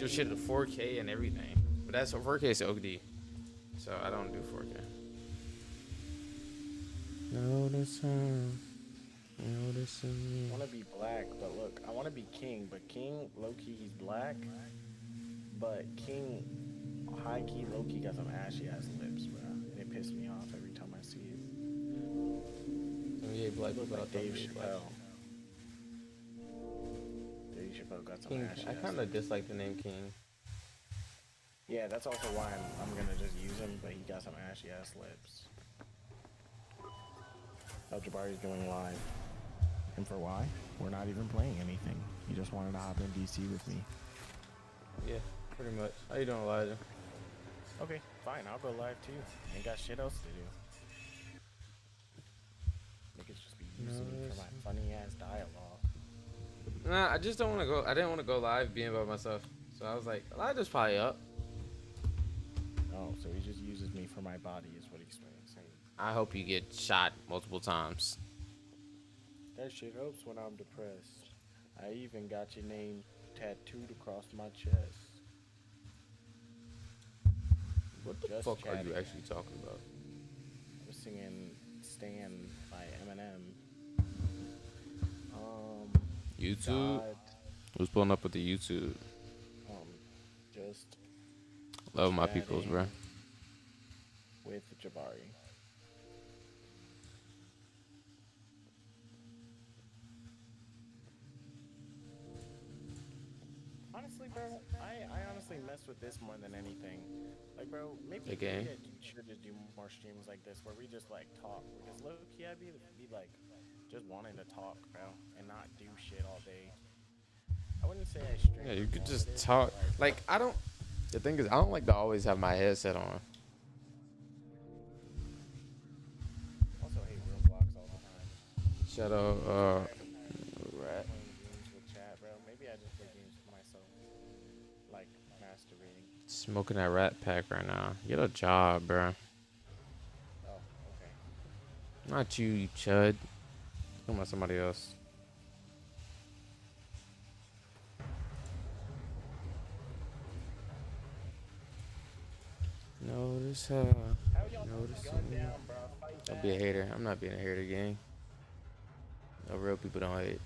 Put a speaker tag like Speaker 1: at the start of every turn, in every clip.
Speaker 1: your shit to 4K and everything. But that's 4K is OD. So I don't do 4K. Notice her. Notice me.
Speaker 2: I want to be black, but look, I want to be king, but king, low-key, he's black. But king, high-key, low-key got some ashy-ass lips, bro. And it pisses me off every time I see it.
Speaker 1: Yeah, black
Speaker 2: Look
Speaker 1: people.
Speaker 2: like Dave Chappelle. Dave Chappelle got some
Speaker 1: King,
Speaker 2: ashy-ass
Speaker 1: I kind of dislike the name King.
Speaker 2: Yeah, that's also why I'm gonna just use him, but he got some ashy-ass lips. Oh, Jabari's going live. And for why? We're not even playing anything. He just wanted to hop in DC with me.
Speaker 1: Yeah, pretty much. How you doing, Elijah?
Speaker 2: Okay, fine. I'll go live too. Ain't got shit else to do. Niggas just be using me for my funny ass dialogue.
Speaker 1: Nah, I just don't want to go. I didn't want to go live being by myself. So I was like, Elijah's probably up.
Speaker 2: Oh, so he just uses me for my body is what he's saying.
Speaker 1: I hope you get shot multiple times.
Speaker 2: That shit helps when I'm depressed. I even got your name tattooed across my chest.
Speaker 1: What the
Speaker 2: Just
Speaker 1: fuck are
Speaker 2: chatting.
Speaker 1: you actually talking about?
Speaker 2: I was singing Stan by Eminem.
Speaker 1: YouTube?
Speaker 2: God,
Speaker 1: Who's pulling up with the YouTube?
Speaker 2: just
Speaker 1: Love my peoples, bro.
Speaker 2: with Jabari. Honestly, bro, I honestly mess with this more than anything. Like, bro, maybe
Speaker 1: Okay.
Speaker 2: we should just do more streams like this where we just like talk. Because low key, I'd be like just wanting to talk, bro, and not do shit all day. I wouldn't say I stream.
Speaker 1: Yeah, you could just talk. Like, I don't. The thing is, I don't like to always have my headset on.
Speaker 2: Also hate Roblox all the time.
Speaker 1: Shut up, rat.
Speaker 2: Playing games with chat, bro. Maybe I just play games with myself, like masturbating.
Speaker 1: Smoking that rat pack right now. Get a job, bro.
Speaker 2: Oh, okay.
Speaker 1: Not you, you chud. Talking about somebody else. Notice her.
Speaker 2: How y'all
Speaker 1: Notice
Speaker 2: gun
Speaker 1: me.
Speaker 2: down, bro? Fight
Speaker 1: Don't
Speaker 2: back.
Speaker 1: be a hater. I'm not being a hater, gang. No, real people don't hate.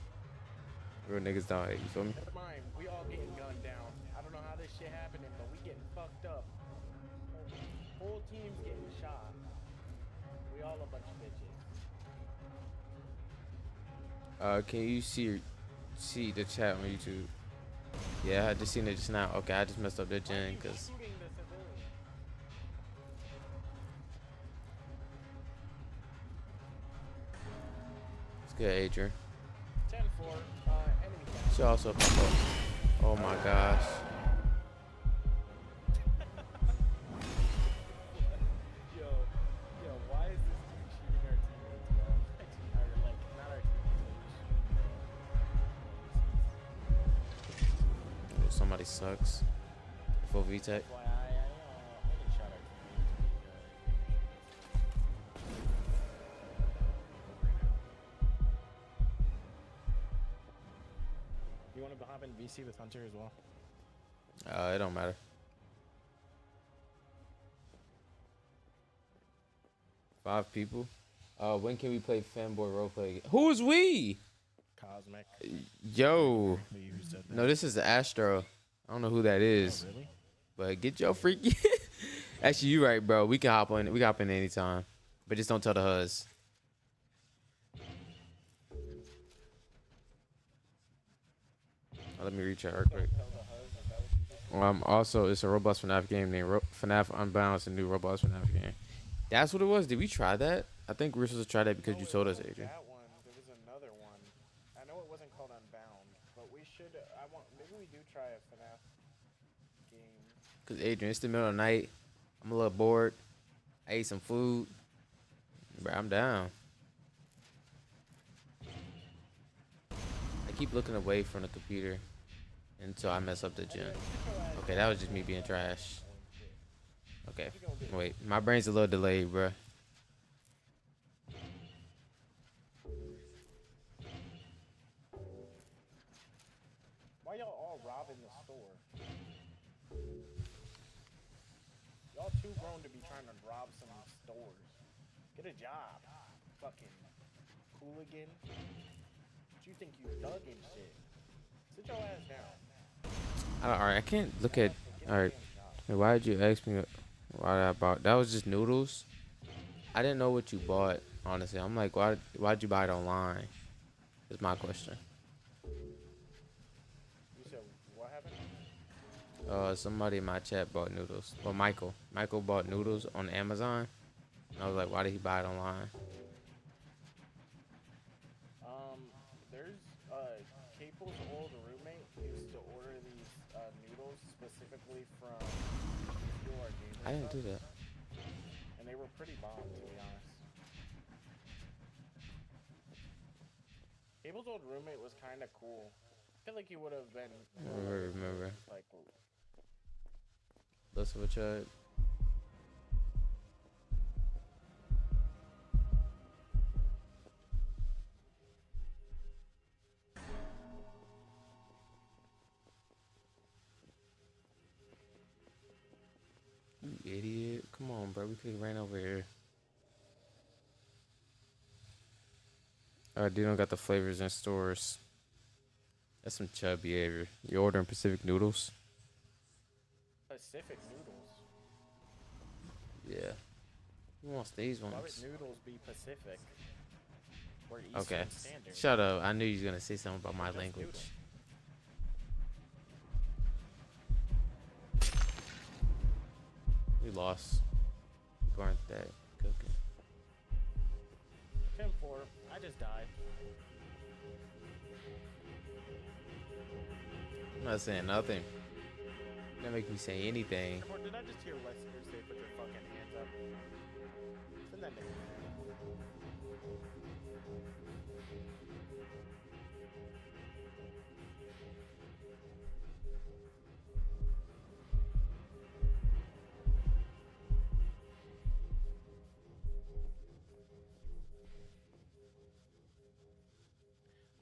Speaker 1: Real niggas don't hate. You feel me?
Speaker 2: Never mind. We all getting gunned down. I don't know how this shit happening, but we getting fucked up. Whole team's getting shot. We all a bunch of bitches.
Speaker 1: Can you see the chat on YouTube? Yeah, I just seen it just now. Okay, I just messed up that gen because
Speaker 2: Shooting the civilian.
Speaker 1: it's good, Adrian.
Speaker 2: 10-4. Enemy down.
Speaker 1: She also pop up. Oh my gosh.
Speaker 2: Yo, why is this dude shooting our teammates, bro? Or, like, not our teammates, like,
Speaker 1: Somebody sucks. Full VTech.
Speaker 2: why I only shot our teammates. You want to hop in VC with Hunter as well?
Speaker 1: It don't matter. Five people. When can we play fanboy roleplay? Who's we?
Speaker 2: Cosmic.
Speaker 1: Yo.
Speaker 2: You said that.
Speaker 1: No, this is the Astro. I don't know who that is.
Speaker 2: Oh, really?
Speaker 1: But get your freaky. Actually, you right, bro. We can hop on. We can hop in anytime. But just don't tell the huzz. Let me reach out real quick. Also, it's a Roblox FNAF game named FNAF Unbound. It's a new Roblox FNAF game. That's what it was. Did we try that? I think we were supposed to try that because you told us, Adrian.
Speaker 2: That one. There was another one. I know it wasn't called Unbound, but we should. Maybe we do try a FNAF game.
Speaker 1: Because, Adrian, it's the middle of the night. I'm a little bored. I ate some food. Bro, I'm down. I keep looking away from the computer until I mess up the gym. Okay, that was just me being trash. Okay, wait. My brain's a little delayed, bro.
Speaker 2: Why y'all all robbing the store? stores. Get a job. Fucking hooligan. What you think you thug and shit? Sit your ass down.
Speaker 1: Alright, I can't look at.
Speaker 2: Get a
Speaker 1: Alright,
Speaker 2: damn job.
Speaker 1: hey, why did you ask me why I bought? That was just noodles. I didn't know what you bought. Honestly, I'm like, why'd you buy it online? Is my question.
Speaker 2: You said what happened?
Speaker 1: Somebody in my chat bought noodles. Well, Michael. Michael bought noodles on Amazon. And I was like, why did he buy it online?
Speaker 2: There's Capel's old roommate used to order these noodles specifically from Fuel Our Gamer
Speaker 1: I didn't
Speaker 2: Stuff,
Speaker 1: do that.
Speaker 2: and they were pretty bomb, to be honest. Capel's old roommate was kind of cool. I feel like he would have been.
Speaker 1: Remember.
Speaker 2: Like,
Speaker 1: Listen what you. You idiot. Come on, bro. We could have ran over here. Alright, dude, don't got the flavors in stores. That's some chub behavior. You ordering Pacific noodles?
Speaker 2: Pacific noodles.
Speaker 1: Yeah. Who wants these
Speaker 2: Why would
Speaker 1: ones?
Speaker 2: noodles be Pacific? Or Eastern
Speaker 1: Okay.
Speaker 2: Standard?
Speaker 1: Shut up. I knew you was going to say something about my
Speaker 2: Just
Speaker 1: language.
Speaker 2: noodle.
Speaker 1: We lost. Burnt that cooking.
Speaker 2: 10-4. I just died.
Speaker 1: I'm not saying nothing. Don't make me say anything.
Speaker 2: Or did I just hear Wesker say put your fucking hands up? Send that nigga.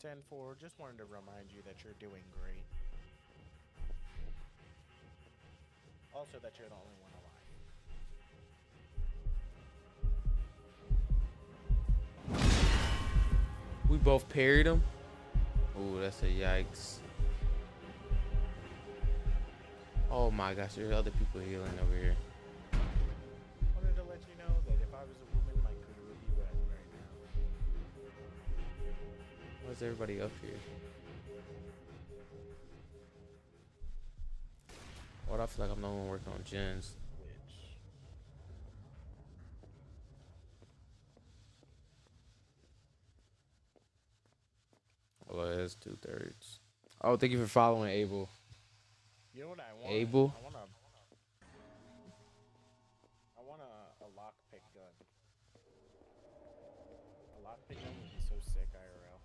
Speaker 2: 10-4, just wanted to remind you that you're doing great. Also that you're the only one alive.
Speaker 1: We both parried him. Ooh, that's a yikes. Oh my gosh, there's other people healing over here.
Speaker 2: Wanted to let you know that if I was a woman, my cooter would be wet right now.
Speaker 1: Why's everybody up here? What I feel like I'm the only one working on gens.
Speaker 2: Which?
Speaker 1: Well, it is 2/3. Oh, thank you for following, Abel.
Speaker 2: You know what I want?
Speaker 1: Abel?
Speaker 2: I want a lockpick gun. A lockpick gun would be so sick, IRL.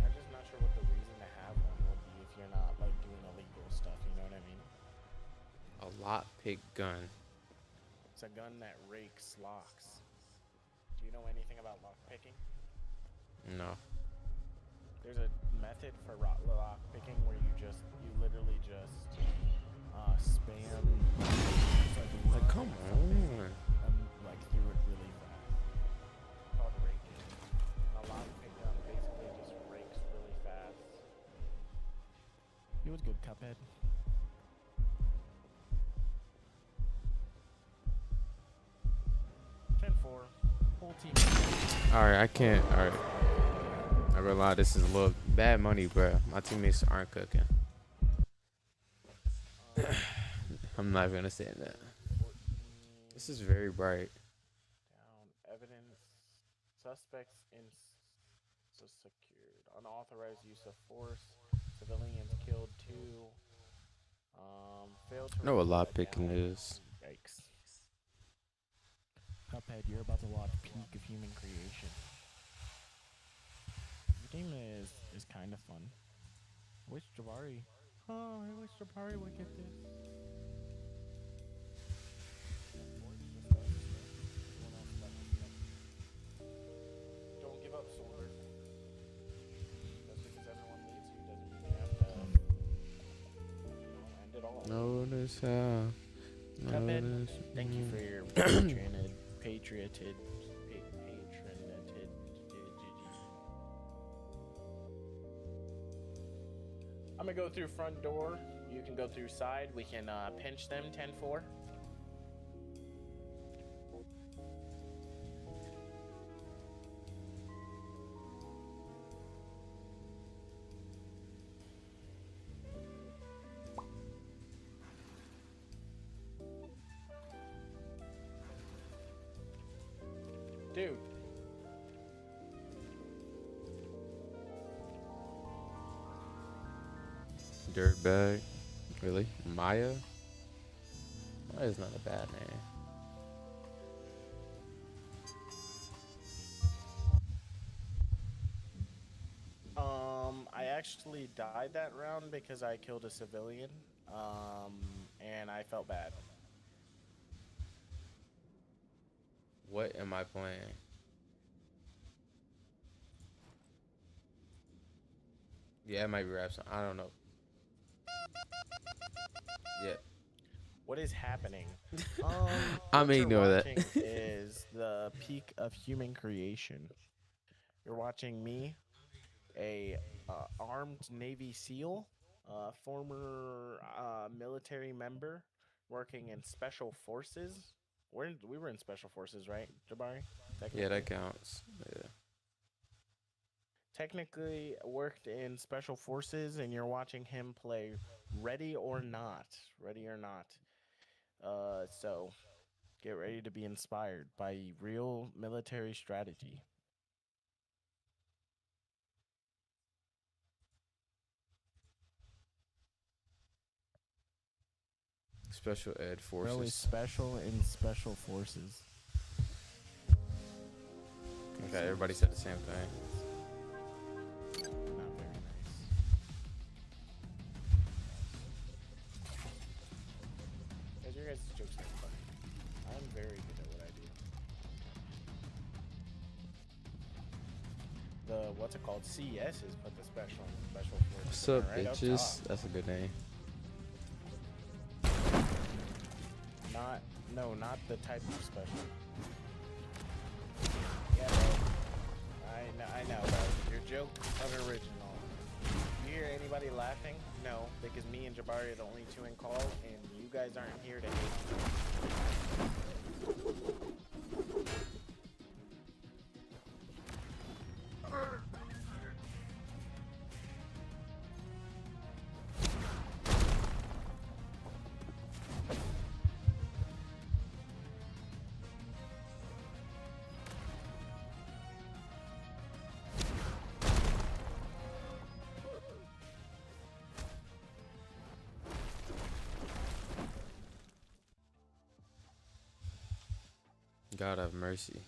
Speaker 2: I'm just not sure what the reason to have one will be if you're not like doing illegal stuff. You know what I mean?
Speaker 1: A lockpick gun.
Speaker 2: It's a gun that rakes locks. Do you know anything about lockpicking?
Speaker 1: No.
Speaker 2: There's a method for lock picking where you literally just spam
Speaker 1: Like, come on.
Speaker 2: like through it really fast. It's called raking. And a lock pick gun basically just rakes really fast. He was good, Cuphead. Whole team.
Speaker 1: Alright, I can't. Alright. I realize this is a little bad money, bro. My teammates aren't cooking. I'm not even gonna say that.
Speaker 2: 14
Speaker 1: This is very bright.
Speaker 2: down. Evidence. Suspects in secured. Unauthorized use of force. Civilians killed 2. Failed to.
Speaker 1: I know what
Speaker 2: report a
Speaker 1: lockpicking
Speaker 2: down.
Speaker 1: is.
Speaker 2: Yikes. Cuphead, you're about to watch peak of human creation. The game is kind of fun. I wish Jabari. Oh, I wish Jabari would get this. Don't give up, Sword. Just because everyone leaves you doesn't mean you have to end
Speaker 1: Notice how.
Speaker 2: Cuphead,
Speaker 1: Notice.
Speaker 2: thank you for your patrioted. I'm gonna go through front door. You can go through side. We can pinch them 10-4. Dude.
Speaker 1: Dirtbag. Really? Maya? Maya's not a bad name.
Speaker 2: I actually died that round because I killed a civilian. And I felt bad.
Speaker 1: What am I playing? Yeah, it might be rap song. I don't know. Yeah.
Speaker 2: What is happening?
Speaker 1: I'm
Speaker 2: what you're
Speaker 1: ignore that.
Speaker 2: watching is the peak of human creation. You're watching me, a armed Navy SEAL, former military member, working in special forces. We were in special forces, right, Jabari?
Speaker 1: Yeah, that counts. Yeah.
Speaker 2: Technically worked in special forces, and you're watching him play Ready or Not. Ready or Not. So get ready to be inspired by real military strategy.
Speaker 1: Special ed
Speaker 2: Bro is
Speaker 1: forces.
Speaker 2: special in special forces.
Speaker 1: Okay, everybody said the same thing.
Speaker 2: Not very nice. Guys, your guys' jokes are funny. I'm very good at what I do. The what's it called? CS is put the special forces.
Speaker 1: What's
Speaker 2: in
Speaker 1: up,
Speaker 2: there, right up
Speaker 1: bitches?
Speaker 2: top.
Speaker 1: That's a good name.
Speaker 2: Not the type of special. Yeah, bro. I know, bro. Your joke unoriginal. You hear anybody laughing? No, because me and Jabari are the only two in call, and you guys aren't here to hate.
Speaker 1: God have mercy.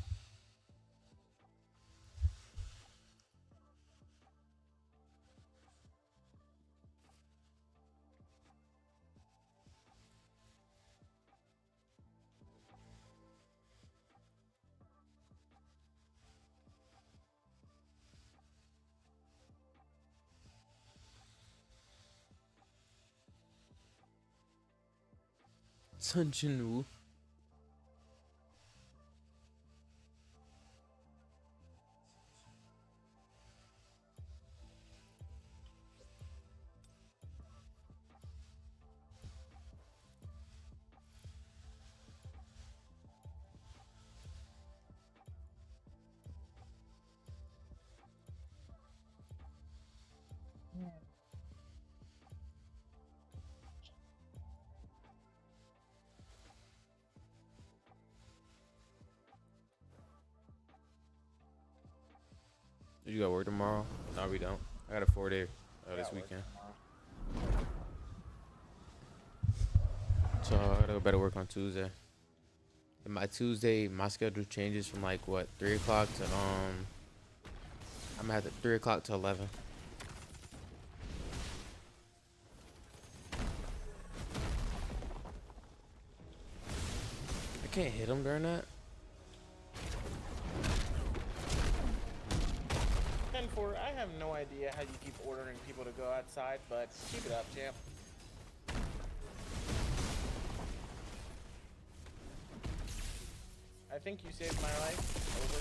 Speaker 1: Sun Jinwoo. You got work tomorrow? No, we don't. I got a 4-day this weekend. So I gotta go better work on Tuesday. And my Tuesday, my schedule changes from like what 3 o'clock to I'm at 3 o'clock to 11. I can't hit him during that.
Speaker 2: 10-4, I have no idea how you keep ordering people to go outside, but keep it up, champ. I think you saved my life. Over.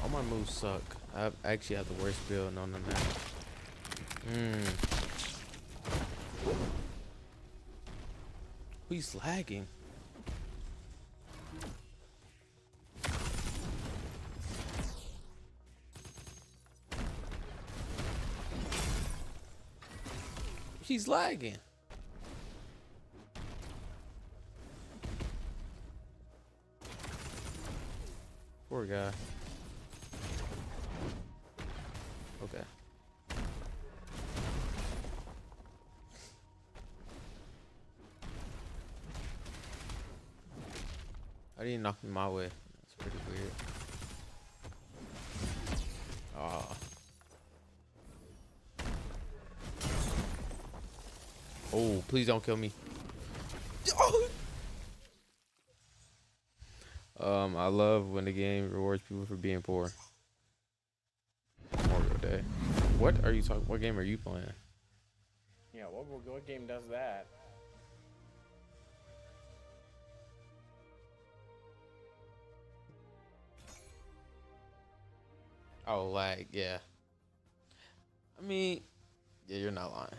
Speaker 1: All my moves suck. I actually have the worst build on the map. He's lagging. He's lagging. Poor guy. Okay. I didn't knock him my way. That's pretty weird. Ah. Oh, please don't kill me. I love when the game rewards people for being poor. Memorial Day. What are you talking? What game are you playing?
Speaker 2: Yeah, what game does that?
Speaker 1: Oh, lag. Yeah. I mean, yeah, you're not lying.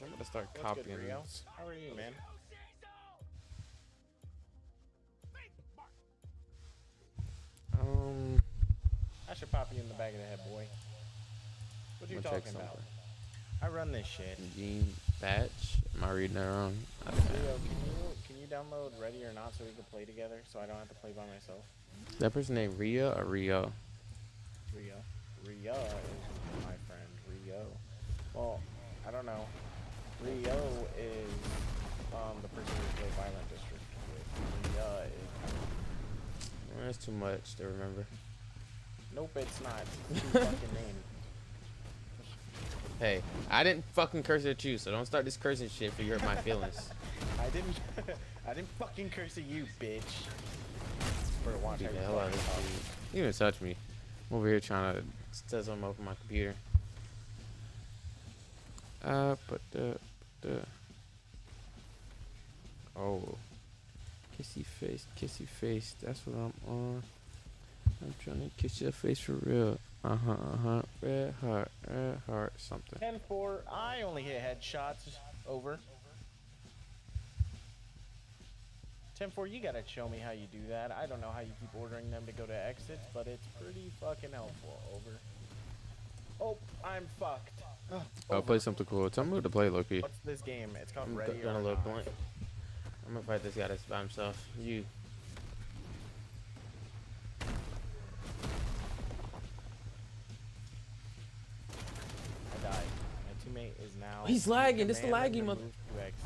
Speaker 1: I'm gonna start
Speaker 2: What's
Speaker 1: copying
Speaker 2: good, Rio?
Speaker 1: this.
Speaker 2: How are you, man? I should pop you in the back of the head, boy. What you
Speaker 1: I'm gonna check
Speaker 2: talking about?
Speaker 1: something.
Speaker 2: I run this shit.
Speaker 1: Gene Batch. Am I reading that wrong?
Speaker 2: Rio, can you download Ready or Not so we can play together so I don't have to play by myself?
Speaker 1: That person named Ria or Rio?
Speaker 2: Rio. Rio is my friend. Rio. Well, I don't know. Rio is the person we play Violent District with. Ria is...
Speaker 1: That's too much to remember.
Speaker 2: Nope, it's not. It's too fucking name.
Speaker 1: Hey, I didn't fucking curse at you, so don't start this cursing shit for you hurt my feelings.
Speaker 2: I didn't fucking curse at you, bitch. For watch
Speaker 1: Beat
Speaker 2: how
Speaker 1: the
Speaker 2: you
Speaker 1: hell out of this
Speaker 2: fucking
Speaker 1: dude. You didn't touch me. I'm over here trying to set something up on my computer. Oh. Kissy face. That's what I'm on. I'm trying to kiss your face for real. Red heart, something.
Speaker 2: 10-4. I only hit headshots. Over. 10-4, you gotta show me how you do that. I don't know how you keep ordering them to go to exits, but it's pretty fucking helpful. Over. Oh, I'm fucked.
Speaker 1: I'll play something cool. Tell me what to play, Loki.
Speaker 2: What's this game? It's called
Speaker 1: I'm
Speaker 2: Ready
Speaker 1: gonna
Speaker 2: or
Speaker 1: look
Speaker 2: Not.
Speaker 1: blank. I'm gonna fight this guy that's by himself. You.
Speaker 2: I died. My teammate is now...
Speaker 1: He's lagging. It's the
Speaker 2: commanded
Speaker 1: laggy
Speaker 2: to
Speaker 1: mother.
Speaker 2: move to exit.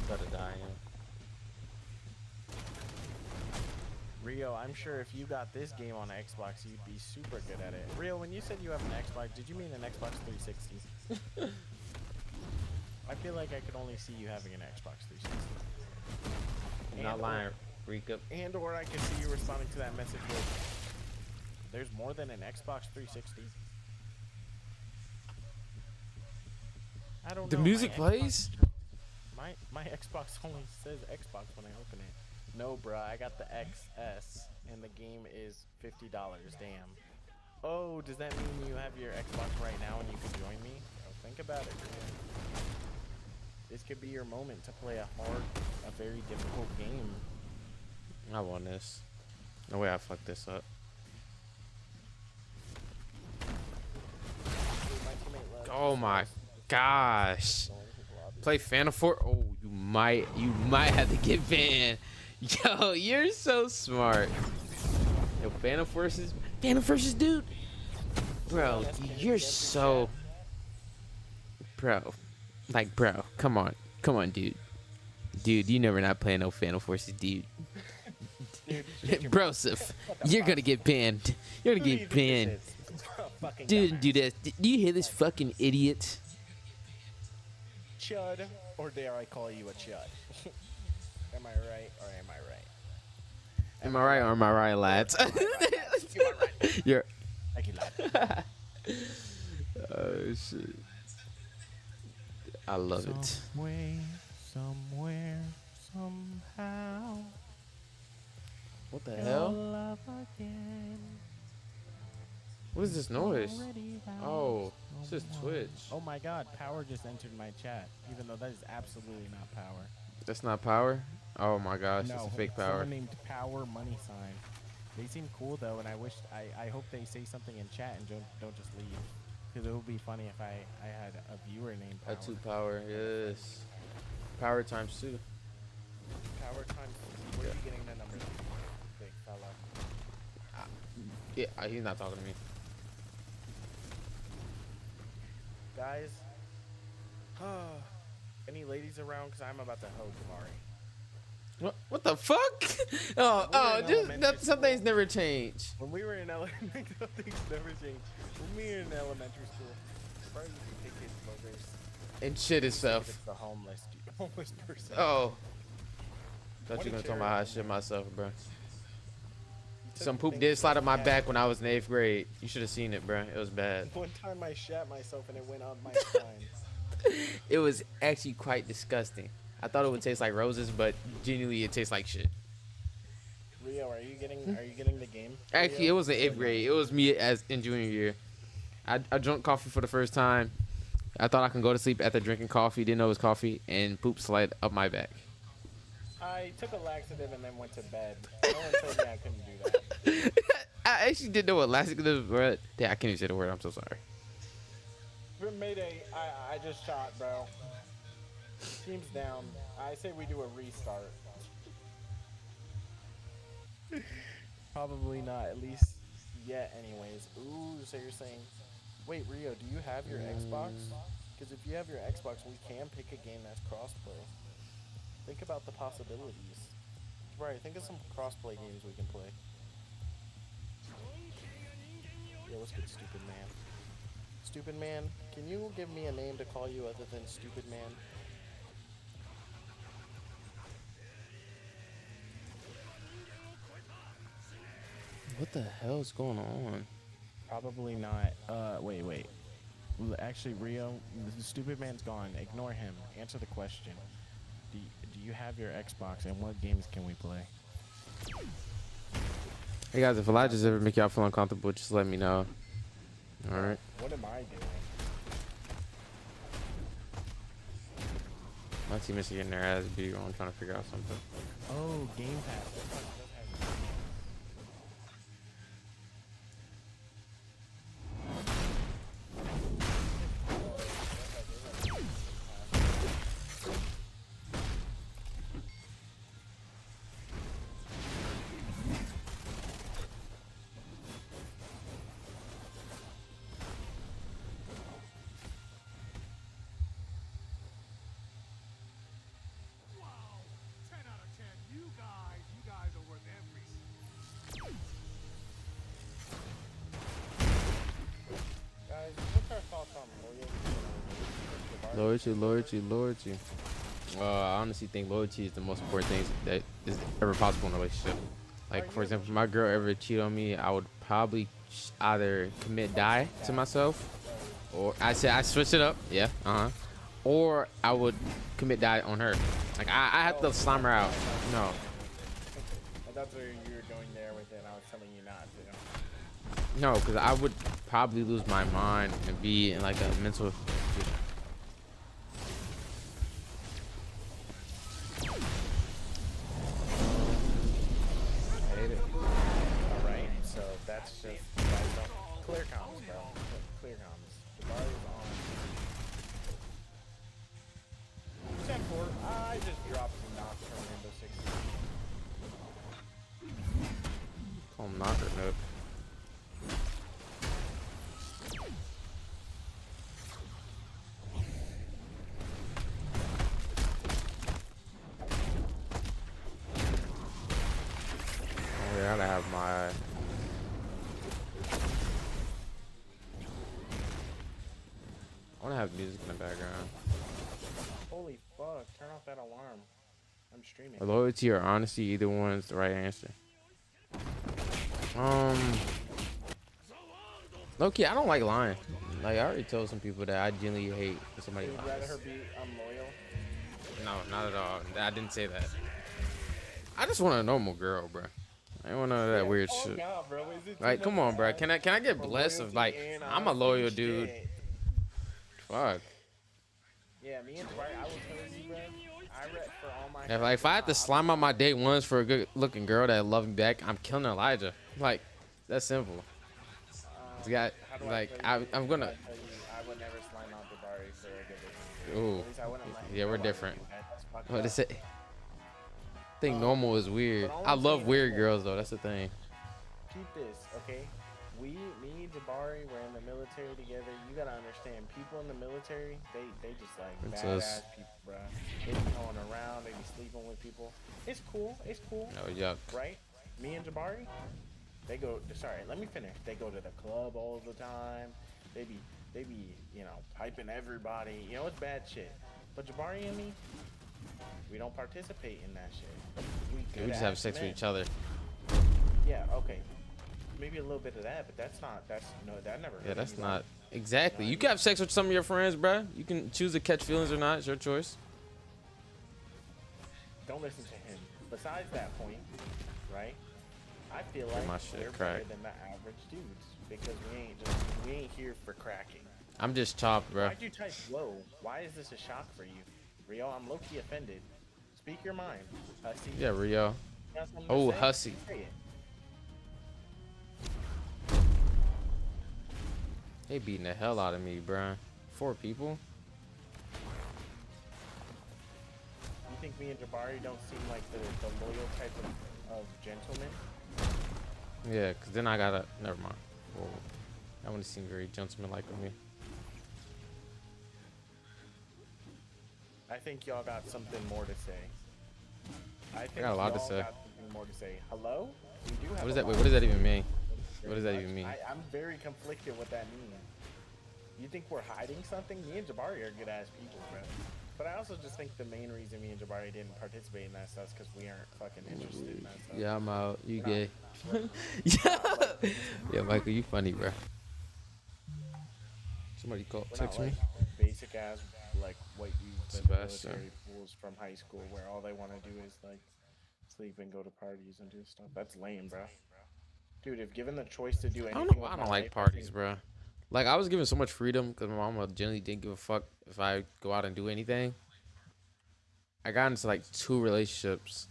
Speaker 1: Gotta die, yeah.
Speaker 2: Rio, I'm sure if you got this game on Xbox, you'd be super good at it. Rio, when you said you have an Xbox, did you mean an Xbox 360? I feel like I could only see you having an Xbox 360.
Speaker 1: I'm not lying, Rika.
Speaker 2: And or I could see you responding to that message with, there's more than an Xbox 360? I don't know.
Speaker 1: The music
Speaker 2: my
Speaker 1: plays?
Speaker 2: My Xbox only says Xbox when I open it. No, bruh, I got the XS, and the game is $50. Damn. Oh, does that mean you have your Xbox right now and you can join me? Oh, think about it, man. This could be your moment to play a very difficult game.
Speaker 1: I won this. No way I fucked this up. Oh my gosh. Play Phantom Force. Oh, you might have to get banned. Yo, you're so smart. Yo, Phantom Forces, dude. Bro, you're so, bro. Like, bro, come on. Come on, dude. Dude, you never not playing no Final Forces, dude.
Speaker 2: Dude, shut your mouth.
Speaker 1: Broseph, you're gonna get banned. You're gonna
Speaker 2: Who do you
Speaker 1: get
Speaker 2: think
Speaker 1: banned.
Speaker 2: this is? Fucking
Speaker 1: Dude,
Speaker 2: dumbass.
Speaker 1: do that. Do you hear this fucking idiot?
Speaker 2: Chud, or dare I call you a chud? Am I right or am I right?
Speaker 1: Am I right or am I right, lads?
Speaker 2: You are right.
Speaker 1: You're.
Speaker 2: Thank you, lad.
Speaker 1: Oh shit. I love it.
Speaker 2: Some way, somewhere, somehow.
Speaker 1: What the
Speaker 2: you'll
Speaker 1: hell?
Speaker 2: love again.
Speaker 1: What is this noise?
Speaker 2: Already found
Speaker 1: Oh, it's just
Speaker 2: someone.
Speaker 1: Twitch.
Speaker 2: Oh my god, Power just entered my chat, even though that is absolutely not Power.
Speaker 1: That's not power? Oh my gosh, it's
Speaker 2: No,
Speaker 1: a fake
Speaker 2: it's
Speaker 1: power.
Speaker 2: someone named Power Money Sign. They seem cool though, and I hope they say something in chat and don't just leave. Because it would be funny if I had a viewer named Power.
Speaker 1: A 2 power, yes. Power times 2.
Speaker 2: Power times. Where are you getting that number? Big fella.
Speaker 1: Yeah, he's not talking to me.
Speaker 2: Guys. Any ladies around? Because I'm about to hoe Kamari.
Speaker 1: What the fuck? Oh,
Speaker 2: in
Speaker 1: just
Speaker 2: elementary
Speaker 1: some things
Speaker 2: school.
Speaker 1: never change.
Speaker 2: When we were in elementary, things never changed. When we were in elementary school, bro used to pick his boogers.
Speaker 1: And shit
Speaker 2: It's
Speaker 1: itself.
Speaker 2: the homeless person.
Speaker 1: Oh. Thought
Speaker 2: What
Speaker 1: you
Speaker 2: a
Speaker 1: gonna talk about how I
Speaker 2: cherry.
Speaker 1: shit myself, bro.
Speaker 2: He took
Speaker 1: Some
Speaker 2: the
Speaker 1: poop
Speaker 2: things
Speaker 1: did slide
Speaker 2: that
Speaker 1: up my
Speaker 2: he
Speaker 1: back
Speaker 2: had.
Speaker 1: when I was in 8th grade. You should have seen it, bro. It was bad.
Speaker 2: One time I shat myself and it went up my spine.
Speaker 1: It was actually quite disgusting. I thought it would taste like roses, but genuinely it tastes like shit.
Speaker 2: Rio, are you getting the game?
Speaker 1: Actually, it
Speaker 2: Rio?
Speaker 1: was in 8th grade. It was me as in junior year. I drank coffee for the first time. I thought I could go to sleep after drinking coffee. Didn't know it was coffee, and poop slid up my back.
Speaker 2: I took a laxative and then went to bed. No one told me I couldn't do that.
Speaker 1: I actually didn't know what laxative was. Yeah, I can't even say the word. I'm so sorry.
Speaker 2: Mayday, I just shot, bro. Team's down. I say we do a restart. Probably not, at least yet anyways. Ooh, so you're saying... Wait, Rio, do you have your Xbox? Because if you have your Xbox, we can pick a game that's crossplay. Think about the possibilities. Right, think of some crossplay games we can play. Yo, what's good, Stupid Man? Stupid Man, can you give me a name to call you other than Stupid Man?
Speaker 1: What the hell is going on?
Speaker 2: Probably not. Wait. Actually, Rio, the Stupid Man's gone. Ignore him. Answer the question. Do you have your Xbox, and what games can we play?
Speaker 1: Hey guys, if Elijah's ever make y'all feel uncomfortable, just let me know. All right.
Speaker 2: What am I doing?
Speaker 1: My teammates are getting their ass beat while I'm trying to figure out something.
Speaker 2: Oh, Game Pass. Guys, what's our thoughts on
Speaker 1: Loyalty. I honestly think loyalty is the most important thing that is ever possible in a relationship. Like, for example, if my girl ever cheat on me, I would probably either commit die to myself, or I switch it up, yeah, or I would commit die on her. Like, I have to slime her out. No.
Speaker 2: That's where you were going there with it, and I was telling you not to.
Speaker 1: No, because I would probably lose my mind and be in like a mental.
Speaker 2: I hate it. Alright, so that's just clear comms, bro. Clear comms. The bar is on. 10-4. I just dropped some knocks from Rainbow Six.
Speaker 1: Call him knocker note. gotta have my. I wanna have music in the background.
Speaker 2: Holy fuck! Turn off that alarm. I'm streaming.
Speaker 1: Loyalty or honesty, either one is the right answer. Low-key, I don't like lying. Like, I already told some people that I genuinely hate when somebody
Speaker 2: You'd
Speaker 1: lies.
Speaker 2: rather her be unloyal?
Speaker 1: No, not at all. I didn't say that. I just want a normal girl, bro. I don't want none of that weird shit.
Speaker 2: God, bro. Is it
Speaker 1: Like, come on, bro. Can I get
Speaker 2: For
Speaker 1: blessed of
Speaker 2: loyalty
Speaker 1: like
Speaker 2: and
Speaker 1: I'm a
Speaker 2: honesty?
Speaker 1: loyal dude.
Speaker 2: Shit.
Speaker 1: Fuck.
Speaker 2: Yeah, me and Dwight, I will tell you, bro. I rep for all my.
Speaker 1: If I had to slime out my date once for a good looking girl that loved me back, I'm killing Elijah. Like, that's simple. It's got
Speaker 2: How do
Speaker 1: like
Speaker 2: tell you-
Speaker 1: I'm gonna.
Speaker 2: how do I tell you, I would never slime out Jabari for a good date.
Speaker 1: Ooh.
Speaker 2: At least I wouldn't let
Speaker 1: Yeah, we're
Speaker 2: nobody
Speaker 1: different.
Speaker 2: do that. That's fucked
Speaker 1: What
Speaker 2: up.
Speaker 1: is it? I think normal is weird.
Speaker 2: but all
Speaker 1: I
Speaker 2: I'm
Speaker 1: love
Speaker 2: saying
Speaker 1: weird
Speaker 2: is-
Speaker 1: girls though. That's the thing.
Speaker 2: Keep this, okay? Me, Jabari, we're in the military together. You gotta understand, people in the military, they just like
Speaker 1: Princess.
Speaker 2: badass people, bro. They be going around, they be sleeping with people. It's cool,
Speaker 1: Oh yuck.
Speaker 2: right? Me and Jabari, they go. Sorry, let me finish. They go to the club all the time. They be, you know, piping everybody. You know, it's bad shit. But Jabari and me, we don't participate in that shit.
Speaker 1: We just have sex with each other.
Speaker 2: Yeah, okay. Maybe a little bit of that, but that never.
Speaker 1: Yeah,
Speaker 2: hurt
Speaker 1: that's
Speaker 2: anybody.
Speaker 1: not exactly. You can have sex with some of your friends, bruh. You can choose to catch feelings or not. It's your choice.
Speaker 2: Don't listen to him. Besides that point, right? I feel like
Speaker 1: my shit
Speaker 2: we're
Speaker 1: crack.
Speaker 2: better than the average dudes because we ain't here for cracking.
Speaker 1: I'm just chopped, bruh.
Speaker 2: Why'd you type whoa? Why is this a shock for you? Rio, I'm low-key offended. Speak your mind. Hussy.
Speaker 1: Yeah, Rio.
Speaker 2: You got something to
Speaker 1: Oh,
Speaker 2: say?
Speaker 1: hussy.
Speaker 2: Say it.
Speaker 1: They beating the hell out of me, bruh. 4 people?
Speaker 2: You think me and Jabari don't seem like the loyal type of gentleman?
Speaker 1: Yeah, cause then I gotta. Never mind. Whoa. I want to seem very gentleman-like with me.
Speaker 2: I think y'all got something more to say. I think
Speaker 1: got a lot to
Speaker 2: y'all
Speaker 1: say.
Speaker 2: got something more to say. Hello? You do have
Speaker 1: What is
Speaker 2: a
Speaker 1: that?
Speaker 2: lot
Speaker 1: Wait, what does
Speaker 2: to
Speaker 1: that even
Speaker 2: say.
Speaker 1: mean?
Speaker 2: Very
Speaker 1: What does that
Speaker 2: much.
Speaker 1: even mean?
Speaker 2: I'm very conflicted what that means. You think we're hiding something? Me and Jabari are good ass people, bro. But I also just think the main reason me and Jabari didn't participate in that stuff is because we aren't fucking interested in that stuff.
Speaker 1: Yeah, I'm out. You
Speaker 2: We're
Speaker 1: gay?
Speaker 2: not-
Speaker 1: Yeah. Yeah, Michael, you funny, bro. Somebody call,
Speaker 2: We're
Speaker 1: text
Speaker 2: not
Speaker 1: me.
Speaker 2: like basic ass like white dudes in the
Speaker 1: Sebastian.
Speaker 2: military pools from high school where all they want to do is like sleep and go to parties and do stuff. That's lame, bro. Dude, if given the choice to do
Speaker 1: I
Speaker 2: anything,
Speaker 1: don't know
Speaker 2: with
Speaker 1: why I
Speaker 2: my
Speaker 1: don't like
Speaker 2: life,
Speaker 1: parties,
Speaker 2: think-
Speaker 1: bro. Like, I was given so much freedom because my mama generally didn't give a fuck if I go out and do anything. I got into like 2 relationships.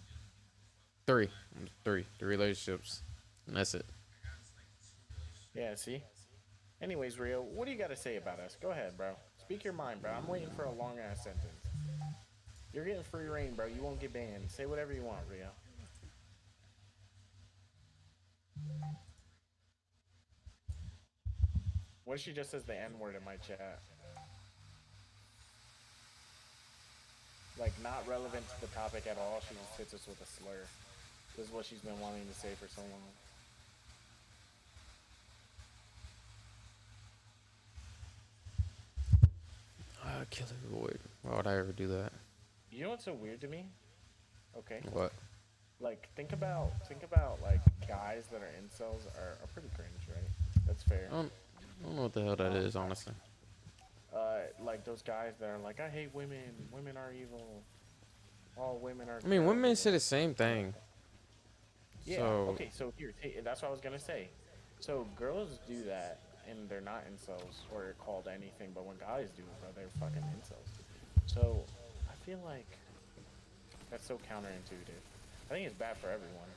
Speaker 1: 3 relationships. And that's it.
Speaker 2: Yeah, see? Anyways, Rio, what do you got to say about us? Go ahead, bro. Speak your mind, bro. I'm waiting for a long ass sentence. You're getting free reign, bro. You won't get banned. Say whatever you want, Rio. What if she just says the N word in my chat? Like, not relevant to the topic at all. She just hits us with a slur. This is what she's been wanting to say for so long.
Speaker 1: Killer Void. Why would I ever do that?
Speaker 2: You know what's so weird to me? Okay.
Speaker 1: What?
Speaker 2: Like, think about like guys that are incels are pretty cringe, right? That's fair.
Speaker 1: I don't know what the hell that is, honestly.
Speaker 2: Like those guys that are like, I hate women. Women are evil. All women are.
Speaker 1: I mean, women
Speaker 2: terrible."
Speaker 1: say the same thing.
Speaker 2: Yeah.
Speaker 1: So,
Speaker 2: Okay. So here, that's what I was gonna say. So girls do that, and they're not incels or called anything. But when guys do it, bro, they're fucking incels. So I feel like that's so counterintuitive. I think it's bad for everyone.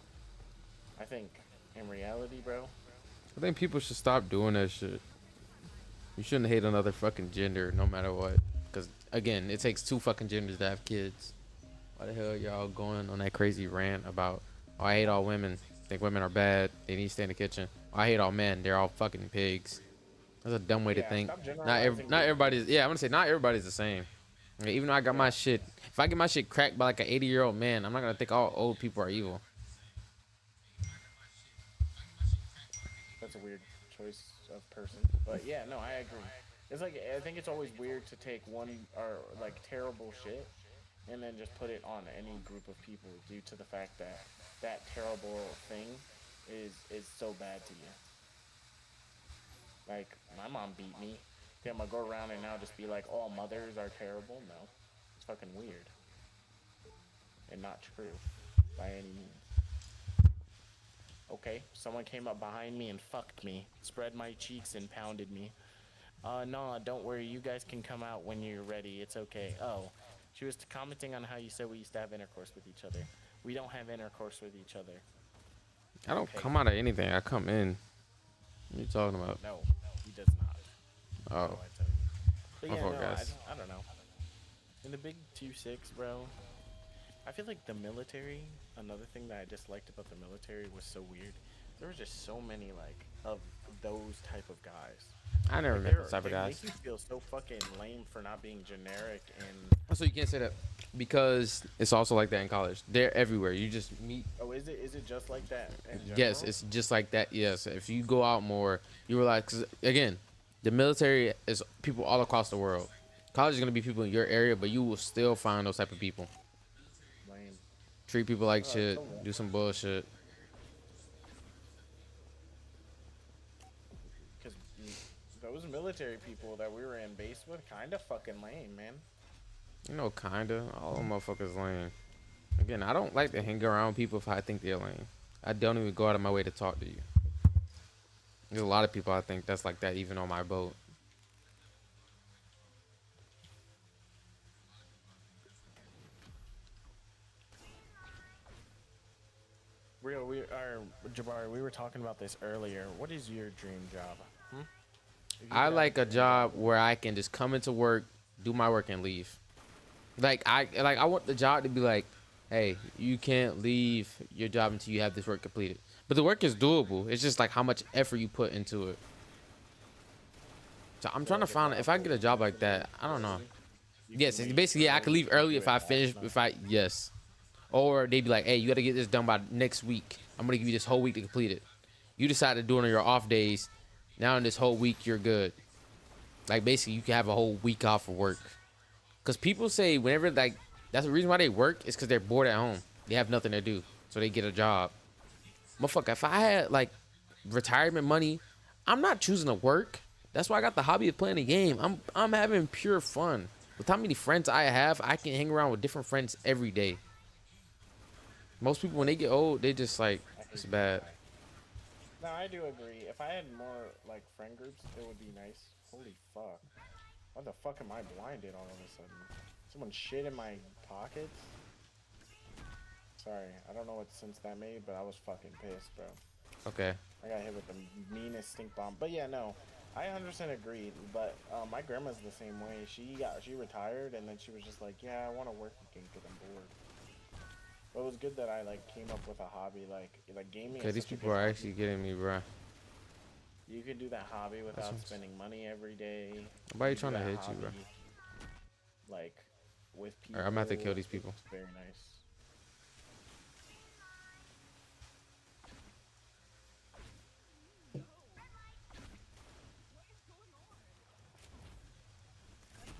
Speaker 2: I think in reality, bro.
Speaker 1: I think people should stop doing that shit. You shouldn't hate another fucking gender, no matter what. Because, again, it takes 2 fucking genders to have kids. Why the hell y'all going on that crazy rant about, oh, I hate all women. Think women are bad. They need to stay in the kitchen. Oh, I hate all men. They're all fucking pigs. That's a dumb way to think.
Speaker 2: Stop
Speaker 1: Not
Speaker 2: generalizing
Speaker 1: everybody's. Yeah, I'm gonna say not everybody's the same. Like, even though I got my shit, if I get my shit cracked by like an 80-year-old man, I'm not gonna think all old people are evil.
Speaker 2: it's a weird choice of person. But yeah, no, I agree. It's like I think it's always weird to take one or like terrible shit and then just put it on any group of people due to the fact that that terrible thing is so bad to you. Like my mom beat me. Think I'm gonna go around and now just be like all mothers are terrible? No, it's fucking weird and not true by any means. Okay, someone came up behind me and fucked me, spread my cheeks and pounded me. No, don't worry. You guys can come out when you're ready. It's okay. Oh, she was commenting on how you said we used to have intercourse with each other. We don't have intercourse with each other.
Speaker 1: I don't
Speaker 2: Okay.
Speaker 1: come out of anything. I come in. What are you talking about?
Speaker 2: No, he does not.
Speaker 1: Oh,
Speaker 2: I tell you. But
Speaker 1: my
Speaker 2: yeah,
Speaker 1: fault,
Speaker 2: no,
Speaker 1: guys.
Speaker 2: I don't know. In the big 2-6, bro, I feel like the military, another thing that I disliked about the military was so weird. There were just so many, like, of those type of guys.
Speaker 1: I never
Speaker 2: Like,
Speaker 1: met those type of
Speaker 2: they
Speaker 1: guys.
Speaker 2: make you feel so fucking lame for not being generic and...
Speaker 1: So you can't say that because it's also like that in college. They're everywhere. You just meet.
Speaker 2: Oh, is it just like that in general?
Speaker 1: Yes, it's just like that. Yes, if you go out more, you realize. Cause again, the military is people all across the world. College is gonna be people in your area, but you will still find those type of people.
Speaker 2: Lame.
Speaker 1: Treat people like shit.
Speaker 2: so lame.
Speaker 1: Do some bullshit.
Speaker 2: Because those military people that we were in base with kind of fucking lame, man.
Speaker 1: You know, kinda. All them motherfuckers lame. Again, I don't like to hang around people if I think they're lame. I don't even go out of my way to talk to you. There's a lot of people I think that's like that, even on my boat.
Speaker 2: Jabari, we were talking about this earlier. What is your dream job? If you
Speaker 1: I
Speaker 2: could have
Speaker 1: like a
Speaker 2: dream
Speaker 1: job where I can just come into work, do my work, and leave. I want the job to be like, hey, you can't leave your job until you have this work completed. But the work is doable. It's just like how much effort you put into it. So I'm trying to find if I get a job like that. I don't know. Yes, it's basically I could leave early if I finish. Yes, or they'd be like, hey, you got to get this done by next week. I'm gonna give you this whole week to complete it. You decide to do it on your off days. Now in this whole week you're good. Like basically you can have a whole week off of work. Cause people say whenever like that's the reason why they work is because they're bored at home. They have nothing to do, so they get a job. Motherfucker, if I had like retirement money, I'm not choosing to work. That's why I got the hobby of playing the game. I'm having pure fun. With how many friends I have, I can hang around with different friends every day. Most people when they get old, they just like it's bad.
Speaker 2: No, I do agree. If I had more like friend groups, it would be nice. Holy fuck! Why the fuck am I blinded all of a sudden? Someone shit in my pockets. Sorry, I don't know what sense that made, but I was fucking pissed, bro.
Speaker 1: Okay.
Speaker 2: I got hit with the meanest stink bomb. But yeah, no, I 100% agree. But my grandma's the same way. She retired and then she was just like, yeah, I want to work again because I'm bored. But it was good that I like came up with a hobby like gaming.
Speaker 1: Okay, these people are actually getting me, bro.
Speaker 2: You can do that hobby without spending money every day.
Speaker 1: Why are you trying to hit you, bro?
Speaker 2: Like with people.
Speaker 1: Alright, I'm gonna have to kill these people.
Speaker 2: It's very nice.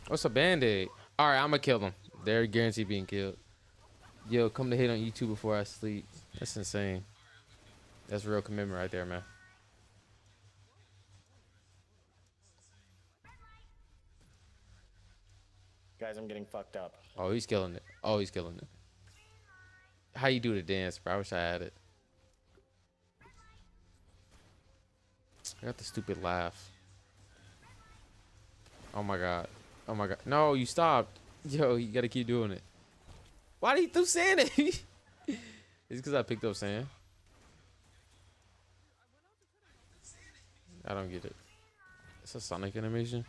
Speaker 1: What's a band-aid? Alright, I'm gonna kill them. They're guaranteed being killed. Yo, come to hit on YouTube before I sleep. That's insane. That's real commitment right there, man.
Speaker 2: Guys, I'm getting fucked up.
Speaker 1: Oh, he's killing it. Oh, he's killing it. How you do the dance, bro? I wish I had it. I got the stupid laugh. Oh my god. Oh my god. No, you stopped. Yo, you gotta keep doing it. Why did he throw sand at me? It's because I picked up sand. I don't get it. It's a Sonic animation.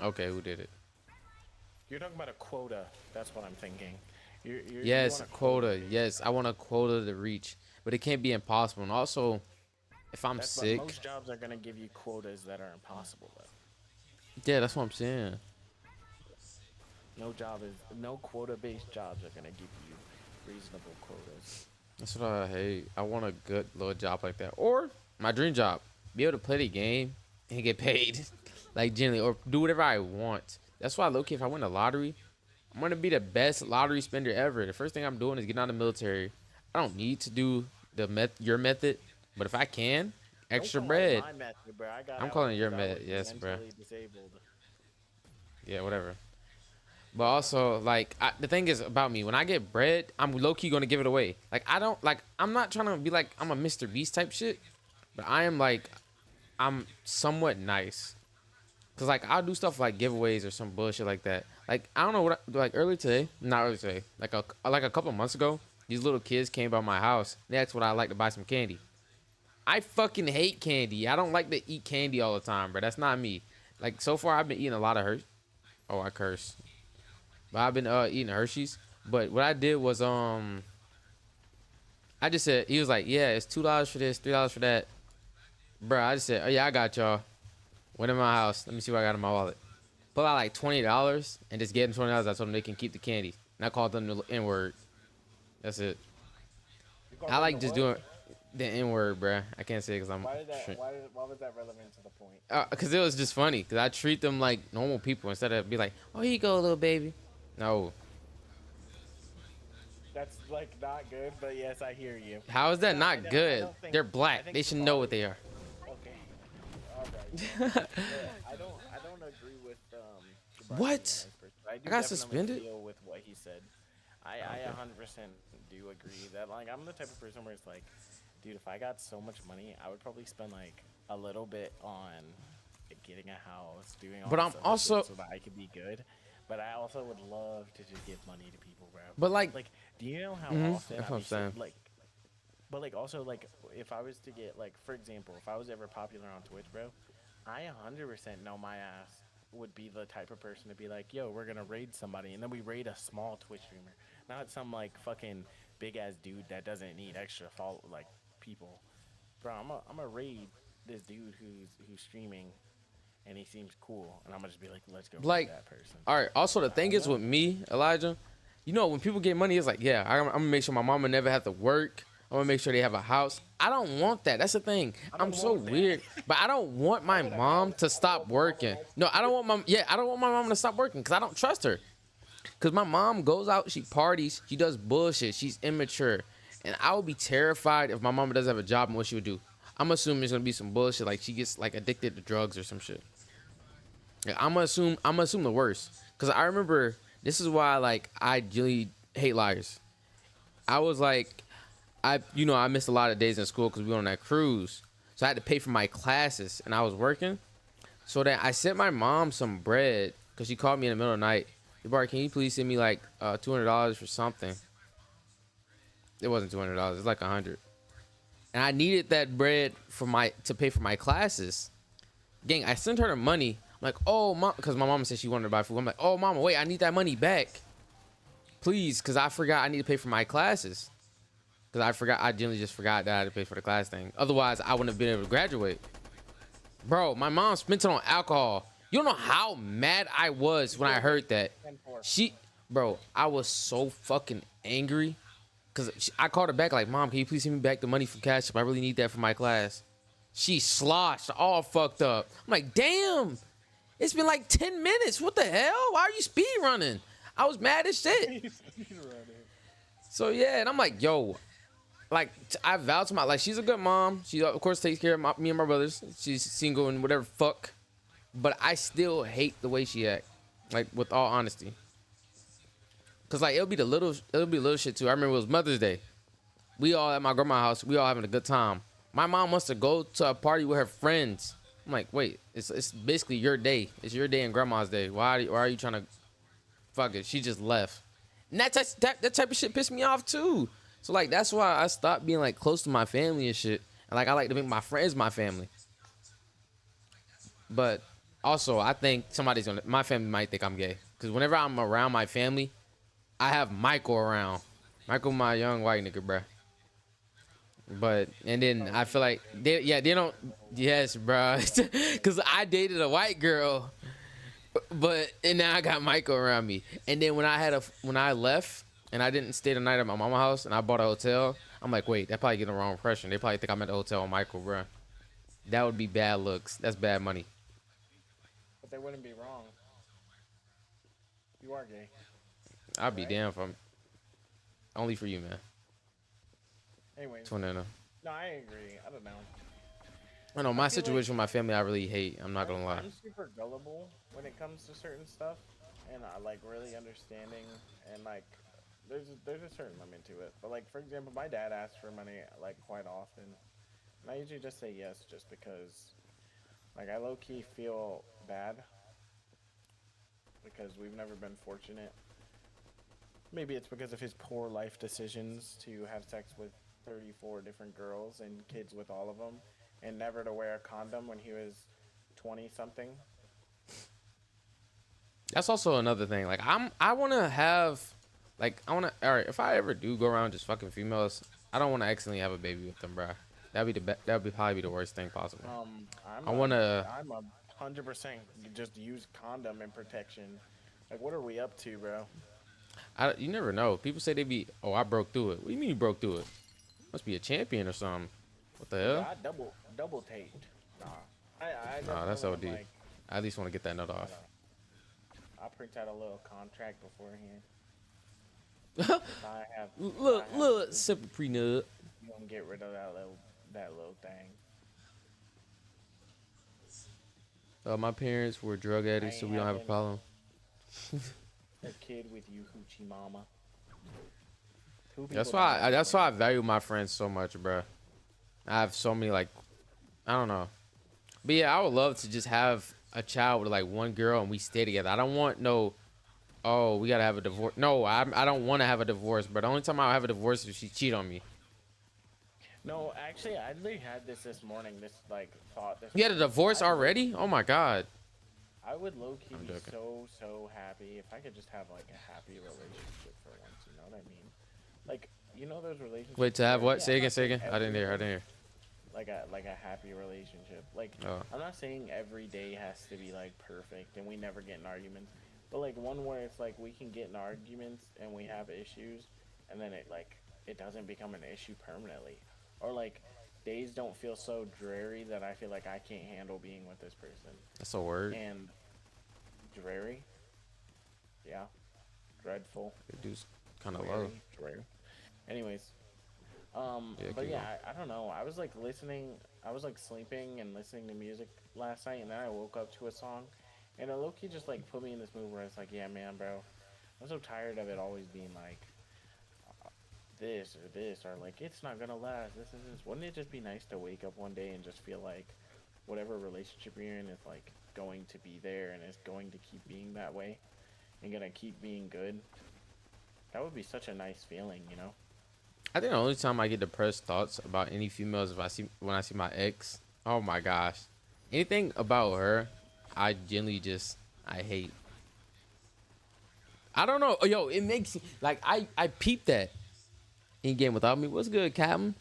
Speaker 1: Okay, who did it?
Speaker 2: You're talking about a quota. That's what I'm thinking.
Speaker 1: Yes,
Speaker 2: you want a
Speaker 1: quota. Yes, I want a quota to reach, but it can't be impossible. And also, if I'm
Speaker 2: But
Speaker 1: sick,
Speaker 2: most jobs are gonna give you quotas that are impossible though.
Speaker 1: yeah, that's what I'm saying.
Speaker 2: No quota-based jobs are gonna give you reasonable quotas.
Speaker 1: That's what I hate. I want a good little job like that, or my dream job, be able to play the game and get paid, like generally, or do whatever I want. That's why, low key, if I win the lottery, I'm gonna be the best lottery spender ever. The first thing I'm doing is getting out of the military. I don't need to do your method, but if I can,
Speaker 2: Don't
Speaker 1: extra
Speaker 2: call it
Speaker 1: bread.
Speaker 2: my method, bro. I got
Speaker 1: I'm
Speaker 2: out
Speaker 1: calling it your
Speaker 2: because I was
Speaker 1: method. Yes, bro.
Speaker 2: mentally disabled.
Speaker 1: Yeah, whatever. But also, like, the thing is about me, when I get bread, I'm low key gonna give it away. Like, I don't like. I'm not trying to be like I'm a Mr. Beast type shit, but I am like, I'm somewhat nice. Cause like I'll do stuff like giveaways or some bullshit like that. Like I don't know what like earlier today, not earlier today, like a couple months ago, these little kids came by my house. They asked what I like to buy some candy. I fucking hate candy. I don't like to eat candy all the time, bro. That's not me. Like so far, I've been eating a lot of Hershey. Oh, I curse. But I've been eating Hershey's. But what I did was I just said he was like, yeah, it's $2 for this, $3 for that, bro. I just said, oh yeah, I got y'all. Went in my house. Let me see what I got in my wallet. Pull out like $20 and just get them $20. I told them they can keep the candy. And I called them the N word. That's it.
Speaker 2: You called
Speaker 1: I
Speaker 2: them
Speaker 1: like
Speaker 2: the
Speaker 1: just
Speaker 2: what?
Speaker 1: doing the N word, bruh. I can't say it because I'm.
Speaker 2: Why did that? Why was that relevant to the point?
Speaker 1: Because it was just funny. Because I treat them like normal people instead of be like, oh, here you go, little baby. No.
Speaker 2: That's like not good, but yes, I hear you.
Speaker 1: How is that
Speaker 2: No,
Speaker 1: not good? They're
Speaker 2: I
Speaker 1: black.
Speaker 2: think
Speaker 1: They should know what they are.
Speaker 2: Okay. All right. Yeah, I don't agree with Brian
Speaker 1: What?
Speaker 2: being a nice person. I do
Speaker 1: got
Speaker 2: definitely
Speaker 1: suspended?
Speaker 2: feel with what he said. I
Speaker 1: Okay.
Speaker 2: 100% do agree that like I'm the type of person where it's like, dude, if I got so much money, I would probably spend like a little bit on getting a house, doing all
Speaker 1: But
Speaker 2: this
Speaker 1: I'm
Speaker 2: other
Speaker 1: also-
Speaker 2: shit so that I could be good. But I also would love to just give money to people, bro.
Speaker 1: But like,
Speaker 2: Like, do you know how
Speaker 1: Mhm,
Speaker 2: often
Speaker 1: that's
Speaker 2: I
Speaker 1: what I'm
Speaker 2: would say,
Speaker 1: saying.
Speaker 2: like, but like also like if I was to get like for example, if I was ever popular on Twitch, bro, I 100% know my ass would be the type of person to be like, yo, we're gonna raid somebody, and then we raid a small Twitch streamer, not some like fucking big ass dude that doesn't need extra follow like people, bro. I'm a raid this dude who's streaming, and he seems cool, and I'm gonna just be like, let's go
Speaker 1: like,
Speaker 2: raid that person.
Speaker 1: all right. Also, the thing
Speaker 2: I
Speaker 1: is
Speaker 2: know.
Speaker 1: with me, Elijah, you know, when people get money, it's like, yeah, I'm gonna make sure my mama never have to work. I'm gonna make sure they have a house. I don't want that. That's the thing. I'm so
Speaker 2: want that.
Speaker 1: weird, but I don't want my mom to stop working. No, I don't want I don't want my mom to stop working because I don't trust her. Because my mom goes out, she parties, she does bullshit, she's immature, and I would be terrified if my mama doesn't have a job and what she would do. I'm assuming it's gonna be some bullshit like she gets like addicted to drugs or some shit. Yeah, I'm gonna assume the worst. Cause I remember this is why like I really hate liars. I was like, I missed a lot of days in school because we were on that cruise, so I had to pay for my classes and I was working. So then I sent my mom some bread because she called me in the middle of the night. Hey, Bart, can you please send me like $200 for something? It wasn't $200. It's like 100. And I needed that bread to pay for my classes. Gang, I sent her the money. I'm like, oh, mom, because my mama said she wanted to buy food. I'm like, oh, mama, wait, I need that money back, please, because I forgot I need to pay for my classes. Because I generally just forgot that I had to pay for the class thing. Otherwise, I wouldn't have been able to graduate. Bro, my mom spent it on alcohol. You don't know how mad I was when I heard that. Bro, I was so fucking angry. Because I called her back like, Mom, can you please send me back the money from Cash App? I really need that for my class. She sloshed, all fucked up. I'm like, damn, it's been like 10 minutes. What the hell? Why are you speed running? I was mad as shit. So, yeah, and I'm like, yo, like, I vowed to like, she's a good mom. She, of course, takes care of me and my brothers. She's single and whatever, fuck. But I still hate the way she act, like, with all honesty. Cause like it'll be little shit too. I remember it was Mother's Day. We all at my grandma's house. We all having a good time. My mom wants to go to a party with her friends. I'm like, wait, it's basically your day. It's your day and grandma's day. Why are you trying to fuck it? She just left. And that type of shit pissed me off too. So like that's why I stopped being like close to my family and shit. And like I like to make my friends my family. But also I think my family might think I'm gay. Cause whenever I'm around my family, I have Michael around. Michael, my young white nigga, bruh. But, and then I feel like, they don't, yes, bruh. Because I dated a white girl. And now I got Michael around me. And then when I left, and I didn't stay the night at my mama's house, and I bought a hotel, I'm like, wait, that probably get the wrong impression. They probably think I'm at the hotel with Michael, bro. That would be bad looks. That's bad money.
Speaker 2: But they wouldn't be wrong. You are gay,
Speaker 1: I'd be
Speaker 2: right?
Speaker 1: damn if I'm only for you, man.
Speaker 2: Anyways,
Speaker 1: 20.
Speaker 2: no, I agree. I don't know.
Speaker 1: I know
Speaker 2: I
Speaker 1: my
Speaker 2: feel like
Speaker 1: situation with my family, I really hate. I'm not
Speaker 2: I'm
Speaker 1: gonna lie.
Speaker 2: I'm super gullible when it comes to certain stuff, and I like really understanding and like there's a certain limit to it. But like for example, my dad asks for money like quite often, and I usually just say yes just because like I low key feel bad because we've never been fortunate. Maybe it's because of his poor life decisions to have sex with 34 different girls and kids with all of them, and never to wear a condom when he was 20 something.
Speaker 1: That's also another thing. Like I wanna have, like I wanna. All right, if I ever do go around just fucking females, I don't wanna accidentally have a baby with them, bro. That'd be probably be the worst thing possible.
Speaker 2: I'm
Speaker 1: I
Speaker 2: a
Speaker 1: wanna.
Speaker 2: I'm a 100% just use condom and protection. Like, what are we up to, bro?
Speaker 1: You never know. People say they be. Oh, I broke through it. What do you mean you broke through it? Must be a champion or something. What the
Speaker 2: Nigga,
Speaker 1: hell?
Speaker 2: I double taped. Nah, I
Speaker 1: Nah, that's
Speaker 2: definitely am
Speaker 1: OD.
Speaker 2: like,
Speaker 1: I at least want to get that nut
Speaker 2: hold
Speaker 1: off.
Speaker 2: on. I'll print out a little contract beforehand. If I
Speaker 1: Look,
Speaker 2: have
Speaker 1: look,
Speaker 2: to,
Speaker 1: simple pre-nut.
Speaker 2: you gonna get rid of that little thing.
Speaker 1: My parents were drug
Speaker 2: I
Speaker 1: addicts, so
Speaker 2: ain't
Speaker 1: we don't have a
Speaker 2: having
Speaker 1: problem.
Speaker 2: a kid with you, hoochie mama. Two
Speaker 1: That's
Speaker 2: people don't
Speaker 1: why.
Speaker 2: have a
Speaker 1: That's why I
Speaker 2: brain.
Speaker 1: value my friends so much, bro. I have so many like, I don't know, but yeah, I would love to just have a child with like one girl and we stay together. I don't want no. Oh, we gotta have a divorce. No, I don't want to have a divorce. But the only time I'll have a divorce is if she cheat on me.
Speaker 2: No, actually, I literally had this morning. This like thought this
Speaker 1: You had a
Speaker 2: morning.
Speaker 1: divorce already? Oh my god.
Speaker 2: I would low key
Speaker 1: I'm
Speaker 2: be
Speaker 1: joking.
Speaker 2: so happy if I could just have like a happy relationship for once. You know what I mean? Like those
Speaker 1: Wait,
Speaker 2: relationships
Speaker 1: to have
Speaker 2: where
Speaker 1: what?
Speaker 2: yeah, I'm
Speaker 1: Say again.
Speaker 2: not
Speaker 1: Say
Speaker 2: saying
Speaker 1: again. I
Speaker 2: every
Speaker 1: didn't hear. I
Speaker 2: day
Speaker 1: didn't hear.
Speaker 2: like a happy relationship. Like
Speaker 1: Oh,
Speaker 2: I'm not saying every day has to be like perfect and we never get in arguments, but like one where it's like we can get in arguments and we have issues, and then it doesn't become an issue permanently, or like days don't feel so dreary that I feel like I can't handle being with this person.
Speaker 1: that's a word.
Speaker 2: And dreary, yeah, dreadful,
Speaker 1: The dude's kind of low.
Speaker 2: dreary. Anyways,
Speaker 1: Yeah,
Speaker 2: but
Speaker 1: keep
Speaker 2: yeah,
Speaker 1: going.
Speaker 2: I don't know. I was like listening. I was like sleeping and listening to music last night, and then I woke up to a song, and it low key just like put me in this mood where it's like, yeah, man, bro, I'm so tired of it always being like this or like it's not gonna last. This. Wouldn't it just be nice to wake up one day and just feel like whatever relationship you're in is like going to be there and is going to keep being that way and gonna keep being good? That would be such a nice feeling, you know?
Speaker 1: I think the only time I get depressed thoughts about any females if I see when I see my ex. Oh my gosh, anything about her, I genuinely just I hate. I don't know. Yo, it makes like I peeped that in game without me. What's good, Captain?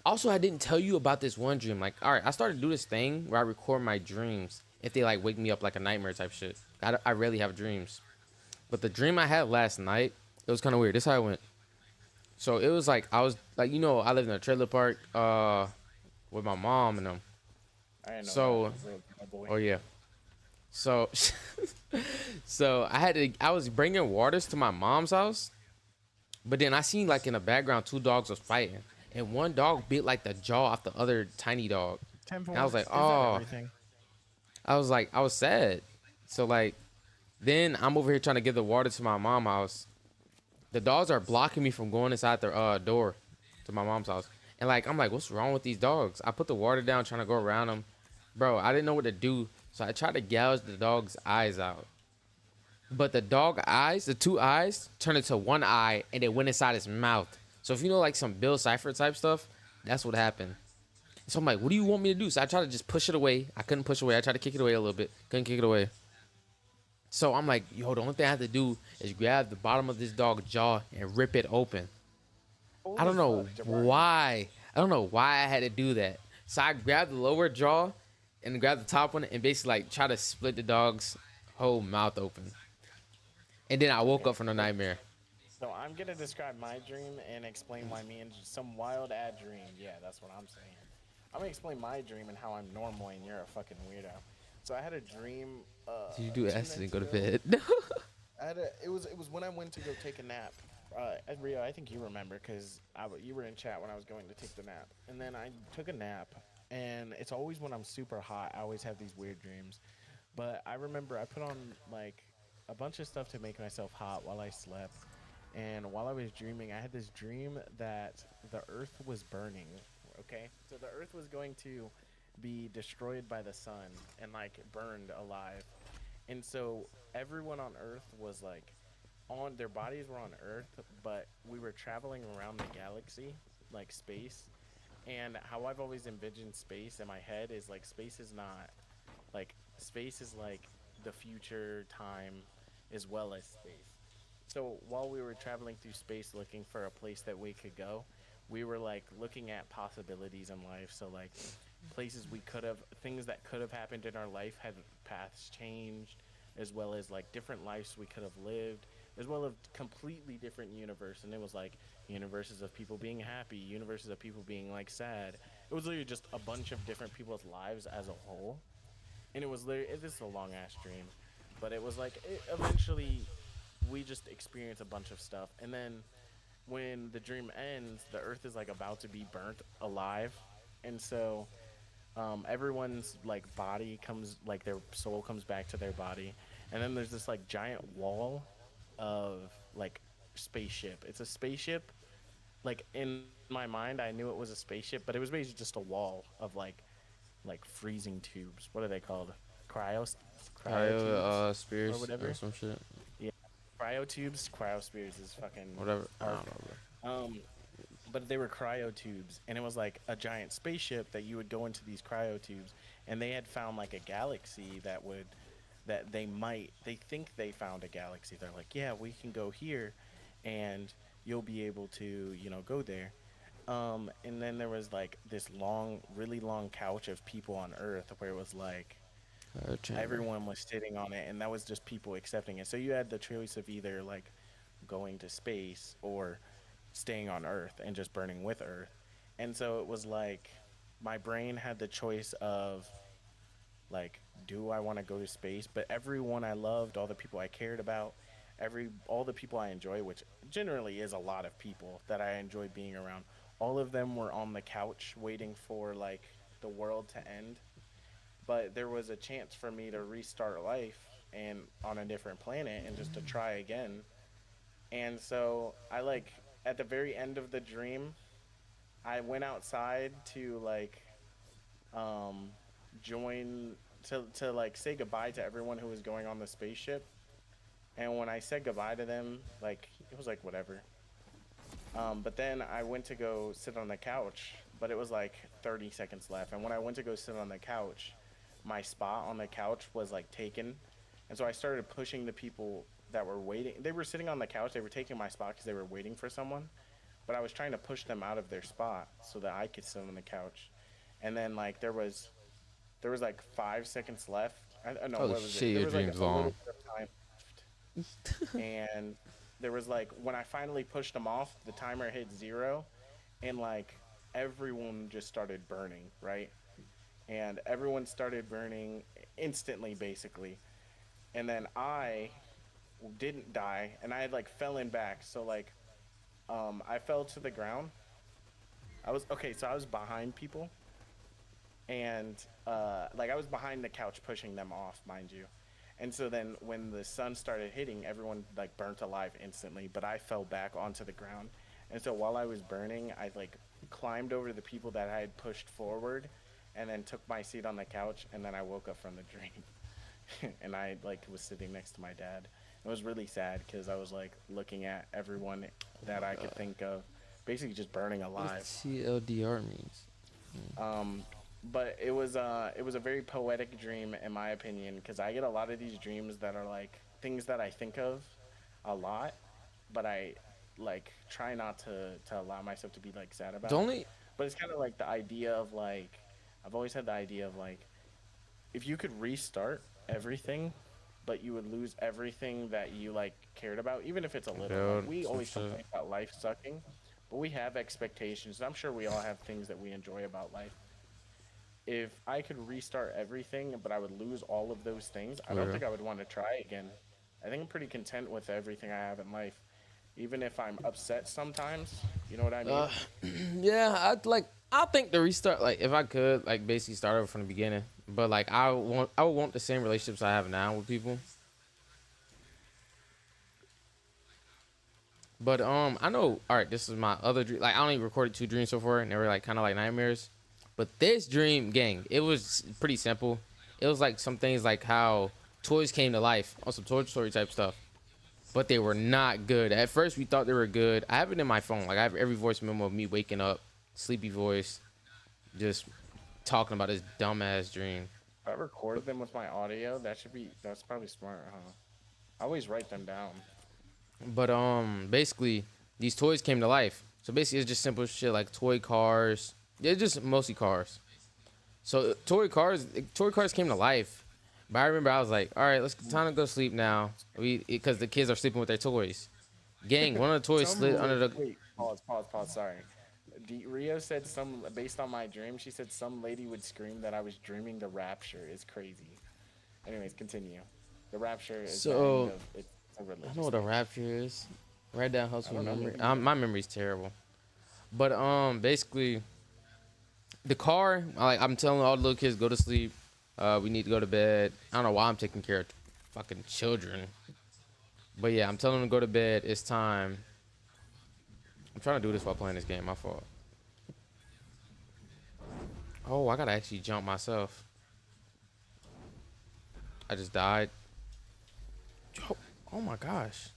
Speaker 1: Also, I didn't tell you about this one dream. Like, all right, I started to do this thing where I record my dreams if they like wake me up like a nightmare type shit. I rarely have dreams, but the dream I had last night, it was kind of weird. This is how it went. So it was like I was like I lived in a trailer park with my mom and them.
Speaker 2: I didn't know
Speaker 1: So
Speaker 2: that. Real boy.
Speaker 1: oh yeah. So so I was bringing waters to my mom's house, but then I seen like in the background two dogs was fighting, and one dog bit like the jaw off the other tiny dog.
Speaker 2: 10
Speaker 1: And I was
Speaker 2: points.
Speaker 1: like,
Speaker 2: Is that
Speaker 1: oh,
Speaker 2: everything?
Speaker 1: I was sad. So like then I'm over here trying to give the water to my mom's house. The dogs are blocking me from going inside the door to my mom's house. And like I'm like, what's wrong with these dogs? I put the water down trying to go around them. Bro, I didn't know what to do. So I tried to gouge the dog's eyes out. But the dog eyes, the two eyes, turned into one eye and it went inside his mouth. So if you know like some Bill Cipher type stuff, that's what happened. So I'm like, what do you want me to do? So I tried to just push it away. I couldn't push it away. I tried to kick it away a little bit. Couldn't kick it away. So I'm like, yo, the only thing I have to do is grab the bottom of this dog's jaw and rip it open. I
Speaker 2: Holy
Speaker 1: don't know
Speaker 2: fuck, Jabari.
Speaker 1: why. I don't know why I had to do that. So I grabbed the lower jaw and grabbed the top one and basically like try to split the dog's whole mouth open. And then I woke
Speaker 2: Okay.
Speaker 1: up from the nightmare.
Speaker 2: So I'm gonna describe my dream and explain why me and some wild ad dream. Yeah, that's what I'm saying. I'm gonna explain my dream and how I'm normal and you're a fucking weirdo. So I had a dream
Speaker 1: Did you do
Speaker 2: two
Speaker 1: acid and
Speaker 2: nights
Speaker 1: go to
Speaker 2: ago.
Speaker 1: bed?
Speaker 2: It was when I went to go take a nap. Rio, I think you remember because you were in chat when I was going to take the nap, and then I took a nap. And it's always when I'm super hot, I always have these weird dreams. But I remember I put on like a bunch of stuff to make myself hot while I slept. And while I was dreaming, I had this dream that the earth was burning. Okay, so the earth was going to be destroyed by the sun and like burned alive. And so everyone on Earth was like on their bodies were on Earth, but we were traveling around the galaxy, like space. And how I've always envisioned space in my head is like space is like the future time as well as space. So while we were traveling through space looking for a place that we could go, we were like looking at possibilities in life. So like places we could have things that could have happened in our life had paths changed, as well as like different lives we could have lived, as well as completely different universe. And it was like universes of people being happy, universes of people being like sad. It was literally just a bunch of different people's lives as a whole. And it was literally this is a long ass dream, but it was like eventually we just experience a bunch of stuff. And then when the dream ends, the earth is like about to be burnt alive. And so everyone's like body comes like their soul comes back to their body, and then there's this like giant wall of like spaceship. It's a spaceship. Like in my mind, I knew it was a spaceship, but it was basically just a wall of like freezing tubes. What are they called? Cryo cryo tubes or
Speaker 1: Spears or
Speaker 2: whatever.
Speaker 1: some shit.
Speaker 2: Yeah, cryo tubes. Cryo spears is fucking
Speaker 1: Whatever. I don't
Speaker 2: arc.
Speaker 1: know, bro.
Speaker 2: But they were cryo tubes, and it was like a giant spaceship that you would go into these cryo tubes, and they had found like a galaxy they think they found a galaxy. They're like, yeah, we can go here, and you'll be able to go there. And then there was like this long, really long couch of people on Earth where it was like
Speaker 1: Chamber.
Speaker 2: everyone was sitting on it, and that was just people accepting it. So you had the choice of either like going to space or staying on Earth and just burning with Earth. And so it was like my brain had the choice of like, do I want to go to space? But everyone I loved, all the people I cared about, all the people I enjoy, which generally is a lot of people that I enjoy being around, all of them were on the couch waiting for like the world to end. But there was a chance for me to restart life and on a different planet and just to try again. And so I like at the very end of the dream, I went outside to like um join to like say goodbye to everyone who was going on the spaceship. And when I said goodbye to them, like it was like whatever. But then I went to go sit on the couch, but it was like 30 seconds left. And when I went to go sit on the couch, my spot on the couch was like taken. And so I started pushing the people that were waiting. They were sitting on the couch. They were taking my spot because they were waiting for someone. But I was trying to push them out of their spot so that I could sit on the couch. And then like there was like 5 seconds left. I no,
Speaker 1: Holy
Speaker 2: what was it?
Speaker 1: shit,
Speaker 2: There
Speaker 1: your
Speaker 2: was like
Speaker 1: dream's
Speaker 2: a little
Speaker 1: long.
Speaker 2: bit of time left. And there was like when I finally pushed them off, the timer hit 0, and like everyone just started burning, right? And everyone started burning instantly, basically. And then I didn't die, and I had like fell in back. So like, I fell to the ground. I was okay, so I was behind people, and like I was behind the couch pushing them off, mind you. And so then when the sun started hitting, everyone like burnt alive instantly, but I fell back onto the ground. And so while I was burning, I like climbed over the people that I had pushed forward and then took my seat on the couch, and then I woke up from the dream. And I like was sitting next to my dad. It was really sad because I was like looking at everyone that I could think of basically just burning
Speaker 1: What
Speaker 2: alive.
Speaker 1: does TLDR means?
Speaker 2: Um, but it was a very poetic dream in my opinion because I get a lot of these dreams that are like things that I think of a lot, but I like try not to allow myself to be like sad
Speaker 1: The
Speaker 2: about.
Speaker 1: only
Speaker 2: But it's kind of like the idea of like I've always had the idea of like if you could restart everything, but you would lose everything that you like cared about, even if it's a little. Like
Speaker 1: Build
Speaker 2: we
Speaker 1: some
Speaker 2: always
Speaker 1: shit.
Speaker 2: complain about life sucking, but we have expectations. I'm sure we all have things that we enjoy about life. If I could restart everything, but I would lose all of those things, I don't
Speaker 1: Yeah.
Speaker 2: think I would want to try again. I think I'm pretty content with everything I have in life, even if I'm upset sometimes. You know what I
Speaker 1: Uh,
Speaker 2: mean?
Speaker 1: yeah, I'd like. I think the restart, like, if I could, like, basically start over from the beginning. But like, I would want the same relationships I have now with people. But I know. All right, this is my other dream. Like, I only recorded 2 dreams so far, and they were like kind of like nightmares. But this dream, gang, it was pretty simple. It was like some things like how toys came to life on some Toy Story type stuff, but they were not good. At first, we thought they were good. I have it in my phone. Like, I have every voice memo of me waking up, sleepy voice, just talking about this dumbass dream.
Speaker 2: If I record them with my audio, that's probably smart, huh? I always write them down.
Speaker 1: But basically, these toys came to life. So basically, it's just simple shit like toy cars. They're just mostly cars. So toy cars came to life. But I remember I was like, all right, let's time to go sleep now. Because the kids are sleeping with their toys. Gang, one of the toys slid under the.
Speaker 2: Wait, pause. Sorry. Rio said some based on my dream. She said some lady would scream that I was dreaming the rapture is crazy. Anyways, continue. The rapture is the end
Speaker 1: So
Speaker 2: of it's a
Speaker 1: I know
Speaker 2: religious
Speaker 1: what a
Speaker 2: thing.
Speaker 1: rapture is. Write down helps
Speaker 2: I
Speaker 1: me
Speaker 2: don't know.
Speaker 1: remember.
Speaker 2: Maybe you do.
Speaker 1: My memory's terrible. But basically, the car. I'm telling all the little kids go to sleep. We need to go to bed. I don't know why I'm taking care of fucking children. But yeah, I'm telling them to go to bed. It's time. I'm trying to do this while playing this game. My fault. Oh, I gotta actually jump myself. I just died. Oh, oh my gosh.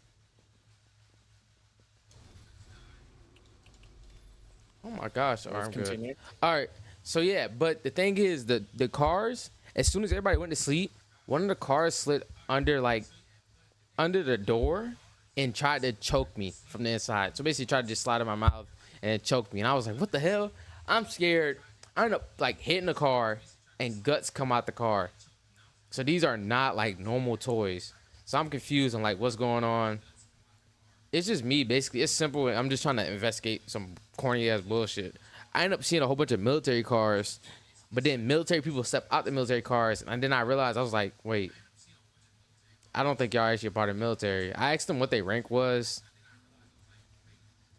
Speaker 1: Oh my gosh. All right,
Speaker 2: Let's
Speaker 1: I'm good.
Speaker 2: continue.
Speaker 1: All right. So yeah, but the thing is, the cars. As soon as everybody went to sleep, one of the cars slid under the door and tried to choke me from the inside. So basically, tried to just slide in my mouth and then choke me. And I was like, "What the hell?" I'm scared. I end up like hitting the car, and guts come out the car. So these are not like normal toys. So I'm confused on like what's going on. It's just me basically. It's simple. I'm just trying to investigate some corny ass bullshit. I end up seeing a whole bunch of military cars, but then military people step out the military cars, and then I realized I was like, wait, I don't think y'all actually a part of the military. I asked them what their rank was.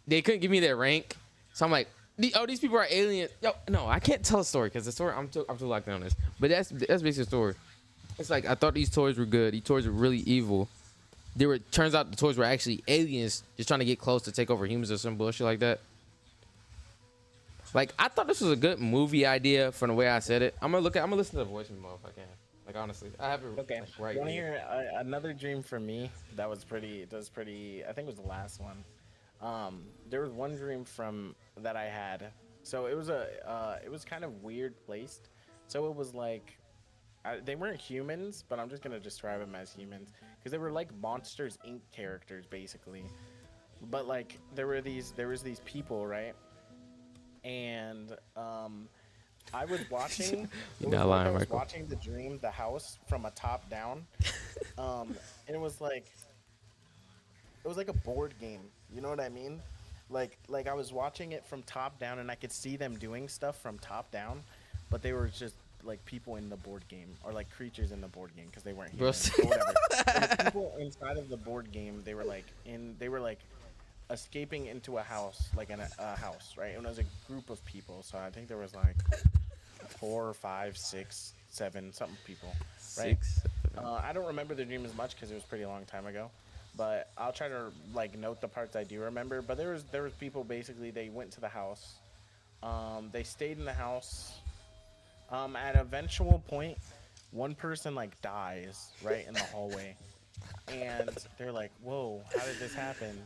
Speaker 1: They couldn't give me their rank, so I'm like, these people are aliens. Yo, no, I can't tell a story because the story I'm too locked in on this. But that's basically the story. It's like I thought these toys were good. These toys were really evil. Turns out the toys were actually aliens just trying to get close to take over humans or some bullshit like that. Like I thought this was a good movie idea from the way I said it. I'm gonna listen to the voice memo if I can. Like honestly, I have it
Speaker 2: Okay.
Speaker 1: like, right
Speaker 2: Want to
Speaker 1: here.
Speaker 2: hear another dream from me? That was pretty. That was pretty. I think it was the last one. There was one dream from that I had. So it was it was kind of weird placed. So it was like, they weren't humans, but I'm just gonna describe them as humans because they were like Monsters Inc. characters basically. But like there was these people, right? And I was watching. It
Speaker 1: You're
Speaker 2: was
Speaker 1: not
Speaker 2: like I
Speaker 1: lying,
Speaker 2: was
Speaker 1: Michael.
Speaker 2: watching the dream, the house from a top down. And it was like a board game. You know what I mean? Like I was watching it from top down, and I could see them doing stuff from top down, but they were just like people in the board game, or like creatures in the board game because they weren't
Speaker 1: Bro,
Speaker 2: humans or whatever. So the people inside of the board game, they were like escaping into a house, like in a house, right? And it was a group of people. So I think there was like 4, 5, 6, 7, something people, right?
Speaker 1: 6.
Speaker 2: I don't remember the dream as much because it was a pretty long time ago, but I'll try to like note the parts I do remember. But there was people basically. They went to the house. They stayed in the house. At an eventual point, one person like dies right in the hallway, and they're like, "Whoa, how did this happen?"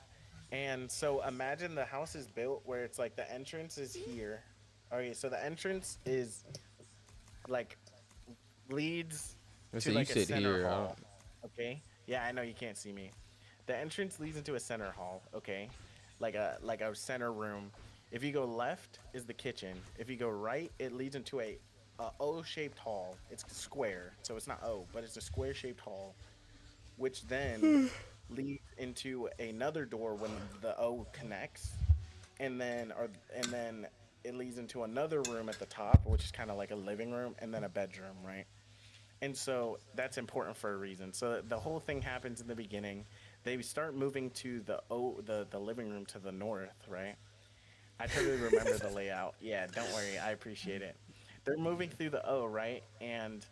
Speaker 2: And so imagine the house is built where it's like the entrance is here. Okay, so the entrance is like leads
Speaker 1: So
Speaker 2: to
Speaker 1: you
Speaker 2: like a
Speaker 1: sit
Speaker 2: center
Speaker 1: here.
Speaker 2: hall. Okay? Yeah, I know you can't see me. The entrance leads into a center hall, okay? Like a center room. If you go left is the kitchen. If you go right, it leads into a O-shaped hall. It's square, so it's not O, but it's a square-shaped hall. which then leads into another door when the O connects, and then it leads into another room at the top, which is kind of like a living room, and then a bedroom, right? And so that's important for a reason. So the whole thing happens in the beginning. They start moving to the living room to the north, right? I totally remember the layout. Yeah, don't worry, I appreciate it. They're moving through the O, right? And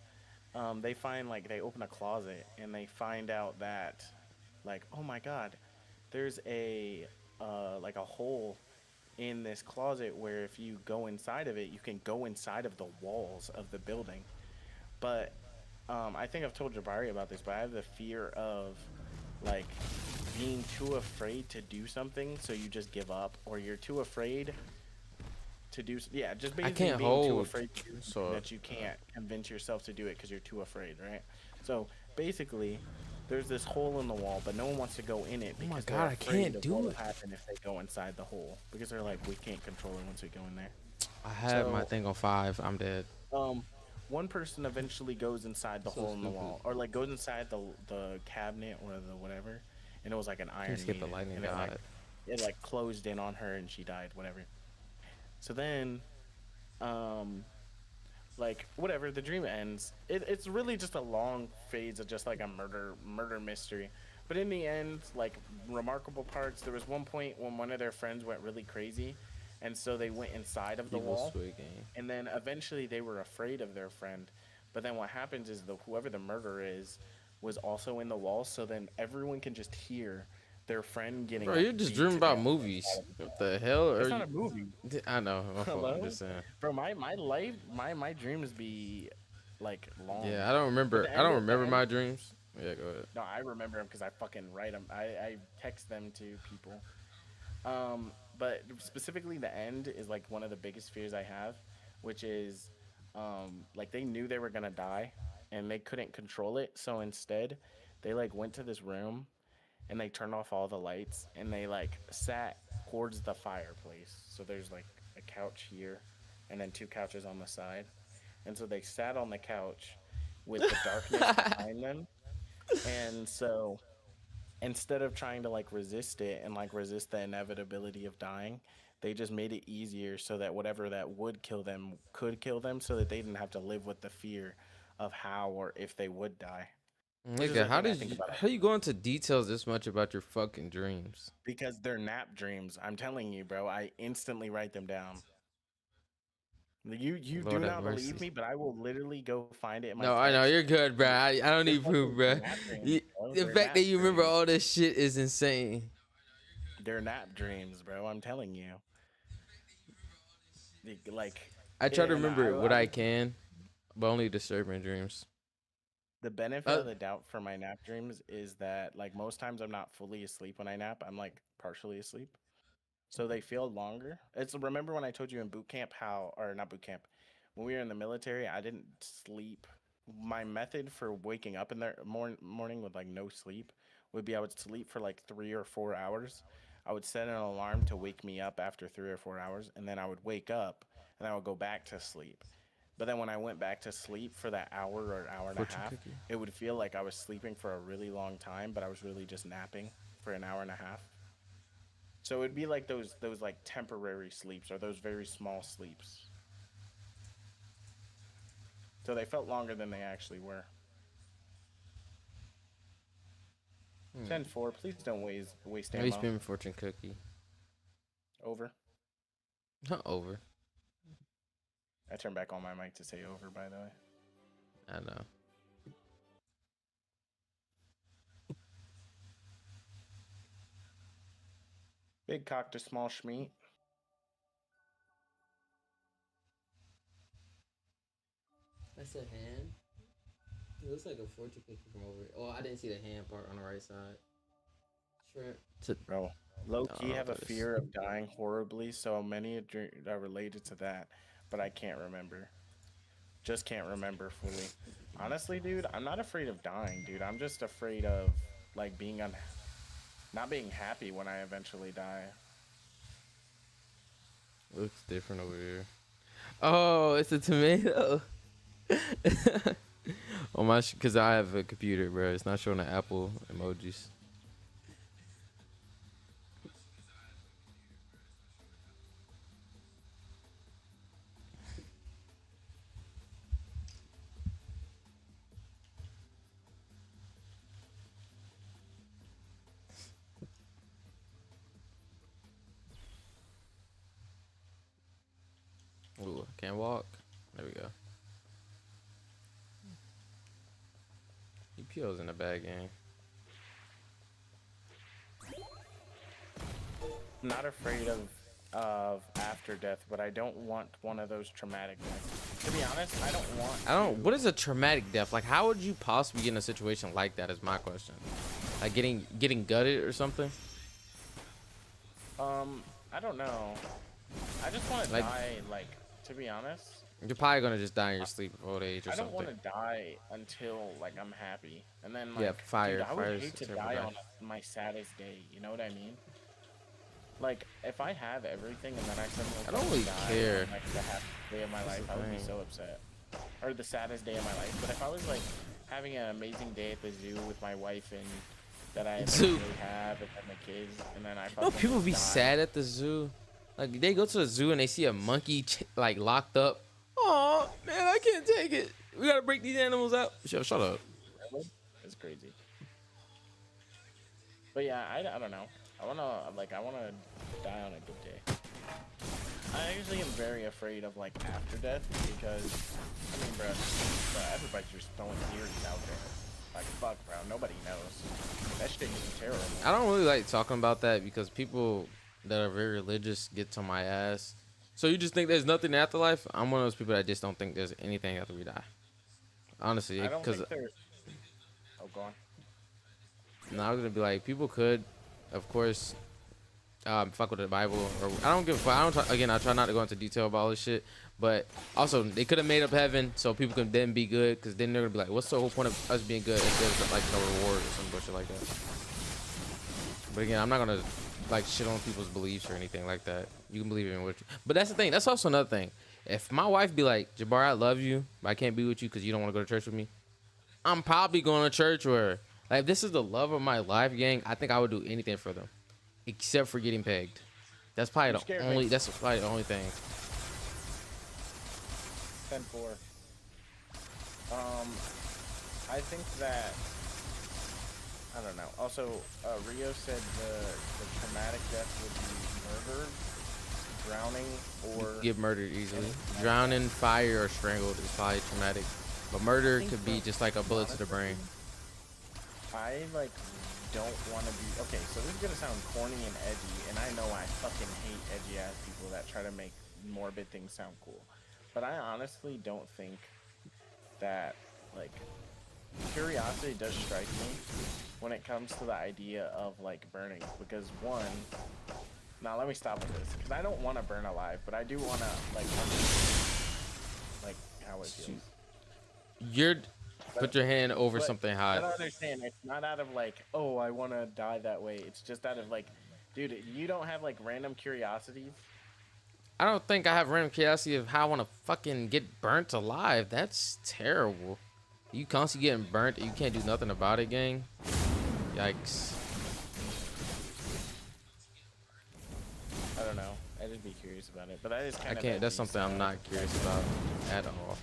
Speaker 2: they find like they open a closet and they find out that like, oh my god, there's a like a hole in this closet where if you go inside of it, you can go inside of the walls of the building. But I think I've told Jabari about this, but I have the fear of like being too afraid to do something, so you just give up, or you're too afraid to do. Yeah, just
Speaker 1: I
Speaker 2: basically
Speaker 1: can't
Speaker 2: being too
Speaker 1: hold.
Speaker 2: afraid to do something
Speaker 1: So
Speaker 2: that you can't convince yourself to do it because you're too afraid, right? So basically, there's this hole in the wall, but no one wants to go in it
Speaker 1: oh my
Speaker 2: because they're
Speaker 1: god, I
Speaker 2: afraid
Speaker 1: can't
Speaker 2: of what
Speaker 1: do
Speaker 2: will
Speaker 1: it.
Speaker 2: happen if they go inside the hole because they're like, we can't control it once we go in there.
Speaker 1: I had my
Speaker 2: So
Speaker 1: thing on 5. I'm dead.
Speaker 2: um, one person eventually goes inside the
Speaker 1: So
Speaker 2: hole in the
Speaker 1: stupid.
Speaker 2: wall, or like goes inside the cabinet or the whatever, and it was like an
Speaker 1: Can't
Speaker 2: iron
Speaker 1: skip the
Speaker 2: maiden,
Speaker 1: lightning
Speaker 2: and
Speaker 1: god.
Speaker 2: it like closed in on her and she died, whatever. So then, um, like whatever, the dream ends. It's really just a long phase of just like a murder mystery. But in the end, like remarkable parts. There was one point when one of their friends went really crazy, and so they went inside of the
Speaker 1: Evil
Speaker 2: wall,
Speaker 1: Squid Game.
Speaker 2: and then eventually they were afraid of their friend. But then what happens is the whoever the murderer is was also in the wall, so then everyone can just hear their friend getting
Speaker 1: Bro,
Speaker 2: like
Speaker 1: you're just
Speaker 2: beat
Speaker 1: dreaming
Speaker 2: to
Speaker 1: about
Speaker 2: death inside
Speaker 1: movies.
Speaker 2: of the
Speaker 1: What
Speaker 2: wall.
Speaker 1: the hell are
Speaker 2: That's not
Speaker 1: you?
Speaker 2: a movie.
Speaker 1: I know. My fault. I'm
Speaker 2: Hello,
Speaker 1: just saying.
Speaker 2: bro. My life, my dreams be like long,
Speaker 1: Yeah, I don't
Speaker 2: but
Speaker 1: remember.
Speaker 2: the
Speaker 1: I
Speaker 2: end
Speaker 1: don't
Speaker 2: of the
Speaker 1: remember
Speaker 2: end.
Speaker 1: my dreams. Yeah, go ahead.
Speaker 2: No, I remember them because I fucking write them. I text them to people. But specifically, the end is like one of the biggest fears I have, which is, like they knew they were gonna die, and they couldn't control it. So instead, they like went to this room and they turned off all the lights and they like sat towards the fireplace. So there's like a couch here, and then two couches on the side, and so they sat on the couch with the darkness behind them, and so instead of trying to like resist it and like resist the inevitability of dying, they just made it easier so that whatever that would kill them could kill them so that they didn't have to live with the fear of how or if they would die. Which is
Speaker 1: Nigga,
Speaker 2: a thing I think about
Speaker 1: how you go into details this much about your fucking dreams?
Speaker 2: because they're nap dreams. I'm telling you, bro, I instantly write them down. You do
Speaker 1: Lord have
Speaker 2: not believe
Speaker 1: mercy.
Speaker 2: me, but I will literally go find it in my
Speaker 1: No, I know
Speaker 2: text.
Speaker 1: you're good, bro. I don't
Speaker 2: They're
Speaker 1: need proof,
Speaker 2: fucking they're
Speaker 1: bro.
Speaker 2: nap dreams, bro.
Speaker 1: The
Speaker 2: They're
Speaker 1: fact that
Speaker 2: nap
Speaker 1: you remember
Speaker 2: dreams.
Speaker 1: all this shit is insane.
Speaker 2: They're nap dreams, bro. I'm telling you. Like,
Speaker 1: I try to
Speaker 2: and I
Speaker 1: remember what
Speaker 2: I
Speaker 1: I
Speaker 2: would
Speaker 1: can, but only disturbing dreams.
Speaker 2: the benefit
Speaker 1: Uh,
Speaker 2: of the doubt for my nap dreams is that like most times I'm not fully asleep when I nap. I'm like partially asleep. So they feel longer. It's remember when I told you in boot camp how or not boot camp, when we were in the military, I didn't sleep. My method for waking up in the morning with like no sleep would be I would sleep for like 3 or 4 hours. I would set an alarm to wake me up after 3 or 4 hours, and then I would wake up and I would go back to sleep. But then when I went back to sleep for that hour or hour and a
Speaker 1: fortune
Speaker 2: half,
Speaker 1: cookie.
Speaker 2: it would feel like I was sleeping for a really long time, but I was really just napping for an hour and a half. So it'd be like those like temporary sleeps or those very small sleeps. So they felt longer than they actually were.
Speaker 1: Hmm.
Speaker 2: 10-4. Please don't waste
Speaker 1: At least
Speaker 2: ammo.
Speaker 1: spin fortune cookie.
Speaker 2: Over.
Speaker 1: Not over.
Speaker 2: I turned back on my mic to say over, by the way.
Speaker 1: I know.
Speaker 2: Big cock to small schmeat.
Speaker 1: That's a hand. It looks like a fortune cookie from over here. Oh, I didn't see the hand part on the right side. Shrimp.
Speaker 2: Bro, low key have a
Speaker 1: That is.
Speaker 2: fear of dying horribly, so many are related to that, but I can't remember. Just can't remember fully. Honestly, dude, I'm not afraid of dying, dude. I'm just afraid of like being not being happy when I eventually die.
Speaker 1: Looks different over here. Oh, it's a tomato. On my, cause I have a computer, bro. It's not showing the Apple emojis. Ooh, I can't walk. There we go. EPO's in the bag game.
Speaker 2: I'm not afraid of after death, but I don't want one of those traumatic deaths. To be honest, I don't want.
Speaker 1: I don't. What is a traumatic death? Like, how would you possibly get in a situation like that? Is my question. Like getting gutted or something.
Speaker 2: I don't know. I just want to
Speaker 1: Like-
Speaker 2: die. Like, to be honest,
Speaker 1: You're probably gonna just die in your sleep of old age or
Speaker 2: I don't
Speaker 1: something.
Speaker 2: want to die until like I'm happy, and then like,
Speaker 1: Yeah, fire.
Speaker 2: dude, I
Speaker 1: Fire
Speaker 2: would
Speaker 1: is
Speaker 2: hate
Speaker 1: a
Speaker 2: to
Speaker 1: terrible
Speaker 2: die
Speaker 1: death.
Speaker 2: on my saddest day. You know what I mean? Like, if I have everything and then I suddenly
Speaker 1: I don't
Speaker 2: fucking
Speaker 1: really
Speaker 2: die
Speaker 1: care.
Speaker 2: on, like the happiest day of my
Speaker 1: That's
Speaker 2: life,
Speaker 1: the
Speaker 2: I would be
Speaker 1: thing.
Speaker 2: so upset. Or the saddest day of my life. But if I was like having an amazing day at the zoo with my wife and that I
Speaker 1: Zoo.
Speaker 2: eventually have and then the kids, and then I
Speaker 1: You know,
Speaker 2: fucking
Speaker 1: people
Speaker 2: just
Speaker 1: be
Speaker 2: die.
Speaker 1: sad at the zoo. Like they go to the zoo and they see a monkey like locked up. Oh man, I can't take it. We gotta break these animals out. Shut up.
Speaker 2: It's crazy. But yeah, I don't know. I wanna die on a good day. I usually am very afraid of like after death because I mean, bro, everybody's just throwing theories out there. Like fuck, bro, nobody knows. That shit is terrible.
Speaker 1: I don't really like talking about that because people that are very religious get to my ass. So you just think there's nothing after life? I'm one of those people that just don't think there's anything after we die. Honestly,
Speaker 2: I don't
Speaker 1: because
Speaker 2: think there's. Oh, go on.
Speaker 1: no, I was gonna be like, people could, of course, fuck with the Bible, or I don't give a fuck. I don't try, again. I try not to go into detail about all this shit, but also they could have made up heaven so people can then be good, because then they're gonna be like, what's the whole point of us being good if there's like no reward or some bullshit like that? But again, I'm not gonna like shit on people's beliefs or anything like that. You can believe in what, but that's the thing. That's also another thing. If my wife be like, Jabbar, I love you, but I can't be with you because you don't want to go to church with me, I'm probably going to church where, like, if this is the love of my life, gang, I think I would do anything for them, except for getting pegged. That's probably
Speaker 2: You
Speaker 1: the
Speaker 2: scared
Speaker 1: only.
Speaker 2: me.
Speaker 1: That's probably the only thing.
Speaker 2: 10-4. I think that I don't know. Also, Rio said the traumatic death would be murder, drowning, or
Speaker 1: Get murdered easily. Drowning, fire, or strangled is probably traumatic, but murder
Speaker 2: think
Speaker 1: could be
Speaker 2: so.
Speaker 1: just like a bullet to the brain.
Speaker 2: I like don't want to be okay. So this is gonna sound corny and edgy, and I know I fucking hate edgy ass people that try to make morbid things sound cool. But I honestly don't think that like curiosity does strike me when it comes to the idea of like burning, because one. Now let me stop with this because I don't want to burn alive, but I do want to like understand, like how it feels.
Speaker 1: You're put your hand over
Speaker 2: But
Speaker 1: something
Speaker 2: I
Speaker 1: hot.
Speaker 2: don't understand. It's not out of like, oh, I want to die that way. It's just out of like, dude, you don't have like random curiosities.
Speaker 1: I don't think I have random curiosity of how I want to fucking get burnt alive. That's terrible. You constantly getting burnt and you can't do nothing about it, gang. Yikes.
Speaker 2: I don't know. I just be curious about it, but that is
Speaker 1: I
Speaker 2: kind of.
Speaker 1: can't. That's something I'm not curious about at all.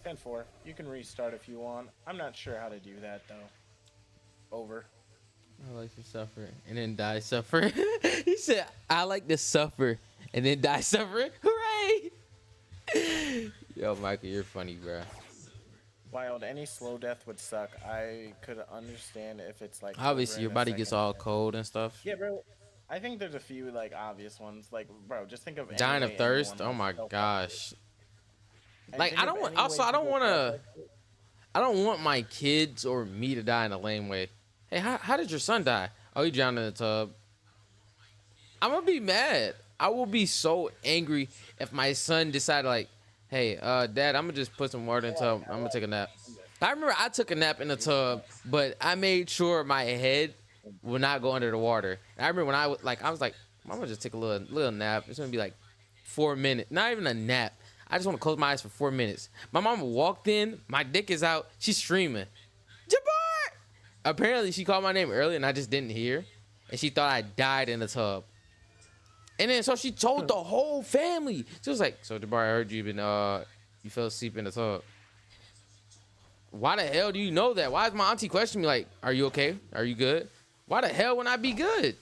Speaker 2: Ten four. You can restart if you want. I'm not sure how to do that though. Over.
Speaker 1: I like to suffer and then die suffering. He said, I like to suffer and then die suffering. Hooray! Yo, Michael, you're funny, bro.
Speaker 2: Wild. Any slow death would suck. I could understand if it's like.
Speaker 1: Obviously,
Speaker 2: over
Speaker 1: your
Speaker 2: in a
Speaker 1: body gets
Speaker 2: second.
Speaker 1: all cold and stuff.
Speaker 2: Yeah, bro. I think there's a few like obvious ones. Like, bro, just think of any
Speaker 1: Dying
Speaker 2: way
Speaker 1: of thirst.
Speaker 2: anyone
Speaker 1: Oh my
Speaker 2: wants to
Speaker 1: gosh.
Speaker 2: And
Speaker 1: Like,
Speaker 2: think
Speaker 1: I
Speaker 2: of
Speaker 1: don't want.
Speaker 2: any
Speaker 1: Also,
Speaker 2: way
Speaker 1: I don't
Speaker 2: people
Speaker 1: want
Speaker 2: felt
Speaker 1: to.
Speaker 2: like it.
Speaker 1: I don't want my kids or me to die in a lame way. Hey, how did your son die? Oh, he drowned in the tub. I'm gonna be mad. I will be so angry if my son decided like, hey, dad, I'm gonna just put some water in the tub. I'm gonna take a nap. I remember I took a nap in the tub, but I made sure my head would not go under the water. And I remember when I was like, I'm gonna just take a little nap. It's gonna be like 4 minutes, not even a nap. I just want to close my eyes for 4 minutes. My mom walked in, my dick is out, she's streaming, Jabbar! Apparently she called my name earlier and I just didn't hear, and she thought I died in the tub. And then so she told the whole family. She was like, "So Jabbar, I heard you fell asleep in the tub. Why the hell do you know that? Why is my auntie questioning me like, are you okay? Are you good? Why the hell would I be good?"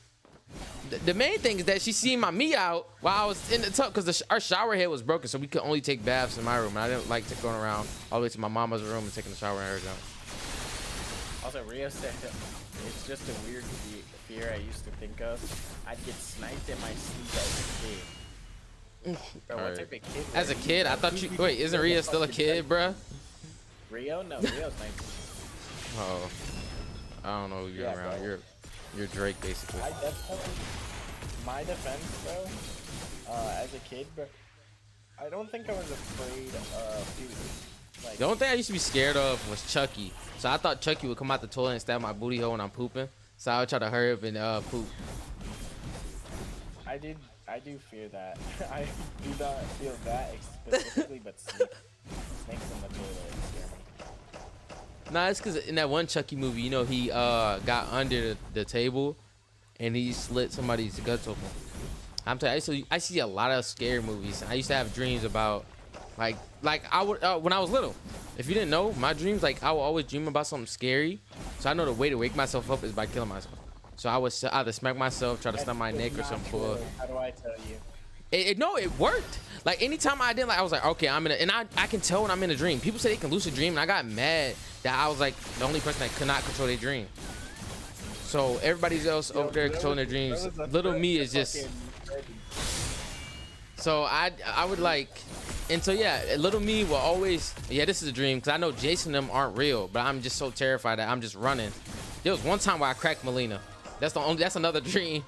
Speaker 1: The main thing is that she seen my meat out while I was in the tub because our shower head was broken, so we could only take baths in my room. And I didn't like going around all the way to my mama's room and taking a shower in her room.
Speaker 2: Also, Rio said it's just a weird fear I used to think of. I'd get sniped in my sleep as a kid. Bro, what type of kid?
Speaker 1: As a kid, I thought you. Wait, isn't Rio still a kid, bruh?
Speaker 2: Rio? No, Rio's 19.
Speaker 1: Oh, I don't know who you're around. Bro. You're Drake, basically.
Speaker 2: I definitely, my defense, bro, as a kid, bro, I don't think I was afraid of dude. Like,
Speaker 1: the only thing I used to be scared of was Chucky. So I thought Chucky would come out the toilet and stab my booty hole when I'm pooping. So I would try to hurry up and poop.
Speaker 2: I do fear that. I do not feel that specifically, but snakes in the toilet scare me.
Speaker 1: Nah, it's because in that one Chucky movie, you know, he got under the table and he slit somebody's guts open. I'm telling you, I see a lot of scary movies. I used to have dreams about, like I would when I was little. If you didn't know, my dreams, like I would always dream about something scary. So I know the way to wake myself up is by killing myself. So I would either smack myself, try to snap my neck or something.
Speaker 2: How do I tell you?
Speaker 1: No, it worked. Like anytime I did, like I was like, okay, I'm in and I can tell when I'm in a dream. People say they can lucid dream, and I got mad that I was like the only person that could not control their dream. So everybody else over there controlling their dreams. Little me is just. So I would like, and so yeah, little me will always, yeah, this is a dream because I know Jason and them aren't real, but I'm just so terrified that I'm just running. There was one time where I cracked Melina. That's another dream.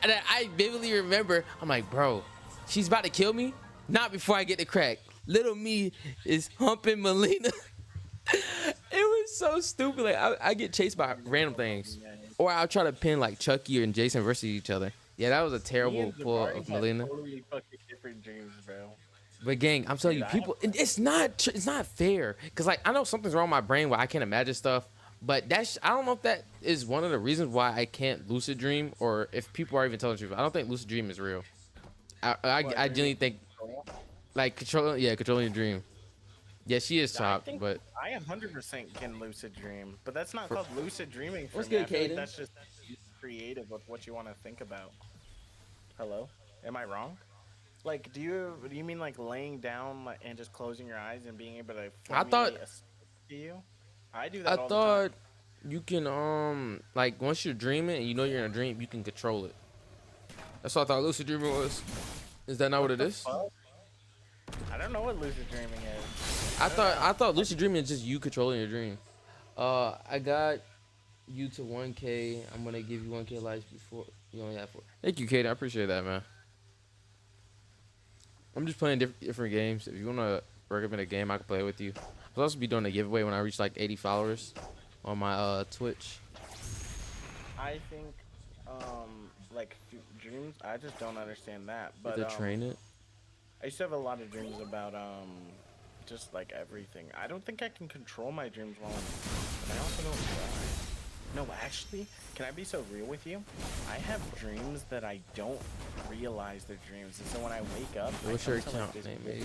Speaker 1: And I vividly remember, I'm like, bro, she's about to kill me. Not before I get the crack. Little me is humping Melina. It was so stupid. Like I get chased by random things, or I'll try to pin like Chucky and Jason versus each other. Yeah, that was a terrible pull of Melina.
Speaker 2: Totally fucking different dreams, bro.
Speaker 1: But gang, I'm telling you, people, it's not fair. Cause like I know something's wrong with my brain where I can't imagine stuff. But I don't know if that is one of the reasons why I can't lucid dream, or if people are even telling the truth. I don't think lucid dream is real. I genuinely think like controlling your dream. Yeah, she is chopped, but
Speaker 2: I 100% can lucid dream, but that's not called lucid dreaming for
Speaker 1: What's
Speaker 2: me.
Speaker 1: good,
Speaker 2: I feel like
Speaker 1: Caden?
Speaker 2: that's just creative with what you want to think about. Hello, am I wrong? Like, do you mean like laying down and just closing your eyes and being able to?
Speaker 1: I thought.
Speaker 2: To you, I do that.
Speaker 1: I
Speaker 2: all
Speaker 1: thought
Speaker 2: the time.
Speaker 1: you can like once you're dreaming and you know you're in a dream, you can control it. That's what I thought lucid dreaming was. Is that not what it is?
Speaker 2: Fuck? I don't know what lucid dreaming is.
Speaker 1: I thought lucid dreaming is just you controlling your dream. I got you to 1K. I'm gonna give you 1K likes before you only have 4. Thank you, Kaden. I appreciate that, man. I'm just playing different games. If you wanna recommend a game, I can play with you. I'll also be doing a giveaway when I reach like 80 followers on my Twitch.
Speaker 2: I think, like dreams. I just don't understand that. But
Speaker 1: to train it.
Speaker 2: I used to have a lot of dreams about just like everything. I don't think I can control my dreams well enough, but I also don't try. No, actually, can I be so real with you? I have dreams that I don't realize they're dreams, and so when I wake up,
Speaker 1: What's your account name? Maybe.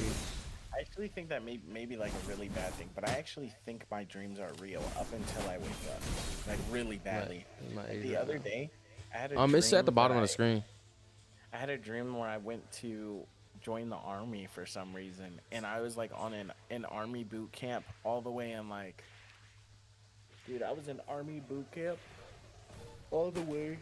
Speaker 2: I actually think that may be like a really bad thing, but I actually think my dreams are real up until I wake up, like really badly. Like the other day, I had a dream.
Speaker 1: It's at the bottom of the screen.
Speaker 2: I had a dream where I went to join the army for some reason, and I was like on an army boot camp all the way in like, dude, I was in army boot camp all the way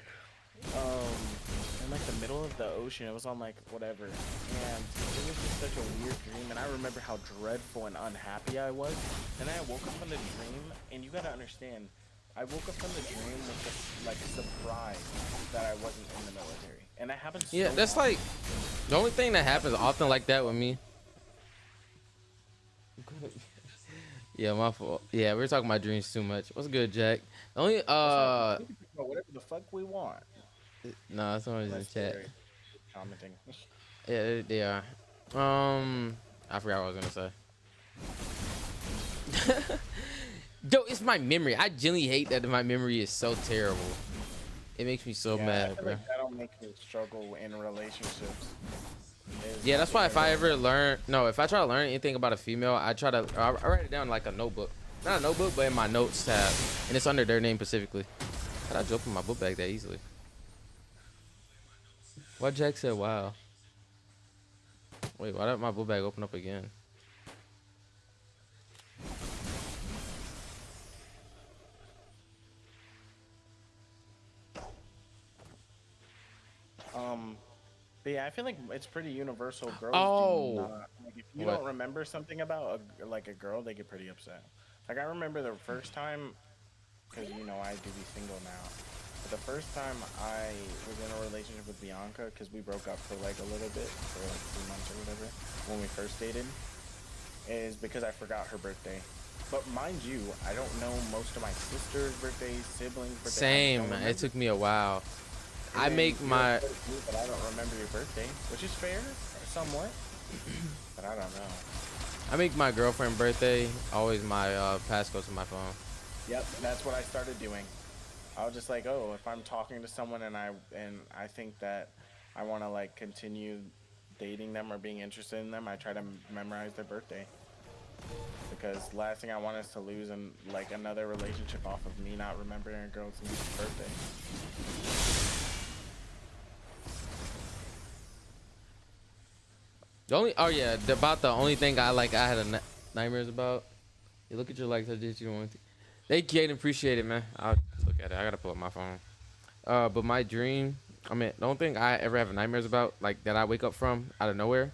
Speaker 2: in like the middle of the ocean. It was on like whatever, and it was just such a weird dream. And I remember how dreadful and unhappy I was. And then I woke up from the dream, and you gotta understand, I woke up from the dream with this like surprise that I wasn't in the military, and that happens so
Speaker 1: Yeah, that's
Speaker 2: often.
Speaker 1: like the only thing that happens often like that with me. Yeah, my fault. Yeah, we were talking about dreams too much. What's good, Jack? The only
Speaker 2: What's up? We can talk about whatever the fuck we want,
Speaker 1: no, someone's in the
Speaker 2: unless
Speaker 1: chat.
Speaker 2: they're commenting.
Speaker 1: Yeah, they are. I forgot what I was gonna say. Yo, it's my memory. I genuinely hate that my memory is so terrible. It makes me so
Speaker 2: Yeah, I
Speaker 1: mad,
Speaker 2: feel
Speaker 1: bro.
Speaker 2: like that'll make me struggle in relationships. Is
Speaker 1: Yeah,
Speaker 2: not
Speaker 1: that's
Speaker 2: being
Speaker 1: why if I
Speaker 2: able
Speaker 1: ever learn, no, if I try to learn anything about a female, I write it down in like a notebook. Not a notebook, but in my notes tab. And it's under their name specifically. How'd I just open my book bag that easily? Why Jack said, wow. Wait, why did my book bag open up again?
Speaker 2: But yeah, I feel like it's pretty universal. Girls do
Speaker 1: Oh,
Speaker 2: not like if you
Speaker 1: what?
Speaker 2: don't remember something about like a girl, they get pretty upset. Like I remember the first time, because you know I do be single now. But the first time I was in a relationship with Bianca, because we broke up for like a little bit, for like 3 months or whatever, when we first dated, is because I forgot her birthday. But mind you, I don't know most of my sister's birthdays, siblings' birthdays. I just
Speaker 1: Same.
Speaker 2: don't
Speaker 1: It
Speaker 2: remember.
Speaker 1: took me a while.
Speaker 2: And
Speaker 1: I
Speaker 2: then
Speaker 1: make
Speaker 2: you're
Speaker 1: my
Speaker 2: upset at me, but I don't remember your birthday, which is fair, somewhat. But I don't know.
Speaker 1: girlfriend birthday always my passcode to my phone.
Speaker 2: Yep, that's what I started doing. I was just like, oh, if I'm talking to someone and I think that I want to like continue dating them or being interested in them, I try to memorize their birthday. Because last thing I want is to lose and like another relationship off of me not remembering a girl's birthday.
Speaker 1: The only about the only thing I had nightmares about. You look at your likes, I did you want. Thank you, Aiden. Appreciate it, man. I'll look at it. I gotta pull up my phone. But my dream, I mean, the only thing I ever have nightmares about, like that I wake up from out of nowhere,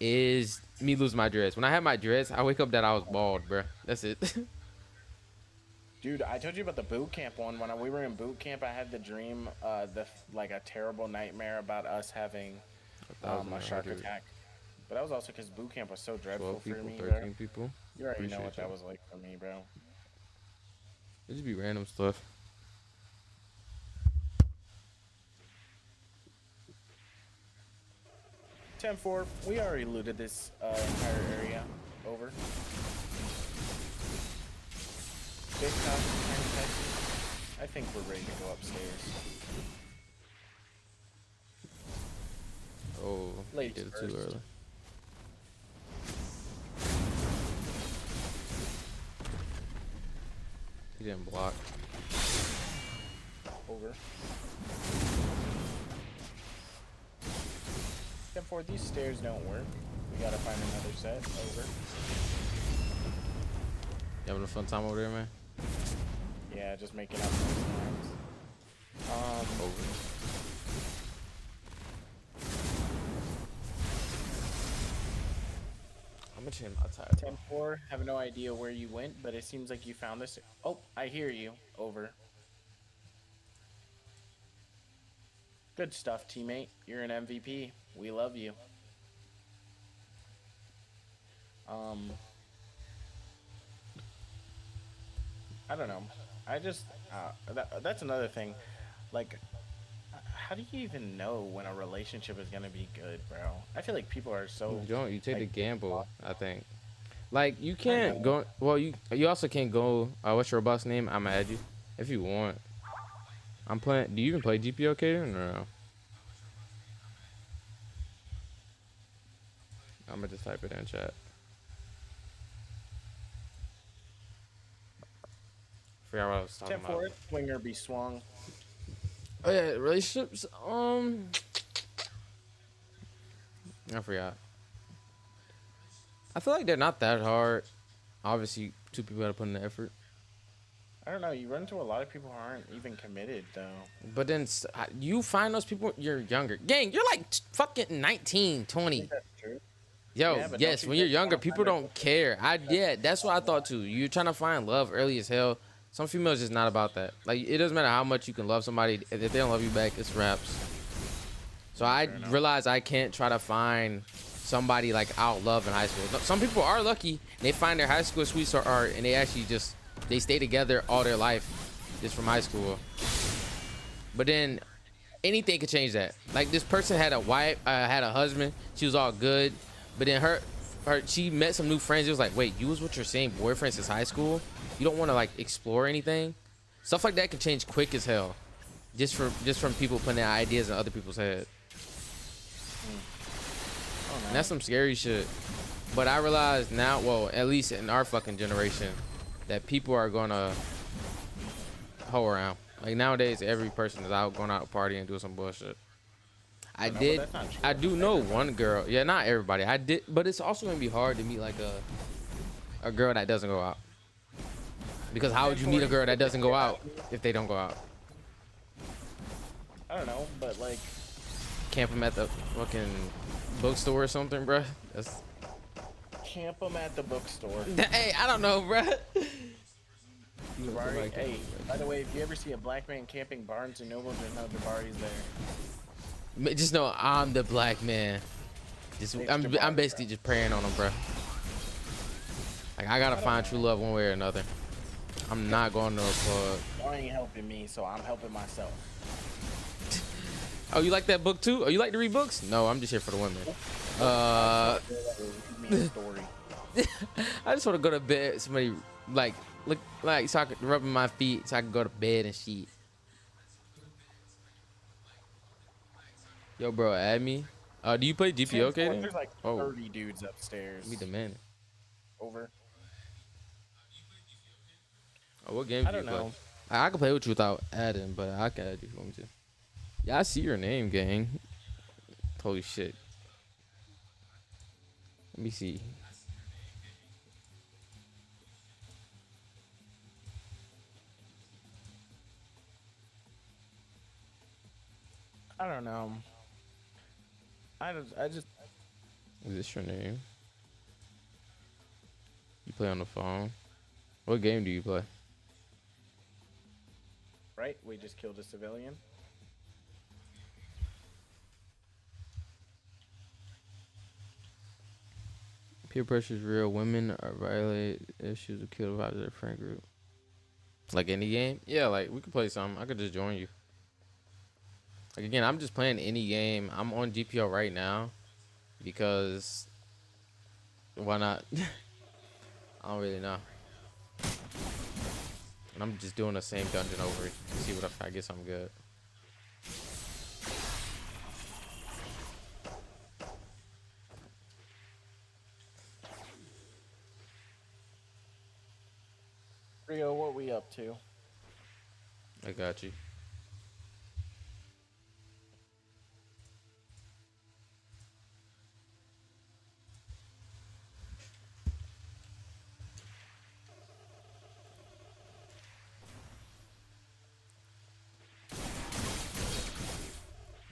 Speaker 1: is me losing my dreads. When I have my dreads, I wake up that I was bald, bruh. That's it.
Speaker 2: Dude, I told you about the boot camp one. When we were in boot camp, I had the dream, like a terrible nightmare about us having a shark
Speaker 1: 1,100,
Speaker 2: attack. But that was also because boot camp was so dreadful
Speaker 1: 12
Speaker 2: for
Speaker 1: people,
Speaker 2: me, bro.
Speaker 1: 13 people.
Speaker 2: You already know
Speaker 1: Appreciate
Speaker 2: what that
Speaker 1: y'all.
Speaker 2: was like for me, bro.
Speaker 1: It just be random stuff.
Speaker 2: 10-4, we already looted this entire area. Over. Big top, I think we're ready to go upstairs.
Speaker 1: Oh, he
Speaker 2: Ladies
Speaker 1: did it too
Speaker 2: first.
Speaker 1: early. He didn't block.
Speaker 2: Over. 10-4, these stairs don't work. We gotta find another set. Over.
Speaker 1: You having a fun time over there, man?
Speaker 2: Yeah, just making up those lines.
Speaker 1: Over. I'm gonna change my tire.
Speaker 2: 10-4, have no idea where you went, but it seems like you found this. Oh, I hear you. Over. Good stuff, teammate. You're an MVP. We love you. I don't know. I just that's another thing. Like, how do you even know when a relationship is gonna be good, bro? I feel like people are so.
Speaker 1: You don't. You take the
Speaker 2: like,
Speaker 1: gamble. I think. Like you
Speaker 2: I
Speaker 1: can't
Speaker 2: know.
Speaker 1: go. Well, you also can't go. What's your boss name? I'ma add you if you want. I'm playing. Do you even play GPO, Kaden, or no? I'm gonna just type it in chat. Forgot what I was talking
Speaker 2: 10
Speaker 1: about.
Speaker 2: 4, swinger be swung.
Speaker 1: Oh yeah, relationships. I forgot. I feel like they're not that hard. Obviously, two people gotta put in the effort.
Speaker 2: I don't know. You run into a lot of people who aren't even committed though.
Speaker 1: But then you find those people, you're younger. Gang, you're like fucking 19,
Speaker 2: I
Speaker 1: 20.
Speaker 2: think that's true.
Speaker 1: Yo,
Speaker 2: Yeah, but
Speaker 1: yes,
Speaker 2: don't you
Speaker 1: when you're
Speaker 2: think you
Speaker 1: younger,
Speaker 2: wanna
Speaker 1: people
Speaker 2: find a
Speaker 1: don't care. Yeah, that's what I thought too. You're trying to find love early as hell. Some females just not about that. Like, it doesn't matter how much you can love somebody. If they don't love you back, it's raps. So I
Speaker 2: Fair enough.
Speaker 1: realized I can't try to find somebody like out love in high school. Some people are lucky. They find their high school sweetheart and they actually just, they stay together all their life just from high school. But then anything could change that. Like, this person had a wife, had a husband. She was all good. But then she met some new friends. It was like, wait, you was with your same boyfriend since high school? You don't want to like explore anything? Stuff like that can change quick as hell. Just from people putting their ideas in other people's head. And that's some scary shit. But I realize now, well, at least in our fucking generation, that people are gonna hoe around. Like, nowadays, every person is out going out partying and doing some bullshit. I do know one girl. Yeah, not everybody. I did, but it's also gonna be hard to meet like a girl that doesn't go out. Because how would you meet a girl that doesn't go out if they don't go out?
Speaker 2: I don't know, but like,
Speaker 1: Camp them at the fucking bookstore or something, bruh. That's...
Speaker 2: camp them at the bookstore.
Speaker 1: Hey, I don't know, bruh.
Speaker 2: Jabari, hey, by the way, if you ever see a black man camping Barnes and Noble, just know Jabari's there.
Speaker 1: Just know I'm the black man. I'm basically just praying on him, bruh. Like, I gotta find true love one way or another. I'm not going to a club.
Speaker 2: You ain't helping me, so I'm helping myself.
Speaker 1: Oh, you like that book too? Oh, you like to read books? No, I'm just here for the women. I just want to go to bed. Somebody like look like so I could rubbing my feet so I can go to bed and shit. Yo, bro, add me. Do you play GPO, Kaden?
Speaker 2: There's like 30 dudes upstairs.
Speaker 1: Me the man.
Speaker 2: Over.
Speaker 1: Oh, what game do you play? I can play with you without adding, but I can add you if you want me to. Yeah, I see your name, gang. Holy shit. Let me see.
Speaker 2: I don't know. I just.
Speaker 1: Is this your name? You play on the phone? What game do you play?
Speaker 2: Right? We just killed a civilian.
Speaker 1: Peer pressure is real. Women are violate issues of kill vibes of their friend group. Like any game? Yeah, like we could play some. I could just join you. Like, again, I'm just playing any game. I'm on GPO right now because why not? I don't really know. And I'm just doing the same dungeon over to see what if I get something good.
Speaker 2: Rio, what we up to?
Speaker 1: I got you.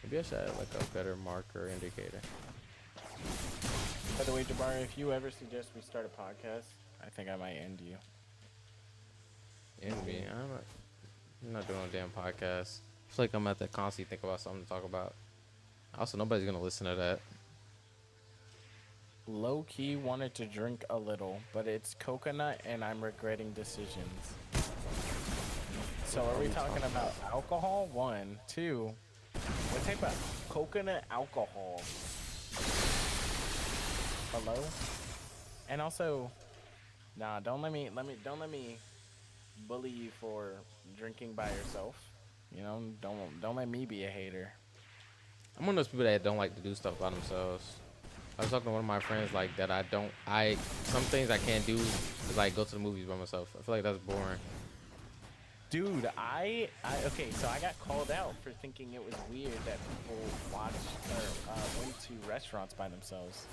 Speaker 1: Maybe I should add like a better marker indicator.
Speaker 2: By the way, Jabari, if you ever suggest we start a podcast, I think I might end you.
Speaker 1: End me? I'm not doing a damn podcast. I feel like I'm at that constantly think about something to talk about. Also, nobody's gonna listen to that.
Speaker 2: Low key wanted to drink a little, but it's coconut and I'm regretting decisions. So are we talking about alcohol? 1, 2. What type of coconut alcohol? Hello? And also, nah, don't let me bully you for drinking by yourself. You know, don't let me be a hater.
Speaker 1: I'm one of those people that don't like to do stuff by themselves. I was talking to one of my friends like that. Some things I can't do is like go to the movies by myself. I feel like that's boring.
Speaker 2: Dude, okay, so I got called out for thinking it was weird that people watched or went to restaurants by themselves.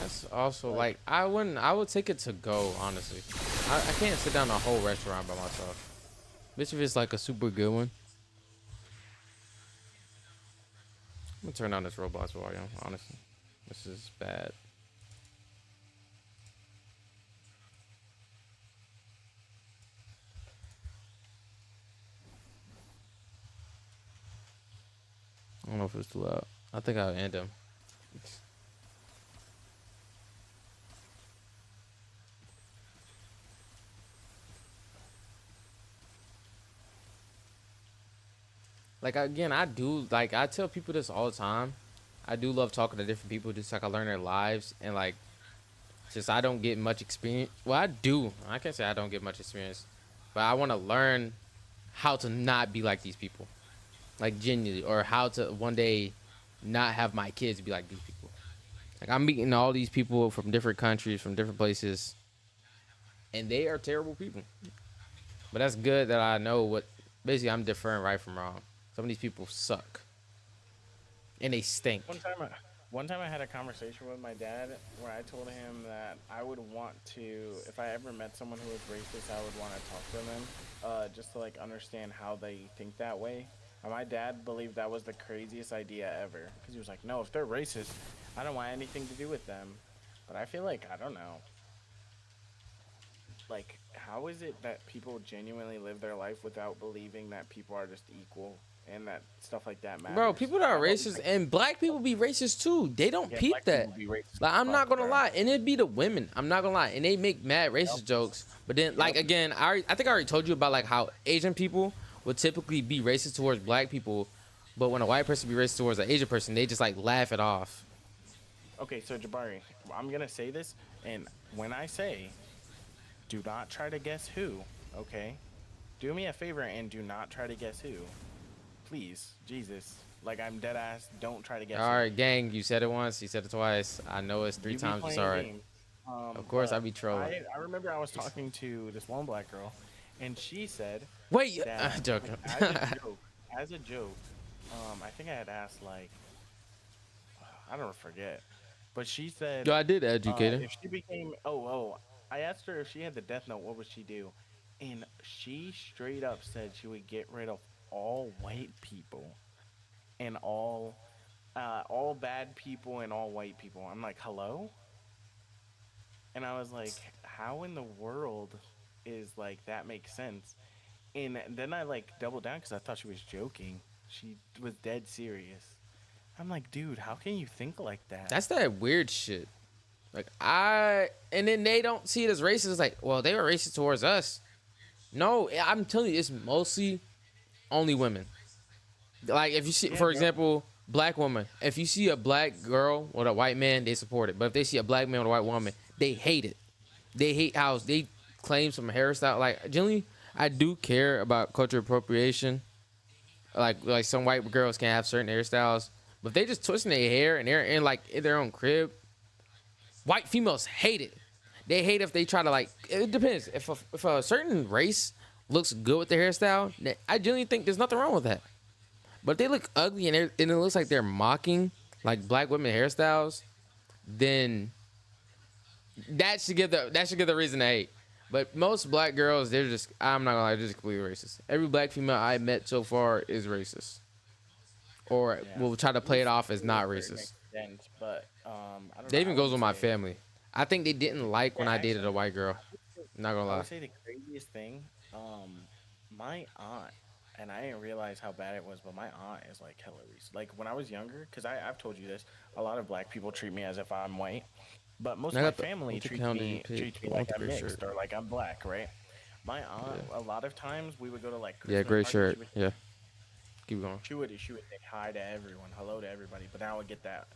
Speaker 1: That's also like I would take it to go, honestly. I can't sit down a whole restaurant by myself. Bitch, if it's like a super good one. I'm gonna turn down this Roblox volume, honestly. This is bad. I don't know if it's too loud. I think I'll end him. Like again, I do like I tell people this all the time. I do love talking to different people just like I learn their lives and like just I don't get much experience. Well, I do. I can't say I don't get much experience, but I want to learn how to not be like these people, like genuinely, or how to one day not have my kids be like these people. Like I'm meeting all these people from different countries, from different places, and they are terrible people. But that's good that I know what. Basically, I'm different right from wrong. Some of these people suck, and they stink.
Speaker 2: One time I had a conversation with my dad where I told him that I would want to, if I ever met someone who was racist, I would want to talk to them, just to like understand how they think that way. And my dad believed that was the craziest idea ever because he was like, "No, if they're racist, I don't want anything to do with them." But I feel like I don't know. Like, how is it that people genuinely live their life without believing that people are just equal and that stuff like that matters?
Speaker 1: Bro, people that are
Speaker 2: I've always
Speaker 1: racist
Speaker 2: like,
Speaker 1: and black people be racist too. They don't
Speaker 2: yeah,
Speaker 1: peep
Speaker 2: black
Speaker 1: that.
Speaker 2: people be racist
Speaker 1: Like
Speaker 2: as
Speaker 1: I'm not
Speaker 2: fuck,
Speaker 1: gonna
Speaker 2: bro.
Speaker 1: lie, and it be the women. I'm not gonna lie, and they make mad racist jokes. But then, like
Speaker 2: Yep.
Speaker 1: again, I think I already told you about like how Asian people would typically be racist towards black people, but when a white person be racist towards an Asian person, they just like laugh it off.
Speaker 2: Okay, so Jabari, I'm gonna say this, and when I say, do not try to guess who, okay? Do me a favor and do not try to guess who. Please, Jesus. Like, I'm dead ass, don't try to guess
Speaker 1: All
Speaker 2: who.
Speaker 1: right, gang, you said it once, you said it twice. I know it's three
Speaker 2: You be
Speaker 1: times. It's all
Speaker 2: playing
Speaker 1: right.
Speaker 2: games.
Speaker 1: Of course, I
Speaker 2: But
Speaker 1: be trolling.
Speaker 2: I remember I was talking to this one black girl, and she said
Speaker 1: Wait,
Speaker 2: that,
Speaker 1: I'm joking.
Speaker 2: like, as a joke, I think I had asked, like, I don't forget, but she said,
Speaker 1: Yo, I did educate her.
Speaker 2: if she became, I asked her if she had the death note, what would she do? And she straight up said she would get rid of all white people and all bad people and all white people. I'm like, hello? And I was like, how in the world is like that makes sense? And then I like doubled down because I thought she was joking. She was dead serious. I'm like, dude, how can you think like that?
Speaker 1: That's that weird shit. Like and then they don't see it as racist. It's like, well, they were racist towards us. No, I'm telling you, it's mostly only women. Like if you see,
Speaker 2: Yeah,
Speaker 1: for
Speaker 2: bro.
Speaker 1: example, black woman. If you see a black girl with a white man, they support it. But if they see a black man with a white woman, they hate it. They hate how they claim some hairstyle. Like generally, I do care about cultural appropriation. Like some white girls can have certain hairstyles, but if they just twisting their hair and they're in like in their own crib, white females hate it. They hate if they try to like. It depends. If a certain race looks good with their hairstyle, I genuinely think there's nothing wrong with that. But if they look ugly and it looks like they're mocking like black women hairstyles, then that should give the reason to hate. But most black girls, they're just I'm not gonna lie, they're just completely racist. Every black female I met so far is racist, or
Speaker 2: Yeah.
Speaker 1: will try to play it off as
Speaker 2: To a
Speaker 1: not
Speaker 2: certain
Speaker 1: racist.
Speaker 2: extent, but I don't
Speaker 1: That
Speaker 2: know.
Speaker 1: even
Speaker 2: I
Speaker 1: goes with
Speaker 2: wouldn't
Speaker 1: my
Speaker 2: say.
Speaker 1: family. I think they didn't like when
Speaker 2: Yeah,
Speaker 1: I dated a
Speaker 2: actually,
Speaker 1: white girl. Not gonna
Speaker 2: I
Speaker 1: lie.
Speaker 2: would say the craziest thing, my aunt, and I didn't realize how bad it was, but my aunt is like Hillary's. Like when I was younger, because I've told you this, a lot of black people treat me as if I'm white, but most
Speaker 1: I
Speaker 2: of my
Speaker 1: got the
Speaker 2: family
Speaker 1: what the calendar you picked.
Speaker 2: treats me
Speaker 1: I
Speaker 2: like
Speaker 1: want the
Speaker 2: I'm
Speaker 1: gray shirt.
Speaker 2: mixed or like I'm black, right? My aunt,
Speaker 1: Yeah,
Speaker 2: a lot of times we would go to like
Speaker 1: yeah,
Speaker 2: Christmas
Speaker 1: gray
Speaker 2: parties.
Speaker 1: shirt. Yeah, keep going.
Speaker 2: She would say hi to everyone, hello to everybody. But now I would get that,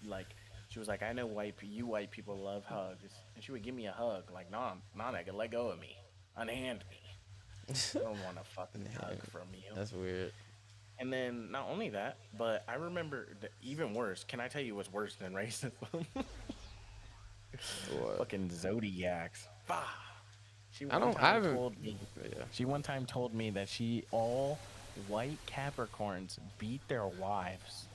Speaker 2: like she was like, I know you white people love hugs, and she would give me a hug, like nah, nigga, let go of me, unhand me. I don't want a fucking hug from you.
Speaker 1: That's weird.
Speaker 2: And then not only that, but I remember even worse. Can I tell you what's worse than racism?
Speaker 1: What?
Speaker 2: Fucking zodiacs. Bah. She
Speaker 1: I
Speaker 2: one
Speaker 1: don't. I
Speaker 2: time
Speaker 1: haven't.
Speaker 2: told me.
Speaker 1: Yeah.
Speaker 2: She one time told me that all white Capricorns beat their wives.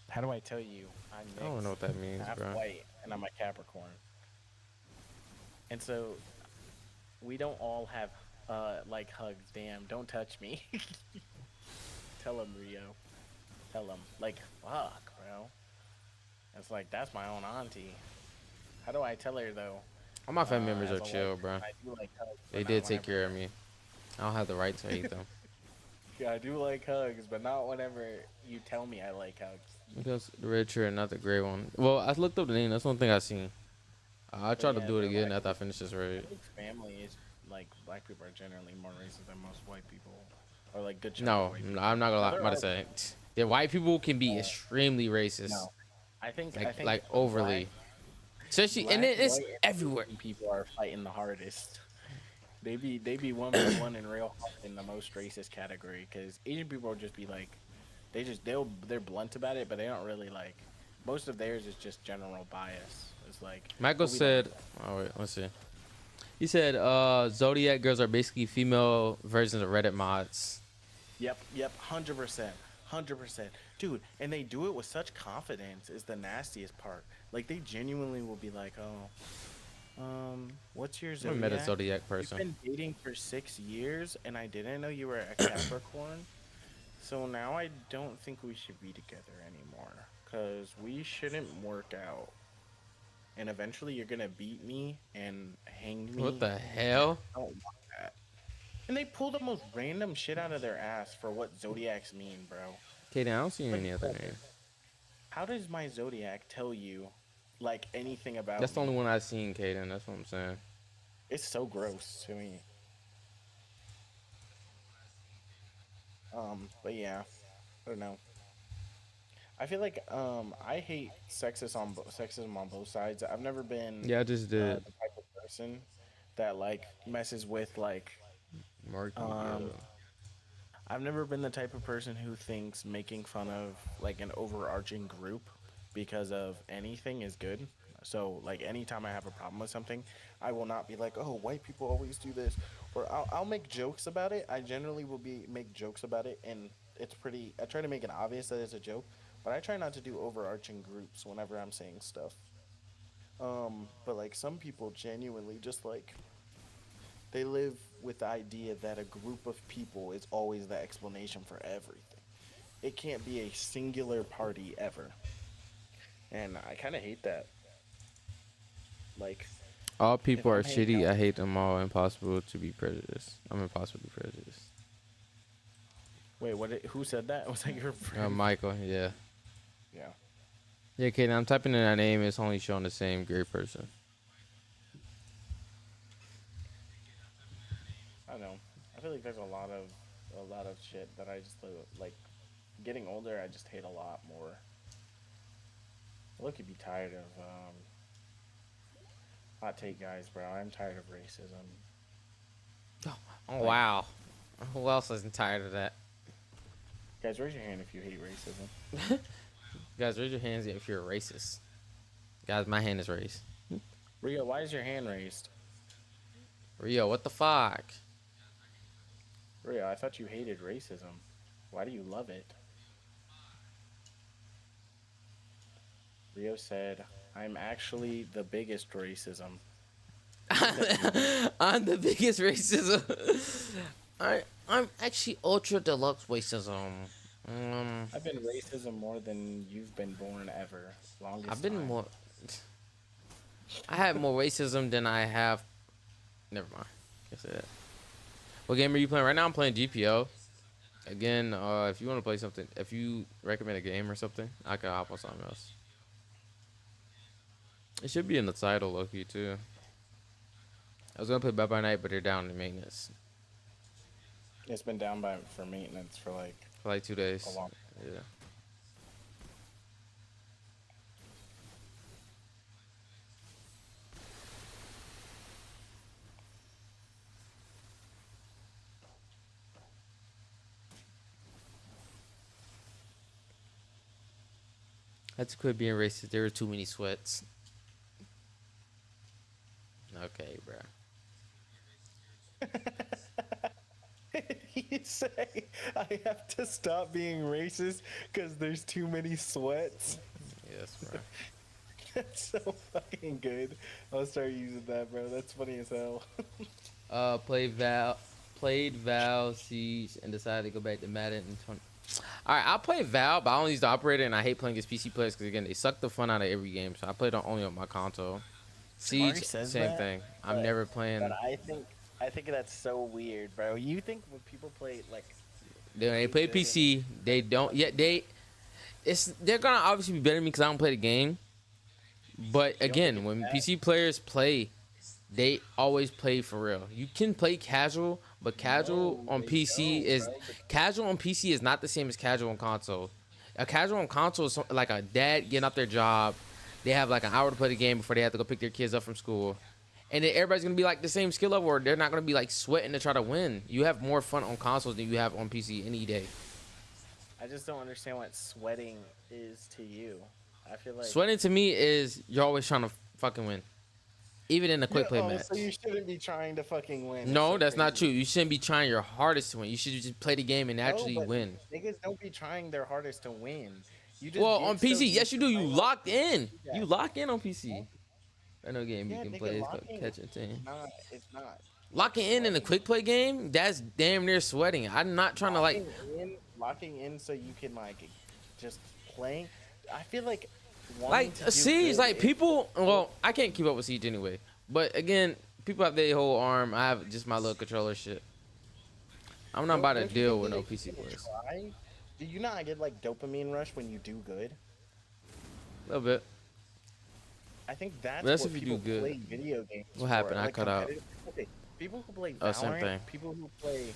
Speaker 2: How do I tell you? I'm
Speaker 1: I don't know what
Speaker 2: mixed,
Speaker 1: that means,
Speaker 2: half
Speaker 1: bro.
Speaker 2: white, and I'm a Capricorn. And so we don't all have like hugs. Damn, don't touch me. Tell him, Rio. Tell him. Like, fuck, bro. It's like that's my own auntie. How do I tell her though?
Speaker 1: All my family members
Speaker 2: As
Speaker 1: are
Speaker 2: a white
Speaker 1: chill,
Speaker 2: person,
Speaker 1: bro.
Speaker 2: I do like hugs,
Speaker 1: They
Speaker 2: but not
Speaker 1: did take
Speaker 2: whenever.
Speaker 1: care of me. I don't have the right to hate them.
Speaker 2: Yeah, I do like hugs, but not whenever you tell me I like hugs.
Speaker 1: Because the red shirt, not the gray one. Well, I looked up the name. That's one thing I seen. I
Speaker 2: But
Speaker 1: tried to
Speaker 2: yeah,
Speaker 1: do it
Speaker 2: the
Speaker 1: again
Speaker 2: white
Speaker 1: after I finished this raid.
Speaker 2: family is like black people are generally more racist than most white people, or like good chunk of
Speaker 1: No,
Speaker 2: white
Speaker 1: no,
Speaker 2: people.
Speaker 1: I'm not gonna
Speaker 2: Now
Speaker 1: lie. I'm
Speaker 2: there
Speaker 1: about to
Speaker 2: are
Speaker 1: say, yeah, white people can be
Speaker 2: uh,
Speaker 1: extremely racist,
Speaker 2: no, I think
Speaker 1: like overly, especially, and
Speaker 2: black,
Speaker 1: it's
Speaker 2: white, and
Speaker 1: everywhere.
Speaker 2: Asian people are fighting the hardest. They be 1v1 in real hard in the most racist category because Asian people will just be like, they're blunt about it, but they don't really like. Most of theirs is just general bias. It's like,
Speaker 1: Michael
Speaker 2: oh, we don't.
Speaker 1: said, "Oh wait, let's see." He said, Zodiac girls are basically female versions of Reddit mods."
Speaker 2: Yep, 100%, 100%, dude. And they do it with such confidence. Is the nastiest part. Like they genuinely will be like, oh, what's your
Speaker 1: I met a
Speaker 2: zodiac?
Speaker 1: Zodiac
Speaker 2: We've
Speaker 1: person.
Speaker 2: been dating for 6 years, and I didn't know you were a Capricorn. So now I don't think we should be together anymore because we shouldn't work out. And eventually you're gonna beat me and hang
Speaker 1: What
Speaker 2: me.
Speaker 1: the hell?
Speaker 2: I don't want that. And they pull the most random shit out of their ass for what zodiacs mean, bro.
Speaker 1: Kaden, I don't see
Speaker 2: Like,
Speaker 1: any other
Speaker 2: bro,
Speaker 1: name.
Speaker 2: how does my zodiac tell you like anything
Speaker 1: That's
Speaker 2: about
Speaker 1: the only
Speaker 2: me?
Speaker 1: one I've seen, Kaden. That's what I'm saying.
Speaker 2: It's so gross to me. But yeah, I don't know. I feel like I hate sexism on both sides. I've never been
Speaker 1: Yeah, I just did.
Speaker 2: the type of person that like messes with like
Speaker 1: Marky,
Speaker 2: um
Speaker 1: yeah.
Speaker 2: I've never been the type of person who thinks making fun of like an overarching group because of anything is good. So like anytime I have a problem with something, I will not be like, "Oh, white people always do this," or I'll make jokes about it. I generally will be make jokes about it, and it's pretty. I try to make it obvious that it's a joke, but I try not to do overarching groups whenever I'm saying stuff. But like some people genuinely just like they live with the idea that a group of people is always the explanation for everything. It can't be a singular party ever. And I kind of hate that. Like,
Speaker 1: All
Speaker 2: if
Speaker 1: people are
Speaker 2: I'm hanging
Speaker 1: shitty.
Speaker 2: out,
Speaker 1: I hate them all. Impossible to be prejudiced. I'm impossible to be prejudiced.
Speaker 2: wait, who said that? Was that your friend?
Speaker 1: Michael, yeah.
Speaker 2: Yeah,
Speaker 1: Yeah, Kaden, I'm typing in that name. It's only showing the same gray person.
Speaker 2: I know. I feel like there's a lot of shit that I just like. Getting older, I just hate a lot more. Look, you'd be tired of hot take guys, bro. I'm tired of racism.
Speaker 1: Oh,
Speaker 2: Like,
Speaker 1: wow. Who else isn't tired of that?
Speaker 2: guys, raise your hand if you hate racism.
Speaker 1: Guys, raise your hands if you're a racist. Guys, my hand is raised.
Speaker 2: Rio, why is your hand raised?
Speaker 1: Rio, what the fuck?
Speaker 2: Rio, I thought you hated racism. Why do you love it? Rio said, I'm actually the biggest racism. What does that mean?
Speaker 1: I'm the biggest racism. I'm actually ultra deluxe racism.
Speaker 2: I've been racism more than you've been born ever.
Speaker 1: I've
Speaker 2: Longest
Speaker 1: been
Speaker 2: time.
Speaker 1: more. I have more racism than I have. Never mind. I say that. What game are you playing right now? I'm playing GPO. Again, if you want to play something, if you recommend a game or something, I can hop on something else. It should be in the title, Loki, too. I was gonna play Bad by Night, but they're down in maintenance
Speaker 2: It's been down by for maintenance for like
Speaker 1: for like 2
Speaker 2: a
Speaker 1: days.
Speaker 2: long.
Speaker 1: Yeah. I had to quit being racist. There were too many sweats. Okay, bro.
Speaker 2: You say I have to stop being racist because there's too many sweats.
Speaker 1: Yes, bro.
Speaker 2: That's so fucking good. I'll start using that, bro. That's funny as hell.
Speaker 1: Played Val, Siege, and decided to go back to Madden and 20. All right, I'll play Val, but I only use the operator, and I hate playing against PC players because again they suck the fun out of every game. So I play it only on my console.
Speaker 2: Jabari
Speaker 1: Siege,
Speaker 2: says
Speaker 1: same
Speaker 2: that,
Speaker 1: thing. I'm
Speaker 2: but
Speaker 1: never playing.
Speaker 2: I think that's so weird, bro. You think when people play like
Speaker 1: They
Speaker 2: really
Speaker 1: play
Speaker 2: good
Speaker 1: PC. They don't yet. They're gonna obviously be better than me because I don't play the game. But
Speaker 2: you don't think
Speaker 1: again,
Speaker 2: it's
Speaker 1: when
Speaker 2: bad?
Speaker 1: PC players play, they always play for real. You can play casual, but
Speaker 2: No, they don't, bro. But
Speaker 1: casual on PC is not the same as casual on console. A casual on console is like a dad getting up their job. They have like an hour to play the game before they have to go pick their kids up from school. And then everybody's gonna be like the same skill level, or they're not gonna be like sweating to try to win. You have more fun on consoles than you have on PC any day.
Speaker 2: I just don't understand what sweating is to you. I feel like
Speaker 1: Sweating to me is you're always trying to fucking win, even in a quick play
Speaker 2: oh,
Speaker 1: match.
Speaker 2: so you shouldn't be trying to fucking win.
Speaker 1: No,
Speaker 2: so
Speaker 1: that's not true.
Speaker 2: crazy.
Speaker 1: You shouldn't be trying your hardest to win. You should just play the game and
Speaker 2: No,
Speaker 1: actually
Speaker 2: but
Speaker 1: win.
Speaker 2: niggas don't be trying their hardest to win. You just
Speaker 1: Well,
Speaker 2: get
Speaker 1: on
Speaker 2: so
Speaker 1: PC,
Speaker 2: used
Speaker 1: yes, you
Speaker 2: to
Speaker 1: do. You
Speaker 2: playing
Speaker 1: locked in.
Speaker 2: that.
Speaker 1: You lock in on PC. I know game you
Speaker 2: Yeah,
Speaker 1: can
Speaker 2: nigga,
Speaker 1: play is called
Speaker 2: locking
Speaker 1: catching team.
Speaker 2: not. It's not.
Speaker 1: Locking in a
Speaker 2: Sweating.
Speaker 1: quick play game, that's damn near sweating. I'm not trying to like
Speaker 2: Locking in so you can like just playing. I feel like wanting to
Speaker 1: a
Speaker 2: do
Speaker 1: Siege.
Speaker 2: good
Speaker 1: Like
Speaker 2: is-
Speaker 1: people, well, I can't keep up with Siege anyway. But again, people have their whole arm. I have just my little controller shit. I'm not about to
Speaker 2: don't you
Speaker 1: deal
Speaker 2: think
Speaker 1: with no
Speaker 2: that you
Speaker 1: PC
Speaker 2: can
Speaker 1: players.
Speaker 2: try? Do you not get like dopamine rush when you do good?
Speaker 1: A little bit.
Speaker 2: I think that's
Speaker 1: That's
Speaker 2: what
Speaker 1: if you
Speaker 2: people
Speaker 1: do good.
Speaker 2: play video games.
Speaker 1: What happened?
Speaker 2: For.
Speaker 1: I
Speaker 2: Like
Speaker 1: cut out.
Speaker 2: competitive- Okay, people who play
Speaker 1: Oh, same
Speaker 2: Valorant,
Speaker 1: thing.
Speaker 2: people who play.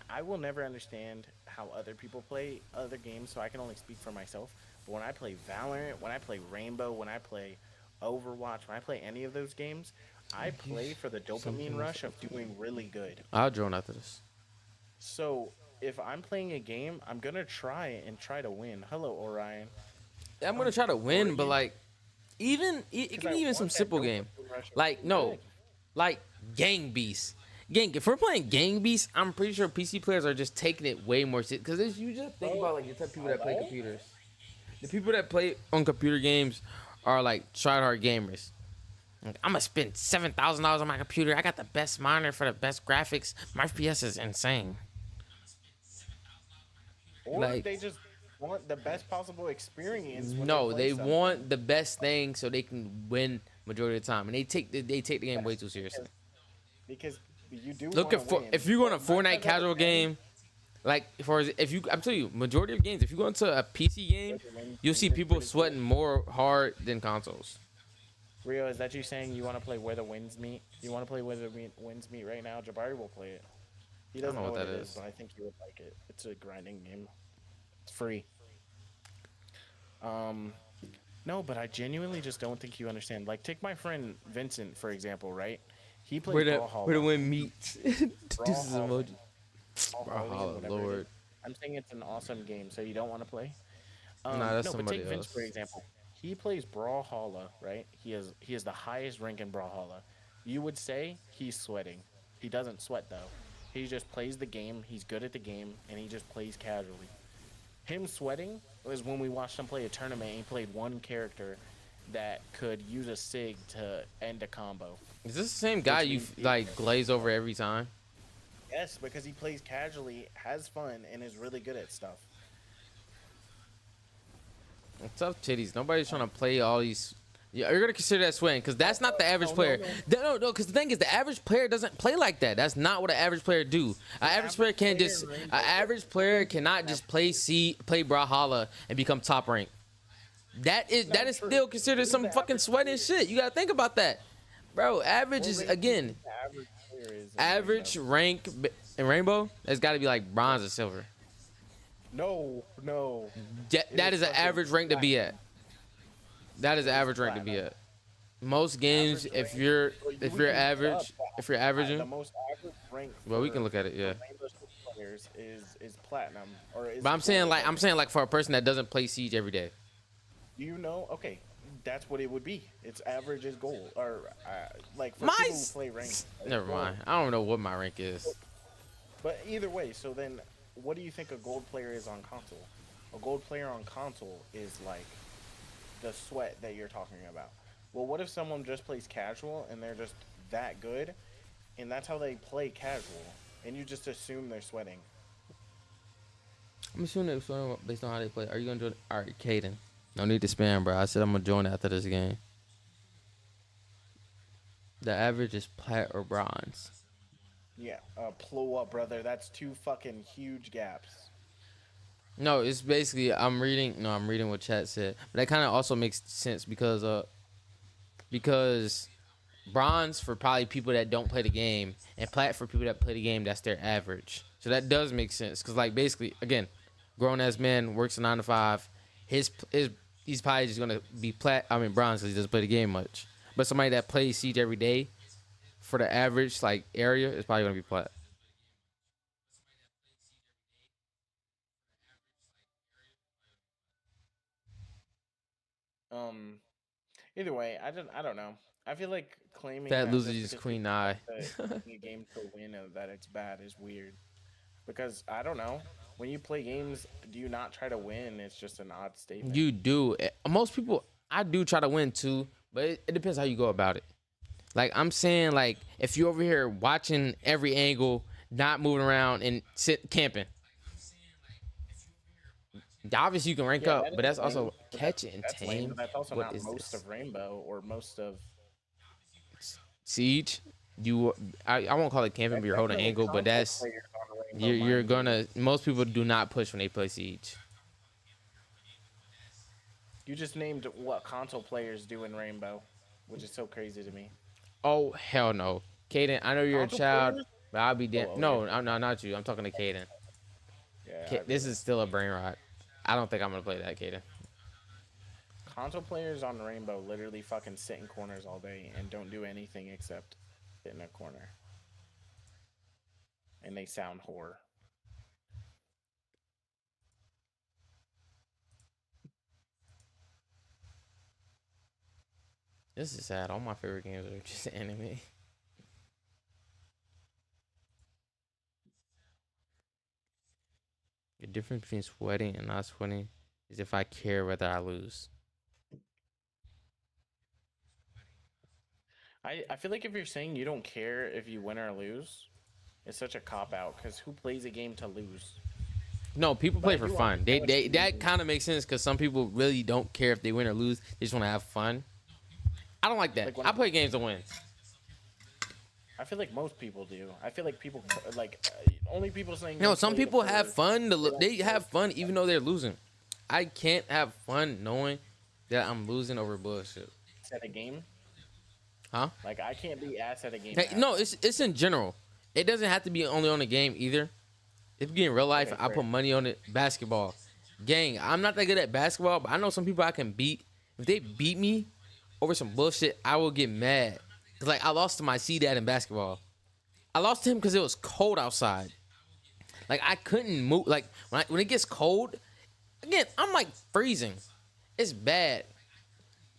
Speaker 2: I will never understand how other people play other games, so I can only speak for myself. But when I play Valorant, when I play Rainbow, when I play Overwatch, when I play any of those games, I play for the dopamine rush of doing really good.
Speaker 1: I'll drone after this.
Speaker 2: So if I'm playing a game, I'm gonna try to win. Hello, Orion.
Speaker 1: Yeah, I'm gonna try to win, but
Speaker 2: you-
Speaker 1: like, it
Speaker 2: 'Cause
Speaker 1: can
Speaker 2: I
Speaker 1: be even
Speaker 2: want
Speaker 1: some
Speaker 2: that
Speaker 1: simple game.
Speaker 2: dopamine rush of
Speaker 1: Like
Speaker 2: doing
Speaker 1: no,
Speaker 2: good.
Speaker 1: like Gang Beast. Gang. If we're playing Gang Beast, I'm pretty sure PC players are just taking it way more serious. Because you just think about like the type of people that play computers. The people that play on computer games are like tryhard gamers. Like, I'm gonna spend $7,000 on my computer. I got the best monitor for the best graphics. My FPS is insane.
Speaker 2: Or
Speaker 1: Like-
Speaker 2: they just want the best possible experience. when
Speaker 1: No,
Speaker 2: play
Speaker 1: they
Speaker 2: something.
Speaker 1: want the best thing so they can win majority of the time, and they take the game way too seriously.
Speaker 2: because you do
Speaker 1: Look
Speaker 2: wanna
Speaker 1: at
Speaker 2: win,
Speaker 1: if you go on a
Speaker 2: but nine
Speaker 1: Fortnite
Speaker 2: times out
Speaker 1: casual
Speaker 2: of 10,
Speaker 1: game, like I'm telling you, majority of games, if you go into a PC game, you'll see people sweating more hard than consoles.
Speaker 2: Rio, is that you saying you want to play Where the Winds Meet? You want to play Where the Winds Meet right now? Jabari will play it. He doesn't know what that is, but I think he would like it. It's a grinding game. It's free. No, but I genuinely just don't think you understand. Like, take my friend Vincent for example, right? He plays Brawlhalla.
Speaker 1: where the wind meets. This is
Speaker 2: Brawlhalla.
Speaker 1: emoji.
Speaker 2: Brawlhalla, whatever it
Speaker 1: Lord.
Speaker 2: is. I'm saying it's an awesome game, so you don't want to play?
Speaker 1: Nah, that's
Speaker 2: no, but
Speaker 1: somebody
Speaker 2: take Vince
Speaker 1: else.
Speaker 2: for example. He plays Brawlhalla, right? He has the highest rank in Brawlhalla. You would say he's sweating. He doesn't sweat though. He just plays the game. He's good at the game, and he just plays casually. Him sweating was when we watched him play a tournament. And he played one character that could use a sig to end a combo.
Speaker 1: Is this the same guy you like glaze over every time?
Speaker 2: Yes, because he plays casually, has fun, and is really good at stuff.
Speaker 1: Tough titties. Nobody's trying to play all these. Yeah, you're gonna consider that sweating because that's not the average player. No, because the thing is, the average player doesn't play like that. That's not what an average player do. An average player can't just. An average player cannot just play Brawlhalla and become top rank. That is still considered some fucking sweating shit. You gotta think about that, bro. Average is again
Speaker 2: Average player is in
Speaker 1: average
Speaker 2: Rainbow.
Speaker 1: rank in Rainbow. It's got to be like bronze or silver.
Speaker 2: No.
Speaker 1: That is an average rank to be at. That is an average rank to be at. Most games,
Speaker 2: Average
Speaker 1: if you're
Speaker 2: rank.
Speaker 1: if
Speaker 2: We
Speaker 1: you're
Speaker 2: can look
Speaker 1: average,
Speaker 2: up
Speaker 1: if you're
Speaker 2: the
Speaker 1: averaging,
Speaker 2: most average rank.
Speaker 1: well, we
Speaker 2: for-
Speaker 1: can look at it, yeah.
Speaker 2: for Rainbow Six players is platinum or is.
Speaker 1: But I'm saying
Speaker 2: gold.
Speaker 1: like for a person that doesn't play Siege every day.
Speaker 2: You know, okay, that's what it would be. It's average is gold or like for
Speaker 1: My
Speaker 2: people who play rank. it's
Speaker 1: Never
Speaker 2: gold.
Speaker 1: mind. I don't know what my rank is.
Speaker 2: But either way, so then, what do you think a gold player is on console? A gold player on console is like the sweat that you're talking about. Well, what if someone just plays casual and they're just that good, and that's how they play casual, and you just assume they're sweating?
Speaker 1: I'm assuming it's based on how they play. Are you gonna join? All right, Caden. No need to spam, bro. I said I'm gonna join after this game. The average is plat or bronze.
Speaker 2: Yeah, blow up, brother. That's two fucking huge gaps.
Speaker 1: No, it's basically I'm reading. No, I'm reading what chat said, but that kind of also makes sense because bronze for probably people that don't play the game, and plat for people that play the game. That's their average. So that does make sense because like basically again, grown ass man works a 9 to 5. His he's probably just gonna be bronze because he doesn't play the game much. But somebody that plays Siege every day for the average like area is probably gonna be plat.
Speaker 2: Um, Either way, I don't know. I feel like claiming
Speaker 1: That
Speaker 2: that
Speaker 1: loses
Speaker 2: just
Speaker 1: his
Speaker 2: because
Speaker 1: queen
Speaker 2: people
Speaker 1: eye.
Speaker 2: play a game to win that it's bad is weird. Because I don't know. When you play games, do you not try to win? It's just an odd statement.
Speaker 1: You do. Most people, I do try to win too, but it depends how you go about it. Like I'm saying, like if you're over here watching every angle, not moving around and sit camping, obviously you can rank
Speaker 2: Yeah,
Speaker 1: up,
Speaker 2: that
Speaker 1: but
Speaker 2: is
Speaker 1: that's
Speaker 2: lame.
Speaker 1: also
Speaker 2: But
Speaker 1: catch it and
Speaker 2: that's lame.
Speaker 1: tame.
Speaker 2: But that's also
Speaker 1: What
Speaker 2: not
Speaker 1: is
Speaker 2: most
Speaker 1: this?
Speaker 2: of Rainbow or most of.
Speaker 1: Siege? I won't call it camping, but
Speaker 2: That's
Speaker 1: you're holding
Speaker 2: definitely
Speaker 1: angle. But
Speaker 2: console
Speaker 1: that's
Speaker 2: players on Rainbow,
Speaker 1: you're
Speaker 2: mind you.
Speaker 1: gonna. Most people do not push when they play Siege.
Speaker 2: You just named what console players do in Rainbow, which is so crazy to me.
Speaker 1: Oh hell no, Caden. I know you're a
Speaker 2: Console
Speaker 1: child,
Speaker 2: players?
Speaker 1: but I'll be
Speaker 2: Oh,
Speaker 1: damn.
Speaker 2: okay.
Speaker 1: No, I'm not you. I'm talking to Caden.
Speaker 2: Yeah, I
Speaker 1: This
Speaker 2: believe
Speaker 1: is
Speaker 2: it.
Speaker 1: still a brain rot. I don't think I'm gonna play that, Caden.
Speaker 2: Console players on Rainbow literally fucking sit in corners all day and don't do anything except sit in a corner. And they sound horror.
Speaker 1: This is sad. All my favorite games are just anime. The difference between sweating and not sweating is if I care whether I lose.
Speaker 2: I feel like if you're saying you don't care if you win or lose, it's such a cop out because who plays a game to lose?
Speaker 1: No, people
Speaker 2: But
Speaker 1: play
Speaker 2: I
Speaker 1: for
Speaker 2: do
Speaker 1: fun. They
Speaker 2: understand what
Speaker 1: they
Speaker 2: you
Speaker 1: that
Speaker 2: mean.
Speaker 1: kind of makes sense because some people really don't care if they win or lose. They just want to have fun. I don't like that.
Speaker 2: Like when
Speaker 1: I play games to win.
Speaker 2: I feel like most people do. I feel like people like only people saying
Speaker 1: No,
Speaker 2: they
Speaker 1: some
Speaker 2: play
Speaker 1: people
Speaker 2: for-
Speaker 1: have fun.
Speaker 2: they don't
Speaker 1: They
Speaker 2: care.
Speaker 1: have fun even though they're losing. I can't have fun knowing that I'm losing over bullshit.
Speaker 2: at a game.
Speaker 1: Huh?
Speaker 2: Like I can't be ass at a game.
Speaker 1: Hey,
Speaker 2: at
Speaker 1: no,
Speaker 2: all.
Speaker 1: it's in general. It doesn't have to be only on the game either. If you get in real life,
Speaker 2: Okay,
Speaker 1: I
Speaker 2: fair.
Speaker 1: put money on it. Basketball, gang. I'm not that good at basketball, but I know some people I can beat. If they beat me over some bullshit, I will get mad. Cause like I lost to my C dad in basketball. I lost to him because it was cold outside. Like I couldn't move. Like when it gets cold, again, I'm like freezing. It's bad.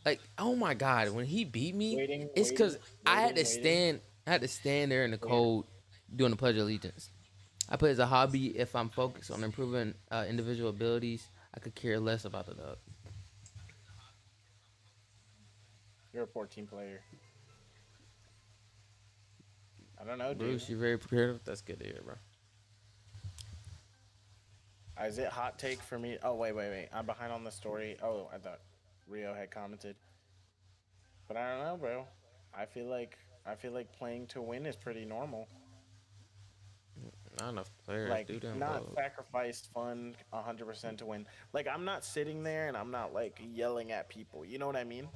Speaker 1: Like oh my god, when he beat me, it's because I had to stand. I had to stand there in the cold doing the Pledge of Allegiance. I play as a hobby. If I'm focused on improving individual abilities, I could care less about the dub.
Speaker 2: You're a 14 player. I don't know, dude.
Speaker 1: Bruce, you're very prepared. That's good to hear, bro.
Speaker 2: Is it hot take for me? Oh wait. I'm behind on the story. Oh, I thought Rio had commented. But I don't know, bro. I feel like playing to win is pretty normal.
Speaker 1: Not enough players
Speaker 2: Like
Speaker 1: do them.
Speaker 2: not sacrifice fun 100% to win. Like I'm not sitting there and I'm not like yelling at people. You know what I mean?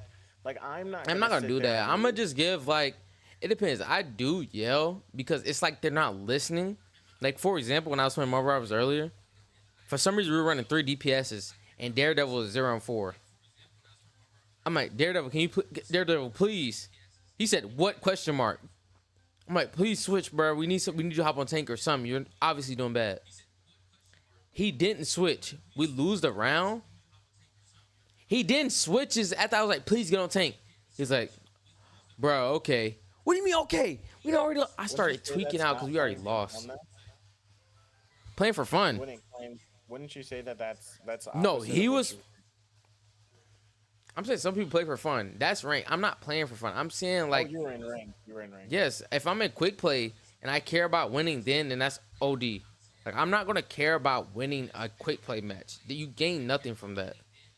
Speaker 2: Like I'm not
Speaker 1: Gonna
Speaker 2: sit
Speaker 1: do
Speaker 2: there
Speaker 1: that.
Speaker 2: and
Speaker 1: I'm gonna
Speaker 2: be-
Speaker 1: just give like it depends. I do yell because it's like they're not listening. Like for example, when I was playing Marvel Rivals earlier, for some reason we were running 3 DPSs and Daredevil was 0 and 4. I'm like, Daredevil, can you Daredevil please? He said, what question mark? I'm like, please switch, bro. We need you to hop on tank or something. You're obviously doing bad. He didn't switch. We lose the round. He didn't switch his after I was like, please get on tank. He's like, bro, okay. What do you mean okay? We already I started
Speaker 2: Wouldn't you say
Speaker 1: tweaking
Speaker 2: that's
Speaker 1: out
Speaker 2: not
Speaker 1: because we already
Speaker 2: playing for
Speaker 1: lost.
Speaker 2: fun, though?
Speaker 1: Playing for fun.
Speaker 2: Wouldn't you say that that's
Speaker 1: No,
Speaker 2: opposite
Speaker 1: he
Speaker 2: of what
Speaker 1: was
Speaker 2: you-
Speaker 1: I'm saying some people play for fun. That's rank. I'm not playing for fun. I'm saying
Speaker 2: Oh,
Speaker 1: like,
Speaker 2: you were in rank. You were in rank.
Speaker 1: yes, if I'm in quick play and I care about winning, then that's OD. Like I'm not gonna care about winning a quick play match. You gain nothing from that.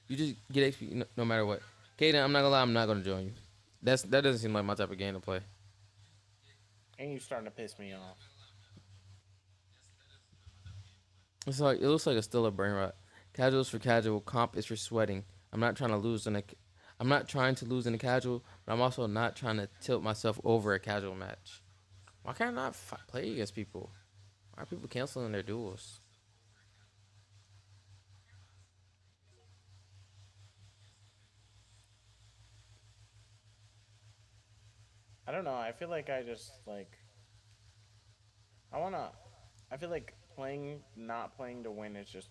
Speaker 1: You just get XP no matter what. Okay, then I'm not gonna lie. I'm not gonna join you. That doesn't seem like my type of game to play.
Speaker 2: And you starting to piss me off.
Speaker 1: It's like it looks like a still a brain rot. Casuals for casual, comp is for sweating. I'm not trying to lose in a. I'm not trying to lose in a casual, but I'm also not trying to tilt myself over a casual match. Why can't I not play against people? Why are people canceling their duels?
Speaker 2: I don't know. I feel like I just like I wanna. I feel like not playing to win is just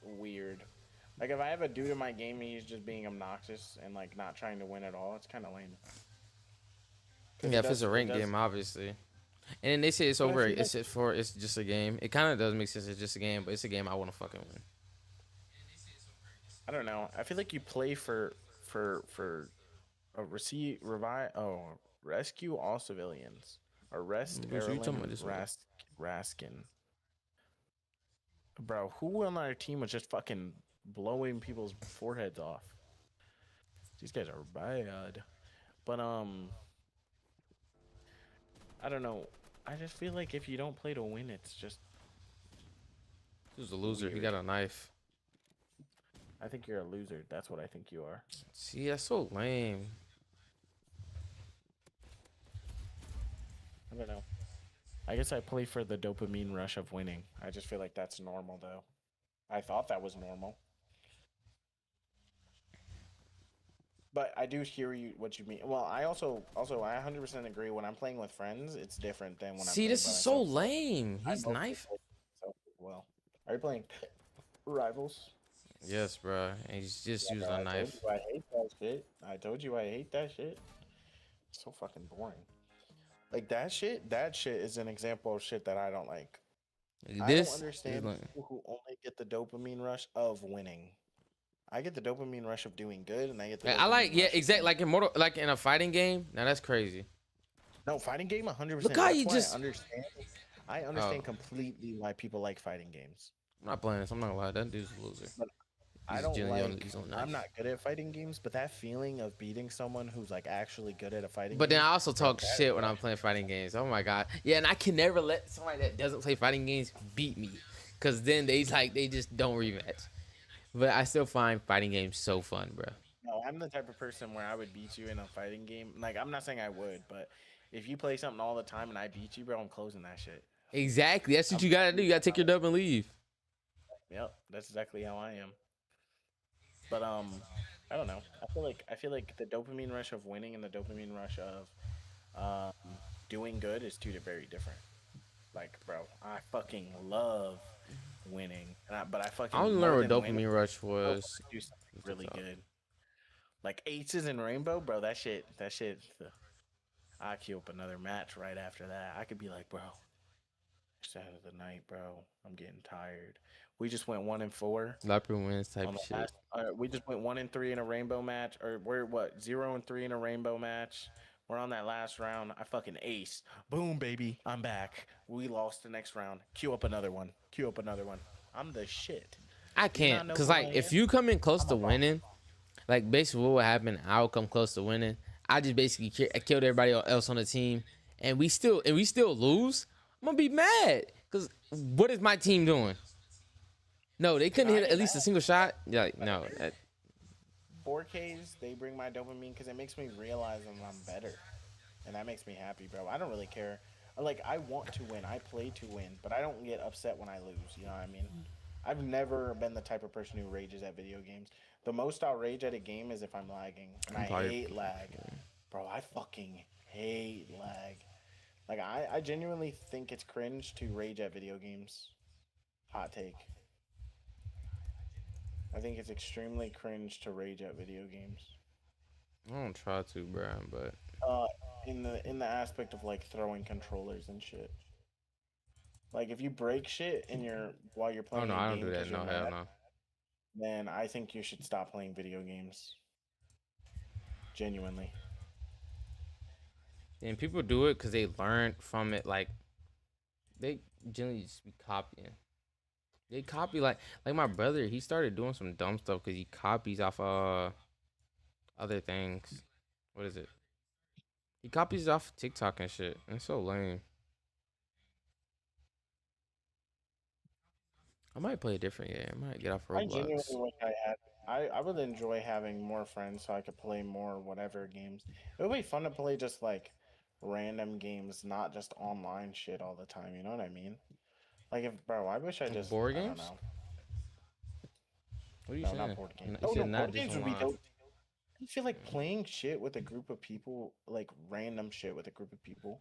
Speaker 2: weird. Like if I have a dude in my game and he's just being obnoxious and like not trying to win at all, it's kind of lame. Because
Speaker 1: Yeah, if it's a
Speaker 2: it
Speaker 1: ranked
Speaker 2: does.
Speaker 1: game, obviously. And then they say it's
Speaker 2: But I
Speaker 1: over.
Speaker 2: feel like
Speaker 1: It's just a game. It kind of does make sense. It's just a game, but it's a game I want to fucking win.
Speaker 2: I don't know. I feel like you play for a rescue all civilians. Arrest
Speaker 1: What you talking
Speaker 2: Erlen
Speaker 1: about this one?
Speaker 2: Raskin. Bro, who on our team was just fucking blowing people's foreheads off? These guys are bad. But I don't know. I just feel like if you don't play to win, it's just
Speaker 1: Who's a loser? He
Speaker 2: weird.
Speaker 1: got a knife.
Speaker 2: I think you're a loser. That's what I think you are.
Speaker 1: See, that's so lame.
Speaker 2: I don't know. I guess I play for the dopamine rush of winning. I just feel like that's normal though. I thought that was normal. But I do hear you what you mean. Well, I 100% agree when I'm playing with friends, it's different than when I'm
Speaker 1: See,
Speaker 2: playing
Speaker 1: this
Speaker 2: by
Speaker 1: is so
Speaker 2: myself.
Speaker 1: lame.
Speaker 2: I
Speaker 1: He's
Speaker 2: mostly
Speaker 1: knife.
Speaker 2: play by myself as well. Are you playing Rivals?
Speaker 1: Yes, bro. And he's just
Speaker 2: Yeah,
Speaker 1: using
Speaker 2: bro,
Speaker 1: a
Speaker 2: I told
Speaker 1: knife.
Speaker 2: you I hate that shit. I told you I hate that shit. It's so fucking boring. Like that shit is an example of shit that I don't like. I don't
Speaker 1: This is
Speaker 2: understand
Speaker 1: lame.
Speaker 2: people who only get the dopamine rush of winning. I get the dopamine rush of doing good, and I get the
Speaker 1: I like,
Speaker 2: dopamine
Speaker 1: yeah,
Speaker 2: rush of
Speaker 1: exactly.
Speaker 2: winning.
Speaker 1: Like in a fighting game. Now that's crazy.
Speaker 2: No, fighting game,
Speaker 1: Look
Speaker 2: 100%.
Speaker 1: how
Speaker 2: That's
Speaker 1: you
Speaker 2: why I
Speaker 1: just.
Speaker 2: understand. I
Speaker 1: Oh,
Speaker 2: understand completely why people like fighting games.
Speaker 1: I'm not playing this. I'm not gonna lie. That dude's a loser.
Speaker 2: But I
Speaker 1: He's
Speaker 2: don't
Speaker 1: genuinely on.
Speaker 2: like.
Speaker 1: He's on a
Speaker 2: I'm
Speaker 1: knife.
Speaker 2: not good at fighting games, but that feeling of beating someone who's like actually good at a fighting
Speaker 1: But then
Speaker 2: game,
Speaker 1: I also
Speaker 2: bro,
Speaker 1: talk
Speaker 2: that
Speaker 1: shit when I'm
Speaker 2: rush.
Speaker 1: playing fighting games. Oh my god. Yeah, and I can never let somebody that doesn't play fighting games beat me, cause then they just don't rematch. But I still find fighting games so fun, bro.
Speaker 2: No, I'm the type of person where I would beat you in a fighting game. Like I'm not saying I would, but if you play something all the time and I beat you, bro, I'm closing that shit.
Speaker 1: Exactly. That's what
Speaker 2: I'm
Speaker 1: you gotta do. You gotta take your dub and leave.
Speaker 2: Yep, that's exactly how I am. But I don't know. I feel like the dopamine rush of winning and the dopamine rush of doing good is very different. Like, bro, I fucking love winning, but I
Speaker 1: I only
Speaker 2: fucking
Speaker 1: learned
Speaker 2: more
Speaker 1: what
Speaker 2: than winning.
Speaker 1: dopamine rush
Speaker 2: I want
Speaker 1: was.
Speaker 2: to do something
Speaker 1: On
Speaker 2: really
Speaker 1: TikTok.
Speaker 2: good, like aces and rainbow, bro. That shit. I queue up another match right after that. I could be like, bro, it's the end of the night, bro. I'm getting tired. We just went 1-4
Speaker 1: Leopard wins type
Speaker 2: on the
Speaker 1: shit.
Speaker 2: last. We just went 1-3 in a rainbow match, or we're what 0-3 in a rainbow match. We're on that last round. I fucking ace. Boom, baby. I'm back. We lost the next round. Queue up another one. Queue up another one. I'm the shit.
Speaker 1: I
Speaker 2: Do you
Speaker 1: can't,
Speaker 2: not know
Speaker 1: cause
Speaker 2: who I
Speaker 1: like
Speaker 2: am?
Speaker 1: if you come in close
Speaker 2: I'm
Speaker 1: to
Speaker 2: a boss.
Speaker 1: winning, like basically what would happen, I'll come close to winning. I just basically killed everybody else on the team, and we still lose. I'm gonna be mad, cause what is my team doing? No, they couldn't
Speaker 2: No, I
Speaker 1: hit
Speaker 2: get
Speaker 1: at
Speaker 2: mad,
Speaker 1: least a single shot. Yeah, like,
Speaker 2: but
Speaker 1: no.
Speaker 2: 4Ks they bring my dopamine because it makes me realize that I'm better, and that makes me happy, bro. I don't really care. Like I want to win. I play to win, but I don't get upset when I lose. You know what I mean? I've never been the type of person who rages at video games. The most I'll rage at a game is if I'm lagging, and
Speaker 1: I'm
Speaker 2: I
Speaker 1: probably.
Speaker 2: hate lag, bro. I fucking hate lag. Like I genuinely think it's cringe to rage at video games. Hot take. I think it's extremely cringe to rage at video games.
Speaker 1: I don't try to, bro, but
Speaker 2: Uh, in the aspect of like throwing controllers and shit. Like if you break shit in your while you're
Speaker 1: oh no,
Speaker 2: playing a
Speaker 1: I don't
Speaker 2: game
Speaker 1: do that.
Speaker 2: because you're
Speaker 1: No, hell
Speaker 2: mad,
Speaker 1: no.
Speaker 2: then I think you should stop playing video games. Genuinely.
Speaker 1: And people do it because they learn from it. Like they generally just be copying. They copy like my brother. He started doing some dumb stuff because he copies off other things. What is it? He copies off TikTok and shit. And it's so lame. I might play a different game. I might get off
Speaker 2: I genuinely
Speaker 1: Roblox.
Speaker 2: wish I had. I would enjoy having more friends so I could play more whatever games. It would be fun to play just like random games, not just online shit all the time. You know what I mean? Like if bro, I wish I
Speaker 1: Like
Speaker 2: just
Speaker 1: board
Speaker 2: I don't
Speaker 1: games?
Speaker 2: know.
Speaker 1: What are you
Speaker 2: No, not
Speaker 1: saying?
Speaker 2: board games.
Speaker 1: You
Speaker 2: Oh
Speaker 1: said
Speaker 2: no,
Speaker 1: not
Speaker 2: board
Speaker 1: just
Speaker 2: games would be
Speaker 1: online.
Speaker 2: dope. I feel like playing shit with a group of people, like random shit with a group of people,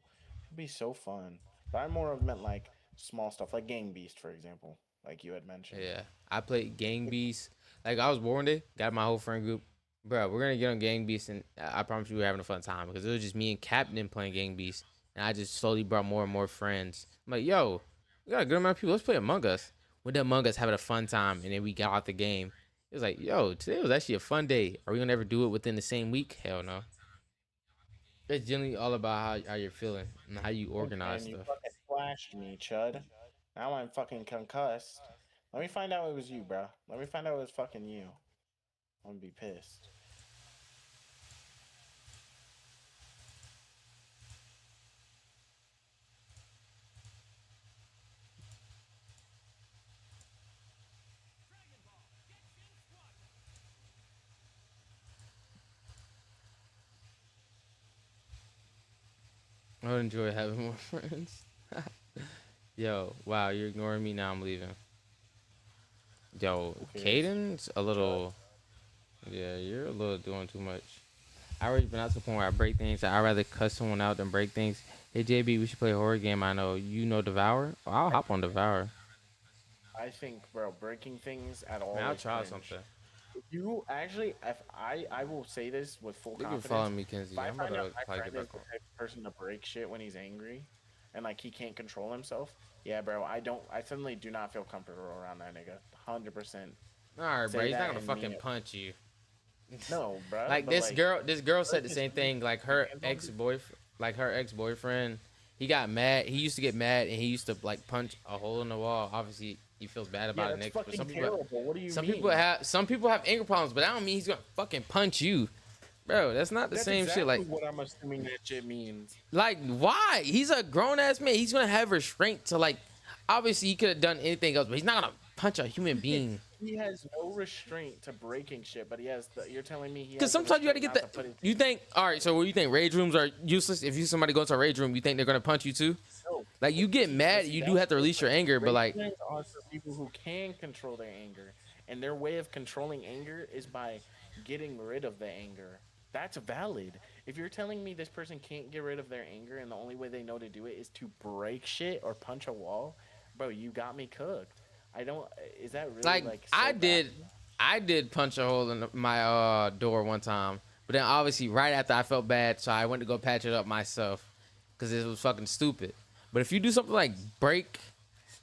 Speaker 2: would be so fun. But I more of meant like small stuff, like Gang Beast, for example, like you had mentioned.
Speaker 1: Yeah, I played Gang Beasts. Like I was born there, got my whole friend group. Bro, we're gonna get on Gang Beasts, and I promise you we're having a fun time because it was just me and Captain playing Gang Beasts, and I just slowly brought more and more friends. I'm like, yo, we got a good amount of people. Let's play Among Us. We did Among Us, having a fun time, and then we got out the game. It was like, yo, today was actually a fun day. Are we gonna ever do it within the same week? Hell no. It's generally all about how you're feeling and how you organize
Speaker 2: And you
Speaker 1: stuff.
Speaker 2: fucking flashed me, Chud. Now I'm fucking concussed. Let me find out it was you, bro. Let me find out it was fucking you. I'm gonna be pissed.
Speaker 1: I would enjoy having more friends. Yo, wow, you're ignoring me now. I'm leaving. Yo,
Speaker 2: Who cares?
Speaker 1: Caden's a
Speaker 2: Chud.
Speaker 1: little. Yeah, you're a little doing too much. I already been out to the point where I break things. I'd rather cuss someone out than break things. Hey JB, we should play a horror game. I know you know Devour. Oh, I'll hop on Devour.
Speaker 2: I think, bro, breaking things at
Speaker 1: Man,
Speaker 2: all
Speaker 1: I'll
Speaker 2: is
Speaker 1: try
Speaker 2: cringe.
Speaker 1: something.
Speaker 2: If you actually, if I will say this with full
Speaker 1: Thank you for following
Speaker 2: confidence,
Speaker 1: me,
Speaker 2: if
Speaker 1: Kenzie.
Speaker 2: I
Speaker 1: I'm about
Speaker 2: find out
Speaker 1: to
Speaker 2: my
Speaker 1: probably
Speaker 2: friend
Speaker 1: get
Speaker 2: is
Speaker 1: back
Speaker 2: the
Speaker 1: on.
Speaker 2: type of person to break shit when he's angry, and like he can't control himself, yeah, bro, I suddenly do not feel comfortable around that nigga. 100%.
Speaker 1: All right, bro.
Speaker 2: Say
Speaker 1: He's not
Speaker 2: that
Speaker 1: gonna
Speaker 2: and mean
Speaker 1: fucking
Speaker 2: it.
Speaker 1: punch you.
Speaker 2: No, bro,
Speaker 1: Like
Speaker 2: but
Speaker 1: this
Speaker 2: like,
Speaker 1: girl, this girl
Speaker 2: break
Speaker 1: said the
Speaker 2: his
Speaker 1: same
Speaker 2: feet,
Speaker 1: thing. Like
Speaker 2: put
Speaker 1: her
Speaker 2: hands on
Speaker 1: ex
Speaker 2: people.
Speaker 1: boyfriend, he got mad. He used to get mad, and he used to like punch a hole in the wall. Obviously, he feels bad
Speaker 2: Yeah,
Speaker 1: about it
Speaker 2: that's
Speaker 1: next. But
Speaker 2: fucking terrible. What do you mean?
Speaker 1: some people have anger problems, but I don't mean he's gonna fucking punch you, bro. That's not the
Speaker 2: That's
Speaker 1: same shit.
Speaker 2: exactly
Speaker 1: Like,
Speaker 2: what I'm assuming that shit means.
Speaker 1: why? He's a grown ass man. He's gonna have restraint to like. Obviously, he could have done anything else, but he's not gonna punch a human being.
Speaker 2: He has no restraint to breaking shit, but he has the. You're telling me he
Speaker 1: Because
Speaker 2: has the
Speaker 1: sometimes you gotta
Speaker 2: restraint
Speaker 1: get
Speaker 2: not to
Speaker 1: that.
Speaker 2: put his.
Speaker 1: You think, all right, so what do you think? Rage rooms are useless. If you somebody goes to a rage room, you think they're gonna punch you too?
Speaker 2: No,
Speaker 1: Like you get
Speaker 2: but
Speaker 1: mad,
Speaker 2: see,
Speaker 1: you do
Speaker 2: that's
Speaker 1: have to release your
Speaker 2: different.
Speaker 1: anger, but
Speaker 2: Rage
Speaker 1: like,
Speaker 2: games are for people who can control their anger, and their way of controlling anger is by getting rid of the anger. That's valid. If you're telling me this person can't get rid of their anger and the only way they know to do it is to break shit or punch a wall, bro, you got me cooked. I don't. Is that really
Speaker 1: like
Speaker 2: like
Speaker 1: I
Speaker 2: so bad?
Speaker 1: did punch a hole in my door one time, but then obviously right after I felt bad, so I went to go patch it up myself because it was fucking stupid. But if you do something like break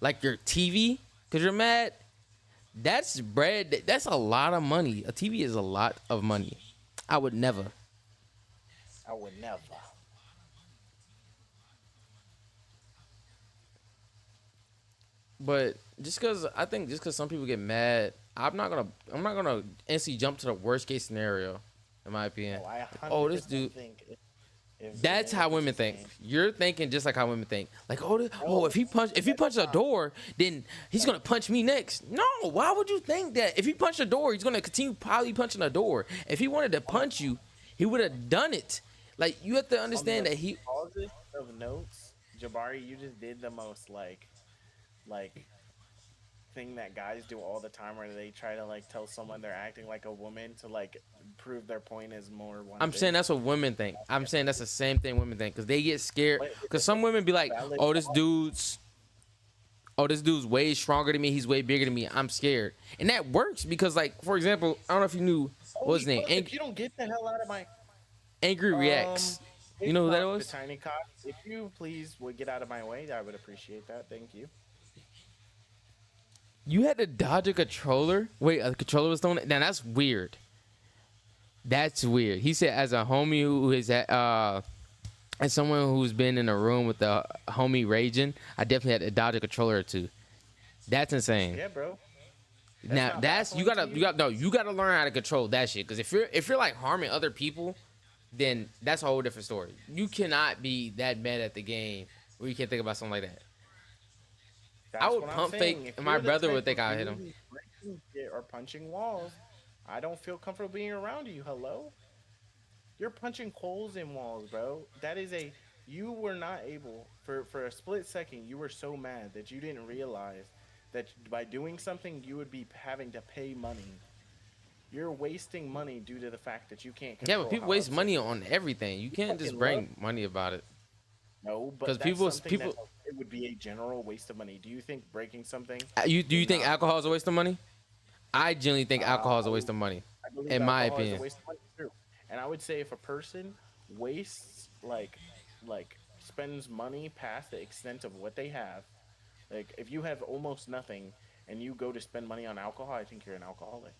Speaker 1: like your TV because you're mad, that's bread. That's a lot of money. A TV is a lot of money. I would never.
Speaker 2: I would never.
Speaker 1: But just cause some people get mad, I'm not gonna instantly jump to the worst case scenario, in my opinion.
Speaker 2: No, I
Speaker 1: Like, oh, this
Speaker 2: 100%
Speaker 1: dude.
Speaker 2: think if
Speaker 1: That's how
Speaker 2: if it's
Speaker 1: women
Speaker 2: his
Speaker 1: think.
Speaker 2: name.
Speaker 1: You're thinking just like how women think. Like,
Speaker 2: No,
Speaker 1: if he
Speaker 2: that's
Speaker 1: punches a
Speaker 2: not.
Speaker 1: door, then he's gonna punch me next. No, why would you think that? If he punched a door, he's gonna continue probably punching a door. If he wanted to punch you, he would have done it. Like you have to
Speaker 2: On the
Speaker 1: understand that he
Speaker 2: causes of notes, Jabari, you just did the most like thing that guys do all the time, where they try to like tell someone they're acting like a woman to like prove their point is more one
Speaker 1: I'm saying
Speaker 2: thing.
Speaker 1: that's what women think. I'm saying that's the same thing women think because they get scared.
Speaker 2: But
Speaker 1: Because some women be like,
Speaker 2: valid
Speaker 1: this dude's way stronger than me. He's way bigger than me. I'm scared, and that works because, like, for example, I don't know if you knew what his
Speaker 2: holy
Speaker 1: name,
Speaker 2: fuck, if you don't get the hell out of my
Speaker 1: Angry
Speaker 2: um
Speaker 1: Reacts. You know who that
Speaker 2: TikTok, the
Speaker 1: was?
Speaker 2: tiny cock, if you please would get out of my way, I would appreciate that. Thank you.
Speaker 1: You had to dodge a controller. Wait, a controller was thrown. Now that's weird. That's weird. He said, as a homie who is as someone who's been in a room with the homie raging, I definitely had to dodge a controller or two. That's insane.
Speaker 2: Yeah, bro.
Speaker 1: Now
Speaker 2: not
Speaker 1: that's you
Speaker 2: baffling to
Speaker 1: gotta you gotta learn how to control that shit. Because if you're like harming other people, then that's a whole different story. You cannot be that mad at the game where you can't think about something like that. I
Speaker 2: That's
Speaker 1: would
Speaker 2: what I'm
Speaker 1: pump
Speaker 2: saying.
Speaker 1: fake,
Speaker 2: If
Speaker 1: and my
Speaker 2: you're the
Speaker 1: brother
Speaker 2: type
Speaker 1: would think
Speaker 2: of
Speaker 1: I hit
Speaker 2: dude
Speaker 1: him.
Speaker 2: who's breaking shit or punching walls, I don't feel comfortable being around you. Hello? You're punching holes in walls, bro. That is a you were not able for a split second. You were so mad that you didn't realize that by doing something you would be having to pay money. You're wasting money due to the fact that you can't
Speaker 1: Yeah, but
Speaker 2: control
Speaker 1: people
Speaker 2: how
Speaker 1: waste
Speaker 2: upset
Speaker 1: money
Speaker 2: you are.
Speaker 1: on everything. You
Speaker 2: You
Speaker 1: can't just
Speaker 2: fucking love
Speaker 1: bring money about it.
Speaker 2: no,
Speaker 1: Because
Speaker 2: but that's something that
Speaker 1: people,
Speaker 2: it would be a general waste of money. Do you think breaking something
Speaker 1: you do
Speaker 2: is
Speaker 1: you think
Speaker 2: not?
Speaker 1: alcohol is a waste of money? I genuinely think alcohol is a
Speaker 2: I
Speaker 1: waste of money,
Speaker 2: I believe
Speaker 1: in my
Speaker 2: alcohol is a
Speaker 1: opinion.
Speaker 2: waste of money too. And I would say if a person wastes like spends money past the extent of what they have, like if you have almost nothing and you go to spend money on alcohol, I think you're an alcoholic.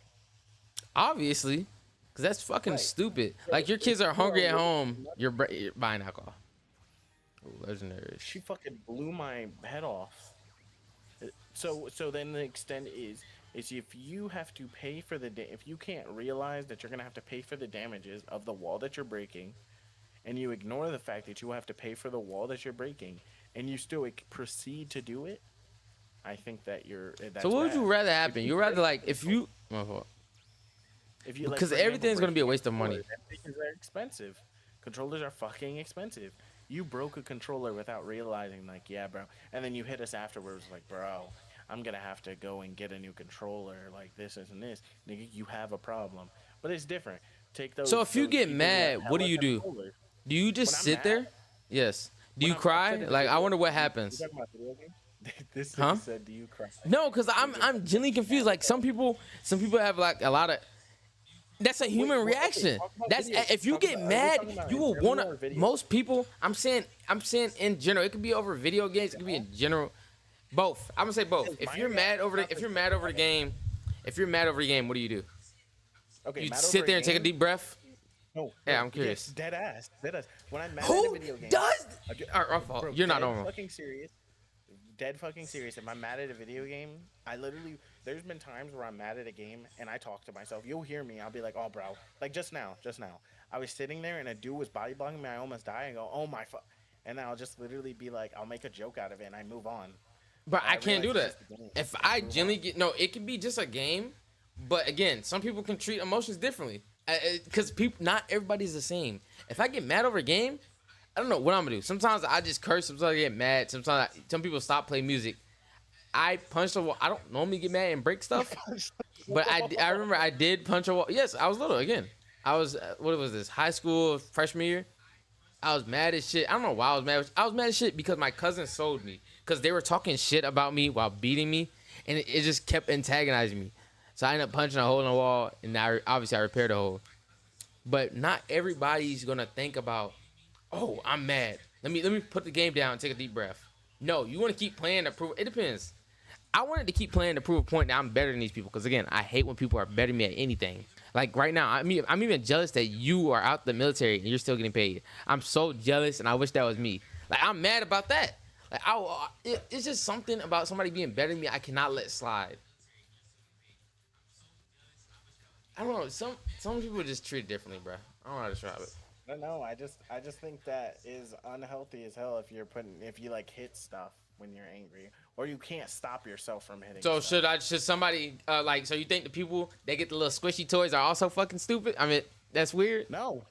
Speaker 1: Obviously, because that's fucking
Speaker 2: Right.
Speaker 1: stupid.
Speaker 2: So
Speaker 1: Like your
Speaker 2: if
Speaker 1: kids are
Speaker 2: you are
Speaker 1: hungry at home,
Speaker 2: wasting money,
Speaker 1: you're buying alcohol. Ooh, legendary.
Speaker 2: she fucking blew my head off. So then the extent is if you have to pay for if you can't realize that you're gonna have to pay for the damages of the wall that you're breaking, and you ignore the fact that you have to pay for the wall that you're breaking, and you still proceed to do it, I think that
Speaker 1: So
Speaker 2: that's
Speaker 1: what would you
Speaker 2: bad.
Speaker 1: rather
Speaker 2: If
Speaker 1: happen?
Speaker 2: you
Speaker 1: You rather
Speaker 2: break
Speaker 1: like
Speaker 2: the
Speaker 1: if
Speaker 2: controller,
Speaker 1: you my fault.
Speaker 2: if you like
Speaker 1: Because
Speaker 2: for example
Speaker 1: everything's gonna be a
Speaker 2: breaking a
Speaker 1: waste of
Speaker 2: controller,
Speaker 1: money.
Speaker 2: that's because they're expensive. Controllers are fucking expensive. You broke a controller without realizing, like, yeah, bro, and then you hit us afterwards, like, bro, I'm gonna have to go and get a new controller, like this and this. Nigga, you have a problem, but it's different. Take
Speaker 1: So
Speaker 2: those
Speaker 1: if you
Speaker 2: those
Speaker 1: get
Speaker 2: people who have
Speaker 1: mad, what
Speaker 2: hella
Speaker 1: do?
Speaker 2: controllers.
Speaker 1: Do you
Speaker 2: When
Speaker 1: just
Speaker 2: I'm
Speaker 1: sit
Speaker 2: mad,
Speaker 1: there? Yes. Do
Speaker 2: when
Speaker 1: you
Speaker 2: I've said
Speaker 1: cry?
Speaker 2: in a
Speaker 1: Like I
Speaker 2: video,
Speaker 1: wonder what
Speaker 2: you
Speaker 1: happens.
Speaker 2: talking about video game? This
Speaker 1: Huh?
Speaker 2: nigga said, "Do you cry?"
Speaker 1: No, because
Speaker 2: When you get
Speaker 1: I'm genuinely confused.
Speaker 2: mad at
Speaker 1: Like some people have like a lot of. That's a
Speaker 2: Wait,
Speaker 1: human
Speaker 2: well, okay,
Speaker 1: reaction.
Speaker 2: talk about
Speaker 1: That's
Speaker 2: video.
Speaker 1: if you
Speaker 2: Talk
Speaker 1: get
Speaker 2: about. Are we
Speaker 1: mad,
Speaker 2: talking about
Speaker 1: you will wanna.
Speaker 2: internal or video?
Speaker 1: Most people, I'm saying in general, it could be over video games. It could be in general, both. I'm gonna say both.
Speaker 2: Because
Speaker 1: If
Speaker 2: my
Speaker 1: you're mad
Speaker 2: reaction
Speaker 1: over
Speaker 2: is not
Speaker 1: if
Speaker 2: the
Speaker 1: you're
Speaker 2: same
Speaker 1: mad
Speaker 2: as
Speaker 1: over the
Speaker 2: other
Speaker 1: game, if you're mad over the game, what do?
Speaker 2: Okay,
Speaker 1: You
Speaker 2: mad over
Speaker 1: sit
Speaker 2: a
Speaker 1: there and take a
Speaker 2: game.
Speaker 1: deep breath.
Speaker 2: No,
Speaker 1: Yeah,
Speaker 2: no,
Speaker 1: I'm
Speaker 2: yes,
Speaker 1: curious.
Speaker 2: dead ass, dead ass. When I'm mad at a
Speaker 1: Who
Speaker 2: video game,
Speaker 1: does?
Speaker 2: I ju-
Speaker 1: Our fault.
Speaker 2: bro,
Speaker 1: You're not
Speaker 2: dead
Speaker 1: normal.
Speaker 2: fucking serious. Dead fucking serious. If I'm mad at a video game, I literally. There's been times where I'm mad at a game and I talk to myself. You'll hear me. I'll be like, "Oh, bro," like just now, just now. I was sitting there and a dude was body blocking me. I almost died. I go, "Oh my fuck," and then I'll just literally be like, I'll make a joke out of it and I move on.
Speaker 1: But
Speaker 2: And
Speaker 1: I
Speaker 2: I
Speaker 1: can't
Speaker 2: realize
Speaker 1: do
Speaker 2: it's
Speaker 1: that.
Speaker 2: just a game.
Speaker 1: If
Speaker 2: And I
Speaker 1: I
Speaker 2: move
Speaker 1: generally
Speaker 2: on.
Speaker 1: get no, it can be just a game. But again, some people can treat emotions differently. Because people, not everybody's the same. If I get mad over a game, I don't know what I'm gonna do. Sometimes I just curse. Sometimes I get mad. Some people stop playing music. I punch the wall. I don't normally get mad and break stuff, but I remember I did punch a wall. Yes, I was little again. I was what was this high school freshman year? I was mad as shit. I don't know why I was mad. I was mad as shit because my cousin sold me because they were talking shit about me while beating me, and it just kept antagonizing me. So I ended up punching a hole in the wall, and obviously I repaired the hole. But not everybody's gonna think about, oh, I'm mad. Let me put the game down and take a deep breath. No, you want to keep playing to prove. It depends. I wanted to keep playing to prove a point that I'm better than these people. Because again, I hate when people are better than me at anything. Like right now, I'm even jealous that you are out the military and you're still getting paid. I'm so jealous, and I wish that was me. Like I'm mad about that. Like it's just something about somebody being better than me I cannot let slide. I don't know. Some people just treat it differently, bro. I don't know how to describe it.
Speaker 2: No, I just think that is unhealthy as hell if you like hit stuff when you're angry or you can't stop yourself from hitting
Speaker 1: So
Speaker 2: stuff.
Speaker 1: should somebody like so you think the people that get the little squishy toys are also fucking stupid? I mean, that's weird.
Speaker 2: No,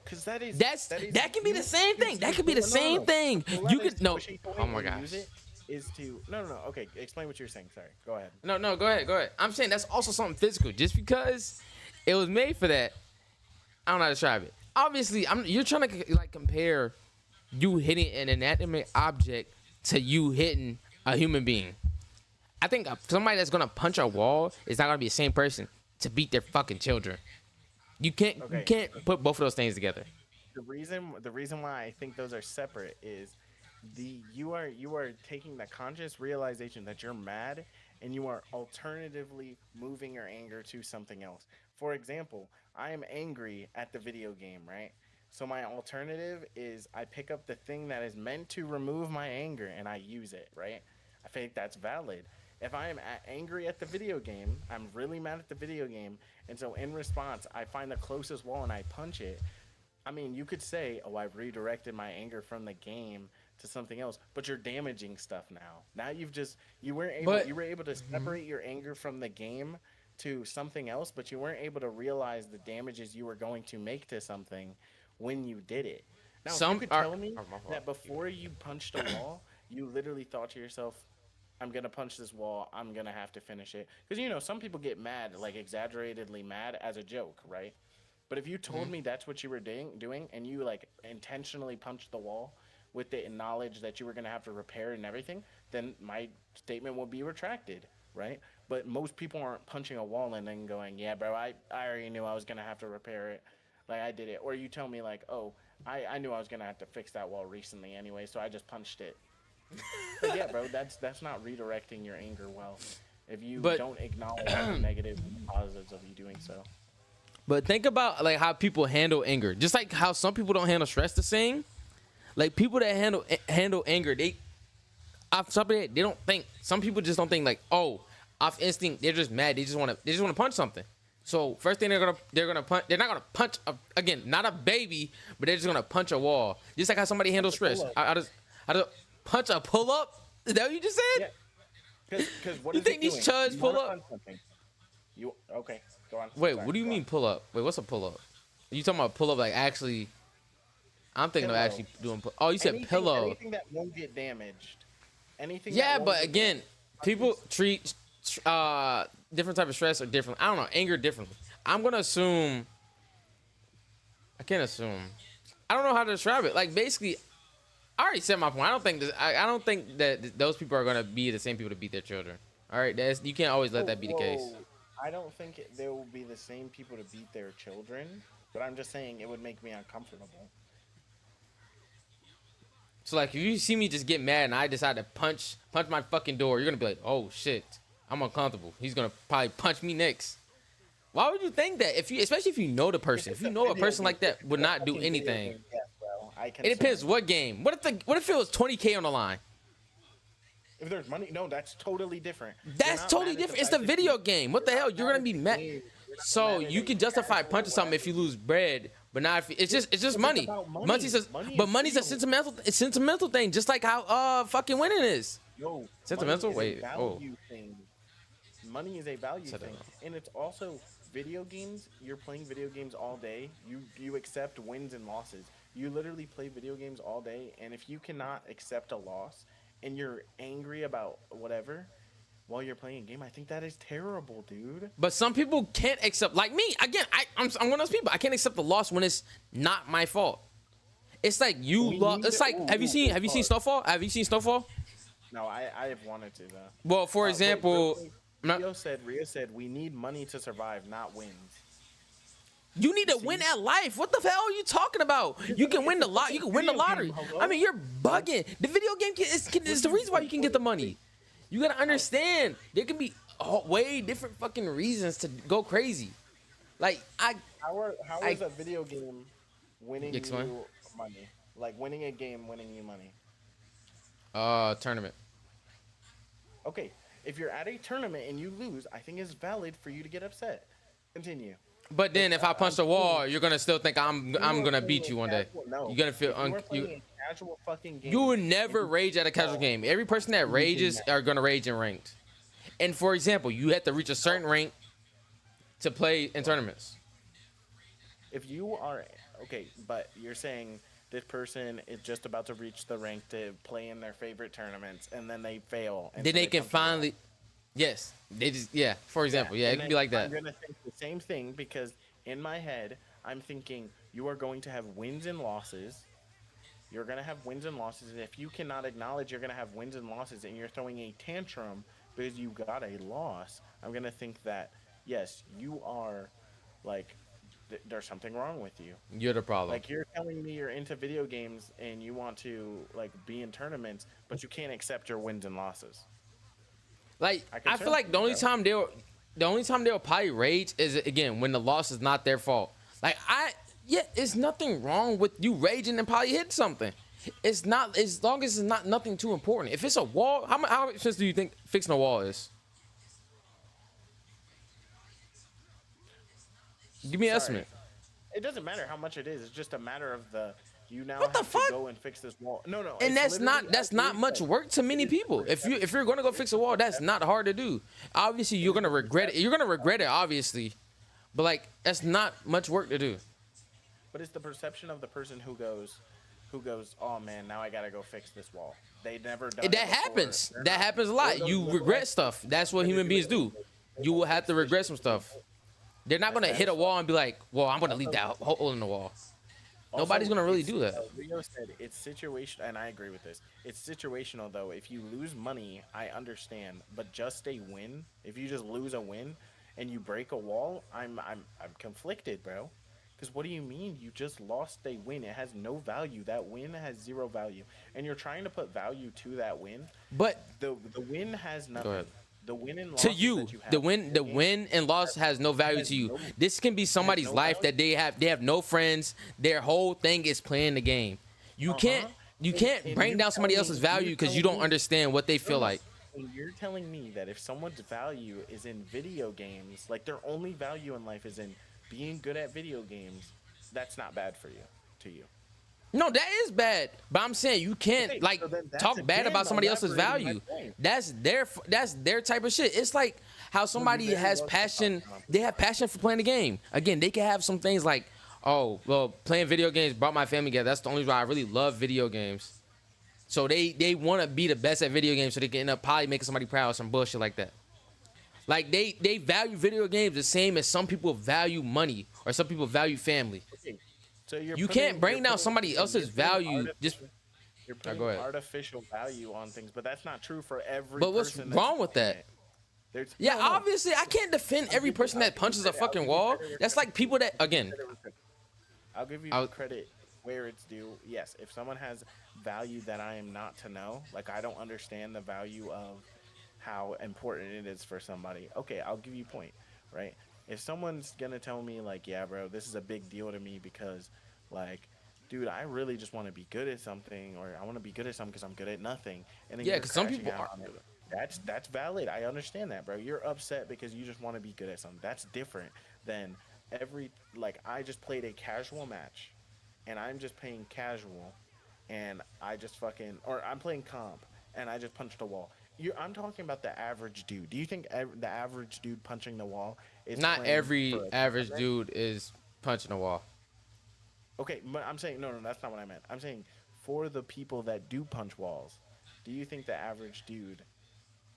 Speaker 2: because
Speaker 1: That can be the same thing. That could be the same thing. You could no. Oh my gosh.
Speaker 2: Use it is to no. Okay, explain what you're saying. Sorry, go ahead.
Speaker 1: No, go ahead. I'm saying that's also something physical. Just because it was made for that, I don't know how to describe it. Obviously, you're trying to like compare you hitting an inanimate object to you hitting a human being. I think somebody that's gonna punch a wall is not gonna be the same person to beat their fucking children. You can't put both of those things together.
Speaker 2: The reason why I think those are separate is you are taking the conscious realization that you're mad and you are alternatively moving your anger to something else. For example, I am angry at the video game, right? So my alternative is I pick up the thing that is meant to remove my anger and I use it, right? I think that's valid. If I am angry at the video game, I'm really mad at the video game, and so in response, I find the closest wall and I punch it. I mean, you could say, "Oh, I've redirected my anger from the game to something else," but you're damaging stuff now. Now
Speaker 1: But
Speaker 2: you were able to separate your anger from the game to something else, but you weren't able to realize the damages you were going to make to something when you did it. Now, if you
Speaker 1: some
Speaker 2: could
Speaker 1: are.
Speaker 2: tell me
Speaker 1: Oh, my fault.
Speaker 2: that before you punched a wall, you literally thought to yourself, I'm gonna punch this wall. I'm gonna have to finish it because some people get mad, like exaggeratedly mad, as a joke, right? But if you told
Speaker 1: Mhm.
Speaker 2: me that's what you were doing, and you like intentionally punched the wall with the knowledge that you were gonna have to repair and everything, then my statement will be retracted, right? But most people aren't punching a wall and then going, "Yeah, bro, I already knew I was gonna have to repair it, like I did it." Or you tell me like, "Oh, I knew I was gonna have to fix that wall recently anyway, so I just punched it." But yeah, bro, that's not redirecting your anger well. If you
Speaker 1: But
Speaker 2: don't acknowledge the negative and positives of you doing so.
Speaker 1: but think about like how people handle anger. Just like how some people don't handle stress the same. Like people that handle anger, they off top of that, they don't think. Some people just don't think like, oh, off instinct, they're just mad. They just want to punch something. So first thing they're gonna punch. They're not gonna punch again, not a baby, but they're just gonna punch a wall. Just like how somebody handles stress. I just punch a pull up. Is that what you just said?
Speaker 2: Yeah, because what
Speaker 1: You
Speaker 2: is
Speaker 1: think
Speaker 2: it
Speaker 1: these
Speaker 2: doing?
Speaker 1: chuds
Speaker 2: You
Speaker 1: pull
Speaker 2: wanna
Speaker 1: up?
Speaker 2: punch something. You okay? Go on.
Speaker 1: Wait,
Speaker 2: Sorry,
Speaker 1: what do you
Speaker 2: go
Speaker 1: mean
Speaker 2: on.
Speaker 1: pull up? Wait, what's a pull up? You talking about pull up like actually? I'm thinking of
Speaker 2: Pillow.
Speaker 1: actually doing. Oh, you said pillow.
Speaker 2: Anything that won't get damaged. Anything. That
Speaker 1: Yeah,
Speaker 2: won't
Speaker 1: but
Speaker 2: get
Speaker 1: again,
Speaker 2: damaged.
Speaker 1: people treat different type of stress or different. I don't know, anger differently. I'm gonna assume. I can't assume. I don't know how to describe it. Like basically, I already said my point. I don't think this, I don't think that those people are gonna be the same people to beat their children. All right, you can't always let that be the case.
Speaker 2: Whoa. I don't think they will be the same people to beat their children, but I'm just saying it would make me uncomfortable.
Speaker 1: So like, if you see me just get mad and I decide to punch my fucking door, you're gonna be like, oh shit, I'm uncomfortable. He's gonna probably punch me next. Why would you think that? Especially if you know the person, if you know a person like that would not do anything.
Speaker 2: Yes, bro.
Speaker 1: It depends what game. What if it was 20K on the line?
Speaker 2: If there's money, no, that's totally different.
Speaker 1: That's totally different. It's the video game. What the hell? You're gonna be mad. So you can justify punching something if you lose bread, but not if it's just money.
Speaker 2: about money.
Speaker 1: Money's a,
Speaker 2: Money
Speaker 1: but
Speaker 2: is
Speaker 1: money's a
Speaker 2: real.
Speaker 1: sentimental thing, just like how fucking winning is.
Speaker 2: No,
Speaker 1: Sentimental?
Speaker 2: money is
Speaker 1: Wait,
Speaker 2: a
Speaker 1: oh.
Speaker 2: value thing. Money is a value
Speaker 1: Said that
Speaker 2: thing,
Speaker 1: wrong.
Speaker 2: and it's also video games. You're playing video games all day. You accept wins and losses. You literally play video games all day, and if you cannot accept a loss and you're angry about whatever while you're playing a game, I think that is terrible, dude.
Speaker 1: But some people can't accept, like me. Again, I'm one of those people. I can't accept the loss when it's not my fault. It's like you
Speaker 2: We
Speaker 1: lost.
Speaker 2: need
Speaker 1: It's
Speaker 2: to-
Speaker 1: like,
Speaker 2: ooh,
Speaker 1: have you
Speaker 2: ooh,
Speaker 1: seen
Speaker 2: pause.
Speaker 1: Snowfall? Have you seen Snowfall?
Speaker 2: No, I have wanted to though.
Speaker 1: Well, for
Speaker 2: Wait,
Speaker 1: example,
Speaker 2: real quick,
Speaker 1: not-
Speaker 2: Rio said we need money to survive, not wins.
Speaker 1: you need to
Speaker 2: See?
Speaker 1: win at life. What the hell are you talking about? You can win the lot. You can win the
Speaker 2: Video game,
Speaker 1: lottery.
Speaker 2: hello?
Speaker 1: I mean, you're bugging. The video game is the reason why you can get the money. You gotta understand. There can be way different fucking reasons to go crazy. Like
Speaker 2: How is a video game winning
Speaker 1: Explain.
Speaker 2: you money? Like winning a game, winning you money.
Speaker 1: Tournament.
Speaker 2: Okay, if you're at a tournament and you lose, I think it's valid for you to get upset. Continue.
Speaker 1: But then if I punch the wall, you're gonna still think I'm gonna beat you one day.
Speaker 2: No,
Speaker 1: You're gonna feel
Speaker 2: if you are playing a casual fucking game.
Speaker 1: you would never rage at a casual game. Every person that rages are gonna rage in ranked. And for example, you have to reach a certain rank to play in tournaments.
Speaker 2: If you are okay, but you're saying this person is just about to reach the rank to play in their favorite tournaments, and then they fail. And
Speaker 1: Then
Speaker 2: so
Speaker 1: they can
Speaker 2: come to the
Speaker 1: finally, yes, they just For example, yeah, it
Speaker 2: and
Speaker 1: can
Speaker 2: then
Speaker 1: be like that.
Speaker 2: I'm gonna think the same thing because in my head, I'm thinking you are going to have wins and losses. You're gonna have wins and losses, and if you cannot acknowledge you're gonna have wins and losses, and you're throwing a tantrum because you got a loss, I'm gonna think that yes, you are like there's something wrong with you.
Speaker 1: You're the problem.
Speaker 2: Like you're telling me you're into video games and you want to like be in tournaments, but you can't accept your wins and losses.
Speaker 1: Like
Speaker 2: I can
Speaker 1: I feel
Speaker 2: tell
Speaker 1: like
Speaker 2: you,
Speaker 1: the only
Speaker 2: bro.
Speaker 1: time the only time they'll probably rage is again when the loss is not their fault. Like it's nothing wrong with you raging and probably hit something. It's not, as long as it's not nothing too important. If it's a wall, how expensive do you think fixing a wall is? Give me an
Speaker 2: Sorry.
Speaker 1: estimate.
Speaker 2: It doesn't matter how much it is. It's just a matter of the you now
Speaker 1: What the
Speaker 2: have to
Speaker 1: fuck?
Speaker 2: go and fix this wall. No, no.
Speaker 1: And
Speaker 2: it's literally
Speaker 1: that's not much work to many people. If you're gonna go fix a wall, that's not hard to do. Obviously, you're gonna regret it. You're gonna regret it, obviously, but like that's not much work to do.
Speaker 2: But it's the perception of the person who goes, oh man, now I gotta go fix this wall. They never done it
Speaker 1: That
Speaker 2: before.
Speaker 1: happens.
Speaker 2: They're
Speaker 1: That
Speaker 2: not-
Speaker 1: happens a lot. You regret stuff. That's what human beings do. You will have to regret some stuff. They're not gonna hit a wall and be like, "Well, I'm gonna leave that hole in the wall."
Speaker 2: Also,
Speaker 1: Nobody's gonna really
Speaker 2: it's-
Speaker 1: do that.
Speaker 2: Rio said it's situation, and I agree with this. It's situational though. If you lose money, I understand, but just a win. If you just lose a win and you break a wall, I'm conflicted, bro. Because what do you mean you just lost a win? It has no value. That win has zero value, and you're trying to put value to that win.
Speaker 1: But
Speaker 2: The win has nothing.
Speaker 1: ahead.
Speaker 2: The win and loss
Speaker 1: to you,
Speaker 2: have
Speaker 1: the win and loss has no value to you. This can be somebody's
Speaker 2: no
Speaker 1: life that they have no friends. Their whole thing is playing the game. You can't
Speaker 2: And
Speaker 1: bring
Speaker 2: you're
Speaker 1: down somebody
Speaker 2: telling
Speaker 1: else's
Speaker 2: me-
Speaker 1: value
Speaker 2: you're
Speaker 1: because you
Speaker 2: telling
Speaker 1: don't
Speaker 2: me-
Speaker 1: understand what they feel like.
Speaker 2: And you're telling me that if someone's value is in video games, like their only value in life is in being good at video games, that's not bad for you, to you.
Speaker 1: No, that is bad. But I'm saying you can't
Speaker 2: Okay,
Speaker 1: like
Speaker 2: so then that's
Speaker 1: talk bad
Speaker 2: again
Speaker 1: about somebody else's
Speaker 2: elaborating my
Speaker 1: value.
Speaker 2: point.
Speaker 1: That's their type of shit. It's like how somebody
Speaker 2: very
Speaker 1: has
Speaker 2: well
Speaker 1: passion.
Speaker 2: said.
Speaker 1: They have passion for playing the game. Again, they can have some things like, oh, well, playing video games brought my family together. That's the only reason I really love video games. So they want to be the best at video games so they can end up probably making somebody proud or some bullshit like that. Like they value video games the same as some people value money or some people value family.
Speaker 2: Okay, so
Speaker 1: You can't bring down somebody else's value just.
Speaker 2: You're putting
Speaker 1: go ahead.
Speaker 2: artificial value on things, but that's not true for every.
Speaker 1: But what's
Speaker 2: person that's
Speaker 1: wrong with
Speaker 2: doing
Speaker 1: that?
Speaker 2: it. There's,
Speaker 1: Yeah,
Speaker 2: no, no.
Speaker 1: obviously, I can't defend every person that punches a fucking wall. That's like people that, again,
Speaker 2: I'll give you
Speaker 1: I'll-
Speaker 2: credit where it's due. Yes, if someone has value that I am not to know, like I don't understand the value of how important it is for somebody. Okay, I'll give you a point, right? If someone's gonna tell me like, yeah, bro, this is a big deal to me because, like, dude, I really just want to be good at something, or I want to be good at something because I'm good at nothing. And then
Speaker 1: Yeah,
Speaker 2: you're
Speaker 1: 'cause some
Speaker 2: crashing
Speaker 1: people
Speaker 2: out
Speaker 1: are-
Speaker 2: on it. That's valid. I understand that, bro. You're upset because you just want to be good at something. That's different than I just played a casual match, and I'm just playing casual, and I just or I'm playing comp, and I just punched a wall. I'm talking about the average dude. Do you think the average dude punching the wall is
Speaker 1: not
Speaker 2: playing
Speaker 1: every
Speaker 2: for a
Speaker 1: average
Speaker 2: tournament?
Speaker 1: dude is punching a wall.
Speaker 2: Okay, but I'm saying no, that's not what I meant. I'm saying for the people that do punch walls, do you think the average dude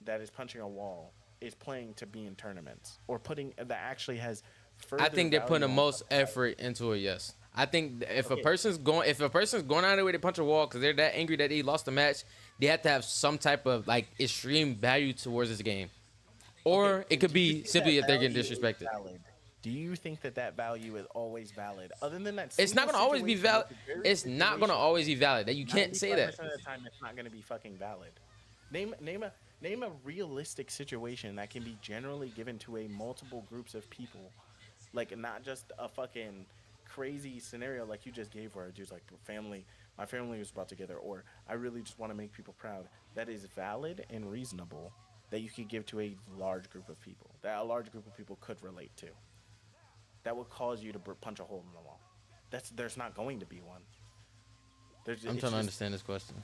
Speaker 2: that is punching a wall is playing to be in tournaments or that actually has?
Speaker 1: I think they're putting the
Speaker 2: value on
Speaker 1: most
Speaker 2: something?
Speaker 1: effort into it. Yes, I think if
Speaker 2: Okay.
Speaker 1: a person's going out of their way to punch a wall because they're that angry that they lost the match, they have to have some type of like extreme value towards this game, or
Speaker 2: Okay,
Speaker 1: it could
Speaker 2: do you
Speaker 1: be
Speaker 2: think
Speaker 1: simply
Speaker 2: that
Speaker 1: if they're getting
Speaker 2: value is
Speaker 1: disrespected.
Speaker 2: valid? Do you think that value is always valid? Other than that,
Speaker 1: It's not
Speaker 2: single
Speaker 1: gonna always be
Speaker 2: situation,
Speaker 1: valid.
Speaker 2: which is very
Speaker 1: It's not gonna
Speaker 2: situational.
Speaker 1: always be valid. That you can't say that.
Speaker 2: 95% of the time, it's not going to be fucking valid. Name a realistic situation that can be generally given to a multiple groups of people, like not just a fucking crazy scenario like you just gave, where a dude's like, my family was brought together, or I really just want to make people proud. That is valid and reasonable that you could give to a large group of people, that a large group of people could relate to. That would cause you to punch a hole in the wall. There's not going to be one.
Speaker 1: I'm
Speaker 2: It's
Speaker 1: trying to
Speaker 2: just-
Speaker 1: understand this question.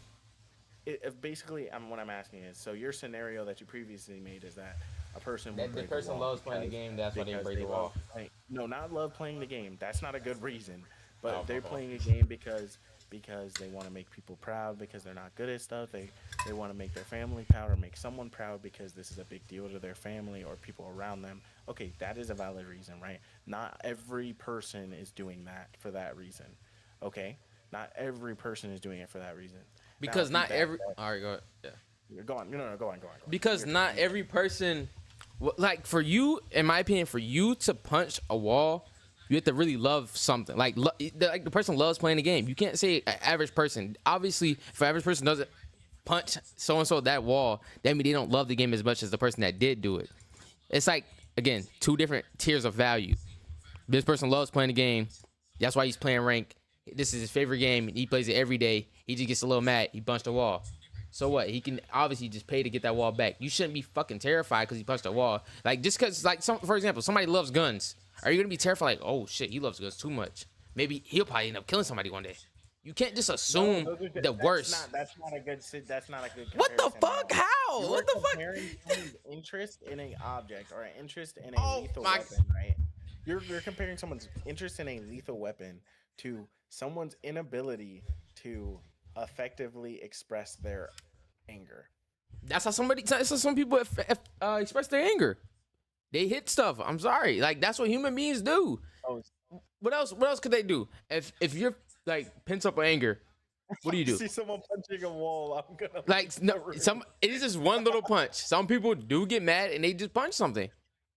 Speaker 2: Basically, what I'm asking is, so your scenario that you previously made is that a person
Speaker 1: That
Speaker 2: would
Speaker 1: the
Speaker 2: break a
Speaker 1: person
Speaker 2: wall
Speaker 1: loves playing the
Speaker 2: because-
Speaker 1: game, that's why they
Speaker 2: because
Speaker 1: break the
Speaker 2: love
Speaker 1: wall.
Speaker 2: no, not love playing the game. That's not a good reason. But
Speaker 1: Oh,
Speaker 2: they're
Speaker 1: my fault.
Speaker 2: playing a game because they want to make people proud, because they're not good at stuff. They want to make their family proud or make someone proud because this is a big deal to their family or people around them. Okay, that is a valid reason, right? Not every person is doing that for that reason. Okay? Not every person is doing it for that reason. Now,
Speaker 1: Because
Speaker 2: if
Speaker 1: not
Speaker 2: you
Speaker 1: every.
Speaker 2: back-
Speaker 1: All right, go ahead. Yeah.
Speaker 2: Go on. No, go on.
Speaker 1: Because
Speaker 2: You're-
Speaker 1: not every person, like for you, in my opinion, for you to punch a wall, you have to really love something. Like the person loves playing the game. You can't say an average person. Obviously, if an average person doesn't punch so and so that wall, that means they don't love the game as much as the person that did do it. It's like again, two different tiers of value. This person loves playing the game. That's why he's playing rank. This is his favorite game. He plays it every day. He just gets a little mad. He punched a wall. So what? He can obviously just pay to get that wall back. You shouldn't be fucking terrified because he punched a wall. Like, just because, like, for example, somebody loves guns. Are you going to be terrified like, oh, shit, he loves guns too much? Maybe he'll probably end up killing somebody one day. You can't just assume the worst.
Speaker 2: That's not a good. That's not a good.
Speaker 1: What the fuck? How?
Speaker 2: You
Speaker 1: What the fuck?
Speaker 2: comparing someone's interest in an object or an interest in a
Speaker 1: Oh
Speaker 2: lethal
Speaker 1: my-
Speaker 2: weapon, right? You're comparing someone's interest in a lethal weapon to someone's inability to effectively express their anger.
Speaker 1: That's how some people express their anger. They hit stuff. I'm sorry. Like, that's what human beings do.
Speaker 2: Oh,
Speaker 1: What else? What else could they do? If you're like pent up anger, what do you do?
Speaker 2: see someone punching a wall, I'm gonna
Speaker 1: Like, no, it is just one little punch. Some people do get mad and they just punch something,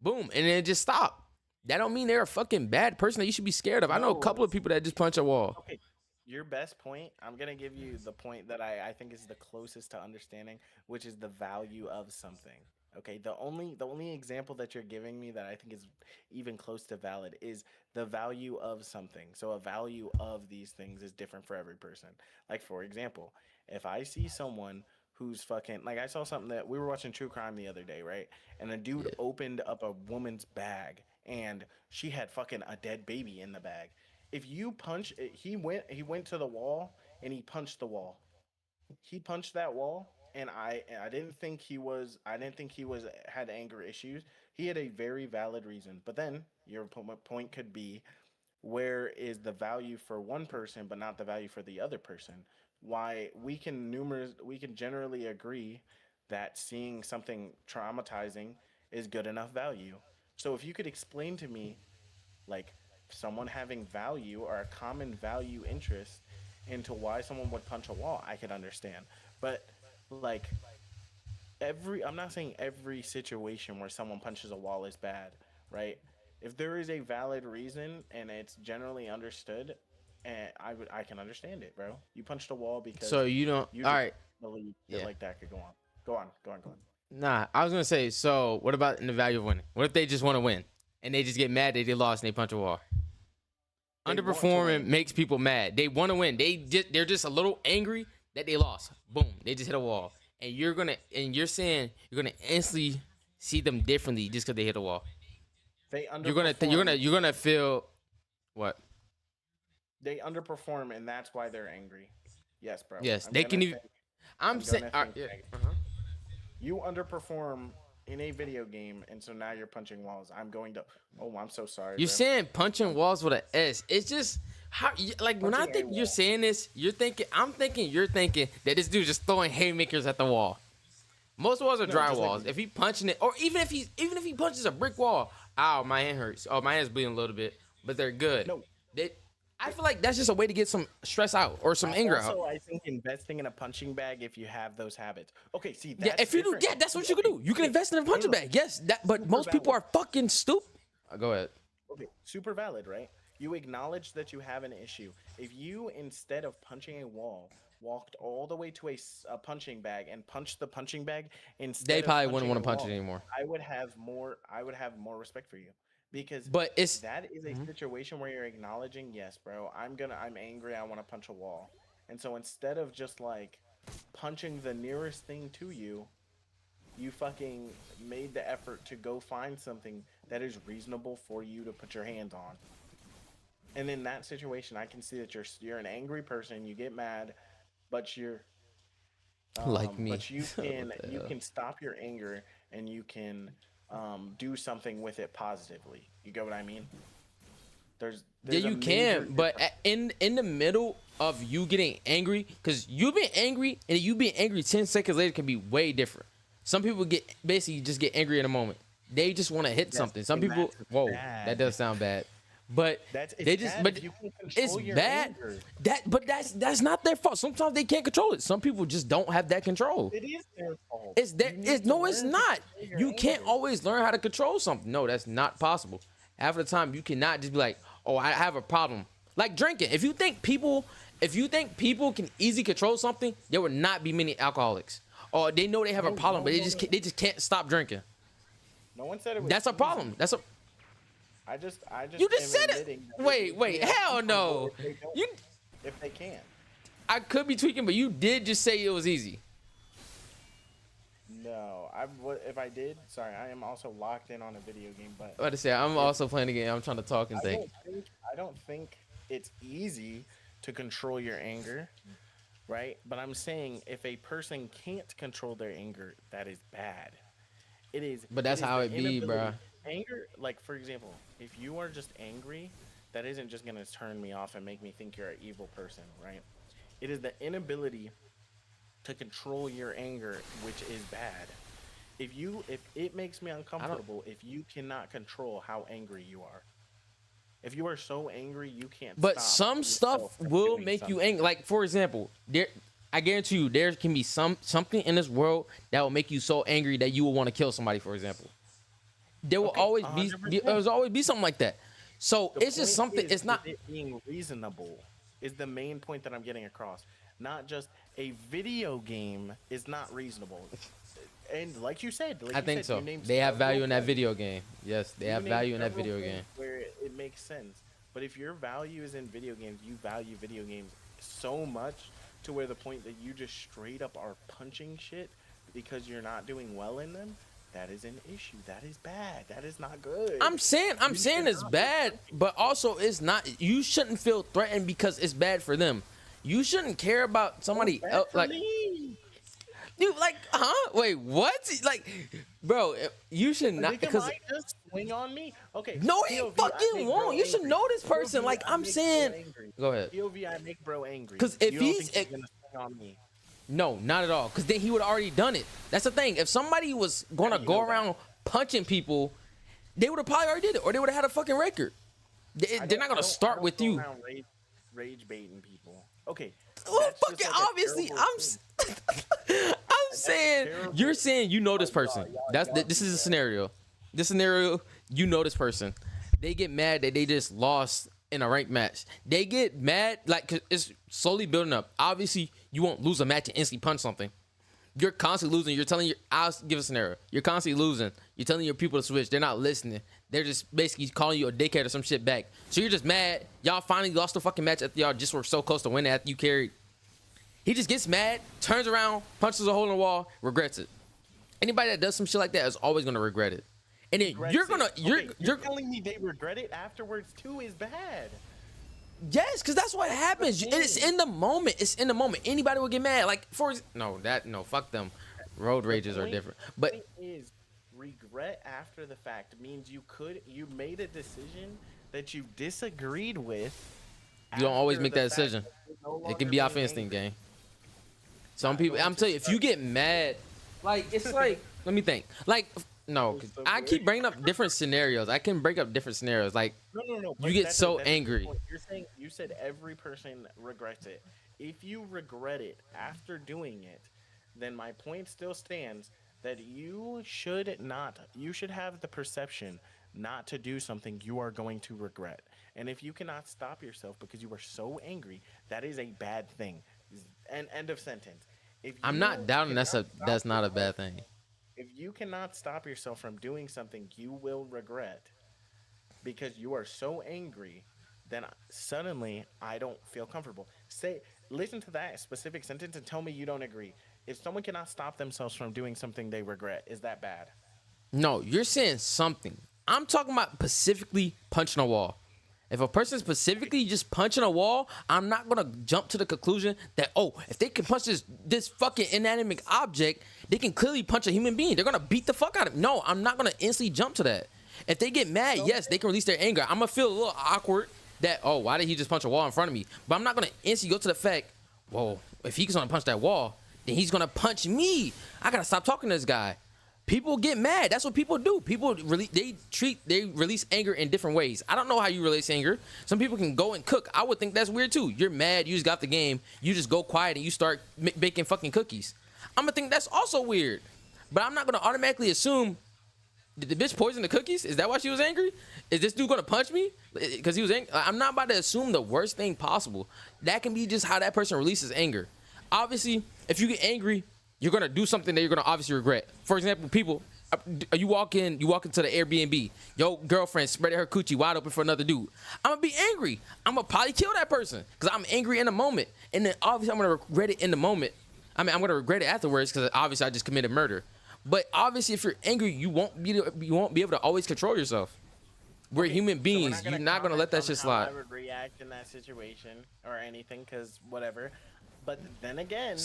Speaker 1: boom, and then it just stop. That don't mean they're a fucking bad person that you should be scared of. I know a couple of people that just punch a wall.
Speaker 2: Okay, your best point, I'm gonna give you the point that I think is the closest to understanding, which is the value of something. Okay, the only example that you're giving me that I think is even close to valid is the value of something. So a value of these things is different for every person. Like, for example, if I see someone who's fucking, like, I saw something that we were watching true crime the other day, right? And a dude opened up a woman's bag and she had fucking a dead baby in the bag. If you punch, he went to the wall and he punched the wall. He punched that wall, and I didn't think he was had anger issues. He had a very valid reason. But then your point could be, where is the value for one person but not the value for the other person? Why we can generally agree that seeing something traumatizing is good enough value. So if you could explain to me, like, someone having value or a common value interest into why someone would punch a wall, I could understand. But, like, I'm not saying every situation where someone punches a wall is bad, right? If there is a valid reason and it's generally understood, and I can understand it, bro. You punched a wall because
Speaker 1: So you don't. All right.
Speaker 2: believe that like that could go on. Go on.
Speaker 1: Nah, I was gonna say. So what about in the value of winning? What if they just want to win and they just get mad that they lost and they punch a wall? Underperforming makes people mad. They want to win. They're just a little angry that they lost. Boom, they just hit a wall, and you're saying you're gonna instantly see them differently just because they hit a wall.
Speaker 2: They underperform.
Speaker 1: You're gonna feel what?
Speaker 2: They underperform, and that's why they're angry. Yes, bro.
Speaker 1: Yes, they can even. I'm saying. Yeah.
Speaker 2: You underperform in a video game, and so now you're punching walls. I'm so sorry.
Speaker 1: You're
Speaker 2: bro.
Speaker 1: saying punching walls with an S. It's just how, like, when I think you're saying this, you're thinking that this dude just throwing haymakers at the wall. Most walls are dry walls. If he punching it, or even if he punches a brick wall, ow, my hand hurts. Oh, my hand's bleeding a little bit, but they're good.
Speaker 2: No.
Speaker 1: I feel like that's just a way to get some stress out or some anger out.
Speaker 2: Also, I think investing in a punching bag if you have those habits. Okay, see,
Speaker 1: If you do, that's what you can do. You can invest in a punching bag. Yes, but most people are fucking stupid. Go ahead.
Speaker 2: Okay, super valid, right? You acknowledge that you have an issue. If you, instead of punching a wall, walked all the way to a punching bag and punched the punching bag instead,
Speaker 1: They probably
Speaker 2: of
Speaker 1: wouldn't want to punch
Speaker 2: wall,
Speaker 1: it anymore.
Speaker 2: I would have more respect for you. Because
Speaker 1: that is
Speaker 2: a situation where you're acknowledging, yes, bro, I'm angry, I want to punch a wall. And so instead of just, like, punching the nearest thing to you, you fucking made the effort to go find something that is reasonable for you to put your hands on. And in that situation, I can see that you're an angry person, you get mad, but you're
Speaker 1: like me.
Speaker 2: But you can stop your anger and you can do something with it positively. You get what I mean? There's
Speaker 1: you can, but in the middle of you getting angry, because you being angry and you being angry 10 seconds later can be way different. Some people basically just get angry in a moment. They just want to hit something. Some people, that does sound bad. But it's bad. That's not their fault. Sometimes they can't control it. Some people just don't have that control.
Speaker 2: It is their fault.
Speaker 1: It's not. You can't always learn how to control something. No, that's not possible. Half of the time, you cannot just be like, "Oh, I have a problem." Like drinking. If you think people can easily control something, there would not be many alcoholics. Or they know they have a problem, but they just can't stop drinking.
Speaker 2: No one said it was
Speaker 1: That's a
Speaker 2: easy.
Speaker 1: problem. That's a.
Speaker 2: I just
Speaker 1: You just
Speaker 2: am
Speaker 1: said it.
Speaker 2: admitting that
Speaker 1: Wait,
Speaker 2: it
Speaker 1: wait,
Speaker 2: can be
Speaker 1: hell no.
Speaker 2: uncomfortable if they don't-
Speaker 1: You,
Speaker 2: if they can't.
Speaker 1: I could be tweaking, but you did just say it was easy.
Speaker 2: No, if I did, sorry, I am also locked in on a video game, but
Speaker 1: What to say? I'm also playing a game. I'm trying to talk and think.
Speaker 2: I don't think it's easy to control your anger, right? But I'm saying if a person can't control their anger, that is bad. It is.
Speaker 1: But that's
Speaker 2: is
Speaker 1: how
Speaker 2: the
Speaker 1: it be,
Speaker 2: inability-
Speaker 1: bruh.
Speaker 2: Anger, like for example, if you are just angry, that isn't just gonna turn me off and make me think you're an evil person, right? It is the inability to control your anger, which is bad. If it makes me uncomfortable, if you cannot control how angry you are. If you are so angry you can't
Speaker 1: But
Speaker 2: stop
Speaker 1: some
Speaker 2: yourself
Speaker 1: stuff
Speaker 2: from
Speaker 1: will
Speaker 2: doing
Speaker 1: make you
Speaker 2: something.
Speaker 1: angry. Like for example, I guarantee you, there can be something in this world that will make you so angry that you will want to kill somebody. For example, there will
Speaker 2: Okay,
Speaker 1: always
Speaker 2: 100%.
Speaker 1: there's always be something like that. So
Speaker 2: The
Speaker 1: it's just
Speaker 2: point
Speaker 1: something.
Speaker 2: is,
Speaker 1: It's not.
Speaker 2: it being reasonable is the main point that I'm getting across. Not just a video game is not reasonable. And like you said,
Speaker 1: I think so.
Speaker 2: you named
Speaker 1: They have value in that
Speaker 2: several
Speaker 1: video game. Yes, they
Speaker 2: You
Speaker 1: have
Speaker 2: named
Speaker 1: value in that
Speaker 2: several
Speaker 1: video
Speaker 2: things
Speaker 1: game.
Speaker 2: where it makes sense. But if your value is in video games, you value video games so much to where the point that you just straight up are punching shit because you're not doing well in them, that is an issue. That is bad. That is not good.
Speaker 1: I'm saying it's
Speaker 2: cannot be
Speaker 1: bad, but also it's not. You shouldn't feel threatened because it's bad for them. You shouldn't care about somebody
Speaker 2: Bad
Speaker 1: else.
Speaker 2: for
Speaker 1: Like,
Speaker 2: me.
Speaker 1: dude, like, huh? Wait, what? Like, bro, you should
Speaker 2: A
Speaker 1: not
Speaker 2: nigga
Speaker 1: because.
Speaker 2: might just swing on me. Okay.
Speaker 1: No, he
Speaker 2: POV, I
Speaker 1: fucking
Speaker 2: make
Speaker 1: won't.
Speaker 2: bro
Speaker 1: You should
Speaker 2: angry.
Speaker 1: know this person.
Speaker 2: POV,
Speaker 1: Like,
Speaker 2: I
Speaker 1: I'm
Speaker 2: make
Speaker 1: saying.
Speaker 2: bro angry.
Speaker 1: Go ahead.
Speaker 2: POV, I make bro angry.
Speaker 1: 'Cause if
Speaker 2: you don't
Speaker 1: he's-
Speaker 2: think gonna swing on me.
Speaker 1: No, not at all. Because then he would have already done it. That's the thing. If somebody was gonna
Speaker 2: you
Speaker 1: go
Speaker 2: know that?
Speaker 1: around punching people, they would have probably already did it, or they would have had a fucking record. They're not gonna start with you.
Speaker 2: Rage baiting people. Okay.
Speaker 1: Well,
Speaker 2: that's just
Speaker 1: fucking
Speaker 2: like a
Speaker 1: obviously,
Speaker 2: terrible thing.
Speaker 1: I'm saying
Speaker 2: terrible.
Speaker 1: you're saying you know this person.
Speaker 2: y'all
Speaker 1: This
Speaker 2: do
Speaker 1: is a
Speaker 2: that.
Speaker 1: scenario. This scenario, you know this person. They get mad that they just lost in a ranked match. They get mad like 'cause it's slowly building up. Obviously, you won't lose a match and instantly punch something. You're constantly losing. You're telling I'll give a scenario. You're constantly losing. You're telling your people to switch. They're not listening. They're just basically calling you a dickhead or some shit back. So you're just mad. Y'all finally lost the fucking match after y'all just were so close to winning after you carried. He just gets mad, turns around, punches a hole in the wall, regrets it. Anybody that does some shit like that is always gonna regret it. And then
Speaker 2: Regrets
Speaker 1: you're
Speaker 2: it.
Speaker 1: gonna
Speaker 2: Okay,
Speaker 1: you're
Speaker 2: telling me they regret it afterwards too is bad.
Speaker 1: yes, because that's what happens.
Speaker 2: thing.
Speaker 1: It's in the moment. It's in the moment. Anybody will get mad. Like no, fuck them. Road rages are
Speaker 2: Point-
Speaker 1: different. But
Speaker 2: point is regret after the fact means you made a decision that you disagreed with.
Speaker 1: you don't always
Speaker 2: after
Speaker 1: make
Speaker 2: the
Speaker 1: that
Speaker 2: fact
Speaker 1: decision.
Speaker 2: that you're no
Speaker 1: It
Speaker 2: longer
Speaker 1: can be off
Speaker 2: being
Speaker 1: instinct,
Speaker 2: angry.
Speaker 1: gang. Some
Speaker 2: Not
Speaker 1: people,
Speaker 2: going
Speaker 1: I'm
Speaker 2: to
Speaker 1: telling you, if you
Speaker 2: start.
Speaker 1: get mad, like it's like, let me think. Like no, 'cause
Speaker 2: So
Speaker 1: I
Speaker 2: weird.
Speaker 1: keep bringing up different scenarios. I can break up different scenarios. Like
Speaker 2: No.
Speaker 1: You get
Speaker 2: that's
Speaker 1: so
Speaker 2: that's the
Speaker 1: angry.
Speaker 2: point. You're saying you said every person regrets it. If you regret it after doing it, then my point still stands that you should have the perception not to do something you are going to regret. And if you cannot stop yourself because you are so angry, that is a bad thing. And end of sentence. If
Speaker 1: I'm
Speaker 2: you
Speaker 1: not doubting that's
Speaker 2: cannot stop
Speaker 1: not a
Speaker 2: yourself-
Speaker 1: bad thing.
Speaker 2: If you cannot stop yourself from doing something you will regret because you are so angry, then suddenly I don't feel comfortable. Listen to that specific sentence and tell me you don't agree. If someone cannot stop themselves from doing something they regret, is that bad?
Speaker 1: No, you're saying something. I'm talking about specifically punching a wall. If a person specifically just punching a wall, I'm not gonna jump to the conclusion that if they can punch this fucking inanimate object, they can clearly punch a human being. They're gonna beat the fuck out of him. No, I'm not gonna instantly jump to that. If they get mad, yes, they can release their anger. I'm gonna feel a little awkward that why did he just punch a wall in front of me? But I'm not gonna instantly go to the fact, whoa, if he's gonna punch that wall, then he's gonna punch me. I gotta stop talking to this guy. People get mad. That's what people do. People they release anger in different ways. I don't know how you release anger. Some people can go and cook. I would think that's weird too. You're mad. You just got the game. You just go quiet and you start baking fucking cookies. I'm gonna think that's also weird. But I'm not gonna automatically assume did the bitch poison the cookies? Is that why she was angry? Is this dude gonna punch me because he was angry? I'm not about to assume the worst thing possible. That can be just how that person releases anger. Obviously, if you get angry, you're gonna do something that you're gonna obviously regret. For example, people, You walk into the Airbnb. Your girlfriend spreading her coochie wide open for another dude. I'm gonna be angry. I'm gonna probably kill that person because I'm angry in the moment, and then obviously I'm gonna regret it in the moment. I mean, I'm gonna regret it afterwards because obviously I just committed murder. But obviously, if you're angry, you won't be able to always control yourself. We're human beings. You're not gonna let that shit slide.
Speaker 2: I would react in that situation or anything, because whatever. But then again,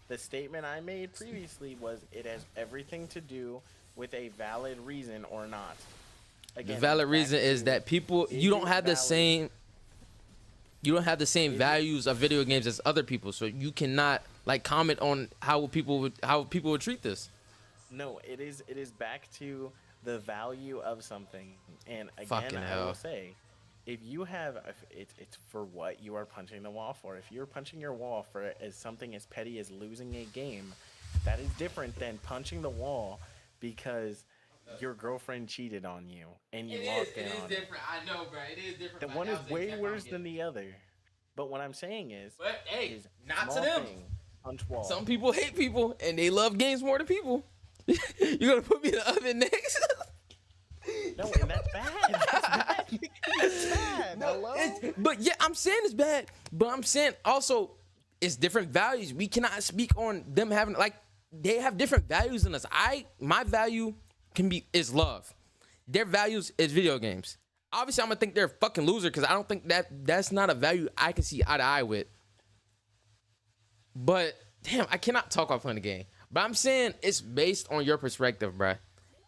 Speaker 2: the statement I made previously was it has everything to do with a valid reason or not.
Speaker 1: Again, the valid reason is that people you don't have the same values of video games as other people, so you cannot like comment on how people would treat this.
Speaker 2: No, it is back to the value of something. And again,
Speaker 1: Fucking
Speaker 2: I
Speaker 1: hell.
Speaker 2: will say, if you have, it's for what you are punching the wall for. If you're punching your wall for as something as petty as losing a game, that is different than punching the wall because your girlfriend cheated on you and you lost it on.
Speaker 1: It is different. I know, bro. It is different.
Speaker 2: The one is way worse than the other. But what I'm saying is,
Speaker 1: but hey,
Speaker 2: is
Speaker 1: not to them.
Speaker 2: Punch wall.
Speaker 1: Some people hate people and they love games more than people. You're gonna put me in the oven next?
Speaker 2: No, and that's bad. That's bad. It's bad.
Speaker 1: No, but yeah, I'm saying it's bad. But I'm saying also it's different values. We cannot speak on them having like they have different values than us. My value is love. Their values is video games. Obviously, I'm gonna think they're a fucking loser because I don't think that's not a value I can see eye to eye with. But damn, I cannot talk while playing the game. But I'm saying it's based on your perspective, bruh.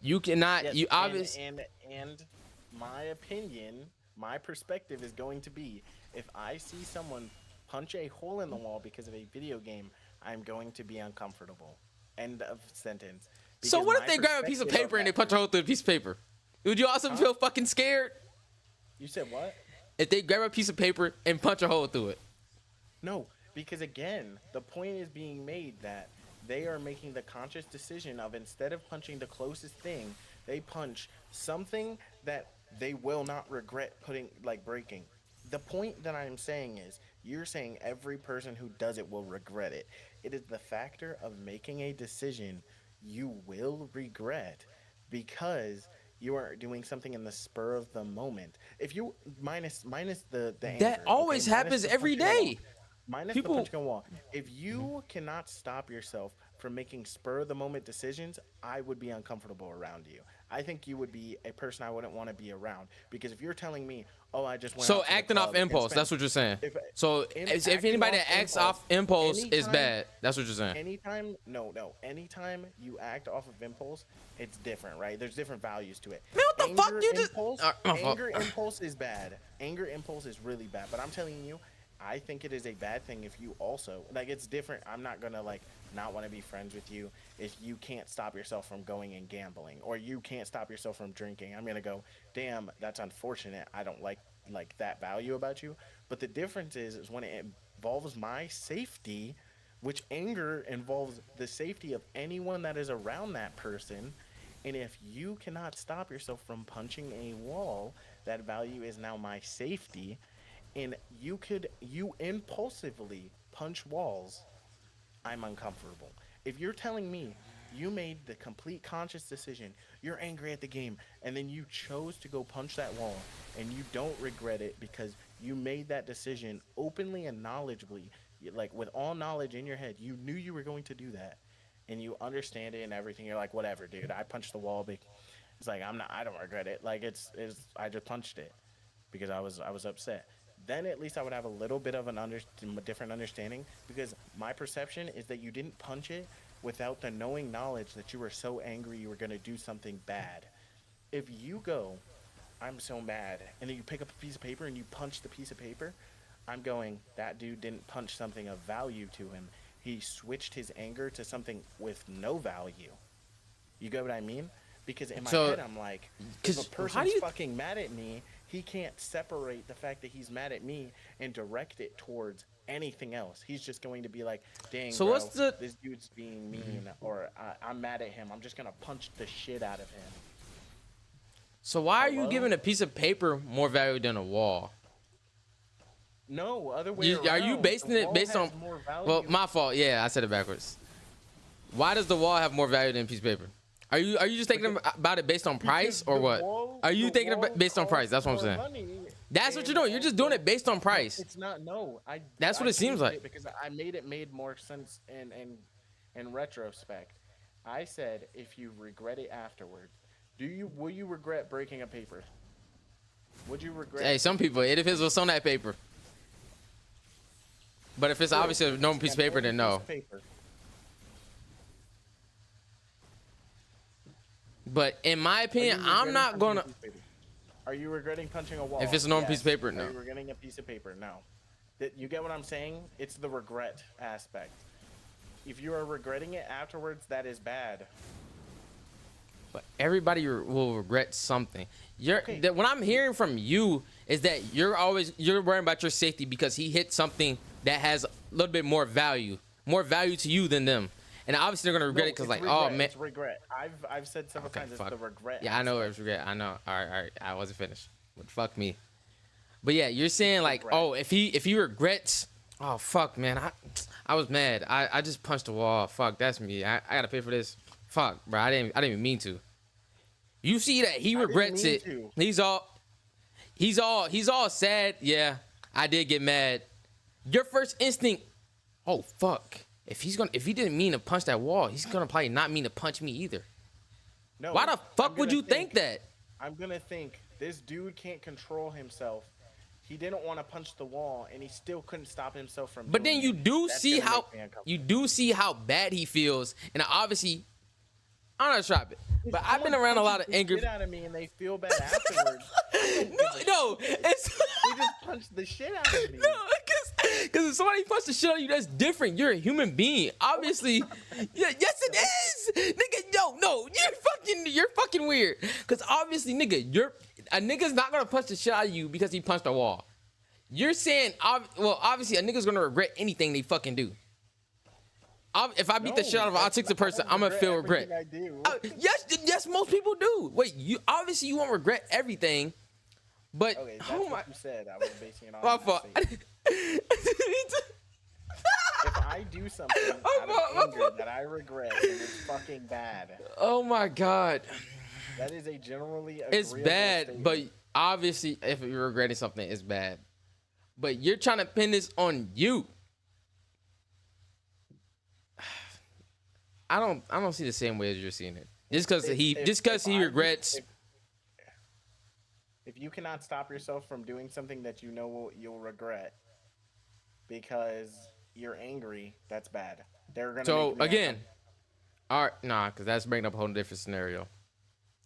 Speaker 1: You cannot.
Speaker 2: Yes,
Speaker 1: you obviously.
Speaker 2: And my opinion, my perspective is going to be: if I see someone punch a hole in the wall because of a video game, I'm going to be uncomfortable. End of sentence. Because
Speaker 1: So what if they grab a piece of paper and they punch a hole through a piece of paper? Would you also feel fucking scared?
Speaker 2: You said what?
Speaker 1: If they grab a piece of paper and punch a hole through it?
Speaker 2: No, because again, the point is being made that they are making the conscious decision of instead of punching the closest thing, they punch something that they will not regret breaking. The point that I'm saying is, you're saying every person who does it will regret it. It is the factor of making a decision you will regret because you are doing something in the spur of the moment. If you minus the anger,
Speaker 1: That always happens every day.
Speaker 2: Minus the punching a wall. If you cannot stop yourself from making spur of the moment decisions, I would be uncomfortable around you. I think you would be a person I wouldn't want to be around, because if you're telling me, "Oh, I just went,"
Speaker 1: so acting off impulse, that's what you're saying. If anybody that acts off impulse is bad, that's what you're saying.
Speaker 2: Anytime you act off of impulse, it's different, right? There's different values to it.
Speaker 1: Man, what the fuck you just?
Speaker 2: Anger impulse is bad. Anger impulse is really bad. But I'm telling you, I think it is a bad thing if you also it's different. I'm not gonna not want to be friends with you if you can't stop yourself from going and gambling, or you can't stop yourself from drinking. I'm gonna go, damn, that's unfortunate. I don't like that value about you. But the difference is when it involves my safety, which anger involves the safety of anyone that is around that person. And if you cannot stop yourself from punching a wall, that value is now my safety. And you impulsively punch walls, I'm uncomfortable. If you're telling me you made the complete conscious decision, you're angry at the game, and then you chose to go punch that wall, and you don't regret it because you made that decision openly and knowledgeably, with all knowledge in your head, you knew you were going to do that, and you understand it and everything, you're like, whatever, dude, I punched the wall, it's I don't regret it, I just punched it because I was upset. Then at least I would have a little bit of a different understanding, because my perception is that you didn't punch it without the knowing knowledge that you were so angry you were going to do something bad. If you go, I'm so mad, and then you pick up a piece of paper and you punch the piece of paper, I'm going, that dude didn't punch something of value to him. He switched his anger to something with no value. You get what I mean? Because in my head, I'm like, if a person's fucking mad at me, he can't separate the fact that he's mad at me and direct it towards anything else. He's just going to be like, dang,
Speaker 1: so
Speaker 2: bro, this dude's being mean, or I'm mad at him. I'm just going to punch the shit out of him.
Speaker 1: So why are you giving a piece of paper more value than a wall?
Speaker 2: No, other way around.
Speaker 1: Are you basing it based on... Well, my fault. Yeah, I said it backwards. Why does the wall have more value than a piece of paper? Are you just thinking about it based on price or what? Are you thinking about based on price? That's what I'm saying. That's what you're doing. You're just doing it based on price.
Speaker 2: It's not. No,
Speaker 1: That's what it seems
Speaker 2: changed
Speaker 1: like.
Speaker 2: it because I made more sense in retrospect. I said if you regret it afterward, will you regret breaking a paper? Would you regret?
Speaker 1: Hey, some people, it depends what's on that paper. But if it's obviously a normal piece of paper, then no. But in my opinion, I'm not gonna.
Speaker 2: Are you regretting punching a wall?
Speaker 1: If it's a normal piece of paper, no.
Speaker 2: Are you regretting a piece of paper? No. You get what I'm saying? It's the regret aspect. If you are regretting it afterwards, that is bad.
Speaker 1: But everybody will regret something. What I'm hearing from you is that you're worrying about your safety because he hit something that has a little bit more value to you than them. And obviously they're gonna regret it because oh man,
Speaker 2: it's regret. I've said several times it's the regret.
Speaker 1: Yeah, I know it's regret. I know. All right. I wasn't finished. But fuck me. But yeah, you're saying like, oh, if he regrets, oh fuck, man, I was mad. I just punched the wall. Fuck, that's me. I gotta pay for this. Fuck, bro. I didn't even mean to. You see that he regrets it. He's all sad. Yeah, I did get mad. Your first instinct, oh fuck. If he didn't mean to punch that wall, he's gonna probably not mean to punch me either. No. Why the fuck would you think that?
Speaker 2: I'm gonna think this dude can't control himself. He didn't want to punch the wall, and he still couldn't stop himself from.
Speaker 1: But then you do see how bad he feels, and obviously, I'm not shopping. But I've been around a lot of anger.
Speaker 2: Shit out of me, and they feel bad afterwards.
Speaker 1: No,
Speaker 2: they just punched the shit out of me.
Speaker 1: No, because if somebody punched the shit out of you, that's different. You're a human being, obviously. Yeah, yes, it is, nigga. No, you're fucking weird. Because obviously, nigga, a nigga's not gonna punch the shit out of you because he punched a wall. You're saying, obviously, a nigga's gonna regret anything they fucking do. If I beat the shit out of an autistic person, I'm gonna feel regret.
Speaker 2: I do.
Speaker 1: Yes, most people do. Wait, you won't regret everything, but
Speaker 2: okay, that's what you said. I was basing it on
Speaker 1: my fault.
Speaker 2: If I do something out of anger that I regret, and it's fucking bad.
Speaker 1: Oh my god.
Speaker 2: That is a generally
Speaker 1: it's bad,
Speaker 2: statement.
Speaker 1: but obviously, if you're regretting something, it's bad. But you're trying to pin this on you. I don't see the same way as you're seeing it. Just because he regrets.
Speaker 2: If you cannot stop yourself from doing something that you know you'll regret because you're angry, that's bad. They're gonna.
Speaker 1: So again, all right, nah, because that's bringing up a whole different scenario.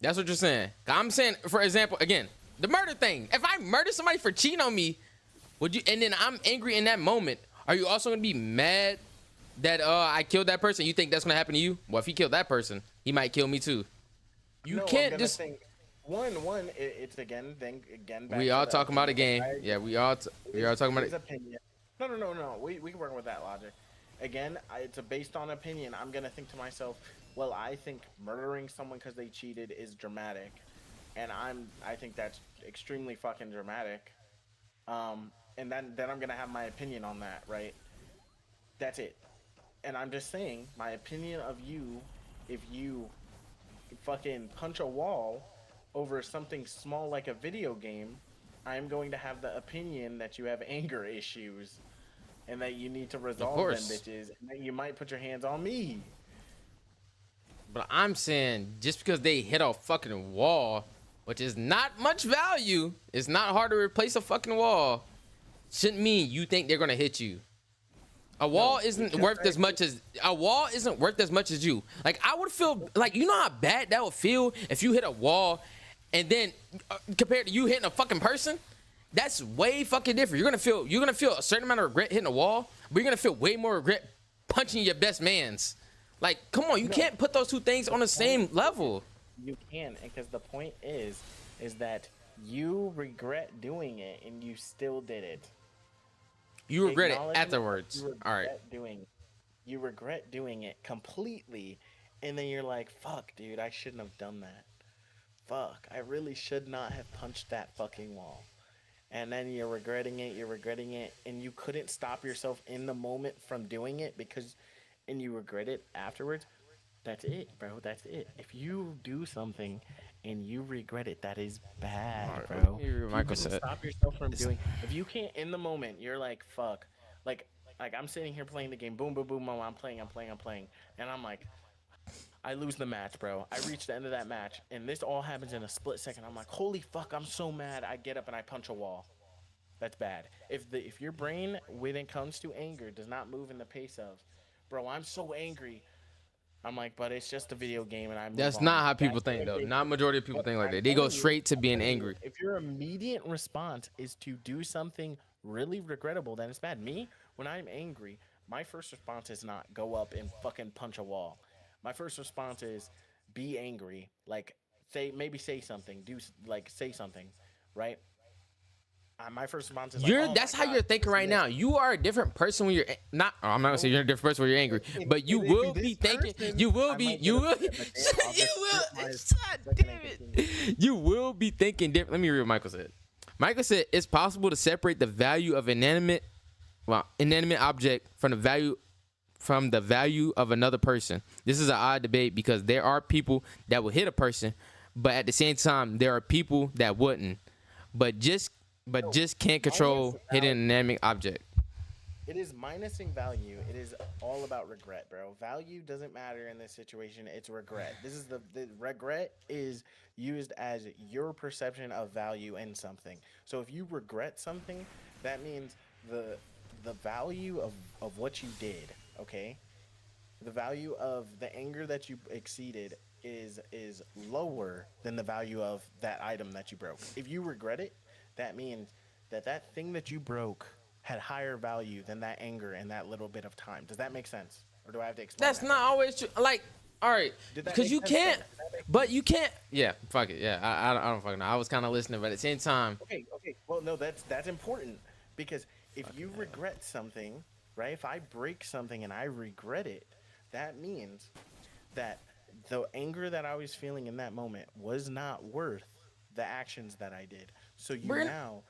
Speaker 1: That's what you're saying. I'm saying, for example, again, the murder thing. If I murder somebody for cheating on me, would you? And then I'm angry in that moment. Are you also gonna be mad that I killed that person? You think that's gonna happen to you? Well, if he killed that person, he might kill me too. You can't just think.
Speaker 2: It's again.
Speaker 1: We all talking about a game. Yeah, we all talking about it.
Speaker 2: Opinion. No. We can work with that logic. Again, it's based on opinion. I'm gonna think to myself, well, I think murdering someone because they cheated is dramatic, and I think that's extremely fucking dramatic. And then I'm gonna have my opinion on that, right? That's it. And I'm just saying, my opinion of you, if you fucking punch a wall over something small like a video game, I'm going to have the opinion that you have anger issues and that you need to resolve them bitches, and that you might put your hands on me.
Speaker 1: But I'm saying, just because they hit a fucking wall, which is not much value, it's not hard to replace a fucking wall, shouldn't mean you think they're gonna hit you. A wall isn't worth as much as you. Like, I would feel like, you know how bad that would feel if you hit a wall and then compared to you hitting a fucking person? That's way fucking different. You're gonna feel a certain amount of regret hitting a wall, but you're gonna feel way more regret punching your best man's. Like, come on, you can't put those two things on the same level.
Speaker 2: You can, because the point is that you regret doing it and you still did it.
Speaker 1: You regret it afterwards.
Speaker 2: You regret doing it completely, and then you're like, fuck, dude, I shouldn't have done that. Fuck, I really should not have punched that fucking wall. And then you're regretting it, and you couldn't stop yourself in the moment from doing it and you regret it afterwards. That's it, bro. That's it. If you do something and you regret it, that is
Speaker 1: All
Speaker 2: bad,
Speaker 1: right, let
Speaker 2: bro.
Speaker 1: me read what
Speaker 2: If you
Speaker 1: Michael
Speaker 2: couldn't
Speaker 1: said.
Speaker 2: stop yourself from
Speaker 1: It's,
Speaker 2: doing, if you can't in the moment, you're like, fuck. Like, like I'm sitting here playing the game, boom, boom, boom, boom. I'm playing, and I'm like, I lose the match, bro. I reach the end of that match, and this all happens in a split second. I'm like, holy fuck, I'm so mad. I get up and I punch a wall. That's bad. If your brain, when it comes to anger, does not move in the pace of, bro, I'm so angry. I'm like, but it's just a video game, and I move
Speaker 1: that's
Speaker 2: on.
Speaker 1: not how
Speaker 2: That
Speaker 1: people think, though.
Speaker 2: can't
Speaker 1: Not majority of people
Speaker 2: bro,
Speaker 1: think like
Speaker 2: I'm
Speaker 1: that. They go
Speaker 2: telling you,
Speaker 1: straight to
Speaker 2: I'm
Speaker 1: being
Speaker 2: telling you,
Speaker 1: angry.
Speaker 2: if your immediate response is to do something really regrettable, then it's bad. Me, when I'm angry, my first response is not go up and fucking punch a wall. My first response is be angry, like say something, like say something, right? My first response is like,
Speaker 1: You're
Speaker 2: oh my
Speaker 1: that's how
Speaker 2: god,
Speaker 1: you're thinking
Speaker 2: this and
Speaker 1: right
Speaker 2: this.
Speaker 1: now. You are a different person when you're not. Oh, I'm not gonna say
Speaker 2: No,
Speaker 1: you're a different person when you're angry, but you
Speaker 2: if
Speaker 1: will be
Speaker 2: this
Speaker 1: thinking.
Speaker 2: person,
Speaker 1: You will
Speaker 2: I
Speaker 1: be.
Speaker 2: might get
Speaker 1: You will.
Speaker 2: upset, but damn, I'll
Speaker 1: You
Speaker 2: just
Speaker 1: will.
Speaker 2: flip my
Speaker 1: God
Speaker 2: second
Speaker 1: damn
Speaker 2: and continue.
Speaker 1: it. You will be thinking different. Let me read what Michael said. Michael said it's possible to separate the value of inanimate object from the value of another person. This is an odd debate because there are people that will hit a person, but at the same time there are people that wouldn't. But just but
Speaker 2: No,
Speaker 1: just can't
Speaker 2: minus
Speaker 1: control hitting an
Speaker 2: value.
Speaker 1: inanimate object.
Speaker 2: It is minusing value. It is all about regret, bro. Value doesn't matter in this situation. It's regret. This is the regret is used as your perception of value in something. So if you regret something, that means the value of what you did, okay? The value of the anger that you exceeded is lower than the value of that item that you broke. If you regret it, that means that that thing that you broke had higher value than that anger in that little bit of time. Does that make sense? Or do I have to explain
Speaker 1: That's
Speaker 2: that
Speaker 1: not
Speaker 2: better?
Speaker 1: always true. Like, all right,
Speaker 2: Did that
Speaker 1: because
Speaker 2: make
Speaker 1: you
Speaker 2: sense though?
Speaker 1: can't.
Speaker 2: Did that make
Speaker 1: But
Speaker 2: sense?
Speaker 1: you can't. Yeah, fuck it. Yeah, I don't fucking know. I was kind of listening, but at the same time,
Speaker 2: Okay, okay. Well, no, that's important because if
Speaker 1: fucking
Speaker 2: you
Speaker 1: hell.
Speaker 2: regret something, right? If I break something and I regret it, that means that the anger that I was feeling in that moment was not worth the actions that I did. So you
Speaker 1: We're
Speaker 2: now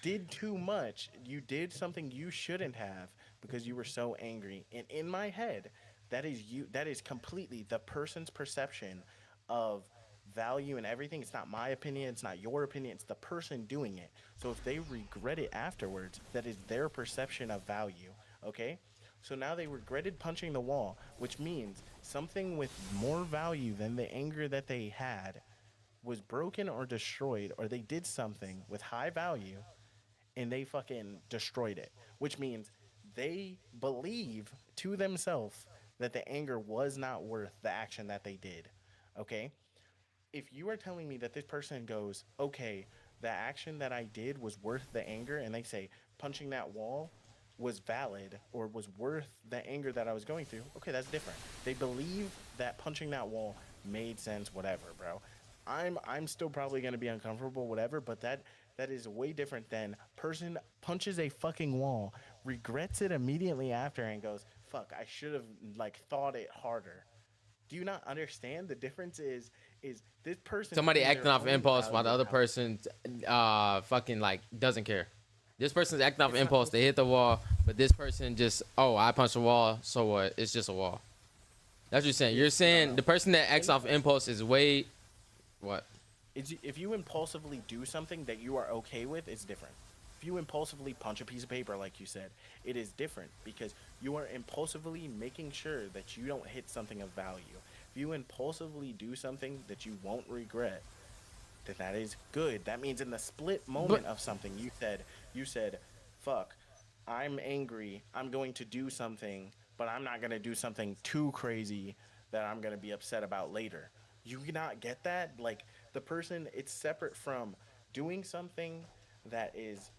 Speaker 2: did too much. You did something you shouldn't have because you were so angry. And in my head, that is you that is completely the person's perception of value and everything. It's not my opinion, it's not your opinion, it's the person doing it. So if they regret it afterwards, that is their perception of value, okay? So now they regretted punching the wall, which means something with more value than the anger that they had was broken or destroyed, or they did something with high value and they fucking destroyed it, which means they believe to themselves that the anger was not worth the action that they did. Okay? If you are telling me that this person goes, okay, the action that I did was worth the anger, and they say punching that wall was valid or was worth the anger that I was going through, okay, that's different. They believe that punching that wall made sense, whatever, bro. I'm still probably gonna be uncomfortable, whatever, but that is way different than person punches a fucking wall, regrets it immediately after, and goes, fuck, I should have like thought it harder. Do you not understand the difference is this person
Speaker 1: somebody
Speaker 2: sees their
Speaker 1: acting off
Speaker 2: own
Speaker 1: impulse while the
Speaker 2: value
Speaker 1: other
Speaker 2: and how they
Speaker 1: person, fucking like doesn't care. This person's acting off
Speaker 2: it's not
Speaker 1: impulse. They hit the wall, but this person just, oh, I punched a wall. So what? It's just a wall. That's what you're saying. You're
Speaker 2: it's no
Speaker 1: saying
Speaker 2: no
Speaker 1: the person that acts
Speaker 2: think
Speaker 1: off impulse is way what?
Speaker 2: it's if you impulsively do something that you are okay with, it's different. If you impulsively punch a piece of paper like you said, it is different because you are impulsively making sure that you don't hit something of value. If you impulsively do something that you won't regret, then that is good. That means in the split
Speaker 1: But
Speaker 2: moment of something, you said, fuck, I'm angry. I'm going to do something, but I'm not going to do something too crazy that I'm going to be upset about later. You cannot get that? Like the person, it's separate from doing something that is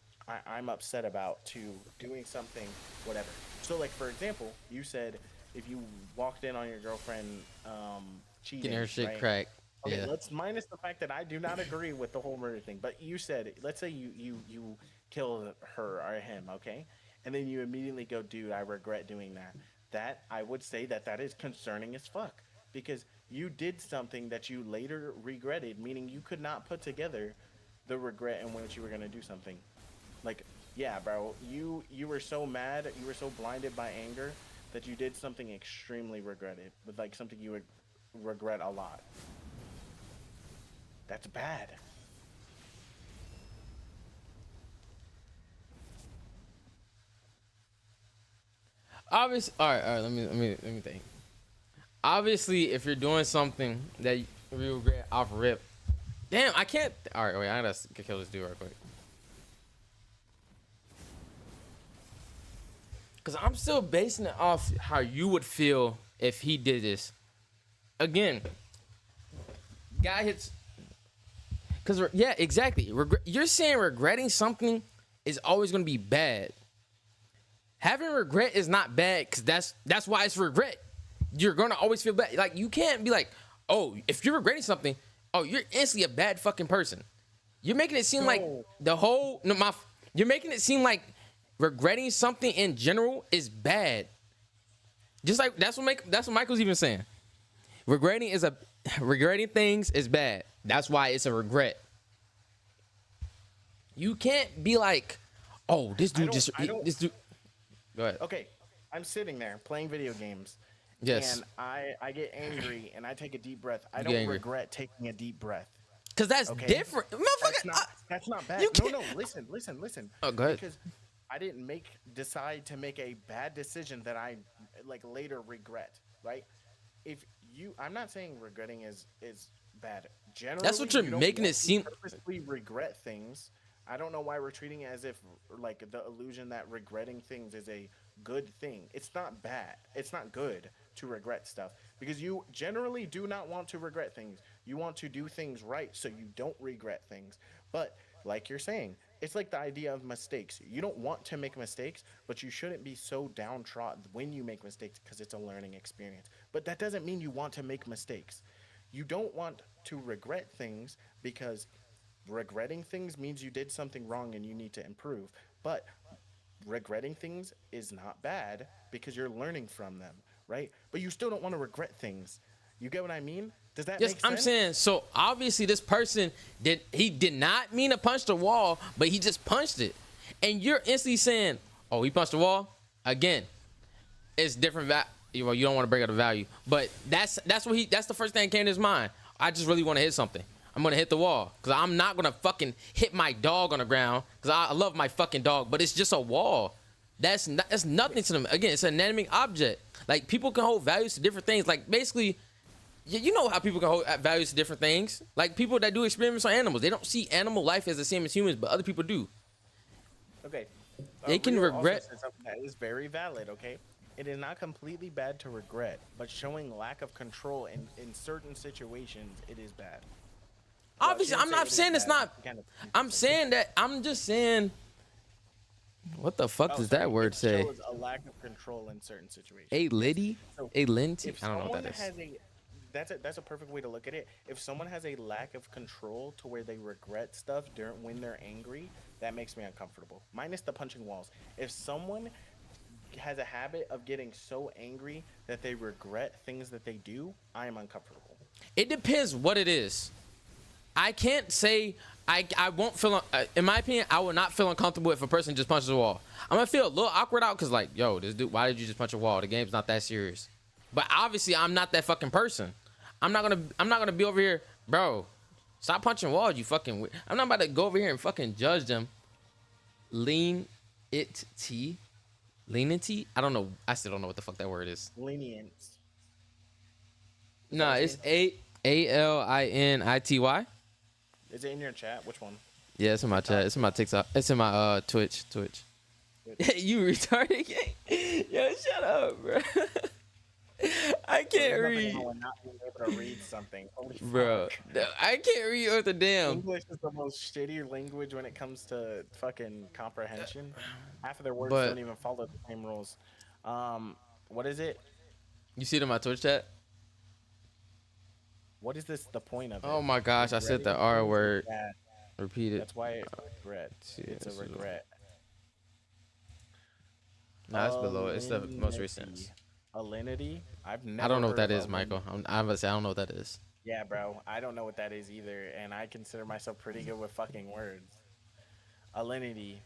Speaker 2: I'm upset about to doing something whatever. So like for example, you said if you walked in on your girlfriend
Speaker 1: getting
Speaker 2: cheating,
Speaker 1: her shit
Speaker 2: right?
Speaker 1: cracked.
Speaker 2: Okay,
Speaker 1: Yeah.
Speaker 2: let's minus the fact that I do not agree with the whole murder thing. But you said, let's say you kill her or him, okay, and then you immediately go, dude, I regret doing that. That I would say that that is concerning as fuck because you did something that you later regretted, meaning you could not put together the regret in which you were gonna do something. Like, yeah, bro, you were so mad, you were so blinded by anger that you did something extremely regretted, with like something you would regret a lot. That's bad.
Speaker 1: Obviously, all right. Let me think. Obviously, if you're doing something that you regret off rip, damn, I can't. All right, wait, I gotta kill this dude real quick. Cause I'm still basing it off how you would feel if he did this. Again, guy hits. Cause yeah, exactly. You're saying regretting something is always gonna be bad. Having regret is not bad, cause that's why it's regret. You're gonna always feel bad. Like you can't be like, oh, if you're regretting something, oh, you're instantly a bad fucking person. You're making it seem like the whole you're making it seem like regretting something in general is bad. Just like that's what Michael's even saying. Regretting things is bad. That's why it's a regret. You can't be like, oh, this dude this dude. Go ahead.
Speaker 2: Okay, I'm sitting there playing video games.
Speaker 1: Yes.
Speaker 2: And I get angry and I take a deep breath. I don't regret taking a deep breath.
Speaker 1: Cause that's different, motherfucker.
Speaker 2: That's not bad. No, listen.
Speaker 1: Oh, go ahead.
Speaker 2: Because I didn't decide to make a bad decision that I like later regret. Right? I'm not saying regretting is bad. Generally,
Speaker 1: that's what you're making it seem.
Speaker 2: Purposely regret things. I don't know why we're treating it as if like the illusion that regretting things is a good thing. It's not bad. It's not good to regret stuff because you generally do not want to regret things. You want to do things right so you don't regret things. But like you're saying, it's like the idea of mistakes. You don't want to make mistakes, but you shouldn't be so downtrodden when you make mistakes because it's a learning experience. But that doesn't mean you want to make mistakes. You don't want to regret things because regretting things means you did something wrong and you need to improve. But regretting things is not bad because you're learning from them, right? But you still don't want to regret things. You get what I mean? Does that make sense?
Speaker 1: I'm saying, so obviously this person did not mean to punch the wall, but he just punched it. And you're instantly saying, oh, he punched the wall? Again, it's different. You don't want to bring up the value. But that's the first thing that came to his mind. I just really want to hit something. I'm going to hit the wall because I'm not going to fucking hit my dog on the ground because I love my fucking dog, but it's just a wall. That's nothing to them. Again, it's an inanimate object. Like, people can hold values to different things. Like, basically, you know how people can hold values to different things. Like, people that do experiments on animals, they don't see animal life as the same as humans, but other people do.
Speaker 2: Okay.
Speaker 1: They can regret.
Speaker 2: That is very valid, okay? It is not completely bad to regret, but showing lack of control in certain situations, it is bad.
Speaker 1: Obviously, I'm not saying it's not. I'm saying that. I'm just saying. What the fuck does that word say?
Speaker 2: Shows a lack of control in certain situations.
Speaker 1: A Liddy? A Linty? I don't know what that is.
Speaker 2: That's a perfect way to look at it. If someone has a lack of control to where they regret stuff when they're angry, that makes me uncomfortable. Minus the punching walls. If someone has a habit of getting so angry that they regret things that they do, I am uncomfortable.
Speaker 1: It depends what it is. I can't say I won't feel. In my opinion, I will not feel uncomfortable if a person just punches a wall. I'm gonna feel a little awkward out because, like, yo, this dude, why did you just punch a wall? The game's not that serious. But obviously, I'm not that fucking person. I'm not gonna be over here, bro. Stop punching walls, you fucking. I'm not about to go over here and fucking judge them. Lenity. I don't know. I still don't know what the fuck that word is.
Speaker 2: Lenient.
Speaker 1: Nah, it's ALINITY.
Speaker 2: Is it in your chat? Which one?
Speaker 1: Yeah, it's in my chat. It's in my TikTok. It's in my Twitch. You retarded. Yo, shut up, bro. I can't read.
Speaker 2: Not being able to read something. Holy
Speaker 1: bro,
Speaker 2: fuck.
Speaker 1: I can't read what the damn.
Speaker 2: English is the most shitty language when it comes to fucking comprehension. Half of their words don't even follow the same rules. What is it?
Speaker 1: You see it in my Twitch chat?
Speaker 2: What is this? The point of it?
Speaker 1: Oh my gosh, I said the R word. Repeat it.
Speaker 2: That's why it's regret. It's a regret.
Speaker 1: Nah, it's below it. It's the most recent.
Speaker 2: Alinity? I've never.
Speaker 1: I don't know what that is, Michael. I'm gonna say I don't know what that is.
Speaker 2: Yeah, bro. I don't know what that is either, and I consider myself pretty good with fucking words. Alinity,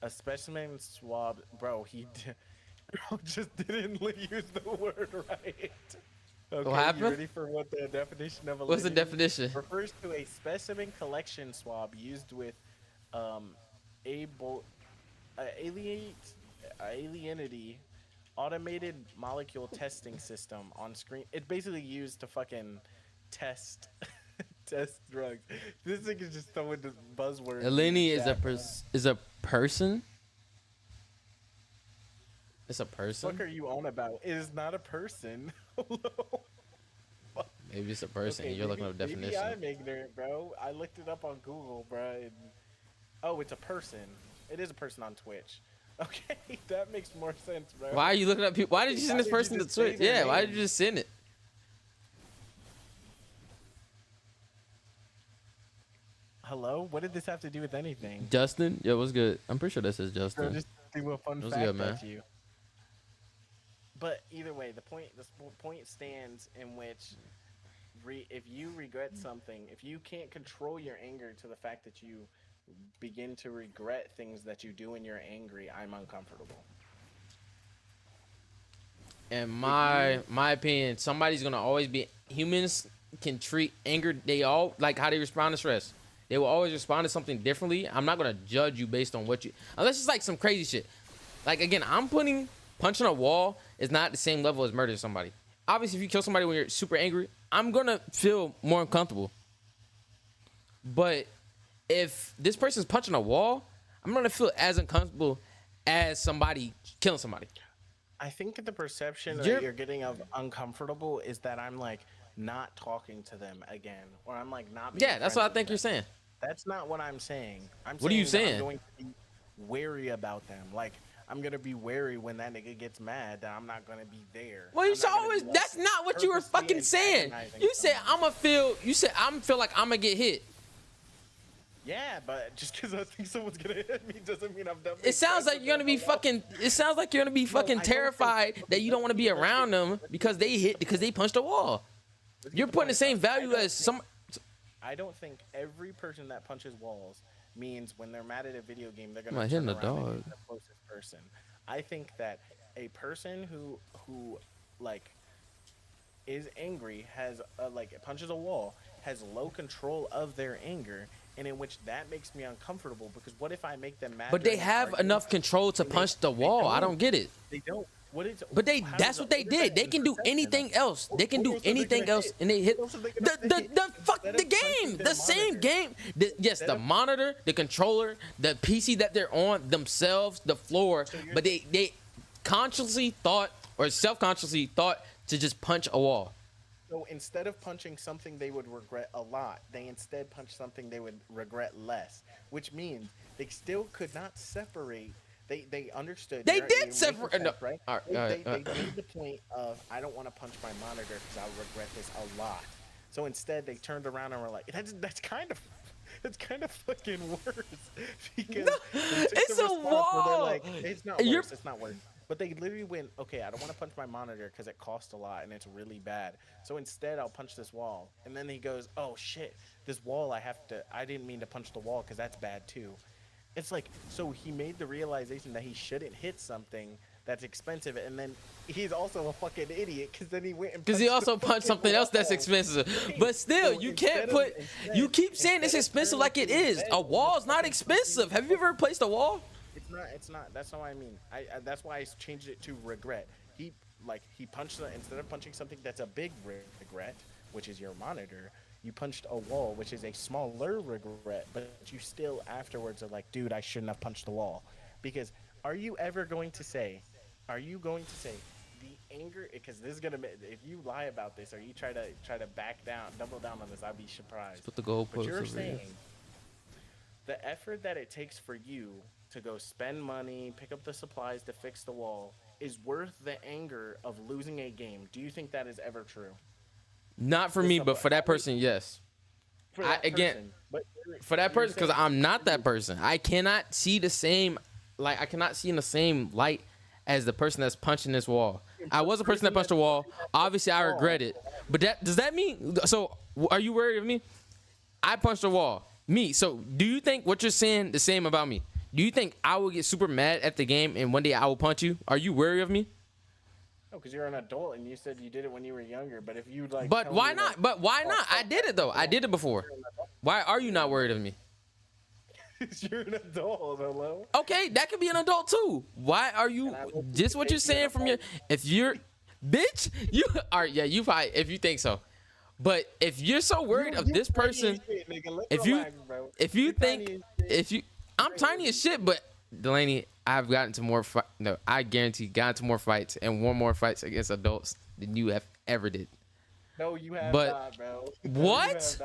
Speaker 2: a specimen swab, bro. Just didn't use the word right. Okay,
Speaker 1: What happened?
Speaker 2: you ready for what the definition of a
Speaker 1: What's the
Speaker 2: lineage
Speaker 1: definition?
Speaker 2: refers to a specimen collection swab used with able alienate alienity automated molecule testing system on screen. It's basically used to fucking test test drugs. This thing is just throwing the buzzwords.
Speaker 1: Eleni is a person. It's a person.
Speaker 2: What the fuck are you on about? It is not a person. Hello?
Speaker 1: Maybe it's a person.
Speaker 2: Okay,
Speaker 1: You're looking up a
Speaker 2: maybe
Speaker 1: definition.
Speaker 2: I'm ignorant, bro. I looked it up on Google, bro. And... Oh, it's a person. It is a person on Twitch. Okay, that makes more sense, bro.
Speaker 1: Why are you looking up people? Why did you send this person to Twitch? Yeah, why did you just send it?
Speaker 2: Hello? What did this have to do with anything?
Speaker 1: Justin? Yeah, what's good? I'm pretty sure this is
Speaker 2: Bro,
Speaker 1: Justin.
Speaker 2: just do a fun
Speaker 1: What's
Speaker 2: fact
Speaker 1: good, man?
Speaker 2: at you. But either way, the point stands in which if you regret something, if you can't control your anger to the fact that you begin to regret things that you do when you're angry, I'm uncomfortable.
Speaker 1: In my opinion, somebody's gonna always be. Humans can treat anger. They all like how they respond to stress. They will always respond to something differently. I'm not gonna judge you based on what you, unless it's like some crazy shit. Like again, punching a wall is not the same level as murdering somebody. Obviously, if you kill somebody when you're super angry, I'm gonna feel more uncomfortable. But if this person's punching a wall, I'm gonna feel as uncomfortable as somebody killing somebody.
Speaker 2: I think the perception that you're getting of uncomfortable is that I'm like not talking to them again, or I'm like not. Being
Speaker 1: Yeah, that's what I think you're saying.
Speaker 2: That's not what I'm saying.
Speaker 1: What are you saying?
Speaker 2: I'm going to be wary about them. Like I'm gonna be wary when that nigga gets mad that I'm not gonna be there.
Speaker 1: Well, you should always. That's not what you were fucking saying. You said I'm feel like I'm gonna get hit.
Speaker 2: Yeah, but just because I think someone's gonna hit me doesn't mean I'm done.
Speaker 1: It sounds like you're gonna be fucking. It sounds like you're gonna be fucking terrified that you don't want to be around them because they punched a wall. You're putting the same value as some.
Speaker 2: I don't think every person that punches walls means when they're mad at a video game they're gonna
Speaker 1: I'm
Speaker 2: turn
Speaker 1: hitting a
Speaker 2: around and
Speaker 1: dog.
Speaker 2: hit the closest person. I think that a person who like is angry has like punches a wall has low control of their anger, and in which that makes me uncomfortable because what if I make them mad?
Speaker 1: But they have enough control to punch the wall. I don't get it.
Speaker 2: They don't. What is?
Speaker 1: But that's what they did. They can do anything else. They can do anything else, and they hit the game, the same game. Yes, the monitor, the controller, the PC that they're on, themselves, the floor. But they consciously thought or self-consciously thought to just punch a wall.
Speaker 2: So instead of punching something they would regret a lot, they instead punched something they would regret less, which means they still could not separate. They understood.
Speaker 1: They did separate,
Speaker 2: sense,
Speaker 1: no.
Speaker 2: right?
Speaker 1: All right,
Speaker 2: They made the point of I don't want to punch my monitor because I'll regret this a lot. So instead, they turned around and were like, that's kind of fucking worse because
Speaker 1: it's a wall.
Speaker 2: Like, it's not worse. It's not worse. But they literally went, okay, I don't want to punch my monitor because it costs a lot and it's really bad. So instead, I'll punch this wall. And then he goes, oh shit, this wall I didn't mean to punch the wall because that's bad too. It's like, so he made the realization that he shouldn't hit something that's expensive, and then he's also a fucking idiot because then he went and
Speaker 1: because he also punched something else that's expensive. But still, you can't put. You keep saying it's expensive like it is. A wall's not expensive. Have you ever replaced a wall?
Speaker 2: It's not. That's not what I mean. That's why I changed it to regret. He punched instead of punching something that's a big regret, which is your monitor. You punched a wall, which is a smaller regret, but you still afterwards are like, dude, I shouldn't have punched the wall. Because are you going to say the anger? Because this is gonna, if you lie about this or you try to back down, double down on this, I'd be surprised.
Speaker 1: Put the goalpost
Speaker 2: But you're
Speaker 1: over
Speaker 2: saying
Speaker 1: here.
Speaker 2: the effort that it takes for you to go spend money, pick up the supplies to fix the wall is worth the anger of losing a game. Do you think that is ever true?
Speaker 1: Not for me, but for that person, yes. For that person, because I'm not that person. I cannot see the same, I cannot see in the same light as the person that's punching this wall. I was a person that punched a wall. Obviously, I regret it. But does that mean? So, are you worried of me? I punched a wall. Me. So, do you think what you're saying the same about me? Do you think I will get super mad at the game and one day I will punch you? Are you wary of me?
Speaker 2: No, because you're an adult and you said you did it when you were younger. But if you like,
Speaker 1: But
Speaker 2: tell
Speaker 1: why
Speaker 2: me,
Speaker 1: not?
Speaker 2: like,
Speaker 1: But why not? I did it though. I did it before. Why are you not worried of me?
Speaker 2: you're an adult, hello.
Speaker 1: Okay, that could be an adult too. Why are you? Just what you're saying from your. If you're, bitch, you are. Yeah, you probably if you think so. But if you're so worried of this person, if you think I'm tiny as shit, but Delaney, I've gotten to more. No, I guarantee, got into more fights and won more fights against adults than you have ever did.
Speaker 2: No, you have
Speaker 1: But
Speaker 2: not, bro.
Speaker 1: what?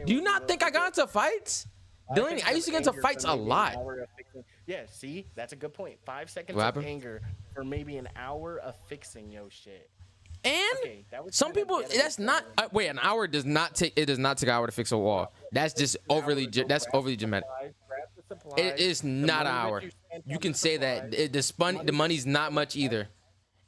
Speaker 1: Do you not think I got into fights? Delaney, I used to get into fights a lot.
Speaker 2: Yeah, see, that's a good point. 5 seconds
Speaker 1: What
Speaker 2: of
Speaker 1: happened?
Speaker 2: anger for maybe an hour of fixing your shit.
Speaker 1: And
Speaker 2: Okay, that was
Speaker 1: some
Speaker 2: kinda
Speaker 1: people,
Speaker 2: ghetto
Speaker 1: that's not.
Speaker 2: for
Speaker 1: Wait, an hour does not take. It does not take an hour to fix a wall. That's just overly. That's overly dramatic. It is not an hour. You can say that. The money's not much either.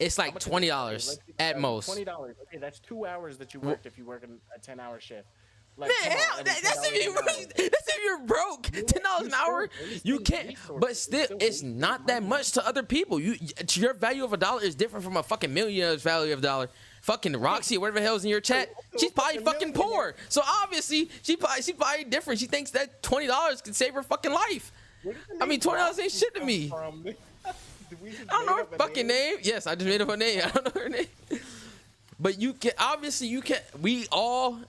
Speaker 1: It's like $20 at most.
Speaker 2: $20. Okay, that's 2 hours that you worked if you work a 10-hour shift. Like,
Speaker 1: Man,
Speaker 2: come on,
Speaker 1: hell,
Speaker 2: every
Speaker 1: that's
Speaker 2: 10 hours,
Speaker 1: that's if you're broke. $10 an hour, you can't. But still, it's not that much to other people. Your value of a dollar is different from a fucking millionaire's value of a dollar. Fucking Roxy or whatever the hell's in your chat, she's probably fucking poor. So obviously, she probably different. She thinks that $20 could save her fucking life. I mean, $20 ain't shit to me. I don't know her fucking name. Yes, I just made up her name. I don't know her name. But you can obviously we all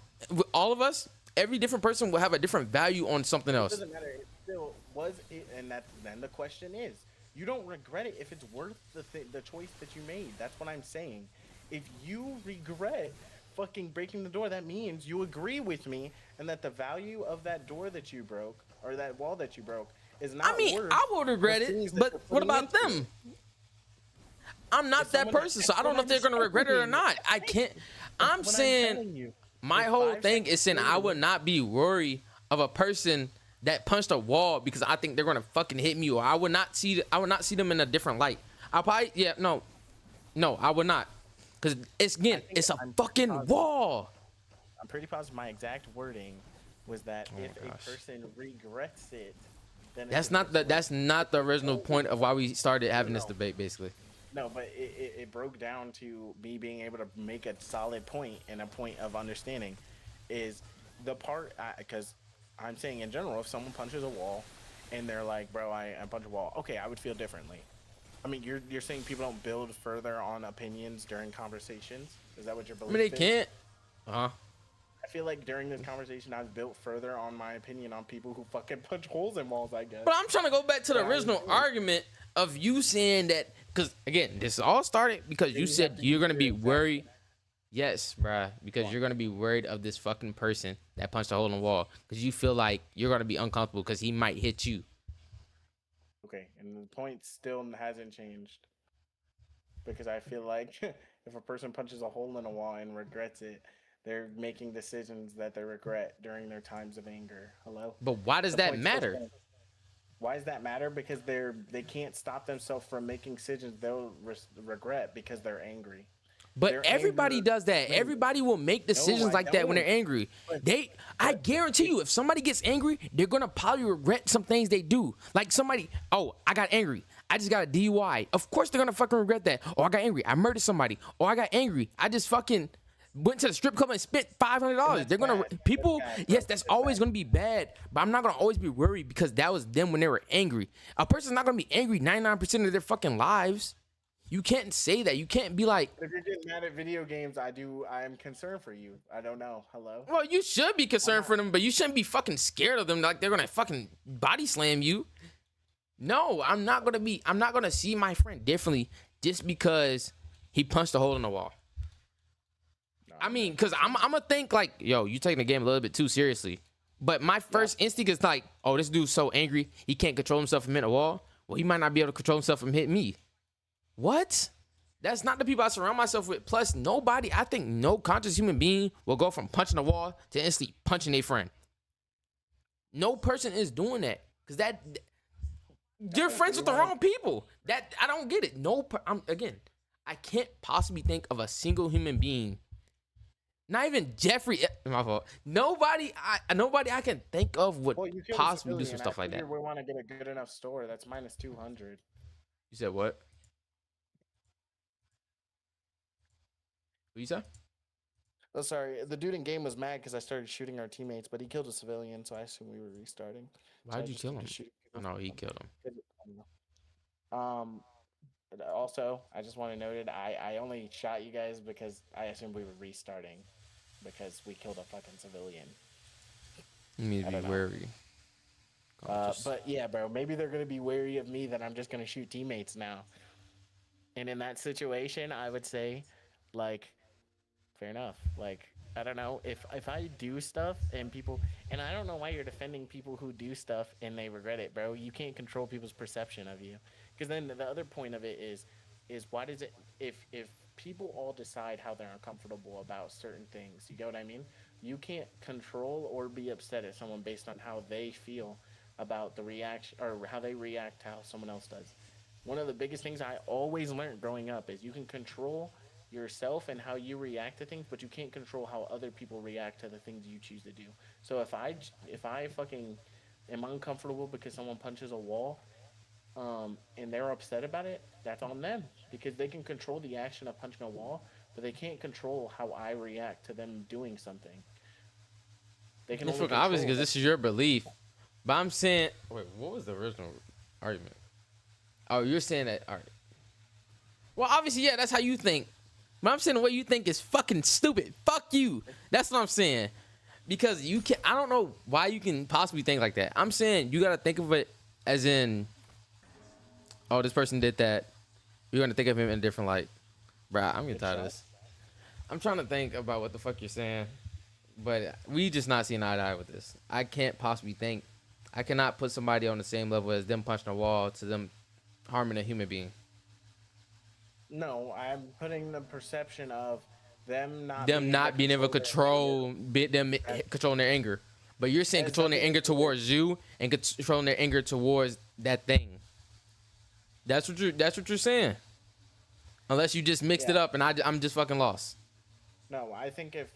Speaker 1: of us, every different person will have a different value on something else.
Speaker 2: It doesn't matter. It still was it, and then the question is, you don't regret it if it's worth the choice that you made. That's what I'm saying. If you regret fucking breaking the door, that means you agree with me, and that the value of that door that you broke or that wall that you broke is not.
Speaker 1: I mean,
Speaker 2: worth
Speaker 1: I will regret
Speaker 2: the
Speaker 1: it,
Speaker 2: things that
Speaker 1: but
Speaker 2: you're
Speaker 1: what
Speaker 2: putting
Speaker 1: about
Speaker 2: into
Speaker 1: them?
Speaker 2: it.
Speaker 1: I'm not that person, so I don't know if they're gonna regret it or not. I can't. I'm saying my whole thing is saying I would not be worried of a person that punched a wall because I think they're gonna fucking hit me, or I would not see them in a different light. I probably no, I would not, because it's a fucking wall.
Speaker 2: I'm pretty positive my exact wording was that if a person regrets it, then
Speaker 1: That's not the original point of why we started having this debate, basically.
Speaker 2: No, but it broke down to me being able to make a solid point, and a point of understanding is the part, because I'm saying in general, if someone punches a wall and they're like, bro, I punch a wall, okay, I would feel differently. I mean, you're saying people don't build further on opinions during conversations? Is that what you're believing?
Speaker 1: I mean, they can't.
Speaker 2: I feel like during this conversation, I've built further on my opinion on people who fucking punch holes in walls, I guess.
Speaker 1: But I'm trying to go back to the original argument of you saying that, because again, this all started because you said you're gonna be worried. Yes, bruh, because you're gonna be worried of this fucking person that punched a hole in the wall, because you feel like you're gonna be uncomfortable because he might hit you.
Speaker 2: Okay, and the point still hasn't changed, because I feel like if a person punches a hole in a wall and regrets it, they're making decisions that they regret during their times of anger. Hello?
Speaker 1: But why does that matter?
Speaker 2: Why does that matter? Because they can't stop themselves from making decisions they'll regret because they're angry.
Speaker 1: But everybody does that. Everybody will make decisions like that when they're angry. I guarantee you, if somebody gets angry, they're gonna probably regret some things they do. Like somebody, oh, I got angry. I just got a DUI. Of course they're gonna fucking regret that. Or I got angry. I murdered somebody. Or I got angry. I just fucking went to the strip club and spent $500. They're gonna yes, that's always gonna be bad. But I'm not gonna always be worried because that was them when they were angry. A person's not gonna be angry 99% of their fucking lives. You can't say that. You can't be like,
Speaker 2: if you're getting mad at video games, I'm concerned for you. I don't know. Hello?
Speaker 1: well, you should be concerned for them, but you shouldn't be fucking scared of them like they're gonna fucking body slam you. No, I'm not gonna see my friend differently just because he punched a hole in the wall. I mean, because I'm gonna think like, yo, you taking the game a little bit too seriously. But my first instinct is like, oh, this dude's so angry he can't control himself from hitting a wall. Well, he might not be able to control himself from hitting me. What? That's not the people I surround myself with. Plus, I think no conscious human being will go from punching a wall to instantly punching a friend. No person is doing that, because you're friends with the wrong people. That I don't get it. I can't possibly think of a single human being Not even Jeffrey. My fault. Nobody I can think of would
Speaker 2: Well, you killed a
Speaker 1: possibly do some
Speaker 2: civilian. I
Speaker 1: stuff like that.
Speaker 2: figure we want to get a good enough score. That's minus 200.
Speaker 1: You said what? What you say?
Speaker 2: Oh, sorry. The dude in game was mad because I started shooting our teammates, but he killed a civilian, so I assume we were restarting. So
Speaker 1: Why'd
Speaker 2: I
Speaker 1: you
Speaker 2: just
Speaker 1: kill
Speaker 2: need to
Speaker 1: him?
Speaker 2: shoot
Speaker 1: Oh
Speaker 2: people.
Speaker 1: no, he killed him.
Speaker 2: I don't know. Also, I just want to note it. I only shot you guys because I assumed we were restarting because we killed a fucking civilian.
Speaker 1: You need to be wary.
Speaker 2: But yeah, bro, maybe they're gonna be wary of me that I'm just gonna shoot teammates now. And in that situation, I would say, like, fair enough. Like, I don't know if I do stuff and people, and I don't know why you're defending people who do stuff and they regret it, bro. You can't control people's perception of you. Because then the other point of it is why does it if people all decide how they're uncomfortable about certain things, you get what I mean? You can't control or be upset at someone based on how they feel about the reaction or how they react to how someone else does. One of the biggest things I always learned growing up is you can control yourself and how you react to things, but you can't control how other people react to the things you choose to do. So if I fucking am uncomfortable because someone punches a wall, and they're upset about it, that's on them because they can control the action of punching a wall, but they can't control how I react to them doing something. They can
Speaker 1: It's
Speaker 2: only
Speaker 1: fucking obvious
Speaker 2: control
Speaker 1: because this is your belief. But I'm saying, wait, what was the original argument? Oh, you're saying that, all right. Well, obviously, yeah, that's how you think. But I'm saying the way you think is fucking stupid. Fuck you. That's what I'm saying. Because you can, I don't know why you can possibly think like that. I'm saying you gotta think of it as in, oh, this person did that. You're gonna think of him in a different light. Bruh, I'm getting tired of this. I'm trying to think about what the fuck you're saying. But we just not seeing eye to eye with this. I can't possibly think. I cannot put somebody on the same level as them punching a wall to them harming a human being.
Speaker 2: No, I'm putting the perception of them not
Speaker 1: Being able to control controlling their anger. But you're saying controlling their anger towards you and controlling their anger towards that thing. That's what you're saying. Unless you just mixed it up and I'm just fucking lost.
Speaker 2: No, I think if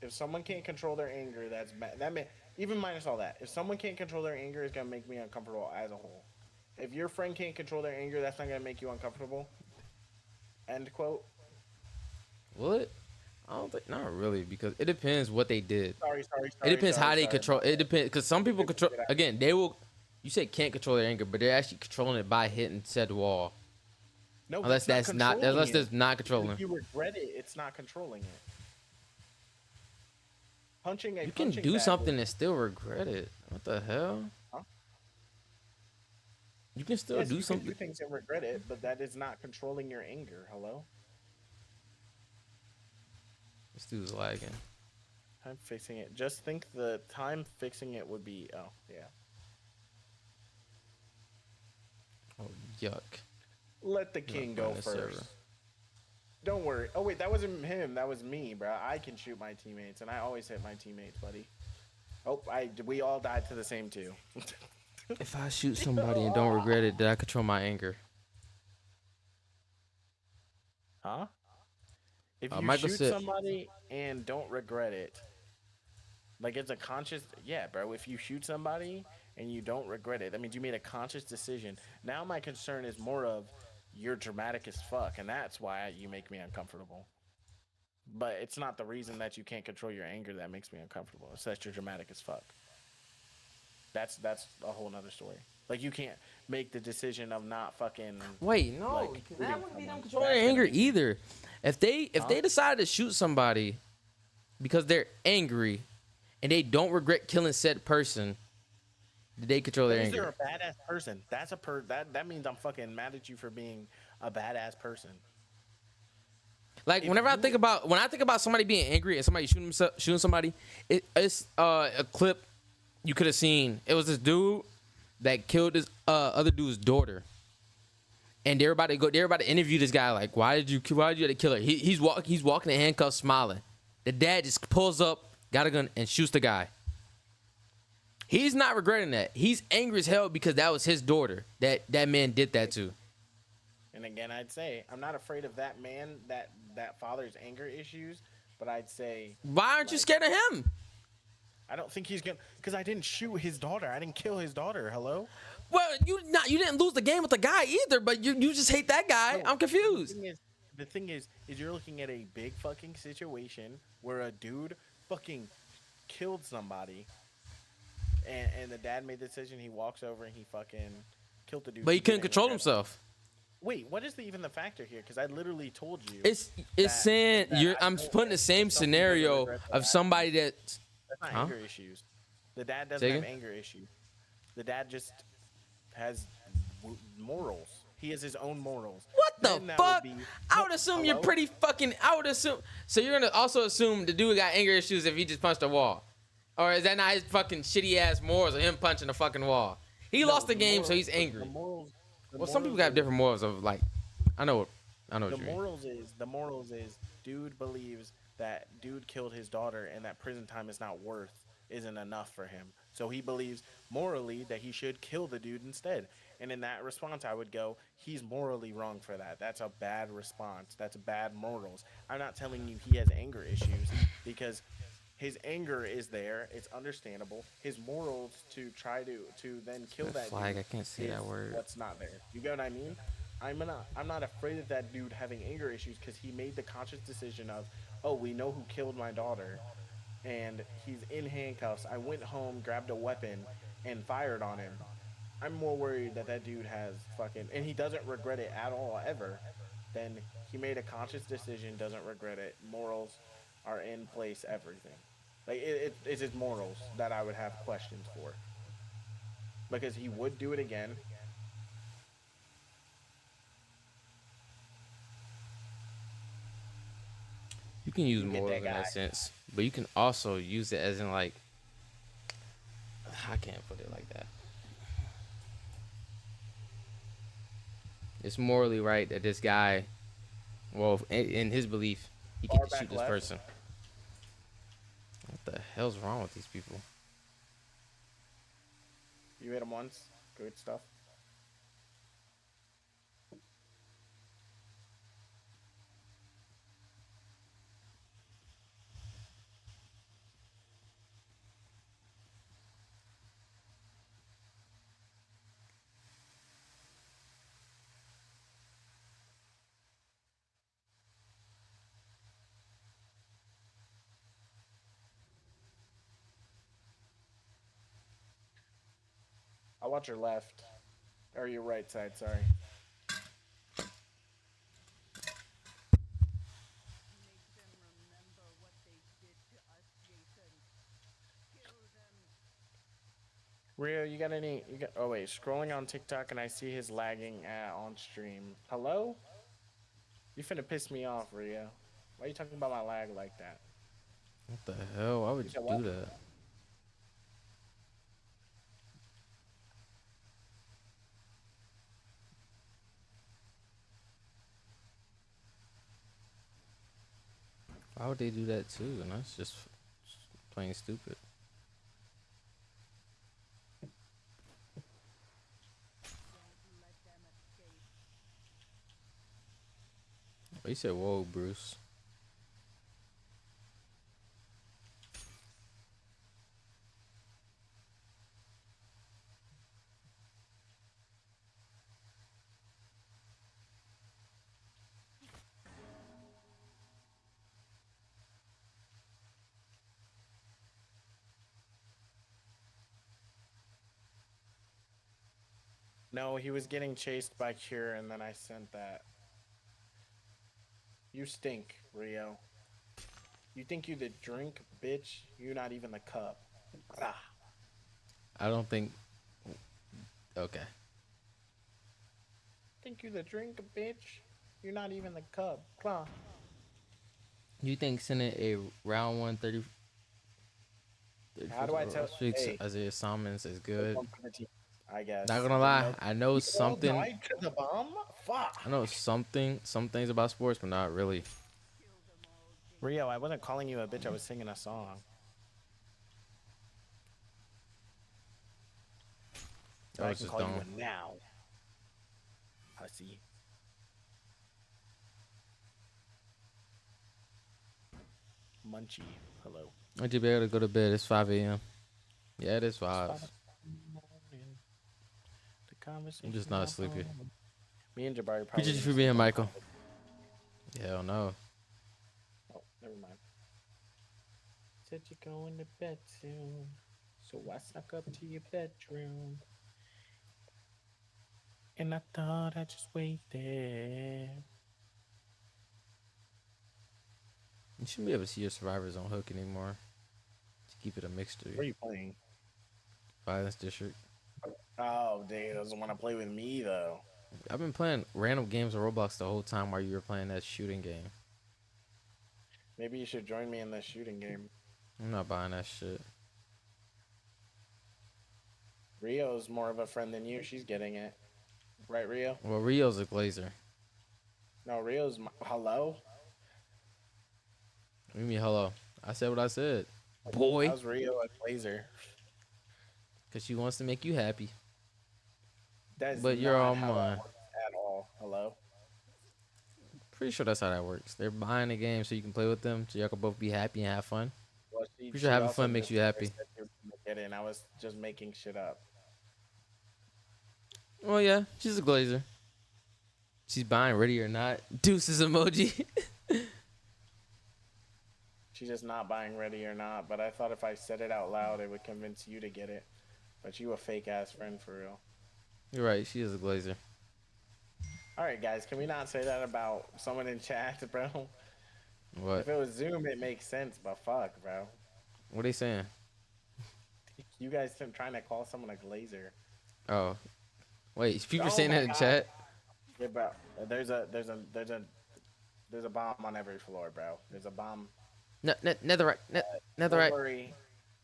Speaker 2: someone can't control their anger, that's bad. Even minus all that. If someone can't control their anger, it's gonna make me uncomfortable as a whole. If your friend can't control their anger, that's not gonna make you uncomfortable. End quote.
Speaker 1: What? I don't think, not really, because it depends what they did.
Speaker 2: Sorry.
Speaker 1: It depends how they control. It depends, because some people control. Again, they will. You say can't control their anger, but they're actually controlling it by hitting said wall.
Speaker 2: No,
Speaker 1: unless that's not controlling.
Speaker 2: If you regret it, it's not controlling it.
Speaker 1: You can do something and still regret it. What the hell?
Speaker 2: Huh?
Speaker 1: You can still do something.
Speaker 2: You can do things and regret it, but that is not controlling your anger. Hello?
Speaker 1: This dude's lagging.
Speaker 2: Time fixing it. Just think the time fixing it would be. Oh, yeah.
Speaker 1: Oh, yuck.
Speaker 2: Let the king go first. Server. Don't worry. Oh, wait, that wasn't him. That was me, bro. I can shoot my teammates, and I always hit my teammates, buddy. Oh, we all died to the same two.
Speaker 1: If I shoot somebody and don't regret it, did I control my anger?
Speaker 2: Huh? If you shoot somebody and don't regret it, like it's a conscious, yeah, bro. If you shoot somebody and you don't regret it, that means you made a conscious decision. Now my concern is more of you're dramatic as fuck, and that's why you make me uncomfortable. But it's not the reason that you can't control your anger that makes me uncomfortable. It's that you're dramatic as fuck. That's a whole nother story. Like you can't make the decision of not fucking.
Speaker 1: Wait, no, like, that wouldn't be them controlling their anger either. If they decide to shoot somebody because they're angry and they don't regret killing said person, did they control their anger?
Speaker 2: They're a badass person. That's that means I'm fucking mad at you for being a badass person.
Speaker 1: Like whenever I think about somebody being angry and somebody shooting somebody, it's a clip you could have seen. It was this dude that killed this other dude's daughter, and they're about to interview this guy. Like, why did you have to kill her? He's walking in handcuffs, smiling. The dad just pulls up, got a gun, and shoots the guy. He's not regretting that. He's angry as hell because that was his daughter that man did that to.
Speaker 2: And again, I'd say I'm not afraid of that man, that father's anger issues, but I'd say
Speaker 1: Why aren't you
Speaker 2: like,
Speaker 1: scared of him?
Speaker 2: I don't think he's gonna, because I didn't shoot his daughter. I didn't kill his daughter. Hello.
Speaker 1: Well, you didn't lose the game with the guy either, but you just hate that guy.
Speaker 2: No,
Speaker 1: I'm confused.
Speaker 2: the thing is you're looking at a big fucking situation where a dude fucking killed somebody, and the dad made the decision. He walks over and he fucking killed the dude.
Speaker 1: But he couldn't control himself.
Speaker 2: Wait, what is even the factor here? Because I literally told you.
Speaker 1: It's
Speaker 2: that-
Speaker 1: saying
Speaker 2: that
Speaker 1: you're.
Speaker 2: I
Speaker 1: I'm
Speaker 2: don't
Speaker 1: putting the
Speaker 2: think
Speaker 1: same
Speaker 2: some people regret
Speaker 1: scenario
Speaker 2: their
Speaker 1: of
Speaker 2: actions.
Speaker 1: somebody that.
Speaker 2: That's not
Speaker 1: Huh?
Speaker 2: anger issues. The dad doesn't
Speaker 1: Say
Speaker 2: have
Speaker 1: again?
Speaker 2: anger issues. The dad just has morals. He has his own morals.
Speaker 1: What
Speaker 2: Then
Speaker 1: the
Speaker 2: that would
Speaker 1: fuck?
Speaker 2: be-
Speaker 1: I would assume you're
Speaker 2: Hello?
Speaker 1: pretty fucking. I would assume. So you're gonna also assume the dude got anger issues if he just punched a wall, or is that not his fucking shitty ass morals of him punching a fucking wall? He
Speaker 2: No,
Speaker 1: lost the game, so
Speaker 2: morals-
Speaker 1: he's angry.
Speaker 2: the
Speaker 1: Well, some people
Speaker 2: morals
Speaker 1: got
Speaker 2: is-
Speaker 1: different morals of like. I know what
Speaker 2: The
Speaker 1: you mean.
Speaker 2: morals is dude believes that dude killed his daughter and that prison time isn't enough for him. So he believes morally that he should kill the dude instead. And in that response, I would go, he's morally wrong for that. That's a bad response. That's bad morals. I'm not telling you he has anger issues because his anger is there. It's understandable. His morals to try to then kill that
Speaker 1: Flag.
Speaker 2: dude
Speaker 1: I can't say that
Speaker 2: is
Speaker 1: word.
Speaker 2: what's not there. You get what I mean? I'm not afraid of that dude having anger issues because he made the conscious decision of, oh, we know who killed my daughter, and he's in handcuffs. I went home, grabbed a weapon, and fired on him. I'm more worried that that dude has fucking, and he doesn't regret it at all ever. Then he made a conscious decision, doesn't regret it. Morals are in place, everything. Like it's his morals that I would have questions for, because he would do it again.
Speaker 1: You can use
Speaker 2: You get
Speaker 1: morals
Speaker 2: that
Speaker 1: in that
Speaker 2: guy.
Speaker 1: sense, but you can also use it as in like. I can't put it like that. It's morally right that this guy, well, in his belief, he
Speaker 2: Far
Speaker 1: can
Speaker 2: back
Speaker 1: shoot this
Speaker 2: left.
Speaker 1: person. What the hell's wrong with these people?
Speaker 2: You hit him once. Good stuff. I'll watch your left. Or your right side, sorry. Rio, you got any? You got? Oh wait, scrolling on TikTok and I see his lagging on stream. Hello? You finna piss me off, Rio. Why are you talking about my lag like that?
Speaker 1: What the hell? Why would you
Speaker 2: said what?
Speaker 1: do that? Why would they do that too? And that's just plain stupid. Oh, you said, "Whoa, Bruce."
Speaker 2: No, he was getting chased by Cure, and then I sent that. You stink, Rio. You think you the drink, bitch? You're not even the cup. Ah.
Speaker 1: I don't think. Okay.
Speaker 2: Think you the drink, bitch? You're not even the cup. Claw.
Speaker 1: You think sending a round 130?
Speaker 2: How do I tell? Hey,
Speaker 1: Isaiah Simons is good?
Speaker 2: I guess.
Speaker 1: Not gonna lie, I know
Speaker 2: You
Speaker 1: something.
Speaker 2: all died to the bomb? Fuck.
Speaker 1: I know some things about sports, but not really.
Speaker 2: Rio, I wasn't calling you a bitch. I was singing a song.
Speaker 1: That
Speaker 2: I
Speaker 1: was
Speaker 2: can
Speaker 1: just
Speaker 2: call
Speaker 1: dumb.
Speaker 2: you a now. Pussy. Munchie. Hello.
Speaker 1: Would you be able to go to bed? It's 5 a.m. Yeah, it is
Speaker 2: It's
Speaker 1: 5.
Speaker 2: 5 in the morning. The
Speaker 1: I'm just
Speaker 2: conversation
Speaker 1: not
Speaker 2: not
Speaker 1: sleepy.
Speaker 2: home. Me and Jabari
Speaker 1: Appreciate
Speaker 2: probably
Speaker 1: you
Speaker 2: gonna
Speaker 1: for
Speaker 2: sleep
Speaker 1: being
Speaker 2: on
Speaker 1: Michael.
Speaker 2: topic.
Speaker 1: Hell no.
Speaker 2: Oh, never mind. Said you're going to bed soon, so I snuck up to your bedroom, and I thought I'd just wait there.
Speaker 1: You shouldn't be able to see your survivors on Hook anymore. To keep it a mixture.
Speaker 2: What are you playing?
Speaker 1: Violence District.
Speaker 2: Oh, dude, doesn't want to play with me though.
Speaker 1: I've been playing random games of Roblox the whole time while you were playing that shooting game.
Speaker 2: Maybe you should join me in this shooting game.
Speaker 1: I'm not buying that shit.
Speaker 2: Rio's more of a friend than you. She's getting it. Right, Rio?
Speaker 1: Well, Rio's a glazer.
Speaker 2: No, Rio's. Hello?
Speaker 1: What do you mean, hello? I said what I said. Boy.
Speaker 2: How's Rio a Blazer?
Speaker 1: Because she wants to make you happy.
Speaker 2: That's
Speaker 1: But you're
Speaker 2: not
Speaker 1: all
Speaker 2: how
Speaker 1: mine.
Speaker 2: that works at all. Hello?
Speaker 1: Pretty sure that's how that works. They're buying the game so you can play with them, so y'all can both be happy and have fun.
Speaker 2: Well,
Speaker 1: Pretty sure having
Speaker 2: also
Speaker 1: fun makes
Speaker 2: just
Speaker 1: you happy.
Speaker 2: said she was gonna get in. I was just making shit up.
Speaker 1: Oh yeah, she's a glazer. She's buying ready or not. Deuces emoji.
Speaker 2: She's just not buying ready or not. But I thought if I said it out loud, it would convince you to get it. But you a fake ass friend for real.
Speaker 1: You're right. She is a glazer.
Speaker 2: All right, guys, can we not say that about someone in chat, bro?
Speaker 1: What?
Speaker 2: If it was Zoom, it makes sense. But fuck, bro.
Speaker 1: What are they saying?
Speaker 2: You guys trying to call someone a glazer.
Speaker 1: Oh, wait. People
Speaker 2: Oh
Speaker 1: saying
Speaker 2: my
Speaker 1: that in
Speaker 2: God.
Speaker 1: chat.
Speaker 2: Yeah, bro. There's a bomb on every floor, bro. There's a bomb.
Speaker 1: Netherite.
Speaker 2: Don't
Speaker 1: Netherite.
Speaker 2: worry.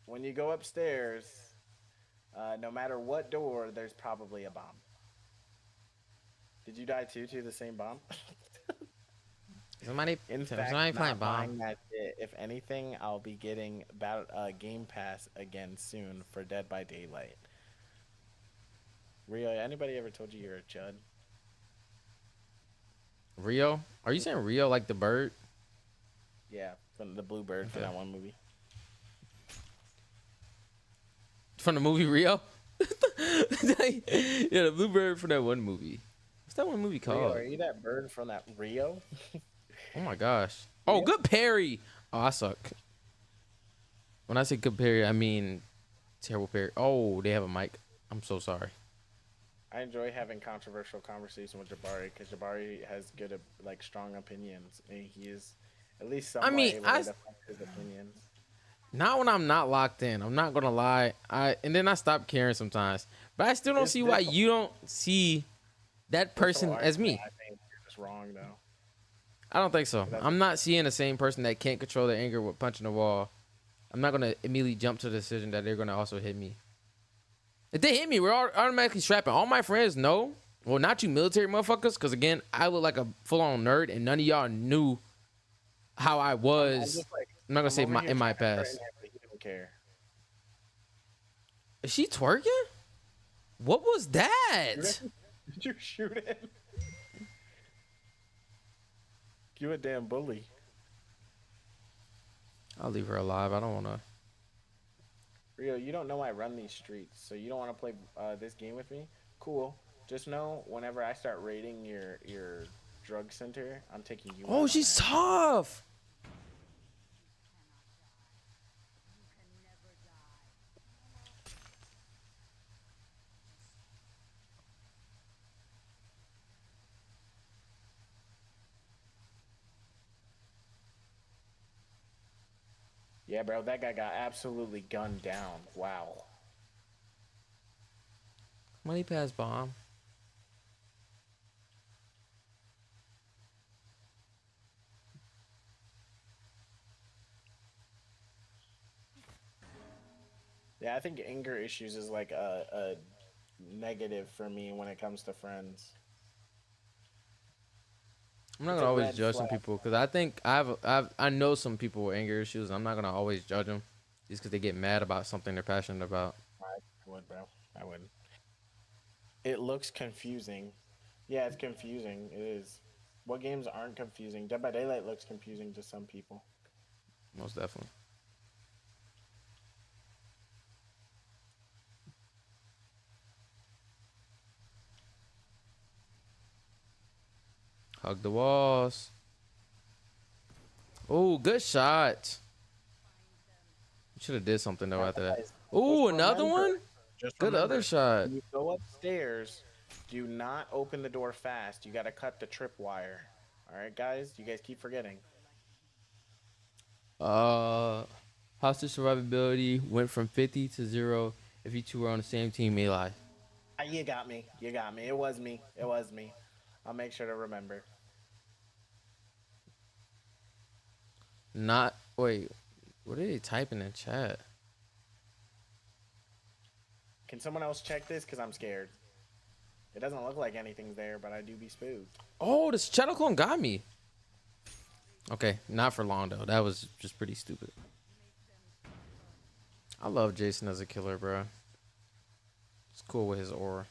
Speaker 2: When you go upstairs, no matter what door, there's probably a bomb. Did you die too to the same bomb?
Speaker 1: Somebody
Speaker 2: In fact,
Speaker 1: playing
Speaker 2: not
Speaker 1: bomb.
Speaker 2: buying that shit. If anything, I'll be getting Game Pass again soon for Dead by Daylight. Rio, anybody ever told you you're a chud?
Speaker 1: Rio? Are you saying Rio like the bird?
Speaker 2: Yeah, from the Blue Bird for
Speaker 1: Okay.
Speaker 2: that one movie.
Speaker 1: From the movie Rio? Yeah, the blue bird from that one movie. What's that one movie
Speaker 2: Rio,
Speaker 1: called?
Speaker 2: are you that bird from that Rio?
Speaker 1: Oh my gosh. Oh,
Speaker 2: Rio?
Speaker 1: good parry. Oh, I suck. When I say good parry, I mean terrible parry. Oh, they have a mic. I'm so sorry.
Speaker 2: I enjoy having controversial conversation with Jabari because Jabari has good, like, strong opinions, and he is at least somewhat able to defend his opinions.
Speaker 1: Not when I'm not locked in. I'm not gonna lie. And then I stop caring sometimes. But I still don't see why you don't see that person as me.
Speaker 2: I think you're just wrong, though.
Speaker 1: I don't think so. I'm not seeing the same person that can't control their anger with punching the wall. I'm not gonna immediately jump to the decision that they're gonna also hit me. If they hit me, we're automatically strapping. All my friends know. Well, not you military motherfuckers, because again, I look like a full-on nerd, and none of y'all knew how I was. I'm not gonna say in my past.
Speaker 2: He don't care.
Speaker 1: Is she twerking? What was that?
Speaker 2: Did you shoot him? You a damn bully.
Speaker 1: I'll leave her alive. I don't wanna.
Speaker 2: Rio, you don't know I run these streets, so you don't want to play this game with me? Cool. Just know whenever I start raiding your drug center, I'm taking you out
Speaker 1: Oh,
Speaker 2: on
Speaker 1: she's
Speaker 2: that.
Speaker 1: tough.
Speaker 2: Yeah, bro, that guy got absolutely gunned down. Wow.
Speaker 1: Money pass bomb.
Speaker 2: Yeah, I think anger issues is like a negative for me when it comes to friends.
Speaker 1: I'm not
Speaker 2: It's
Speaker 1: gonna
Speaker 2: a
Speaker 1: always
Speaker 2: red
Speaker 1: judge some
Speaker 2: flag.
Speaker 1: people because I think I know some people with anger issues. And I'm not gonna always judge them just because they get mad about something they're passionate about.
Speaker 2: I would, bro. I would. It looks confusing. Yeah, it's confusing. It is. What games aren't confusing? Dead by Daylight looks confusing to some people.
Speaker 1: Most definitely. Hug the walls. Oh, good shot. You should have did something though
Speaker 2: Now,
Speaker 1: after that.
Speaker 2: guys, just
Speaker 1: Oh, another
Speaker 2: remember,
Speaker 1: one.
Speaker 2: just
Speaker 1: Good other
Speaker 2: remember,
Speaker 1: shot.
Speaker 2: when you go upstairs, do not open the door fast. You got to cut the tripwire. All right, guys? You guys keep forgetting.
Speaker 1: Hostage survivability went from 50 to 0 if you two were on the same team, Eli.
Speaker 2: You got me. You got me. It was me. It was me. I'll make sure to remember.
Speaker 1: Not wait. What did he type in the chat?
Speaker 2: Can someone else check this? Because I'm scared. It doesn't look like anything's there, but I do be spooked.
Speaker 1: Oh, this shadow clone got me. Okay, not for long though. That was just pretty stupid. I love Jason as a killer, bro. It's cool with his aura.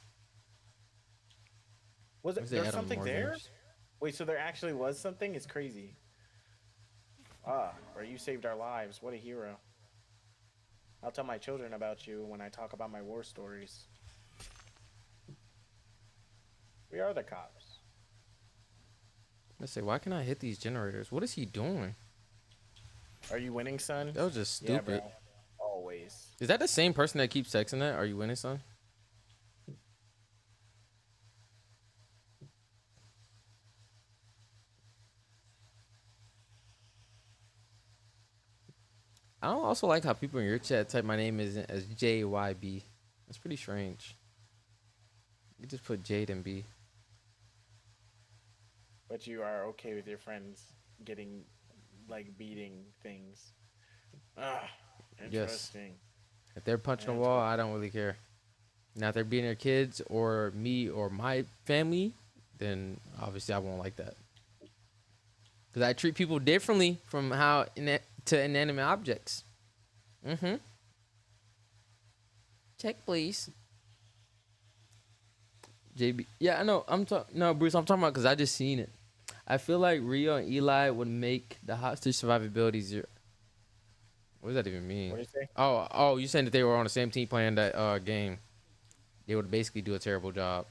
Speaker 2: Was
Speaker 1: Wish
Speaker 2: it?
Speaker 1: they
Speaker 2: There's
Speaker 1: added
Speaker 2: something
Speaker 1: more
Speaker 2: there?
Speaker 1: games.
Speaker 2: Wait, so there actually was something? It's crazy. Bro, you saved our lives. What a hero. I'll tell my children about you when I talk about my war stories. We are the cops.
Speaker 1: Let's say, why can I hit these generators? What is he doing?
Speaker 2: Are you winning, son?
Speaker 1: That was just
Speaker 2: Yeah,
Speaker 1: stupid.
Speaker 2: bro. Always.
Speaker 1: Is that the same person that keeps texting that? Are you winning, son? I don't also like how people in your chat type my name as JYB. That's pretty strange. You just put Jade and B.
Speaker 2: But you are okay with your friends getting, like, beating things. Interesting.
Speaker 1: If they're punching a wall, I don't really care. Now, if they're beating their kids or me or my family, then obviously I won't like that. Because I treat people differently from how to inanimate objects. Mm-hmm. Check, please. JB. Yeah, I know. No, Bruce, I'm talking about because I just seen it. I feel like Rio and Eli would make the hostage survivability 0. What does that even mean?
Speaker 2: What do you say?
Speaker 1: Oh, you saying that they were on the same team playing that game? They would basically do a terrible job.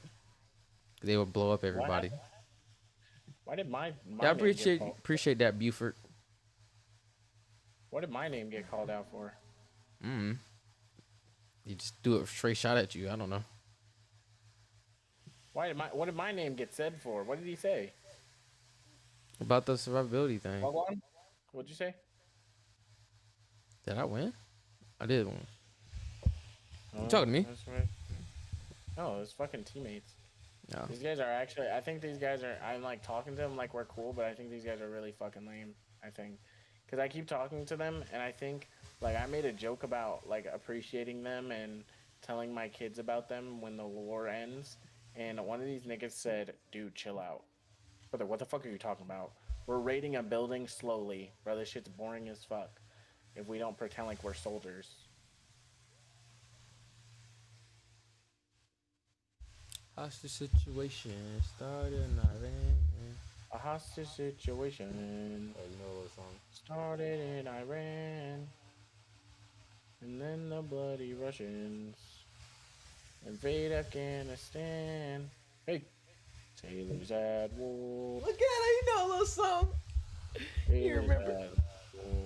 Speaker 1: They would blow up everybody.
Speaker 2: Why did my
Speaker 1: Yeah, I
Speaker 2: name get called?
Speaker 1: appreciate that, Buford.
Speaker 2: What did my name get called out for?
Speaker 1: He just do a straight shot at you. I don't know.
Speaker 2: What did my name get said for? What did he say?
Speaker 1: About the survivability thing.
Speaker 2: Wagwan? What'd you say?
Speaker 1: Did I win? I did win.
Speaker 2: Oh,
Speaker 1: You talking to me?
Speaker 2: that's right. No, it's fucking teammates.
Speaker 1: No.
Speaker 2: These guys are actually, I think these guys are, I'm like talking to them like we're cool, but I think these guys are really fucking lame, I think. Because I keep talking to them, and I think, like, I made a joke about, like, appreciating them and telling my kids about them when the war ends. And one of these niggas said, dude, chill out. Brother, what the fuck are you talking about? We're raiding a building slowly. Bro, this shit's boring as fuck if we don't pretend like we're soldiers.
Speaker 1: Hostage situation started in Iran.
Speaker 2: A hostage situation
Speaker 1: Oh, you know what song?
Speaker 2: started in Iran. And then the bloody Russians invade Afghanistan. Hey, sailors at war.
Speaker 1: Look at it, you know a little song.
Speaker 2: You
Speaker 1: remember?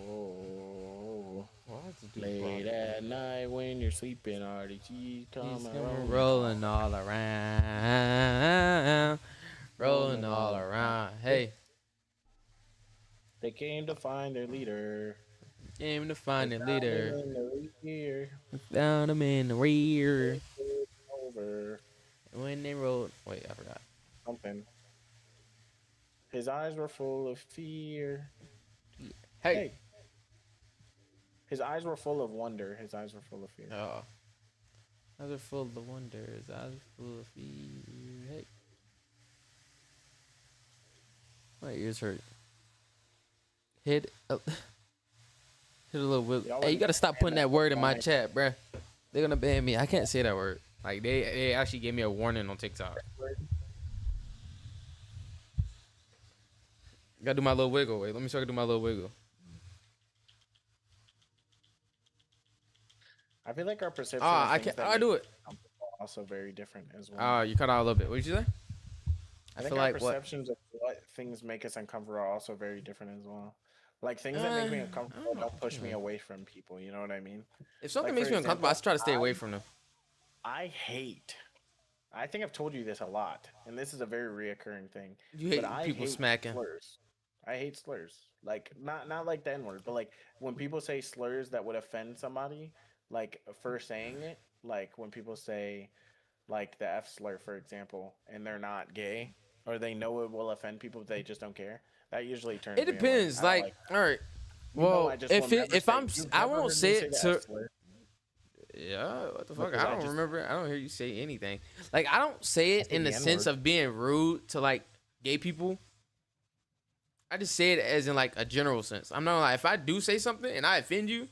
Speaker 2: War.
Speaker 1: Why is it
Speaker 2: Late at night when you're sleeping, RDG's
Speaker 1: He's
Speaker 2: coming
Speaker 1: coming rolling all around. Rolling all around. Hey,
Speaker 2: They came to find their leader.
Speaker 1: aim to find a leader.
Speaker 2: In the rear.
Speaker 1: Found him in the rear.
Speaker 2: Over.
Speaker 1: When they rolled. Wait, I forgot.
Speaker 2: Something. His eyes were full of fear.
Speaker 1: Hey.
Speaker 2: His eyes were full of wonder. His eyes were full of fear.
Speaker 1: Oh. Eyes are full of wonders. Eyes are full of fear. Hey. My ears hurt. Hit a little wiggle. Hey, you gotta stop putting that word in my chat, bruh. They're gonna ban me. I can't say that word. Like they actually gave me a warning on TikTok. Gotta do my little wiggle. Wait, let me see if I can do my little wiggle.
Speaker 2: I feel like our
Speaker 1: Oh,
Speaker 2: perception of
Speaker 1: I
Speaker 2: things
Speaker 1: can't.
Speaker 2: that
Speaker 1: I
Speaker 2: make
Speaker 1: do
Speaker 2: us
Speaker 1: it.
Speaker 2: uncomfortable are also very different as well.
Speaker 1: You cut out a little bit. What did you say? I
Speaker 2: I
Speaker 1: feel
Speaker 2: think our
Speaker 1: like what?
Speaker 2: perceptions of what things make us uncomfortable are also very different as well. Like things that make me
Speaker 1: I
Speaker 2: uncomfortable
Speaker 1: don't know.
Speaker 2: don't push me away from people. You know what I mean?
Speaker 1: If something
Speaker 2: Like for
Speaker 1: makes me uncomfortable, I
Speaker 2: example,
Speaker 1: try to stay away from them.
Speaker 2: I hate. I think I've told you this a lot, and this is a very reoccurring thing.
Speaker 1: You
Speaker 2: But
Speaker 1: hate
Speaker 2: I
Speaker 1: people
Speaker 2: hate
Speaker 1: smacking.
Speaker 2: slurs. I hate slurs. Like not like the N word, but like when people say slurs that would offend somebody, like for saying it, like when people say like the F slur, for example, and they're not gay, or they know it will offend people, but they just don't care. That usually
Speaker 1: It
Speaker 2: turns me away.
Speaker 1: depends.
Speaker 2: I don't
Speaker 1: Like,
Speaker 2: like that.
Speaker 1: all right.
Speaker 2: You know,
Speaker 1: Well,
Speaker 2: I just will never
Speaker 1: if
Speaker 2: say.
Speaker 1: I'm,
Speaker 2: You've
Speaker 1: I
Speaker 2: never
Speaker 1: won't
Speaker 2: heard me
Speaker 1: say
Speaker 2: say
Speaker 1: it
Speaker 2: the F
Speaker 1: to.
Speaker 2: slur
Speaker 1: Yeah, what the fuck?
Speaker 2: because
Speaker 1: I
Speaker 2: I
Speaker 1: don't
Speaker 2: just
Speaker 1: remember. I don't hear you say anything. Like, I don't say
Speaker 2: I
Speaker 1: it
Speaker 2: say
Speaker 1: in the
Speaker 2: the N
Speaker 1: sense
Speaker 2: word.
Speaker 1: of being rude to like gay people. I just say it as in like a general sense. I'm not like if I do say something and I offend you,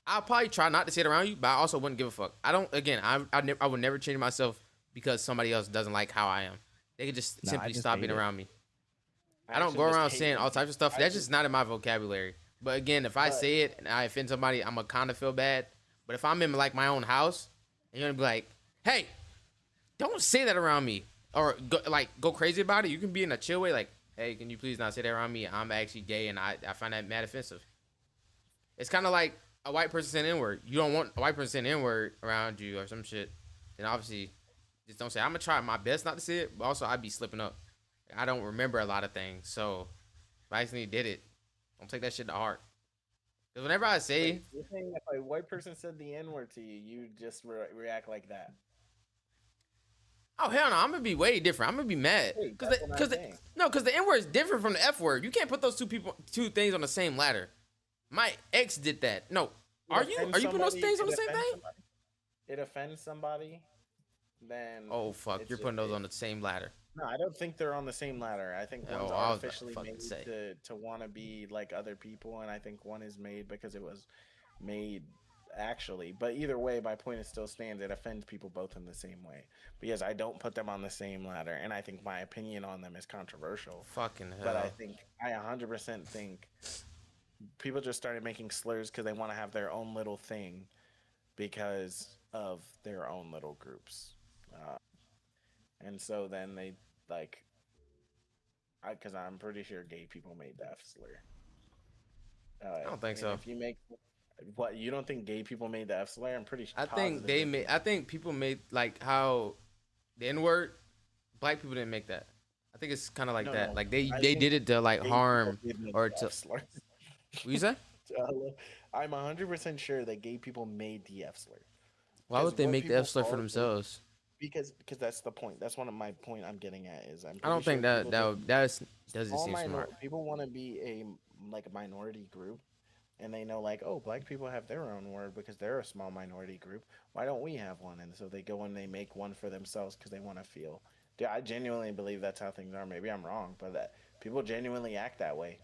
Speaker 1: I'll probably try not to say it around you, but I also wouldn't give a fuck. I don't. Again, I would never change myself because somebody else doesn't like how I am. They could just
Speaker 2: No, I
Speaker 1: simply
Speaker 2: just
Speaker 1: stop
Speaker 2: hate
Speaker 1: being
Speaker 2: it.
Speaker 1: around me.
Speaker 2: I
Speaker 1: I don't go
Speaker 2: actually just
Speaker 1: around
Speaker 2: hate
Speaker 1: saying
Speaker 2: when
Speaker 1: all types of stuff.
Speaker 2: I
Speaker 1: That's
Speaker 2: just
Speaker 1: just not in my vocabulary. But again, if I
Speaker 2: but
Speaker 1: say it and I offend somebody, I'm gonna kind of feel bad. But if I'm in like my own house and you're gonna be like, "Hey, don't say that around me," or go crazy about it, you can be in a chill way, like, "Hey, can you please not say that around me? I'm actually gay and I find that mad offensive." It's kind of like a white person saying N word. You don't want a white person saying N word around you or some shit. Then obviously, just don't say. I'm gonna try my best not to say it, but also I'd be slipping up. I don't remember a lot of things, so if I accidentally did it, don't take that shit to heart. Because whenever I say,
Speaker 2: wait, you're saying if a white person said the N word to you, you just react like that?
Speaker 1: "Oh hell no," I'm gonna be way different. I'm gonna be mad
Speaker 2: Wait,
Speaker 1: because
Speaker 2: that's what I'm saying.
Speaker 1: no, because the N word is different from the F word. You can't put those two things on the same ladder. My ex did that. No,
Speaker 2: It
Speaker 1: are you
Speaker 2: offends
Speaker 1: putting those
Speaker 2: somebody.
Speaker 1: things on
Speaker 2: It
Speaker 1: the same
Speaker 2: offends
Speaker 1: thing?
Speaker 2: somebody. It offends somebody. Then
Speaker 1: Oh fuck,
Speaker 2: it's
Speaker 1: you're
Speaker 2: just
Speaker 1: putting those on the same ladder.
Speaker 2: no. I don't think they're on the same ladder. I think
Speaker 1: Oh,
Speaker 2: one's
Speaker 1: I was about to
Speaker 2: artificially
Speaker 1: fucking
Speaker 2: made
Speaker 1: say.
Speaker 2: to want to be like other people, and I think one is made because it was made actually. But either way, my point is still stands. It offends people both in the same way because I don't put them on the same ladder, and I think my opinion on them is controversial.
Speaker 1: Fucking
Speaker 2: But I
Speaker 1: hell.
Speaker 2: think I 100% think people just started making slurs because they want to have their own little thing because of their own little groups. Uh, and so then they like, because I'm pretty sure gay people made the F slur.
Speaker 1: I don't think
Speaker 2: And
Speaker 1: so.
Speaker 2: if you make what you don't think gay people made the F slur, I'm pretty
Speaker 1: I think
Speaker 2: positive
Speaker 1: they
Speaker 2: they
Speaker 1: made.
Speaker 2: did.
Speaker 1: I think people made like how the N word. Black people didn't make that. I think it's kind of like
Speaker 2: No,
Speaker 1: that.
Speaker 2: no,
Speaker 1: Like
Speaker 2: I
Speaker 1: they
Speaker 2: think
Speaker 1: did it to like
Speaker 2: gay people
Speaker 1: harm
Speaker 2: did make
Speaker 1: or
Speaker 2: the
Speaker 1: to.
Speaker 2: F slur.
Speaker 1: What you say?
Speaker 2: I'm 100% sure that gay people made the F slur
Speaker 1: Why
Speaker 2: because
Speaker 1: would they
Speaker 2: what
Speaker 1: make the F
Speaker 2: people
Speaker 1: slur for
Speaker 2: call gay
Speaker 1: themselves?
Speaker 2: because that's the point. That's one of my point I'm getting at is I'm
Speaker 1: I
Speaker 2: pretty
Speaker 1: don't think
Speaker 2: sure
Speaker 1: that
Speaker 2: people just
Speaker 1: doesn't
Speaker 2: all
Speaker 1: seem smart.
Speaker 2: people want to be a like a minority group and they know like oh black people have their own word because they're a small minority group, why don't we have one? And so they go and they make one for themselves because they want to feel. Dude, I genuinely believe that's how things are. Maybe I'm wrong, but that people genuinely act that way.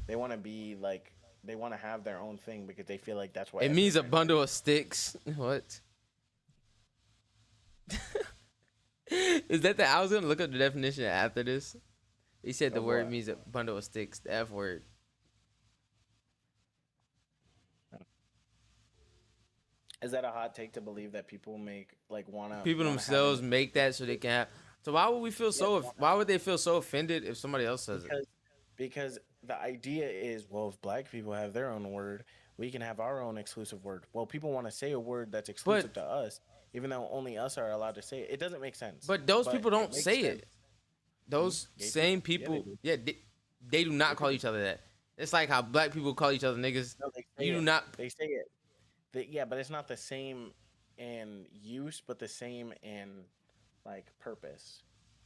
Speaker 2: They want to be like they want to have their own thing because they feel like that's what
Speaker 1: It means a
Speaker 2: everybody is.
Speaker 1: bundle of sticks. What? Is that the? I was gonna look up the definition after this. He said the
Speaker 2: Of
Speaker 1: word
Speaker 2: what?
Speaker 1: means a bundle of sticks. The F word.
Speaker 2: Is that a hot take to believe that people make like
Speaker 1: People
Speaker 2: wanna have an
Speaker 1: themselves make that so they can have. So why would we feel
Speaker 2: yeah,
Speaker 1: so? Why would they feel so offended if somebody else says it?
Speaker 2: because the idea is well if black people have their own word we can have our own exclusive word. Well people want to say a word that's
Speaker 1: But
Speaker 2: exclusive to us even though only us are allowed to say it. It doesn't make sense
Speaker 1: those
Speaker 2: but
Speaker 1: people
Speaker 2: it
Speaker 1: don't
Speaker 2: makes
Speaker 1: say
Speaker 2: sense.
Speaker 1: it. Those
Speaker 2: Gay people,
Speaker 1: same
Speaker 2: yeah they
Speaker 1: people,
Speaker 2: do.
Speaker 1: yeah, they do not
Speaker 2: Gay
Speaker 1: call
Speaker 2: people
Speaker 1: each other that. It's like how black people call each other niggas.
Speaker 2: no they say
Speaker 1: You do
Speaker 2: it
Speaker 1: not.
Speaker 2: they say it yeah but it's not the same in use but the same in like purpose,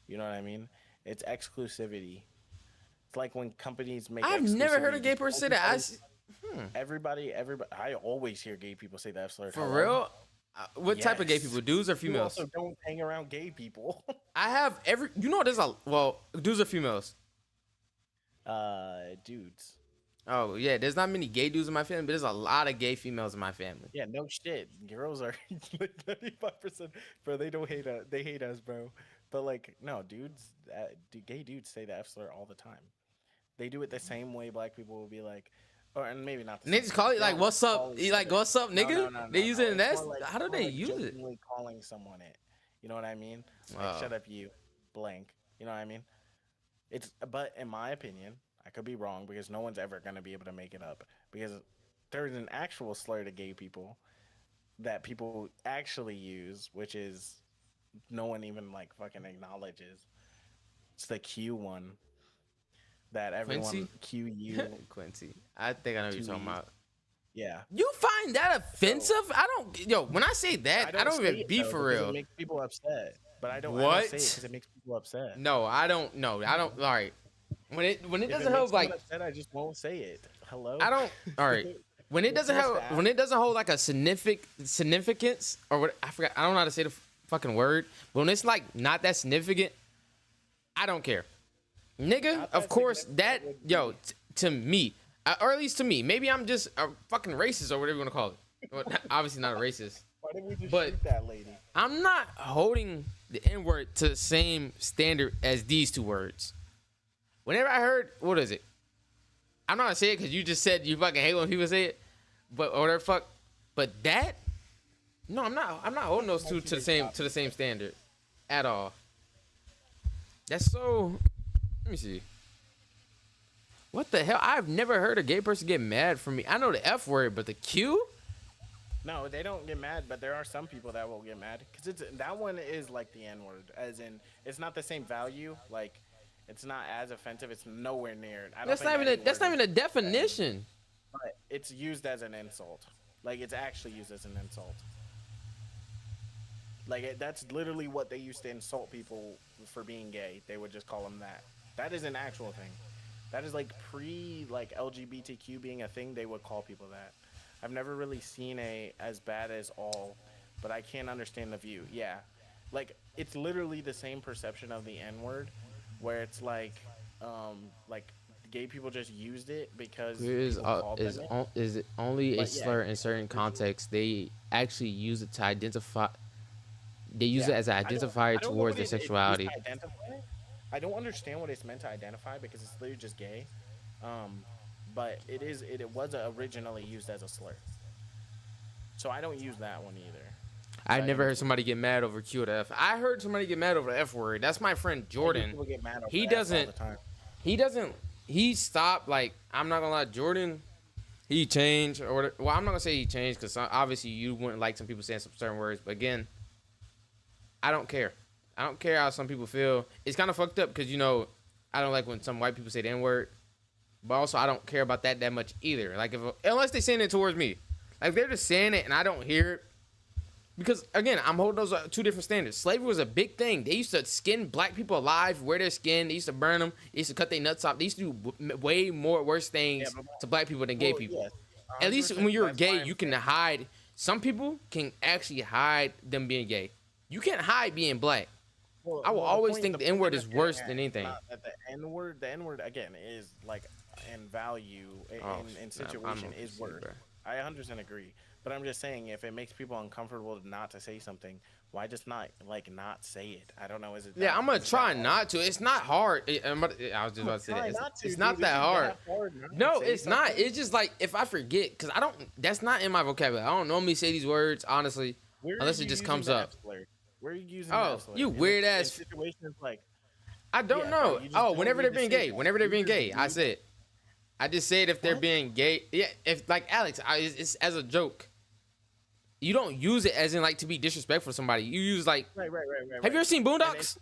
Speaker 2: you know what I mean? It's exclusivity. It's like when companies make
Speaker 1: I've never heard a
Speaker 2: exclusivity
Speaker 1: gay
Speaker 2: because
Speaker 1: person say that.
Speaker 2: everybody. I always hear gay people say the F slur.
Speaker 1: For
Speaker 2: Hello.
Speaker 1: real. What type of gay
Speaker 2: Yes.
Speaker 1: people? Dudes or
Speaker 2: You also
Speaker 1: females?
Speaker 2: don't hang around gay people.
Speaker 1: I have every. You know, there's a dudes or females.
Speaker 2: Dudes.
Speaker 1: Oh yeah, there's not many gay dudes in my family, but there's a lot of gay females in my family.
Speaker 2: Yeah, no shit. Girls are like 95%. Bro, they don't hate us. They hate us, bro. But like, no, dudes. Gay dudes say the F slur all the time. They do it the same way black people will be like, or and maybe not the
Speaker 1: And they
Speaker 2: same
Speaker 1: just
Speaker 2: thing.
Speaker 1: call it
Speaker 2: They
Speaker 1: like,
Speaker 2: don't
Speaker 1: "What's up?"
Speaker 2: always
Speaker 1: You
Speaker 2: say
Speaker 1: like,
Speaker 2: it.
Speaker 1: "What's up,
Speaker 2: No,
Speaker 1: nigga?"
Speaker 2: no, no,
Speaker 1: They
Speaker 2: no,
Speaker 1: use
Speaker 2: no.
Speaker 1: it, and
Speaker 2: It's
Speaker 1: that's
Speaker 2: more like
Speaker 1: how do they use it?
Speaker 2: jokingly calling someone it. You know what I mean? Like,
Speaker 1: Oh,
Speaker 2: shut up, you blank. You know what I mean? But in my opinion, I could be wrong because no one's ever gonna be able to make it up because there's an actual slur to gay people that people actually use, which is no one even like fucking acknowledges. It's the Q one that everyone
Speaker 1: Quincy,
Speaker 2: QU
Speaker 1: Quincy. I think I know what you're
Speaker 2: two
Speaker 1: talking
Speaker 2: E's.
Speaker 1: about.
Speaker 2: Yeah.
Speaker 1: You find that
Speaker 2: So
Speaker 1: offensive? I don't. Yo, when I say that,
Speaker 2: I
Speaker 1: I
Speaker 2: don't
Speaker 1: don't
Speaker 2: say
Speaker 1: even
Speaker 2: it
Speaker 1: be
Speaker 2: though
Speaker 1: for
Speaker 2: because it
Speaker 1: real.
Speaker 2: makes people upset. But I don't say it
Speaker 1: What?
Speaker 2: because it makes people upset.
Speaker 1: No, I don't. No, I don't. All right. When it
Speaker 2: If it
Speaker 1: doesn't
Speaker 2: makes
Speaker 1: have
Speaker 2: someone
Speaker 1: like,
Speaker 2: upset, I just won't say it. Hello.
Speaker 1: I don't. All right. When it
Speaker 2: You're
Speaker 1: doesn't
Speaker 2: supposed
Speaker 1: have
Speaker 2: to ask.
Speaker 1: when it doesn't hold like a significance or what I forgot. I don't know how to say the fucking word. But when it's like not that significant, I don't care. Nigga,
Speaker 2: Not
Speaker 1: of
Speaker 2: that
Speaker 1: course
Speaker 2: significant
Speaker 1: that
Speaker 2: would
Speaker 1: yo
Speaker 2: be-
Speaker 1: to me, or at least to me. Maybe I'm just a fucking racist or whatever you want to call it. Well, obviously not a racist.
Speaker 2: Why didn't we just
Speaker 1: But
Speaker 2: shoot that lady?
Speaker 1: I'm not holding the N word to the same standard as these two words. Whenever I heard, what is it? I'm not gonna say it because you just said you fucking hate when people say it, but or whatever fuck. But that, no, I'm not. I'm not holding those two to the same standard, at all. That's so. Let me see. What the hell? I've never heard a gay person get mad for me. I know the F word, but the Q?
Speaker 2: No, they don't get mad, but there are some people that will get mad because it's that one is like the N word, as in it's not the same value. Like, it's not as offensive. It's nowhere near it. I don't
Speaker 1: That's
Speaker 2: think
Speaker 1: not even a.
Speaker 2: any
Speaker 1: That's
Speaker 2: word
Speaker 1: not
Speaker 2: is-
Speaker 1: even a definition.
Speaker 2: But it's used as an insult. Like, it's actually used as an insult. Like, that's literally what they used to insult people for being gay. They would just call them that. That is an actual thing. That is like like LGBTQ being a thing. They would call people that. I've never really seen a as bad as all, but I can't understand the view. Yeah, like it's literally the same perception of the N word, where it's like gay people just used it because people called them it.
Speaker 1: Is it only a
Speaker 2: But yeah,
Speaker 1: slur in certain contexts? They actually use it to identify. They use it
Speaker 2: yeah.
Speaker 1: as an
Speaker 2: I
Speaker 1: identifier
Speaker 2: don't know
Speaker 1: towards
Speaker 2: what
Speaker 1: their
Speaker 2: it's used
Speaker 1: sexuality.
Speaker 2: to identify. I don't understand what it's meant to identify because it's literally just gay. Um, but it was originally used as a slur. So I don't use that one either.
Speaker 1: I
Speaker 2: So
Speaker 1: never heard somebody get mad over Q or the F. I heard somebody get mad over the F word. That's my friend Jordan.
Speaker 2: People get mad over
Speaker 1: He
Speaker 2: that all
Speaker 1: doesn't.
Speaker 2: the time.
Speaker 1: He doesn't. He stopped. Like I'm not gonna lie, Jordan. He changed or well, I'm not gonna say he changed because obviously you wouldn't like some people saying some certain words. But again, I don't care. I don't care how some people feel. It's kind of fucked up because I don't like when some white people say the N word. But also I don't care about that much either. Like unless they saying it towards me, like they're just saying it and I don't hear it. Because again, I'm holding those two different standards. Slavery was a big thing. They used to skin black people alive, wear their skin. They used to burn them. They used to cut their nuts off. They used to do way more worse things to black people than gay people.
Speaker 2: Yes,
Speaker 1: At least when
Speaker 2: 100%,
Speaker 1: you're
Speaker 2: that's
Speaker 1: gay,
Speaker 2: why
Speaker 1: you can hide. Some people can actually hide them being gay. You can't hide being black. I will always think the N word is worse than anything.
Speaker 2: That the N word again is like in value in situation is worse. I 100% agree. But I'm just saying, if it makes people uncomfortable not to say something, why just not not say it? I don't know. Is it?
Speaker 1: Yeah, I'm gonna try not to. It's not hard. I was just about to say that. It's not that hard. No, it's not. It's just like if I forget, because I don't. That's not in my vocabulary. I don't normally say these words honestly, unless it just comes up.
Speaker 2: Where are you using?
Speaker 1: Oh, you weird ass.
Speaker 2: Situations like.
Speaker 1: I don't know. Oh, whenever they're being gay. Whenever they're being gay, I say it. I just say it if they're being gay. Yeah, if like Alex, it's as a joke. You don't use it as in like to be disrespectful to somebody. You use like.
Speaker 2: Right.
Speaker 1: Have you ever seen Boondocks?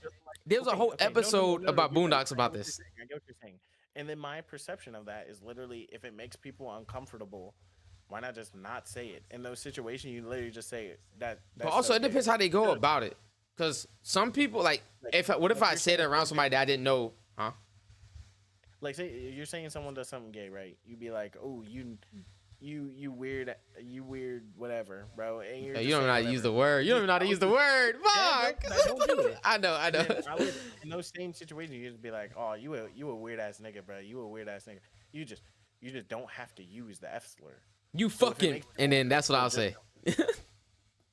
Speaker 1: There was a whole episode about Boondocks about this.
Speaker 2: I get what you're saying. And then my perception of that is literally if it makes people uncomfortable, why not just not say it? In those situations, you literally just say it. But
Speaker 1: also, it depends how they go about it. Because some people like, what if I said it around somebody that I didn't know, huh?
Speaker 2: Like, say you're saying someone does something gay, right? You'd be like, oh, you weird, whatever, bro. And
Speaker 1: you don't even know how to use the word. You don't even know how to use the word. Fuck. I know.
Speaker 2: I would, in those same situations, you just be like, oh, you a weird ass nigga, bro. You a weird ass nigga. You just don't have to use the F slur.
Speaker 1: You fucking, and then that's what I'll say.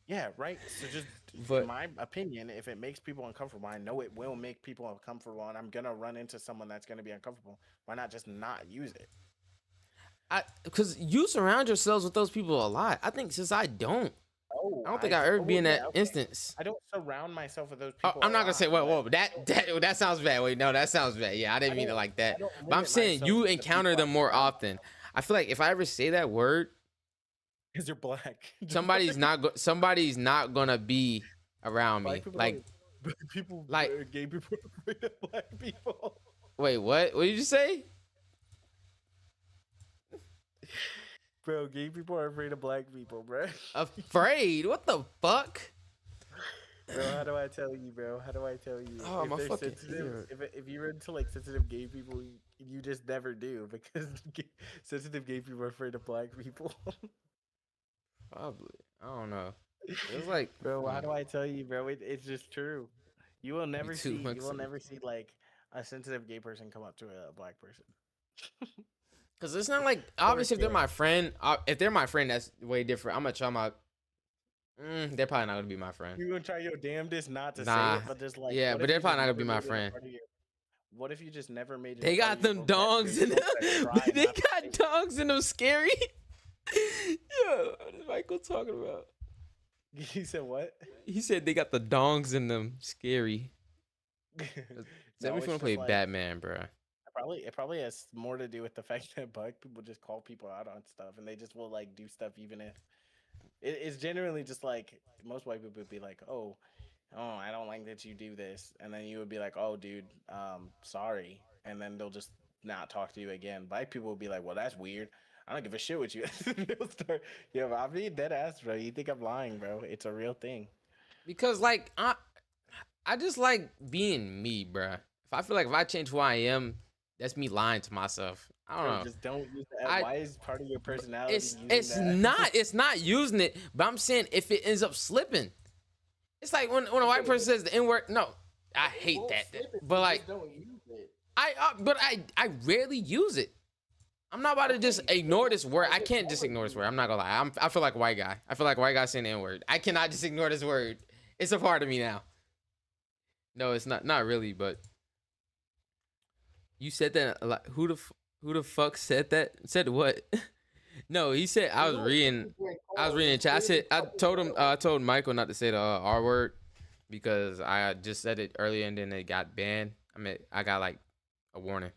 Speaker 2: Yeah, right. So just, in my opinion, if it makes people uncomfortable, I know it will make people uncomfortable, and I'm gonna run into someone that's gonna be uncomfortable. Why not just not use it?
Speaker 1: Because you surround yourselves with those people a lot. I think since I don't think I ever be in that instance.
Speaker 2: I don't surround myself with those
Speaker 1: Oh,
Speaker 2: people.
Speaker 1: I'm not gonna say whoa.
Speaker 2: But
Speaker 1: That sounds bad. Wait, no, that sounds bad. Yeah, I didn't mean it like
Speaker 2: I
Speaker 1: that.
Speaker 2: don't
Speaker 1: But I'm
Speaker 2: limit
Speaker 1: saying
Speaker 2: myself
Speaker 1: you
Speaker 2: to the
Speaker 1: encounter
Speaker 2: people I
Speaker 1: them more
Speaker 2: surround
Speaker 1: often. I feel like if I ever say that word,
Speaker 2: because you're black.
Speaker 1: somebody's not gonna be around me.
Speaker 2: Black people
Speaker 1: Like,
Speaker 2: people
Speaker 1: like,
Speaker 2: gay people are afraid of black people.
Speaker 1: wait, what? What did you say?
Speaker 2: Bro, gay people are afraid of black people, bro.
Speaker 1: Afraid? What the fuck?
Speaker 2: Bro, how do I tell you, bro? How do I tell you?
Speaker 1: Oh,
Speaker 2: if
Speaker 1: my
Speaker 2: they're
Speaker 1: fucking
Speaker 2: sensitive,
Speaker 1: ear.
Speaker 2: if you're into like sensitive gay people, you just never do because sensitive gay people are afraid of black people.
Speaker 1: Probably. I don't know. It's like,
Speaker 2: Bro, how do I tell you, bro? It's just true. You will never
Speaker 1: too,
Speaker 2: see. You will
Speaker 1: Maxine.
Speaker 2: never see like a sensitive gay person come up to a black person.
Speaker 1: Cause it's not like
Speaker 2: Or
Speaker 1: obviously if they're
Speaker 2: gay.
Speaker 1: my friend, if they're my friend, that's way different. I'm gonna try my. They're probably not gonna be my friend.
Speaker 2: You gonna try your damnedest not to say
Speaker 1: Nah.
Speaker 2: it, but just like
Speaker 1: Yeah,
Speaker 2: what
Speaker 1: but
Speaker 2: if
Speaker 1: they're
Speaker 2: you
Speaker 1: probably
Speaker 2: just
Speaker 1: not gonna
Speaker 2: never
Speaker 1: be my
Speaker 2: made it a
Speaker 1: friend.
Speaker 2: part of your- What if you just never made it?
Speaker 1: They
Speaker 2: a part
Speaker 1: got
Speaker 2: of your
Speaker 1: them
Speaker 2: vocabulary?
Speaker 1: dongs in
Speaker 2: You're
Speaker 1: them.
Speaker 2: gonna try
Speaker 1: They
Speaker 2: not to
Speaker 1: got
Speaker 2: say it.
Speaker 1: dongs in them. Scary. Yo, what is Michael talking about?
Speaker 2: You said what?
Speaker 1: He said they got the dongs in them. Scary.
Speaker 2: No,
Speaker 1: That makes me
Speaker 2: it's
Speaker 1: want to play
Speaker 2: just like
Speaker 1: Batman, bro.
Speaker 2: it probably has more to do with the fact that black people just call people out on stuff, and they just will like do stuff even if it's generally just like most white people would be like, oh, I don't like that you do this, and then you would be like, oh, dude, sorry, and then they'll just not talk to you again. Black people will be like, well, that's weird. I don't give a shit with you. They'll start, yeah, but I'm being dead ass, bro. You think I'm lying, bro? It's a real thing.
Speaker 1: Because like I just like being me, bro. If I feel like if I change who I am, that's me lying to myself. I don't
Speaker 2: Bro,
Speaker 1: know.
Speaker 2: just don't use that.
Speaker 1: I
Speaker 2: Why is part of your personality using
Speaker 1: it's
Speaker 2: that?
Speaker 1: it's not using it, but I'm saying if it ends up slipping. It's like when a white person says the N word. No, I hate that. But like
Speaker 2: don't use it.
Speaker 1: I rarely use it. I'm not about to just ignore this word. I can't just ignore this word. I'm not gonna lie. I feel like a white guy. I feel like a white guy saying the N word. I cannot just ignore this word. It's a part of me now. No, it's not really. But you said that a lot. Who the fuck said that? Said what? No, he said I was reading in chat. I told Michael not to say the R word because I just said it earlier and then it got banned. I mean, I got like a warning.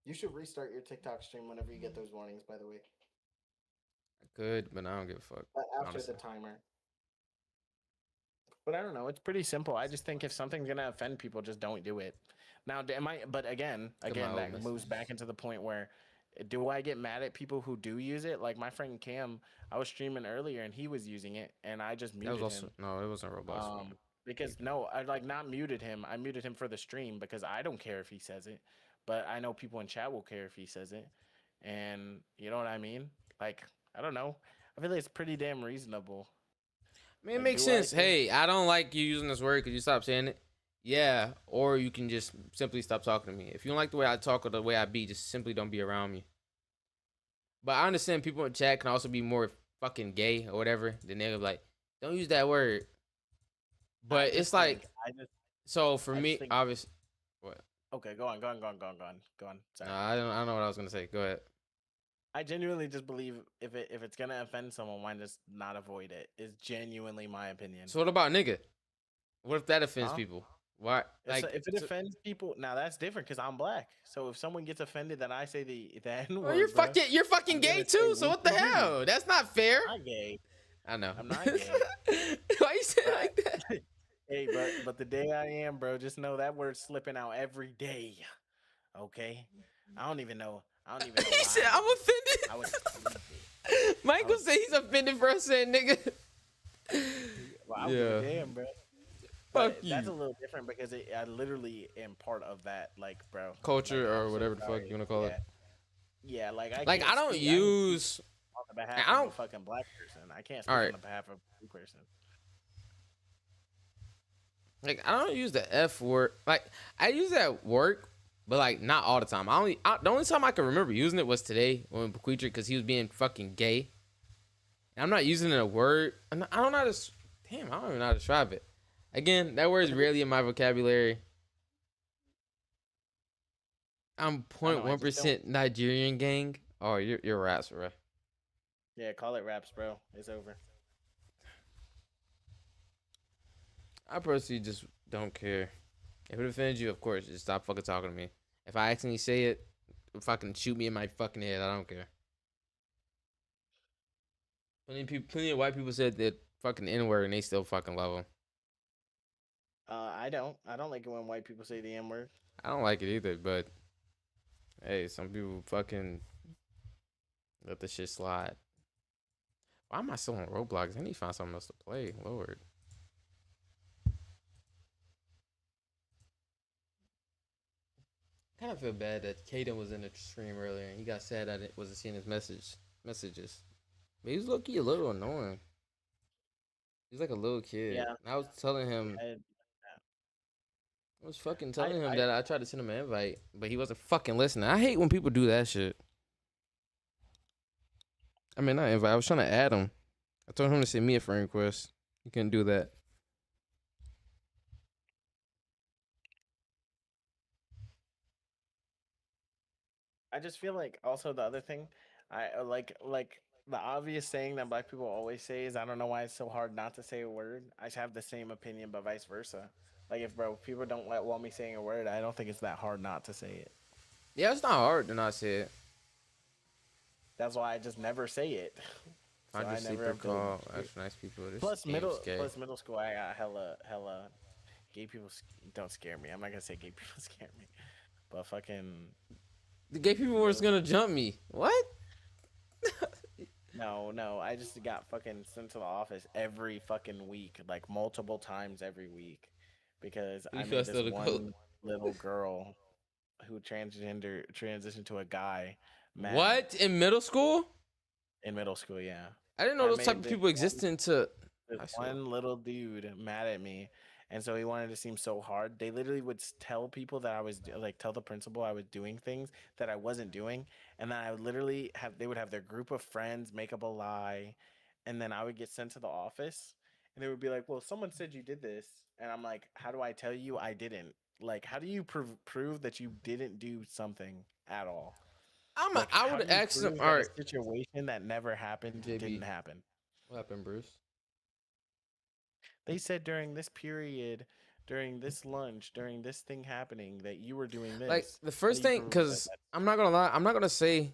Speaker 2: You should restart your TikTok stream whenever you get those warnings, by the way.
Speaker 1: I could, but I don't give a fuck.
Speaker 2: But after
Speaker 1: honestly.
Speaker 2: the timer. But I don't know. It's pretty simple. I just think if something's gonna offend people, just don't do it. Now, but again,
Speaker 1: my
Speaker 2: that
Speaker 1: oldness.
Speaker 2: moves back into the point where, do I get mad at people who do use it? Like my friend Cam, I was streaming earlier and he was using it, and I just
Speaker 1: That
Speaker 2: muted
Speaker 1: was also
Speaker 2: him.
Speaker 1: no, it wasn't robust.
Speaker 2: Because no, I like not muted him. I muted him for the stream because I don't care if he says it, but I know people in chat will care if he says it, and you know what I mean. Like I don't know. I feel like it's pretty damn reasonable.
Speaker 1: I mean, it
Speaker 2: Like,
Speaker 1: makes
Speaker 2: do I
Speaker 1: sense.
Speaker 2: think-
Speaker 1: Hey, I don't like you using this word. Could you stop saying it? Yeah, or you can just simply stop talking to me. If you don't like the way I talk or the way I be, just simply don't be around me. But I understand people in chat can also be more fucking gay or whatever. Then they're like, don't use that word. But it's like, so for me, obviously, what?
Speaker 2: Okay, go on. Sorry.
Speaker 1: I don't know what I was gonna say. Go ahead.
Speaker 2: I genuinely just believe if it's gonna offend someone, why just not avoid it? Is genuinely my opinion.
Speaker 1: So what about nigga? What if that offends
Speaker 2: Huh?
Speaker 1: people? Why? Like,
Speaker 2: if it offends people, now that's different because I'm black. So if someone gets offended that I say the N
Speaker 1: well,
Speaker 2: word,
Speaker 1: you're fucking
Speaker 2: I'm
Speaker 1: gay
Speaker 2: gonna
Speaker 1: too.
Speaker 2: say
Speaker 1: So what the
Speaker 2: whoop-de-doo.
Speaker 1: hell? That's not fair.
Speaker 2: I'm not gay.
Speaker 1: I know.
Speaker 2: I'm not gay.
Speaker 1: Why you say it like that?
Speaker 2: Hey, but the day I am, bro, just know that word's slipping out every day. Okay, I don't even know.
Speaker 1: He said I'm offended.
Speaker 2: I would.
Speaker 1: Michael said he's offended for us saying nigga.
Speaker 2: Well, I would damn, bro.
Speaker 1: Fuck
Speaker 2: But
Speaker 1: you.
Speaker 2: that's a little different because I literally am part of that, like, bro.
Speaker 1: Culture
Speaker 2: like,
Speaker 1: or
Speaker 2: I'm so
Speaker 1: whatever the
Speaker 2: sorry.
Speaker 1: fuck you wanna call it.
Speaker 2: Yeah, like
Speaker 1: Like
Speaker 2: can't
Speaker 1: I don't
Speaker 2: speak-
Speaker 1: use.
Speaker 2: on the behalf
Speaker 1: I
Speaker 2: of
Speaker 1: don't-
Speaker 2: a fucking black person. I can't speak
Speaker 1: Alright.
Speaker 2: on the behalf of a blue person.
Speaker 1: Like I don't use the F word. Like I use it at work, but like not all the time. The only time I can remember using it was today when Bequeather because he was being fucking gay. And I'm not using it a word. I don't know how to. Damn, I don't even know how to describe it. Again, that word is rarely in my vocabulary. I'm 0.1% Nigerian gang. Oh, you're raps, bro.
Speaker 2: Yeah, call it raps, bro. It's over.
Speaker 1: I personally just don't care. If it offends you, of course, just stop fucking talking to me. If I accidentally say it, fucking shoot me in my fucking head. I don't care. Plenty of white people said that fucking N word and they still fucking love them.
Speaker 2: I don't. I don't like it when white people say the N word.
Speaker 1: I don't like it either, but hey, some people fucking let the shit slide. Why am I still on Roblox? I need to find something else to play. Lord. I kind of feel bad that Kaden was in the stream earlier and he got sad that it wasn't seeing his messages. But he was low-key a little annoying. He's like a little kid.
Speaker 2: Yeah.
Speaker 1: And I was telling him,
Speaker 2: I,
Speaker 1: I was fucking telling him
Speaker 2: I
Speaker 1: that I tried to send him an invite, but he wasn't fucking listening. I hate when people do that shit. I mean, not invite. I was trying to add him. I told him to send me a friend request. He couldn't do that.
Speaker 2: I just feel like also the other thing, I like the obvious saying that black people always say is I don't know why it's so hard not to say a word. I just have the same opinion, but vice versa. Like if people don't want me saying a word, I don't think it's that hard not to say it.
Speaker 1: Yeah, it's not hard to not say it.
Speaker 2: That's why I just never say it. So
Speaker 1: I just sleeper call extra nice people. This
Speaker 2: plus
Speaker 1: game's
Speaker 2: middle school, I got hella gay people don't scare me. I'm not gonna say gay people scare me, but fucking
Speaker 1: the gay people were just gonna jump me. What?
Speaker 2: no. I just got fucking sent to the office every fucking week, like multiple times every week, because I made this one little girl who transitioned to a guy. Mad.
Speaker 1: What in middle school?
Speaker 2: In middle school, yeah.
Speaker 1: I didn't know those type of people existed to.
Speaker 2: One little dude mad at me, and so he wanted to seem so hard. They literally would tell people that I was like, tell the principal I was doing things that I wasn't doing, and then I would literally they would have their group of friends make up a lie, and then I would get sent to the office, and they would be like, "Well, someone said you did this," and I'm like, "How do I tell you I didn't? Like, how do you prove that you didn't do something at all?"
Speaker 1: I would ask them. All right,
Speaker 2: a situation that never happened didn't happen.
Speaker 1: What happened, Bruce?
Speaker 2: They said during this period, during this lunch, during this thing happening, that you were doing this.
Speaker 1: Like the first thing, because I'm not gonna lie, I'm not gonna say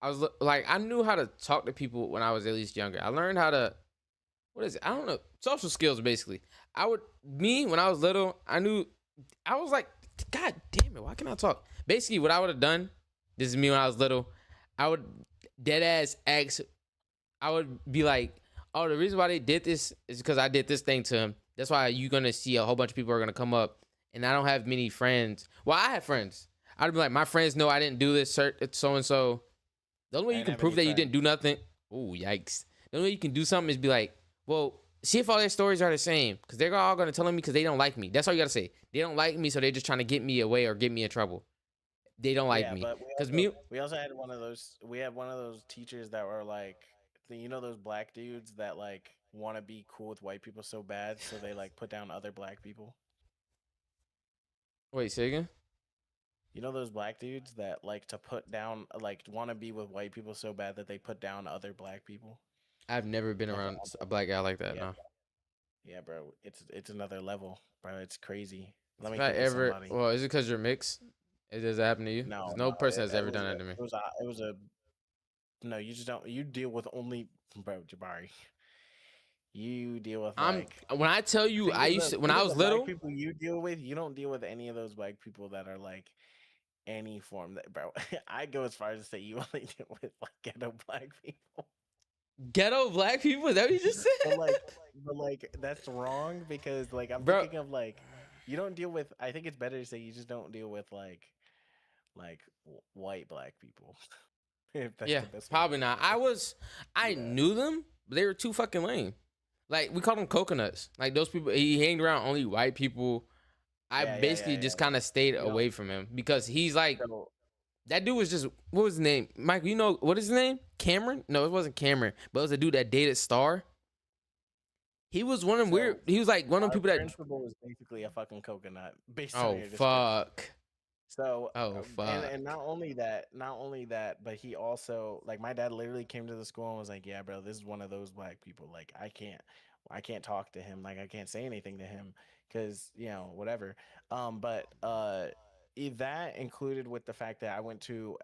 Speaker 1: I was like I knew how to talk to people when I was at least younger. I learned how to, what is it? I don't know, social skills basically. When I was little, I was like, God damn it, why can't I talk? Basically, what I would have done. This is me when I was little. I would dead ass ask. I would be like, "Oh, the reason why they did this is because I did this thing to him. That's why you're gonna see a whole bunch of people are gonna come up, and I don't have many friends. Well, I have friends. I'd be like, my friends know I didn't do this, so and so. The only way you can prove that you didn't do nothing. Oh, yikes! The only way you can do something is be like, well, see if all their stories are the same, because they're all gonna tell me because they don't like me. That's all you gotta say. They don't like me, so they're just trying to get me away or get me in trouble. They don't like me because
Speaker 2: we also had one of those. We had one of those teachers that were like, you know, those black dudes that like want to be cool with white people so bad, so they like put down other black people.
Speaker 1: Wait, say again.
Speaker 2: You know those black dudes that like to put down, like want to be with white people so bad that they put down other black people.
Speaker 1: I've never been around a black guy like that.
Speaker 2: Yeah.
Speaker 1: No.
Speaker 2: Yeah, bro. It's another level, bro. It's crazy. Let me
Speaker 1: Well, is it because you're mixed? Does that happen to you? No person has ever done that to me.
Speaker 2: It was a. No, you just don't. You deal with only, bro, Jabari. You deal with
Speaker 1: when I tell you, when I was little,
Speaker 2: people you deal with, you don't deal with any of those black people that are like any form that, bro. I go as far as to say you only deal with like ghetto black people.
Speaker 1: Ghetto black people? Is that what you just said?
Speaker 2: but that's wrong because like I'm thinking of like you don't deal with. I think it's better to say you just don't deal with like white black people.
Speaker 1: Yeah, probably not. I knew them, but they were too fucking lame. Like we called them coconuts. Like those people, he hanged around only white people. I basically just kind of stayed away from him because he's like, that dude was just, what was his name? Michael, you know, what is his name? Cameron? No, it wasn't Cameron, but it was a dude that dated Star. He was one of them weird. He was like one of them people that.
Speaker 2: Principal was basically a fucking coconut. Based
Speaker 1: on your fuck.
Speaker 2: So,
Speaker 1: Oh
Speaker 2: and
Speaker 1: fuck.
Speaker 2: not only that, but he also like my dad literally came to the school and was like, "Yeah, bro, this is one of those black people. Like, I can't talk to him. Like, I can't say anything to him because whatever." But that included with the fact that I went to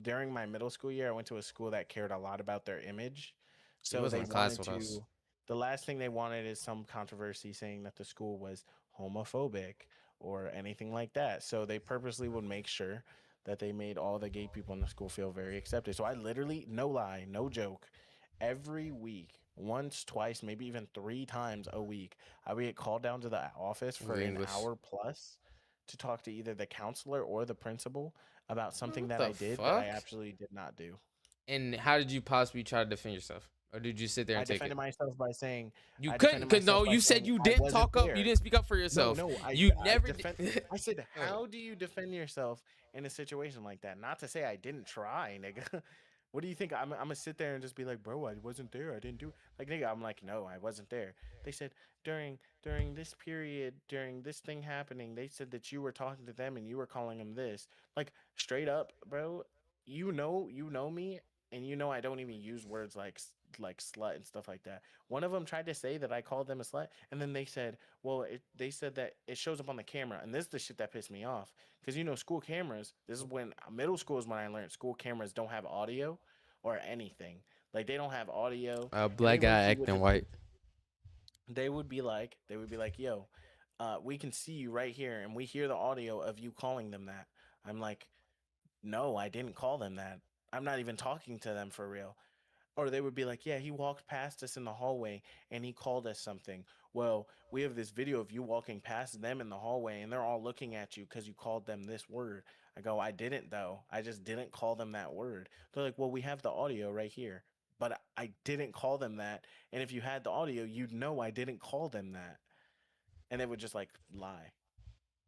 Speaker 2: during my middle school year, I went to a school that cared a lot about their image,
Speaker 1: He
Speaker 2: so
Speaker 1: wasn't
Speaker 2: they
Speaker 1: in class
Speaker 2: wanted
Speaker 1: with us.
Speaker 2: to. The last thing they wanted is some controversy saying that the school was homophobic or anything like that. So they purposely would make sure that they made all the gay people in the school feel very accepted. So I literally, no lie, no joke, every week, once, twice, maybe even 3 times a week, I would get called down to the office
Speaker 1: With
Speaker 2: for an
Speaker 1: English.
Speaker 2: hour plus to talk to either the counselor or the principal about
Speaker 1: Man,
Speaker 2: something
Speaker 1: what
Speaker 2: that
Speaker 1: the
Speaker 2: I did that I
Speaker 1: fuck?
Speaker 2: absolutely did not do.
Speaker 1: And how did you possibly try to defend yourself, or did you sit there and
Speaker 2: I
Speaker 1: take it?
Speaker 2: defended myself by saying,
Speaker 1: You
Speaker 2: I
Speaker 1: couldn't,
Speaker 2: defended
Speaker 1: cause
Speaker 2: myself
Speaker 1: no,
Speaker 2: by
Speaker 1: you said
Speaker 2: saying
Speaker 1: you
Speaker 2: I
Speaker 1: didn't
Speaker 2: wasn't
Speaker 1: talk up. You
Speaker 2: there.
Speaker 1: didn't speak up for
Speaker 2: No,
Speaker 1: yourself.
Speaker 2: no,
Speaker 1: You
Speaker 2: I
Speaker 1: never did.
Speaker 2: defend. I said,
Speaker 1: Oh.
Speaker 2: how do you defend yourself in a situation like that? Not to say I didn't try, nigga. What do you think? I'm gonna sit there and just be like, bro, I wasn't there. I didn't do it. Like, nigga, I'm like, no, I wasn't there. They said during this period, during this thing happening, they said that you were talking to them and you were calling them this. Like, straight up, bro. You know me, and you know I don't even use words like like slut and stuff like that. One of them tried to say that I called them a slut, and then they said, well, they said that it shows up on the camera, and this is the shit that pissed me off because school cameras. This is when middle school is when I learned school cameras don't have audio or anything. Like they don't have audio, and they
Speaker 1: Black
Speaker 2: low
Speaker 1: guy
Speaker 2: key would
Speaker 1: acting
Speaker 2: just
Speaker 1: white.
Speaker 2: they would be like, yo, we can see you right here, and we hear the audio of you calling them that. I'm like, no, I didn't call them that. I'm not even talking to them for real. Or they would be like, yeah, he walked past us in the hallway and he called us something. Well, we have this video of you walking past them in the hallway and they're all looking at you because you called them this word. I go, I didn't though. I just didn't call them that word. They're like, well, we have the audio right here. But I didn't call them that. And if you had the audio, you'd know I didn't call them that. And they would just like lie.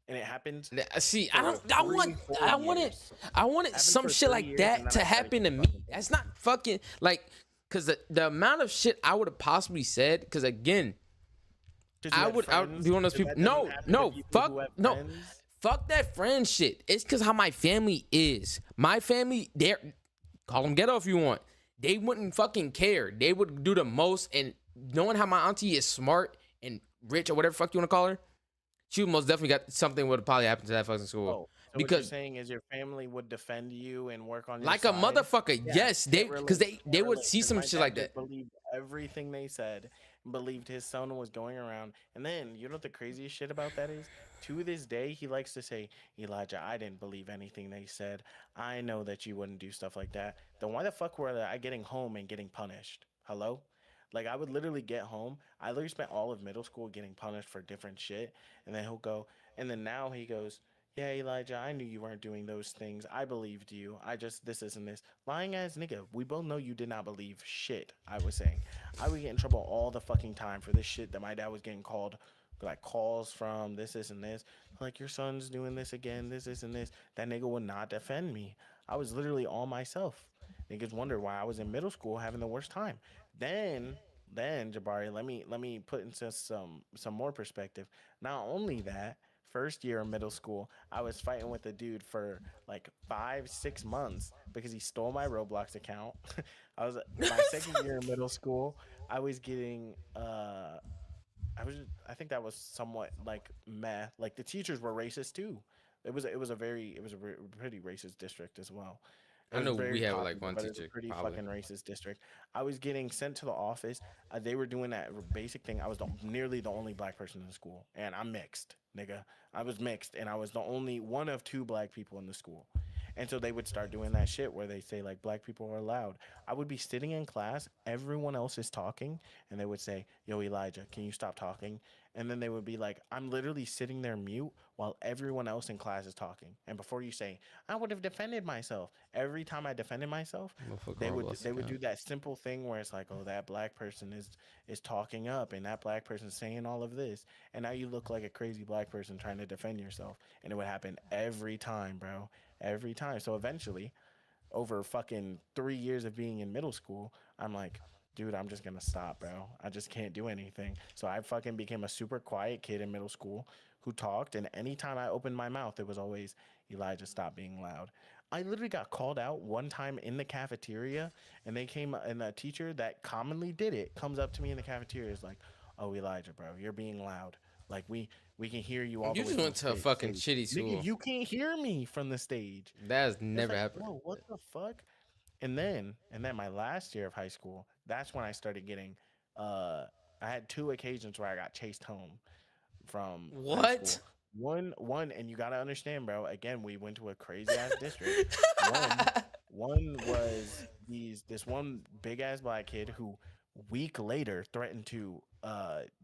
Speaker 2: And it happened
Speaker 1: See, I
Speaker 2: for
Speaker 1: don't. I want.
Speaker 2: 4
Speaker 1: I wanted.
Speaker 2: years.
Speaker 1: I wanted
Speaker 2: Happened
Speaker 1: some
Speaker 2: for
Speaker 1: shit
Speaker 2: 3
Speaker 1: like
Speaker 2: years and
Speaker 1: that
Speaker 2: then
Speaker 1: to
Speaker 2: I started
Speaker 1: happen to
Speaker 2: getting
Speaker 1: me.
Speaker 2: fucking
Speaker 1: That's
Speaker 2: pissed.
Speaker 1: not fucking like, cause the amount of shit I would have possibly said. Cause again,
Speaker 2: Because you had
Speaker 1: I would be
Speaker 2: friends.
Speaker 1: one of those
Speaker 2: Because
Speaker 1: people.
Speaker 2: that doesn't
Speaker 1: No,
Speaker 2: happen to
Speaker 1: no,
Speaker 2: people
Speaker 1: fuck,
Speaker 2: who have
Speaker 1: no,
Speaker 2: friends.
Speaker 1: fuck that friend shit. It's cause how my family is. My family, they're call them ghetto if you want. They wouldn't fucking care. They would do the most. And knowing how my auntie is smart and rich or whatever fuck you want to call her, she would most definitely got something would probably happen to that fucking school.
Speaker 2: Oh, so what you're
Speaker 1: Because
Speaker 2: saying is your family would defend you and work on your
Speaker 1: like a
Speaker 2: side?
Speaker 1: motherfucker,
Speaker 2: Yeah,
Speaker 1: yes,
Speaker 2: can't
Speaker 1: because
Speaker 2: relate.
Speaker 1: they
Speaker 2: Can't
Speaker 1: would
Speaker 2: relate.
Speaker 1: see
Speaker 2: Because
Speaker 1: some
Speaker 2: my
Speaker 1: shit
Speaker 2: dad
Speaker 1: like that.
Speaker 2: just believed everything they said and believed his son was going around. And then, you know what the craziest shit about that is? To this day, he likes to say, Elijah, I didn't believe anything they said. I know that you wouldn't do stuff like that. Then why the fuck were I getting home and getting punished? Hello? Like, I would literally get home. I literally spent all of middle school getting punished for different shit. And then he'll go, and then now he goes, yeah, Elijah, I knew you weren't doing those things. I believed you. I just, this isn't this. Lying ass nigga. We both know you did not believe shit, I was saying. I would get in trouble all the fucking time for this shit that my dad was getting called, like calls from this, and this. Like, your son's doing this again, this, and this. That nigga would not defend me. I was literally all myself. Niggas wonder why I was in middle school having the worst time. Then, Jabari, let me put into some more perspective. Not only that, first year of middle school, I was fighting with a dude for like 5, 6 months because he stole my Roblox account. I was my second year in middle school. I was getting I think that was somewhat like meh. Like the teachers were racist too. It was a pretty racist district as well. It
Speaker 1: I
Speaker 2: was
Speaker 1: know
Speaker 2: very
Speaker 1: we had like
Speaker 2: popular,
Speaker 1: one
Speaker 2: but it was
Speaker 1: teacher
Speaker 2: a pretty
Speaker 1: probably.
Speaker 2: fucking racist district. I was getting sent to the office. They were doing that basic thing. I was nearly the only black person in the school, and I'm mixed, nigga. I was mixed, and I was the only one of 2 black people in the school. And so they would start doing that shit where they say like black people are allowed. I would be sitting in class, everyone else is talking, and they would say, "Yo, Elijah, can you stop talking?" And then they would be like, "I'm literally sitting there mute while everyone else in class is talking." And before you say, "I would have defended myself," every time I defended myself,
Speaker 1: Motherfucker
Speaker 2: they
Speaker 1: Roblox
Speaker 2: would do
Speaker 1: account.
Speaker 2: that simple thing where it's like, "Oh, that black person is talking up, and that black person saying all of this," and now you look like a crazy black person trying to defend yourself, and it would happen every time, bro, every time. So eventually, over fucking 3 years of being in middle school, I'm like, dude, I'm just gonna stop, bro. I just can't do anything. So I fucking became a super quiet kid in middle school who talked, and anytime I opened my mouth, it was always Elijah, stop being loud. I literally got called out one time in the cafeteria, and they came, and a teacher that commonly did it comes up to me in the cafeteria, is like, "Oh, Elijah, bro, you're being loud. Like we can hear you all
Speaker 1: You
Speaker 2: the way
Speaker 1: just
Speaker 2: from the
Speaker 1: went to a fucking
Speaker 2: stage.
Speaker 1: shitty
Speaker 2: Nigga,
Speaker 1: school.
Speaker 2: you can't hear me from the stage."
Speaker 1: That has
Speaker 2: It's
Speaker 1: never
Speaker 2: like,
Speaker 1: happened.
Speaker 2: bro, what the fuck? And then my last year of high school, that's when I started getting uh I had two occasions where I got chased home from high
Speaker 1: What?
Speaker 2: school. One, and you gotta understand, bro. Again, we went to a crazy ass district. One, one was this one big ass black kid who week later threatened to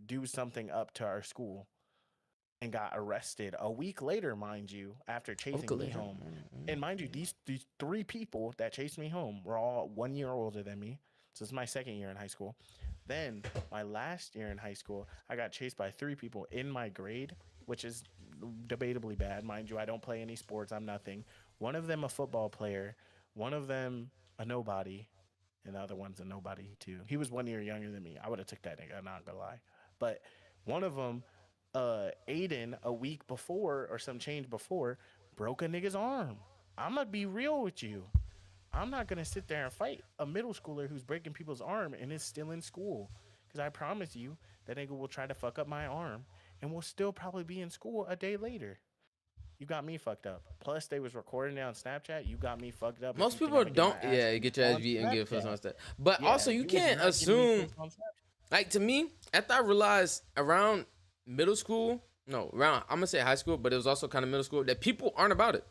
Speaker 2: do something up to our school and got arrested a week later, mind you, after chasing me home. And mind you, these three people that chased me home were all 1 year older than me. So it's my second year in high school. Then my last year in high school, I got chased by three people in my grade, which is debatably bad, mind you. I don't play any sports. I'm nothing. One of them a football player, one of them a nobody, and the other one's a nobody too. He was 1 year younger than me. I would have took that nigga. I'm not gonna lie. But one of them, Aiden, a week before or some change before, broke a nigga's arm. I'm gonna be real with you. I'm not gonna sit there and fight a middle schooler who's breaking people's arm and is still in school. Because I promise you, that nigga will try to fuck up my arm and will still probably be in school a day later. You got me fucked up. Plus, they was recording it on Snapchat. You got me fucked up if
Speaker 1: Most
Speaker 2: you think
Speaker 1: people
Speaker 2: I'm gonna get my
Speaker 1: don't.
Speaker 2: ass
Speaker 1: Yeah,
Speaker 2: beat
Speaker 1: get your ass
Speaker 2: on
Speaker 1: beat and get first
Speaker 2: Snapchat.
Speaker 1: on that. But
Speaker 2: Yeah,
Speaker 1: also, you
Speaker 2: you was
Speaker 1: can't
Speaker 2: not giving me
Speaker 1: assume.
Speaker 2: first on Snapchat.
Speaker 1: Like to me, after I realized around middle school, no, around I'm gonna say high school, but it was also kind of middle school that people aren't about it.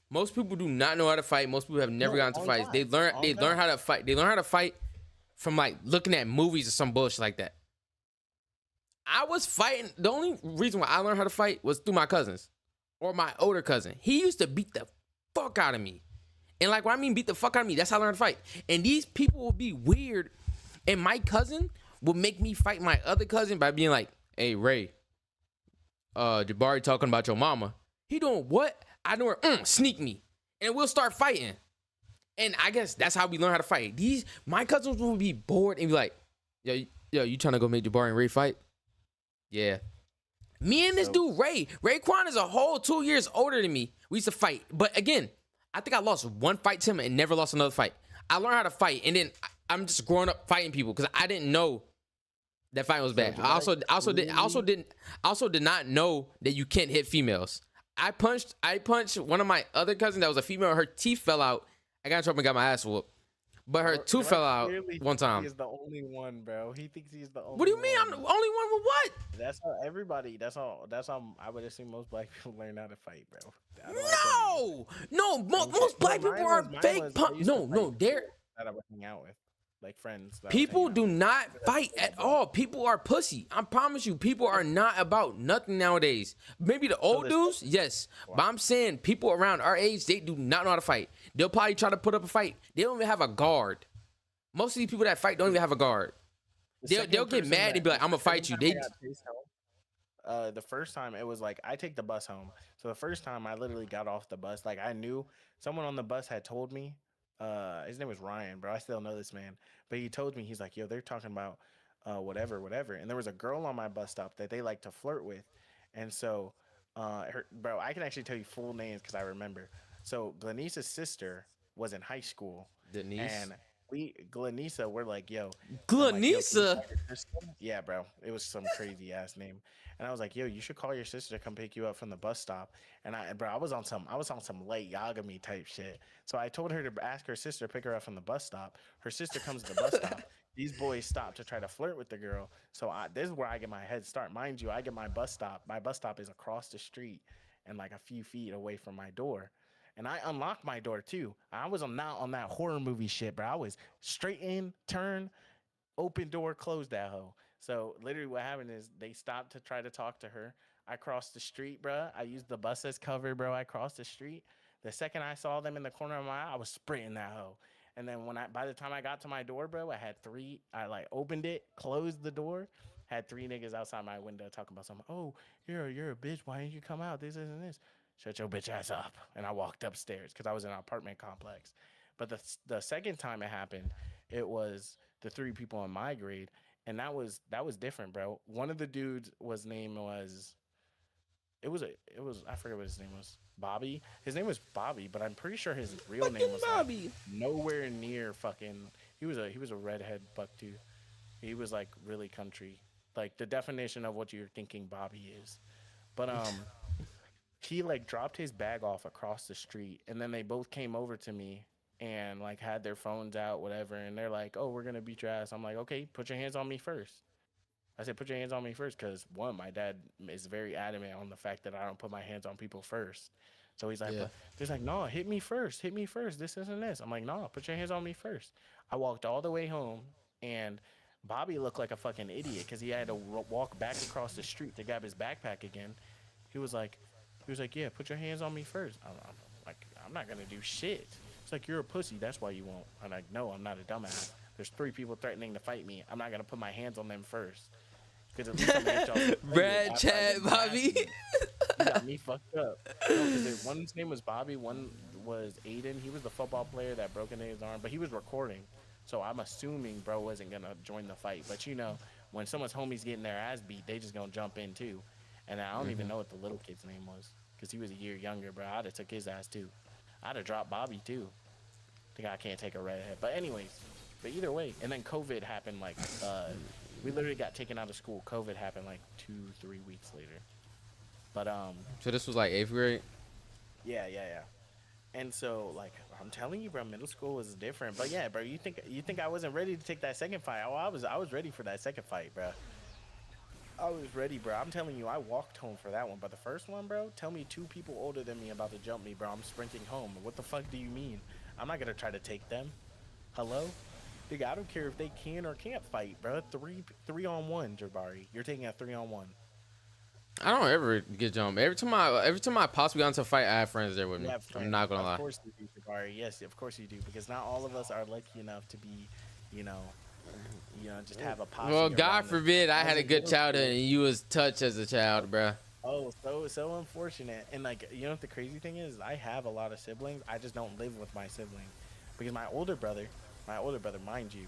Speaker 1: Most people do not know how to fight. Most people have never
Speaker 2: No,
Speaker 1: gotten to
Speaker 2: on
Speaker 1: fights. They
Speaker 2: God,
Speaker 1: learn.
Speaker 2: on
Speaker 1: They learn
Speaker 2: God.
Speaker 1: how to fight. They learn how to fight from like looking at movies or some bullshit like that. I was fighting. The only reason why I learned how to fight was through my cousins or my older cousin. He used to beat the fuck out of me. And like when I mean beat the fuck out of me, that's how I learned to fight. And these people will be weird. And my cousin will make me fight my other cousin by being like, "Hey Ray, Jabari talking about your mama." He doing what? I know her, sneak me. And we'll start fighting. And I guess that's how we learn how to fight. My cousins will be bored and be like, yo, you trying to go make Jabari and Ray fight? Yeah. Me and this dude, Raekwon is a whole 2 years older than me. We used to fight. But again, I think I lost one fight to him and never lost another fight. I learned how to fight, and then I'm just growing up fighting people because I didn't know that fighting was bad. I also did not know that you can't hit females. I punched one of my other cousins that was a female. Her teeth fell out. I got in trouble and got my ass whooped. But her tooth fell out one time.
Speaker 2: He's the only one, bro. He thinks he's the only.
Speaker 1: What do you mean? I'm the only one with what?
Speaker 2: That's how everybody. That's how I would assume most black people learn how to fight, bro.
Speaker 1: No. Most black people are fake punk. No, they're
Speaker 2: that I would hang out with, like friends.
Speaker 1: people do not fight at all. People are pussy. I promise you, people are not about nothing nowadays. Maybe the old dudes, yes. But I'm saying people around our age, they do not know how to fight. They'll probably try to put up a fight. They don't even have a guard. Most of these people that fight don't even have a guard. They'll get mad and be like, "I'm gonna fight you."
Speaker 2: The first time it was like I take the bus home. So the first time I literally got off the bus, like I knew someone on the bus had told me. His name was Ryan, bro. I still know this man, but he told me, he's like, "Yo, they're talking about whatever." And there was a girl on my bus stop that they like to flirt with, and so bro, I can actually tell you full names because I remember. So Glenisa's sister was in high school,
Speaker 1: Denise.
Speaker 2: and Glenisa, we're like, yo.
Speaker 1: Glenisa?
Speaker 2: Yeah, bro. It was some crazy ass name. And I was like, yo, you should call your sister to come pick you up from the bus stop. And I was on some late Yagami type shit. So I told her to ask her sister to pick her up from the bus stop. Her sister comes to the bus stop. These boys stop to try to flirt with the girl. So this is where I get my head start. Mind you, I get my bus stop. My bus stop is across the street and like a few feet away from my door. And I unlocked my door too. I was not on that horror movie shit, bro. I was straight in, turn, open door, close that hoe. So literally what happened is they stopped to try to talk to her. I crossed the street, bro. I used the bus as cover, bro. I crossed the street. The second I saw them in the corner of my eye, I was sprinting that hoe. And then by the time I got to my door, bro, I like opened it, closed the door, had three niggas outside my window talking about something. "Oh, you're a bitch. Why didn't you come out? This and this." Shut your bitch ass up. And I walked upstairs because I was in an apartment complex. But the second time it happened, it was the three people in my grade, and that was different, bro. One of the dudes name was I forget what his name was. Bobby. His name was Bobby, but I'm pretty sure his real
Speaker 1: Fucking
Speaker 2: name was like
Speaker 1: Bobby.
Speaker 2: nowhere near fucking. He was a redhead buck too. He was like really country, like the definition of what you're thinking Bobby is. But he like dropped his bag off across the street, and then they both came over to me and like had their phones out, whatever, and they're like, "Oh, we're gonna beat your ass." I'm like, "Okay, put your hands on me first." I said, "Put your hands on me first," because one, my dad is very adamant on the fact that I don't put my hands on people first. So he's like,
Speaker 1: Yeah.
Speaker 2: "But he's like, no, hit me first, hit me first. This isn't this." I'm like, "No, put your hands on me first." I walked all the way home, and Bobby looked like a fucking idiot because he had to walk back across the street to grab his backpack again. He was like, "Yeah, put your hands on me first." I'm like, "I'm not gonna do shit." It's like, "You're a pussy. That's why you won't." I'm like, "No, I'm not a dumbass. There's three people threatening to fight me. I'm not gonna put my hands on them first. Because at least I'm gonna hit y'all
Speaker 1: Brad,
Speaker 2: after I
Speaker 1: Chad,
Speaker 2: get
Speaker 1: Bobby.
Speaker 2: blasted." He got me fucked up. No, because one's name was Bobby, one was Aiden. He was the football player that broke his arm, but he was recording. So I'm assuming bro wasn't gonna join the fight. But you know, when someone's homie's getting their ass beat, they just gonna jump in too. And I don't even know what the little kid's name was, because he was a year younger, bro. I'd have took his ass too. I'd have dropped Bobby too. Think I can't take a redhead. But anyways, but either way, and then COVID happened like we literally got taken out of school. COVID happened like 2-3 weeks later. But
Speaker 1: So this was like 8th grade.
Speaker 2: yeah. And so like I'm telling you, bro, middle school was different. But yeah, bro, you think I wasn't ready to take that second fight? Oh, I was ready for that second fight, bro. I was ready, bro. I'm telling you, I walked home for that one. But the first one, bro, tell me two people older than me about to jump me, bro. I'm sprinting home. What the fuck do you mean? I'm not gonna try to take them. Hello? Nigga, I don't care if they can or can't fight, bro. Three on one, Jabari. You're taking a 3-on-1.
Speaker 1: I don't ever get jumped. Every time I possibly got into a fight, I have friends there with
Speaker 2: You
Speaker 1: me.
Speaker 2: have
Speaker 1: I'm
Speaker 2: friends.
Speaker 1: not gonna
Speaker 2: Of
Speaker 1: lie.
Speaker 2: course you do, Jabari. Yes, of course you do. Because not all of us are lucky enough to be, you know, just have a posse
Speaker 1: Well, God
Speaker 2: around us.
Speaker 1: forbid I
Speaker 2: I was
Speaker 1: had a
Speaker 2: in
Speaker 1: good
Speaker 2: middle
Speaker 1: childhood
Speaker 2: school.
Speaker 1: and you was touched as a child, bruh.
Speaker 2: Oh, so unfortunate. And like, you know what the crazy thing is? I have a lot of siblings. I just don't live with my sibling, because my older brother, mind you,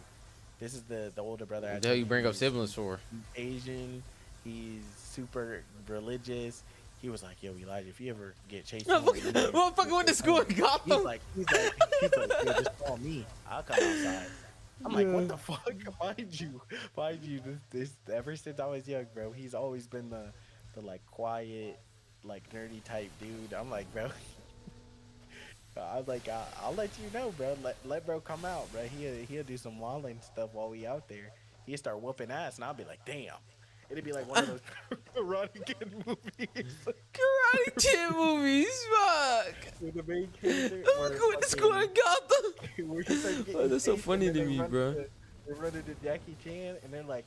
Speaker 2: this is the older brother. I
Speaker 1: The hell
Speaker 2: told
Speaker 1: you bring up
Speaker 2: he's
Speaker 1: siblings for?
Speaker 2: Asian. He's super religious. He was like, "Yo, Elijah, if you ever get chased home, you know,
Speaker 1: Motherfucker went to school in Gotham.
Speaker 2: he's like, yo, just call me. I'll come outside." I'm like, "What the fuck?" Mind you, this ever since I was young, bro, he's always been the like quiet, like nerdy type dude. I'm like, bro, I was like, I'll let you know, bro. Let bro come out, bro. He'll do some walling stuff while we out there. He'll start whooping ass, and I'll be like, damn. It'd be like one of those Karate Kid movies.
Speaker 1: Karate Kid movies, fuck.
Speaker 2: With the main character.
Speaker 1: Motherfucker went to school in Gotham.
Speaker 2: Where he starts getting
Speaker 1: Oh, that's so
Speaker 2: chased,
Speaker 1: funny
Speaker 2: and
Speaker 1: to
Speaker 2: then
Speaker 1: me, bro.
Speaker 2: They run into Jackie Chan, and they're like,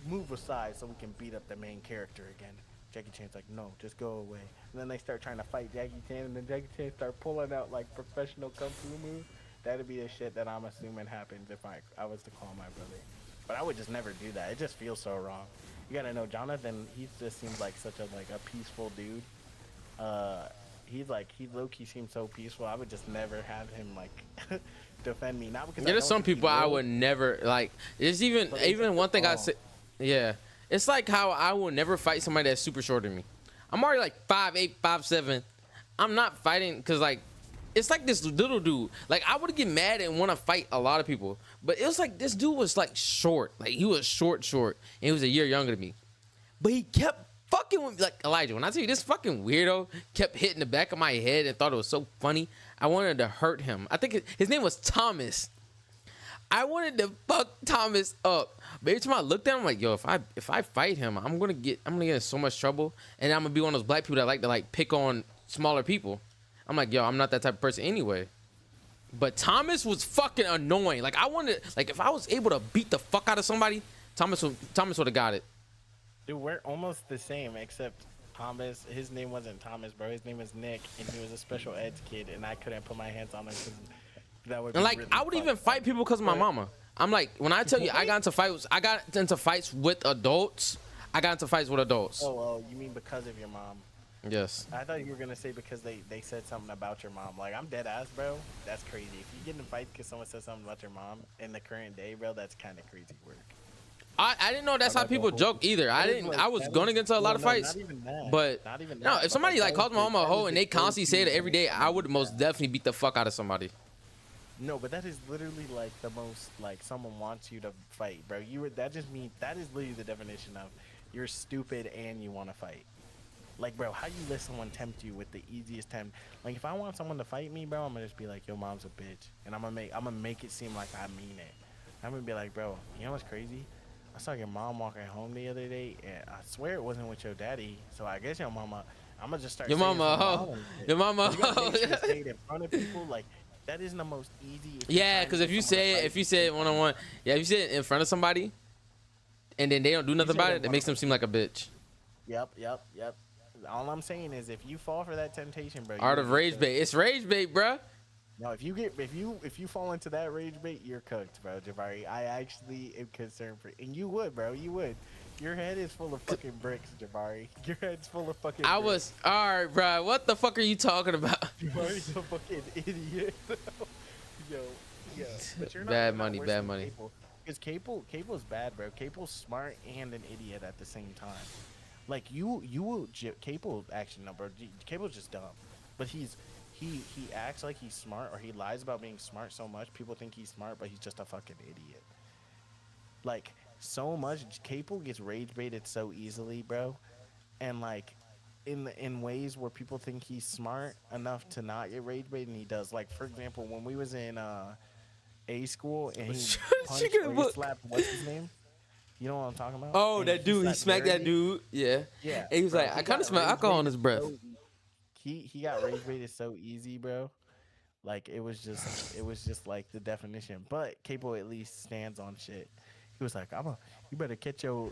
Speaker 2: "Move aside so we can beat up the main character again." Jackie Chan's like, "No, just go away." And then they start trying to fight Jackie Chan, and then Jackie Chan start pulling out like professional kung fu moves. That'd be the shit that I'm assuming happens if I was to call my brother. But I would just never do that. It just feels so wrong. You gotta know, Jonathan. He just seems like such a peaceful dude. He low key seems so peaceful. I would just never have him like defend me. Not because
Speaker 1: Yeah, there's some people I would never like. There's even one thing I say. Yeah, it's like how I will never fight somebody that's super short than me. I'm already like 5'8", 5'7". I'm not fighting because like it's like this little dude. Like I would get mad and want to fight a lot of people, but it was like this dude was like short. Like he was short, and he was a year younger than me. But he kept fucking with me. Like Elijah, when I tell you this fucking weirdo kept hitting the back of my head and thought it was so funny, I wanted to hurt him. I think his name was Thomas. I wanted to fuck Thomas up. But every time I looked at him, I'm like, yo, if I fight him, I'm gonna get in so much trouble, and I'm gonna be one of those black people that like to like pick on smaller people. I'm like, yo, I'm not that type of person anyway. But Thomas was fucking annoying. Like I wanted, like if I was able to beat the fuck out of somebody, Thomas would have got it.
Speaker 2: Dude, we're almost the same, except Thomas. His name wasn't Thomas, bro. His name was Nick, and he was a special eds kid, and I couldn't put my hands on him because that would.
Speaker 1: And
Speaker 2: Be
Speaker 1: like
Speaker 2: really
Speaker 1: I would even fight people because of my mama. I'm like, when I tell you I got into fights with adults. I got into fights with adults.
Speaker 2: Oh, you mean because of your mom?
Speaker 1: Yes.
Speaker 2: I thought you were gonna say because they said something about your mom. Like I'm dead ass, bro. That's crazy. If you get in a fight because someone says something about your mom in the current day, bro, that's kind of crazy work.
Speaker 1: I didn't know that's
Speaker 2: Oh,
Speaker 1: how
Speaker 2: that's a
Speaker 1: people
Speaker 2: whole.
Speaker 1: joke either.
Speaker 2: That is
Speaker 1: I
Speaker 2: like
Speaker 1: was
Speaker 2: that
Speaker 1: going
Speaker 2: is
Speaker 1: to get into a lot
Speaker 2: well,
Speaker 1: of
Speaker 2: no,
Speaker 1: fights,
Speaker 2: not even that,
Speaker 1: but
Speaker 2: not even
Speaker 1: no,
Speaker 2: that.
Speaker 1: if
Speaker 2: But like
Speaker 1: somebody like calls my mom a
Speaker 2: that is
Speaker 1: hoe and
Speaker 2: the
Speaker 1: they constantly say it
Speaker 2: go-to
Speaker 1: every day, I
Speaker 2: thing.
Speaker 1: would most
Speaker 2: Yeah.
Speaker 1: definitely beat the fuck out of somebody.
Speaker 2: No, but that is literally like the most like someone wants you to fight, bro. You were that just mean that is literally the definition of you're stupid and you want to fight. Like, bro, how you let someone tempt you with the easiest tempt? Like, if I want someone to fight me, bro, I'm gonna just be like, "Yo, mom's a bitch," and I'm gonna make it seem like I mean it. I'm gonna be like, "Bro, you know what's crazy? I saw your mom walking home the other day, and I swear it wasn't with your daddy. So I guess your mama. I'm gonna just start
Speaker 1: Your
Speaker 2: saying
Speaker 1: mama a
Speaker 2: some
Speaker 1: hoe.
Speaker 2: violent shit,
Speaker 1: Your mama
Speaker 2: but
Speaker 1: a
Speaker 2: you gotta
Speaker 1: hoe.
Speaker 2: make sure to say it in front of people. Like, that is the most easy if you're
Speaker 1: Yeah,
Speaker 2: trying to
Speaker 1: because if
Speaker 2: get
Speaker 1: you
Speaker 2: someone to
Speaker 1: say it,
Speaker 2: fight.
Speaker 1: if you say it one on one, yeah, if you say it in front of somebody and then they don't do
Speaker 2: You
Speaker 1: nothing
Speaker 2: say it
Speaker 1: about
Speaker 2: in
Speaker 1: it, it
Speaker 2: front
Speaker 1: makes
Speaker 2: of
Speaker 1: them
Speaker 2: a
Speaker 1: seem like a bitch.
Speaker 2: Yep. All I'm saying is, if you fall for that temptation, bro,
Speaker 1: Art
Speaker 2: you're
Speaker 1: of
Speaker 2: gonna get
Speaker 1: rage
Speaker 2: cooked.
Speaker 1: bait. It's rage bait, bruh.
Speaker 2: No, if you fall into that rage bait, you're cooked, bro, Jabari. I actually am concerned for, and you would, bro, you would. Your head is full of fucking bricks, Jabari. Your head's full of fucking
Speaker 1: I was
Speaker 2: bricks.
Speaker 1: all right, bruh. What the fuck are you talking about?
Speaker 2: Jabari's a fucking idiot. Yo, but
Speaker 1: Bad
Speaker 2: you're not
Speaker 1: money,
Speaker 2: worse
Speaker 1: bad
Speaker 2: than
Speaker 1: money.
Speaker 2: Cable, because Cable's bad, bro. Cable's smart and an idiot at the same time. Like Cable actually no, bro. Cable's just dumb, but he acts like he's smart, or he lies about being smart so much people think he's smart, but he's just a fucking idiot. Like, so much Cable gets rage baited so easily, bro, and like in ways where people think he's smart enough to not get rage baited, and he does. Like, for example, when we was in A school and he
Speaker 1: She
Speaker 2: punched
Speaker 1: gonna
Speaker 2: or he
Speaker 1: look.
Speaker 2: slapped what's his name? You know what I'm talking about?
Speaker 1: Oh,
Speaker 2: And
Speaker 1: that
Speaker 2: he
Speaker 1: dude, he
Speaker 2: slapped
Speaker 1: smacked that
Speaker 2: Garrity.
Speaker 1: dude. Yeah.
Speaker 2: Yeah,
Speaker 1: And he was
Speaker 2: bro,
Speaker 1: like, I
Speaker 2: he
Speaker 1: kind of
Speaker 2: got
Speaker 1: smell
Speaker 2: rage
Speaker 1: alcohol in
Speaker 2: baited
Speaker 1: his breath.
Speaker 2: so he got rage baited so easy, bro. Like, it was just like the definition. But Capo at least stands on shit. He was like, you better get your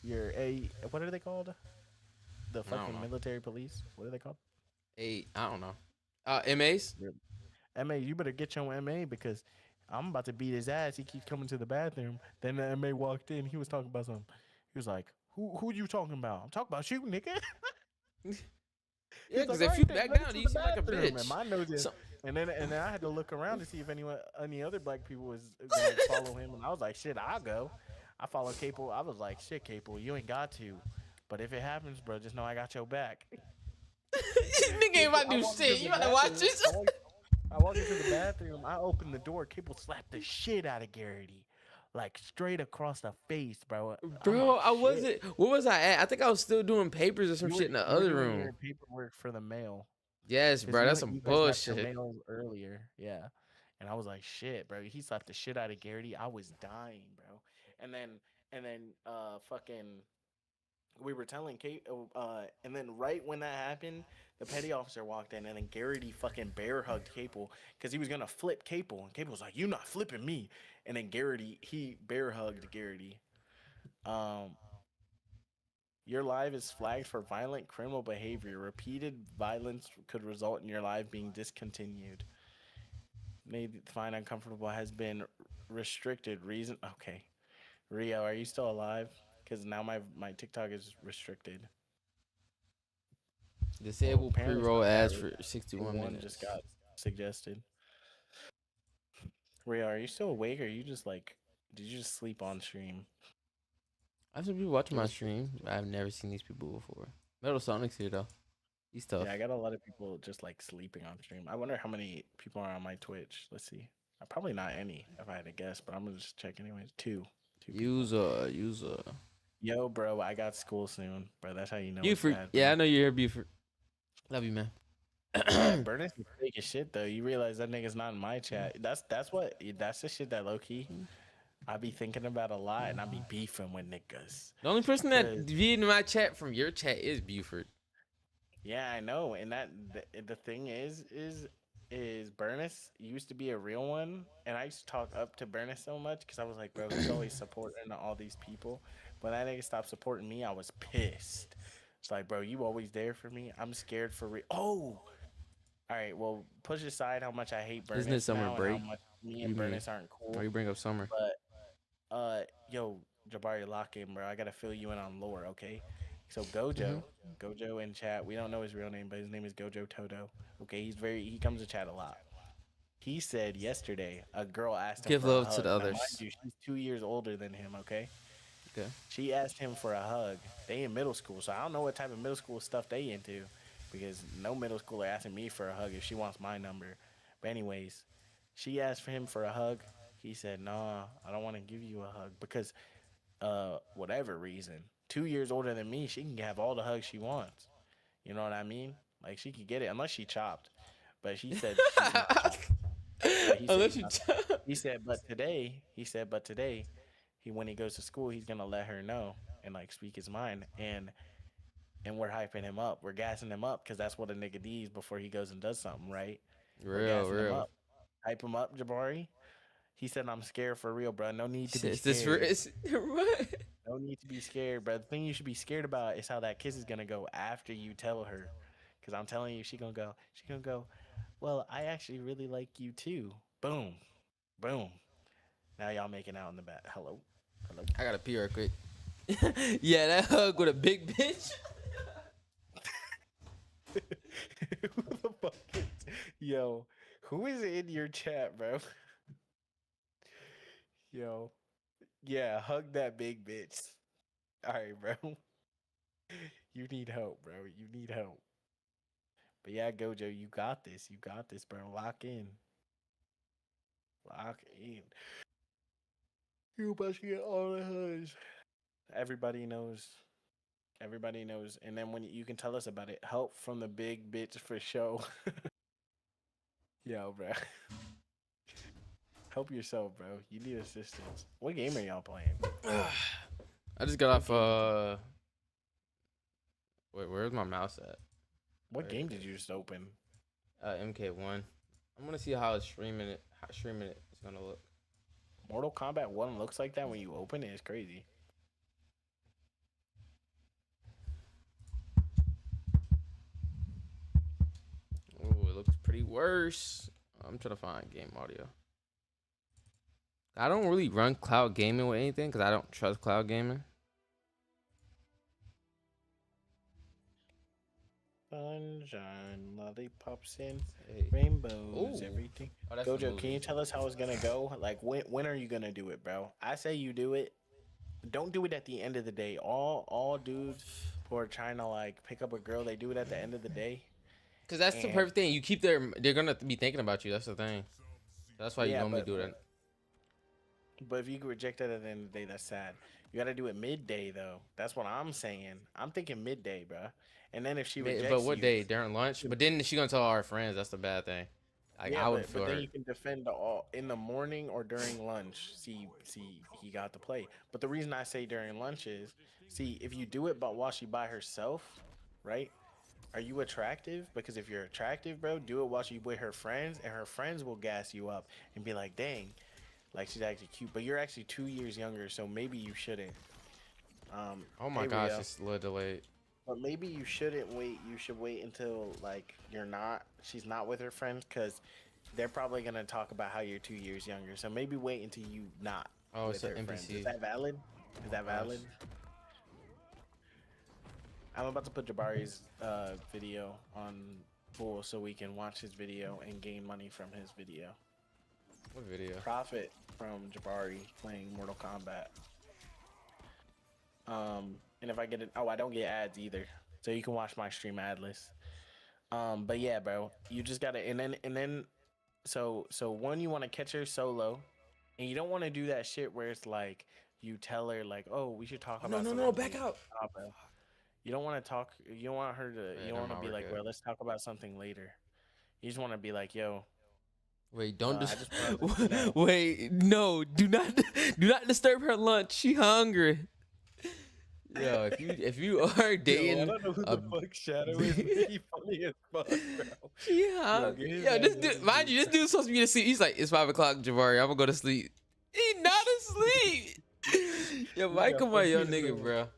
Speaker 2: A, what are they called? The
Speaker 1: I don't
Speaker 2: fucking
Speaker 1: know.
Speaker 2: military police. What are they called?
Speaker 1: I don't know. MAs?
Speaker 2: Your MA, you better get your MA because I'm about to beat his ass. He keeps coming to the bathroom. Then the MA walked in. He was talking about something. He was like, who you talking about? I'm talking about you, nigga.
Speaker 1: Yeah,
Speaker 2: He's
Speaker 1: because
Speaker 2: like, all
Speaker 1: if you
Speaker 2: right, then
Speaker 1: back
Speaker 2: let me
Speaker 1: down,
Speaker 2: to
Speaker 1: you
Speaker 2: the
Speaker 1: seem like a
Speaker 2: bathroom. And
Speaker 1: bitch.
Speaker 2: my nose is,
Speaker 1: So,
Speaker 2: and then I had to look around to see if any other black people was gonna follow him. And I was like, shit, I'll go. I follow Capo. I was like, shit, Capo, you ain't got to. But if it happens, bro, just know I got your back.
Speaker 1: nigga ain't
Speaker 2: Capo,
Speaker 1: about
Speaker 2: I
Speaker 1: to do
Speaker 2: walked into
Speaker 1: shit.
Speaker 2: the
Speaker 1: You about to watch
Speaker 2: bathroom.
Speaker 1: this?
Speaker 2: I walked into the bathroom. I opened the door. Capo slapped the shit out of Garrity, like straight across the face, bro. I'm
Speaker 1: Bro,
Speaker 2: like,
Speaker 1: I
Speaker 2: shit.
Speaker 1: wasn't. Where was I at? I think I was still doing papers or some shit in the
Speaker 2: You were
Speaker 1: other
Speaker 2: doing
Speaker 1: room.
Speaker 2: your paperwork for the mail.
Speaker 1: Yes,
Speaker 2: Because
Speaker 1: bro. That's some
Speaker 2: you guys got your
Speaker 1: bullshit.
Speaker 2: mail earlier, yeah. And I was like, shit, bro. He slapped the shit out of Garrity. I was dying, bro. And then fucking we were telling Kate, and then right when that happened, the petty officer walked in, and then Garrity fucking bear hugged Capel because he was gonna flip Capel, and Capel was like, "You not flipping me," and then Garrity he bear hugged Garrity. Um, your live is flagged for violent criminal behavior. Repeated violence could result in your live being discontinued. Made find uncomfortable has been restricted. Reason okay. Rio, are you still alive? Because now my TikTok is restricted. Well,
Speaker 1: Disabled
Speaker 2: apparently it's
Speaker 1: pre-roll
Speaker 2: not that
Speaker 1: ads for
Speaker 2: restricted.
Speaker 1: 61
Speaker 2: One just
Speaker 1: minutes.
Speaker 2: got suggested. Rio, are you still awake? Or are you just like, did you just sleep on stream?
Speaker 1: I have some people watching
Speaker 2: It
Speaker 1: my
Speaker 2: was
Speaker 1: stream. I've never seen these people before. Metal Sonic's here though. He's tough.
Speaker 2: yeah. I got a lot of people just like sleeping on stream. I wonder how many people are on my Twitch. Let's see. Probably not any if I had to guess, but I'm gonna just check anyways. Two people.
Speaker 1: User.
Speaker 2: Yo, bro, I got school soon, bro. That's how you know it's
Speaker 1: Buford.
Speaker 2: bad,
Speaker 1: Yeah,
Speaker 2: bro.
Speaker 1: I know you're here, Buford. Love you, man.
Speaker 2: Yeah, Burness is fake as shit though. You realize that nigga's not in my chat. That's the shit that low key I be thinking about a lot, and I be beefing with niggas.
Speaker 1: The only person that
Speaker 2: Cause
Speaker 1: viewed my chat from your chat is Buford.
Speaker 2: yeah, I know, and the thing is Burness used to be a real one, and I used to talk up to Burness so much because I was like, bro, he's always supporting all these people. When that nigga stopped supporting me, I was pissed. It's like, bro, you always there for me. I'm scared for real. Oh, all right. Well, push aside how much I hate
Speaker 1: Isn't it
Speaker 2: Burness
Speaker 1: summer
Speaker 2: now and how
Speaker 1: break?
Speaker 2: much me
Speaker 1: What do you
Speaker 2: and
Speaker 1: mean?
Speaker 2: Burness aren't
Speaker 1: Why
Speaker 2: cool.
Speaker 1: you bring up summer?
Speaker 2: But yo, Jabari, lock in, bro. I gotta fill you in on lore, okay? So
Speaker 1: Mm-hmm.
Speaker 2: Gojo in chat. We don't know his real name, but his name is Gojo Toto. Okay, he comes to chat a lot. He said yesterday a girl asked him
Speaker 1: Give
Speaker 2: for a
Speaker 1: love to
Speaker 2: hug.
Speaker 1: the
Speaker 2: Now, mind
Speaker 1: others.
Speaker 2: you, she's 2 years older than him. Okay,
Speaker 1: Okay.
Speaker 2: she asked him for a hug. They in middle school, so I don't know what type of middle school stuff they into, because no middle schooler asking me for a hug if she wants my number. But anyways, she asked for him for a hug. He said, "Nah, I don't want to give you a hug because whatever reason. 2 years older than me, she can have all the hugs she wants. You know what I mean? Like she could get it unless she chopped. But he said she's not chopped. But he said
Speaker 1: Unless
Speaker 2: he's
Speaker 1: you.
Speaker 2: not. But today, he when he goes to school, he's gonna let her know and like speak his mind. And we're hyping him up. We're gassing him up because that's what a nigga needs before he goes and does something, right? We're
Speaker 1: Real,
Speaker 2: gassing him
Speaker 1: real.
Speaker 2: up. Hype him up, Jabari. He said, "I'm scared for real, bro. No need to be
Speaker 1: Is this
Speaker 2: scared.
Speaker 1: what?
Speaker 2: No need to be scared, bro. The thing you should be scared about is how that kiss is gonna go after you tell her. Cause I'm telling you, she gonna go, well, I actually really like you too. Boom. Boom. Now y'all making out in the back. Hello? Hello?
Speaker 1: I gotta pee real quick. Yeah, that hug with a big bitch.
Speaker 2: Who the fuck is Yo, who is in your chat, bro? Yo. Yeah, hug that big bitch. Alright, bro. You need help, bro. You need help. But yeah, Gojo, you got this. You got this, bro. Lock in. Lock in. You about to get all the hugs. Everybody knows. Everybody knows. And then when you can tell us about it, help from the big bitch for show. Yo, bro. Help yourself, bro. You need assistance. What game are y'all playing?
Speaker 1: I just got off. Wait, where's my mouse at?
Speaker 2: What game did you just open?
Speaker 1: MK1. I'm gonna see how streaming it is gonna look.
Speaker 2: Mortal Kombat 1 looks like that when you open it. It's crazy.
Speaker 1: Oh, it looks pretty worse. I'm trying to find game audio. I don't really run cloud gaming with anything because I don't trust cloud gaming.
Speaker 2: Sunshine, lollipops, and
Speaker 1: Hey.
Speaker 2: rainbows,
Speaker 1: Ooh.
Speaker 2: everything.
Speaker 1: Oh, that's a
Speaker 2: Gojo, can
Speaker 1: movie.
Speaker 2: you tell us how it's gonna go? Like, when are you gonna do it, bro? I say you do it. Don't do it at the end of the day. All dudes who are trying to like pick up a girl, they do it at the end of the day.
Speaker 1: Cause that's the
Speaker 2: And
Speaker 1: perfect thing. You keep they're gonna be thinking about you. That's the thing. That's why you
Speaker 2: yeah,
Speaker 1: normally do that.
Speaker 2: but if you get rejected at the end of the day, that's sad. You got to do it midday though. That's what I'm saying. I'm thinking midday, bro. And then if she
Speaker 1: But
Speaker 2: rejects
Speaker 1: what
Speaker 2: you,
Speaker 1: day? During lunch? But then she gonna tell all her friends. That's the bad thing. Like
Speaker 2: yeah,
Speaker 1: I would
Speaker 2: but
Speaker 1: feel
Speaker 2: then
Speaker 1: hurt.
Speaker 2: you can defend all in the morning or during lunch. See, he got to play. But the reason I say during lunch is, see, if you do it, but while she by herself, right? Are you attractive? Because if you're attractive, bro, do it while she's with her friends, and her friends will gas you up and be like, "Dang, like she's actually cute." But you're actually 2 years younger, so maybe you shouldn't.
Speaker 1: Oh my
Speaker 2: Hey
Speaker 1: gosh,
Speaker 2: Rio,
Speaker 1: it's a little delayed.
Speaker 2: but maybe you shouldn't wait. You should wait until like she's not with her friends, because they're probably gonna talk about how you're 2 years younger. So maybe wait until you not
Speaker 1: Oh,
Speaker 2: with
Speaker 1: it's an
Speaker 2: her friends. Is
Speaker 1: NPC.
Speaker 2: that valid? Is that
Speaker 1: Gosh.
Speaker 2: valid? I'm about to put Jabari's video on full so we can watch his video and gain money from his video.
Speaker 1: What video?
Speaker 2: Profit from Jabari playing Mortal Kombat. And if I get it, oh, I don't get ads either, so you can watch my stream adless. But yeah, bro, you just gotta, so one, you want to catch her solo, and you don't want to do that shit where it's like you tell her like, oh, we should talk
Speaker 1: Oh,
Speaker 2: about
Speaker 1: no,
Speaker 2: something
Speaker 1: back
Speaker 2: later.
Speaker 1: out.
Speaker 2: Nah, bro. You don't want to talk. You don't want her to.
Speaker 1: Yeah,
Speaker 2: You don't
Speaker 1: never
Speaker 2: want to
Speaker 1: mind,
Speaker 2: be
Speaker 1: we're
Speaker 2: like,
Speaker 1: good.
Speaker 2: bro, let's talk about something later. You just want to be like, yo,
Speaker 1: Wait, don't
Speaker 2: I just want to let you know.
Speaker 1: wait, no, do not do not disturb her lunch. She hungry. Yo, if you are
Speaker 2: Yo, I
Speaker 1: dating
Speaker 2: don't know who
Speaker 1: a
Speaker 2: the fuck Shadow is, but he funny as fuck, bro.
Speaker 1: she
Speaker 2: Yo,
Speaker 1: hungry.
Speaker 2: get his
Speaker 1: Yo,
Speaker 2: ass
Speaker 1: this
Speaker 2: out
Speaker 1: dude,
Speaker 2: of
Speaker 1: mind
Speaker 2: here.
Speaker 1: you, this dude's supposed to be asleep. He's like, it's 5 o'clock, Jabari. I'm gonna go to sleep. He not asleep. Yo,
Speaker 2: He
Speaker 1: Mike,
Speaker 2: got
Speaker 1: come on,
Speaker 2: funny
Speaker 1: yo,
Speaker 2: as
Speaker 1: nigga,
Speaker 2: hell.
Speaker 1: bro.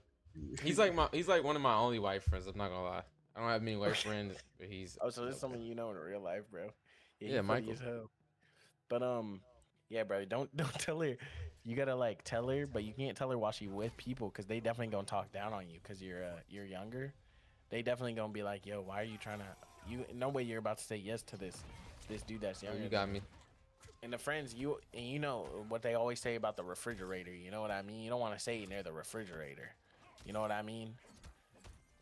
Speaker 1: He's like one of my only white friends. I'm not gonna lie. I don't have many white friends, but he's.
Speaker 2: Oh, so this is someone you know in real life, bro. Yeah, he
Speaker 1: Yeah,
Speaker 2: funny
Speaker 1: Michael.
Speaker 2: as hell. But yeah, bro, don't tell her. You gotta like tell her, but you can't tell her while she with people, because they definitely gonna talk down on you because you're younger. They definitely gonna be like, yo, why are you trying to? You no way you're about to say yes to this. this dude that's
Speaker 1: Oh,
Speaker 2: younger.
Speaker 1: you got
Speaker 2: than
Speaker 1: me.
Speaker 2: And the friends, you know what they always say about the refrigerator. You know what I mean? You don't want to say near the refrigerator. You know what I mean?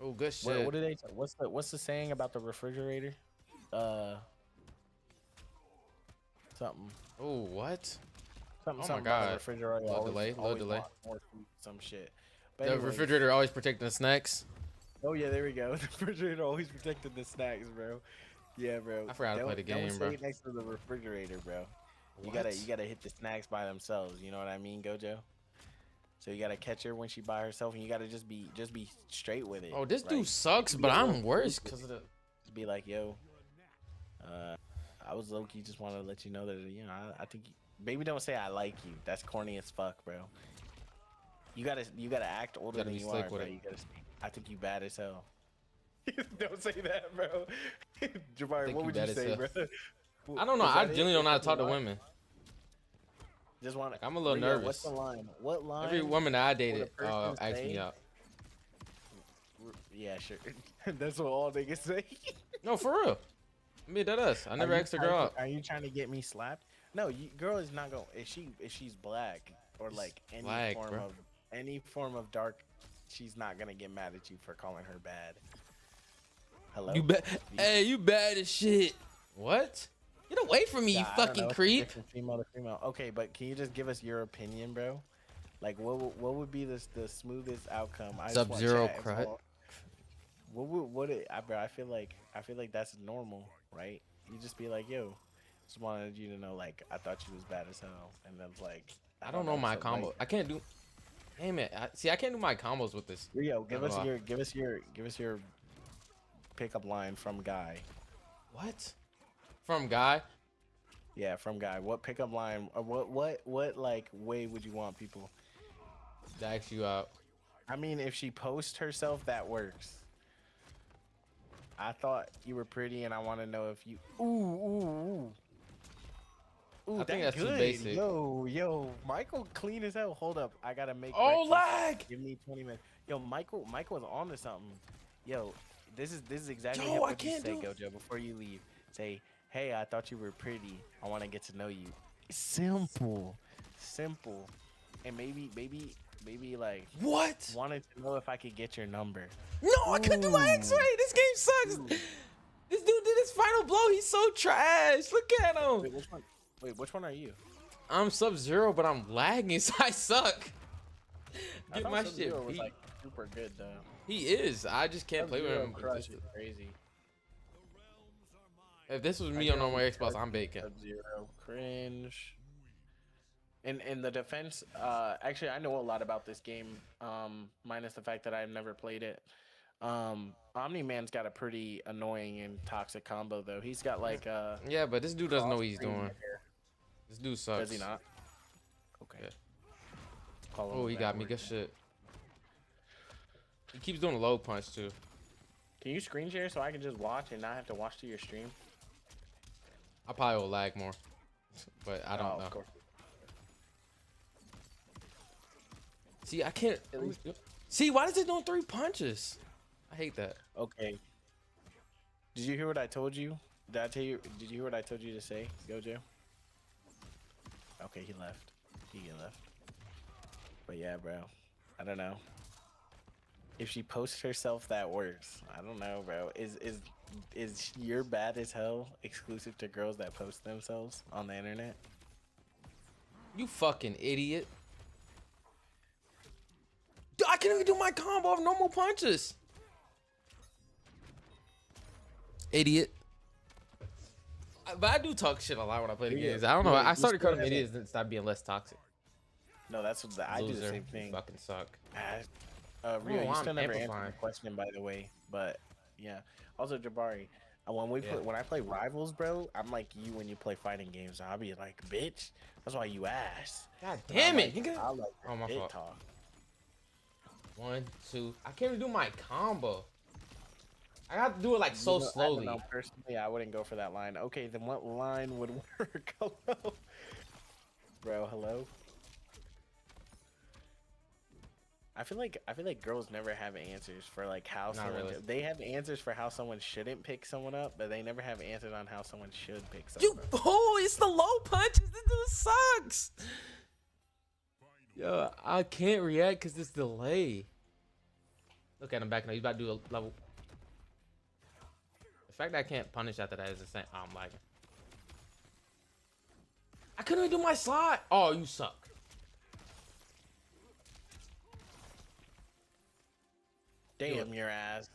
Speaker 1: Oh, good shit.
Speaker 2: What do they? What's the saying about the refrigerator? Something.
Speaker 1: Oh, what?
Speaker 2: Something.
Speaker 1: Oh my
Speaker 2: Something about
Speaker 1: God.
Speaker 2: the refrigerator.
Speaker 1: Low
Speaker 2: Always,
Speaker 1: delay, low
Speaker 2: always
Speaker 1: delay.
Speaker 2: want more food, some shit. But
Speaker 1: The
Speaker 2: anyways,
Speaker 1: refrigerator always protecting the snacks.
Speaker 2: Oh yeah, there we go. The refrigerator always protected the snacks, bro. Yeah, bro.
Speaker 1: I forgot to play the game,
Speaker 2: don't
Speaker 1: bro.
Speaker 2: say it next to the refrigerator, bro. You
Speaker 1: What?
Speaker 2: gotta hit the snacks by themselves. You know what I mean, Gojo? So you gotta catch her when she by herself, and you gotta just be straight with it.
Speaker 1: Oh, this
Speaker 2: right?
Speaker 1: dude sucks,
Speaker 2: Be
Speaker 1: but
Speaker 2: a little
Speaker 1: I'm worse
Speaker 2: stupid.
Speaker 1: because of the.
Speaker 2: Just be like, yo, I was low key just want to let you know that I think baby don't say I like you. That's corny as fuck, bro. You gotta act older
Speaker 1: Gotta
Speaker 2: than
Speaker 1: be
Speaker 2: you
Speaker 1: slick
Speaker 2: are,
Speaker 1: with
Speaker 2: bro.
Speaker 1: it.
Speaker 2: You gotta say, I think you bad as hell. Don't say that, bro. Jabari,
Speaker 1: Think
Speaker 2: what
Speaker 1: you
Speaker 2: would you
Speaker 1: bad as
Speaker 2: say,
Speaker 1: hell.
Speaker 2: bro?
Speaker 1: I don't know.
Speaker 2: Is
Speaker 1: I
Speaker 2: that it?
Speaker 1: genuinely don't know how
Speaker 2: Is
Speaker 1: to talk
Speaker 2: that
Speaker 1: to
Speaker 2: the line?
Speaker 1: women.
Speaker 2: Just want.
Speaker 1: I'm a little
Speaker 2: Rio,
Speaker 1: nervous.
Speaker 2: What's the line? What line?
Speaker 1: Every woman that I
Speaker 2: would a
Speaker 1: dated
Speaker 2: person
Speaker 1: asked
Speaker 2: say?
Speaker 1: me out.
Speaker 2: Yeah, sure. That's what all niggas say.
Speaker 1: No, for real. I mean, that us. I never
Speaker 2: Are you
Speaker 1: asked a
Speaker 2: trying
Speaker 1: girl
Speaker 2: to-
Speaker 1: out.
Speaker 2: Are you trying to get me slapped? No, girl is not going. If she's black or like any
Speaker 1: black,
Speaker 2: form
Speaker 1: bro.
Speaker 2: of dark, she's not gonna get mad at you for calling her bad. Hello.
Speaker 1: You bad? Hey, you bad as shit. What? Get away from me, you
Speaker 2: Yeah, I don't
Speaker 1: fucking
Speaker 2: know, it's
Speaker 1: creep.
Speaker 2: different female to female. Okay, but can you just give us your opinion, bro? Like, what would be the smoothest outcome? I just want
Speaker 1: Sub-Zero
Speaker 2: chat as
Speaker 1: crut.
Speaker 2: well. Bro? I feel like that's normal, right? You just be like, yo, just wanted you to know, like, I thought you was bad as hell, and then like,
Speaker 1: I don't know my
Speaker 2: so,
Speaker 1: combo.
Speaker 2: like,
Speaker 1: I can't do. Damn it. See, I can't do my combos with this.
Speaker 2: Rio, give
Speaker 1: Not
Speaker 2: us
Speaker 1: gonna lie.
Speaker 2: your pickup line from guy.
Speaker 1: What? From guy?
Speaker 2: Yeah, from guy. What pickup line? Or what like way would you want people?
Speaker 1: To ask you out.
Speaker 2: I mean, if she posts herself, that works. I thought you were pretty, and I want to know if you. Ooh.
Speaker 1: I think
Speaker 2: that's
Speaker 1: that's too
Speaker 2: good.
Speaker 1: basic.
Speaker 2: Yo, Michael, clean as hell. Hold up, I gotta make.
Speaker 1: Oh,
Speaker 2: breakfast.
Speaker 1: lag!
Speaker 2: Give me 20 minutes. Yo, Michael's on to something. Yo, this is exactly
Speaker 1: Yo, I
Speaker 2: what you
Speaker 1: can't
Speaker 2: say,
Speaker 1: do-
Speaker 2: Gojo. Before you leave, say, "Hey, I thought you were pretty. I want to get to know you." Simple, and maybe like
Speaker 1: What?
Speaker 2: wanted to know if I could get your number.
Speaker 1: No, I couldn't do my X-ray. This game sucks.
Speaker 2: Ooh.
Speaker 1: This dude did his final blow. He's so trash. Look at him.
Speaker 2: Which one are you?
Speaker 1: I'm Sub-Zero, but I'm lagging, so I suck.
Speaker 2: I
Speaker 1: Get
Speaker 2: thought
Speaker 1: my shit
Speaker 2: Sub-Zero was
Speaker 1: beat.
Speaker 2: like super good though.
Speaker 1: He is. I just can't play with
Speaker 2: Sub-Zero
Speaker 1: him.
Speaker 2: Crush is crazy.
Speaker 1: If this was
Speaker 2: I
Speaker 1: me
Speaker 2: get
Speaker 1: on normal
Speaker 2: on
Speaker 1: Xbox, I'm baking.
Speaker 2: Sub-Zero cringe. In the defense, actually I know a lot about this game, minus the fact that I've never played it. Omni-Man's got a pretty annoying and toxic combo though. He's got like
Speaker 1: Yeah, but this dude doesn't know what he's
Speaker 2: cross-trained
Speaker 1: doing.
Speaker 2: hair.
Speaker 1: This dude sucks.
Speaker 2: Does he not? Okay.
Speaker 1: Yeah.
Speaker 2: Call him
Speaker 1: Oh,
Speaker 2: a
Speaker 1: he
Speaker 2: bad
Speaker 1: got me.
Speaker 2: word.
Speaker 1: Good shit. He keeps doing a low punch too.
Speaker 2: Can you screen share so I can just watch and not have to watch to your stream?
Speaker 1: I probably will lag more, but I don't
Speaker 2: Oh,
Speaker 1: know.
Speaker 2: of course.
Speaker 1: See, I can't.
Speaker 2: At least-
Speaker 1: See, why is it doing 3 punches? I hate that.
Speaker 2: Okay. Did you hear what I told you? Did I tell you? Did you hear what I told you to say, Gojo? Okay, he left. He left. But yeah, bro. I don't know. If she posts herself, that works. I don't know, bro. Is your bad as hell exclusive to girls that post themselves on the internet?
Speaker 1: You fucking idiot. Dude, I can't even do my combo of normal punches. Idiot. But I do talk shit a lot when I play the
Speaker 2: Yeah,
Speaker 1: games. I don't know.
Speaker 2: yeah,
Speaker 1: I
Speaker 2: you
Speaker 1: started
Speaker 2: still
Speaker 1: calling them
Speaker 2: have it.
Speaker 1: idiots and stop being less toxic.
Speaker 2: No, that's what I do the
Speaker 1: Loser.
Speaker 2: same
Speaker 1: You
Speaker 2: thing.
Speaker 1: fucking suck.
Speaker 2: Rio,
Speaker 1: Oh,
Speaker 2: you
Speaker 1: I'm
Speaker 2: still never answered
Speaker 1: amplifying.
Speaker 2: the question, by the way. But yeah. Also, Jabari,
Speaker 1: Yeah.
Speaker 2: when I play Rivals, bro, I'm like you when you play fighting games. I'll be like, bitch, that's why you ass.
Speaker 1: God
Speaker 2: And
Speaker 1: damn
Speaker 2: I'm
Speaker 1: it.
Speaker 2: like,
Speaker 1: nigga.
Speaker 2: I like
Speaker 1: Oh, my
Speaker 2: big
Speaker 1: fault.
Speaker 2: talk.
Speaker 1: 1, 2. I can't even do my combo. I got to do it like so
Speaker 2: You know, I don't
Speaker 1: slowly.
Speaker 2: know, personally, I wouldn't go for that line. Okay, then what line would work? Hello, bro. Hello. I feel like girls never have answers for like how
Speaker 1: Not
Speaker 2: someone.
Speaker 1: really.
Speaker 2: They have answers for how someone shouldn't pick someone up, but they never have answers on how someone should pick
Speaker 1: You,
Speaker 2: someone up.
Speaker 1: oh, it's the low punches. This dude sucks. Yo, I can't react because this delay. Look at him back now. He's about to do a level. The fact that I can't punish after that is insane. Oh, I'm lagging. I couldn't even do my slide. Oh, you suck.
Speaker 2: Damn your ass.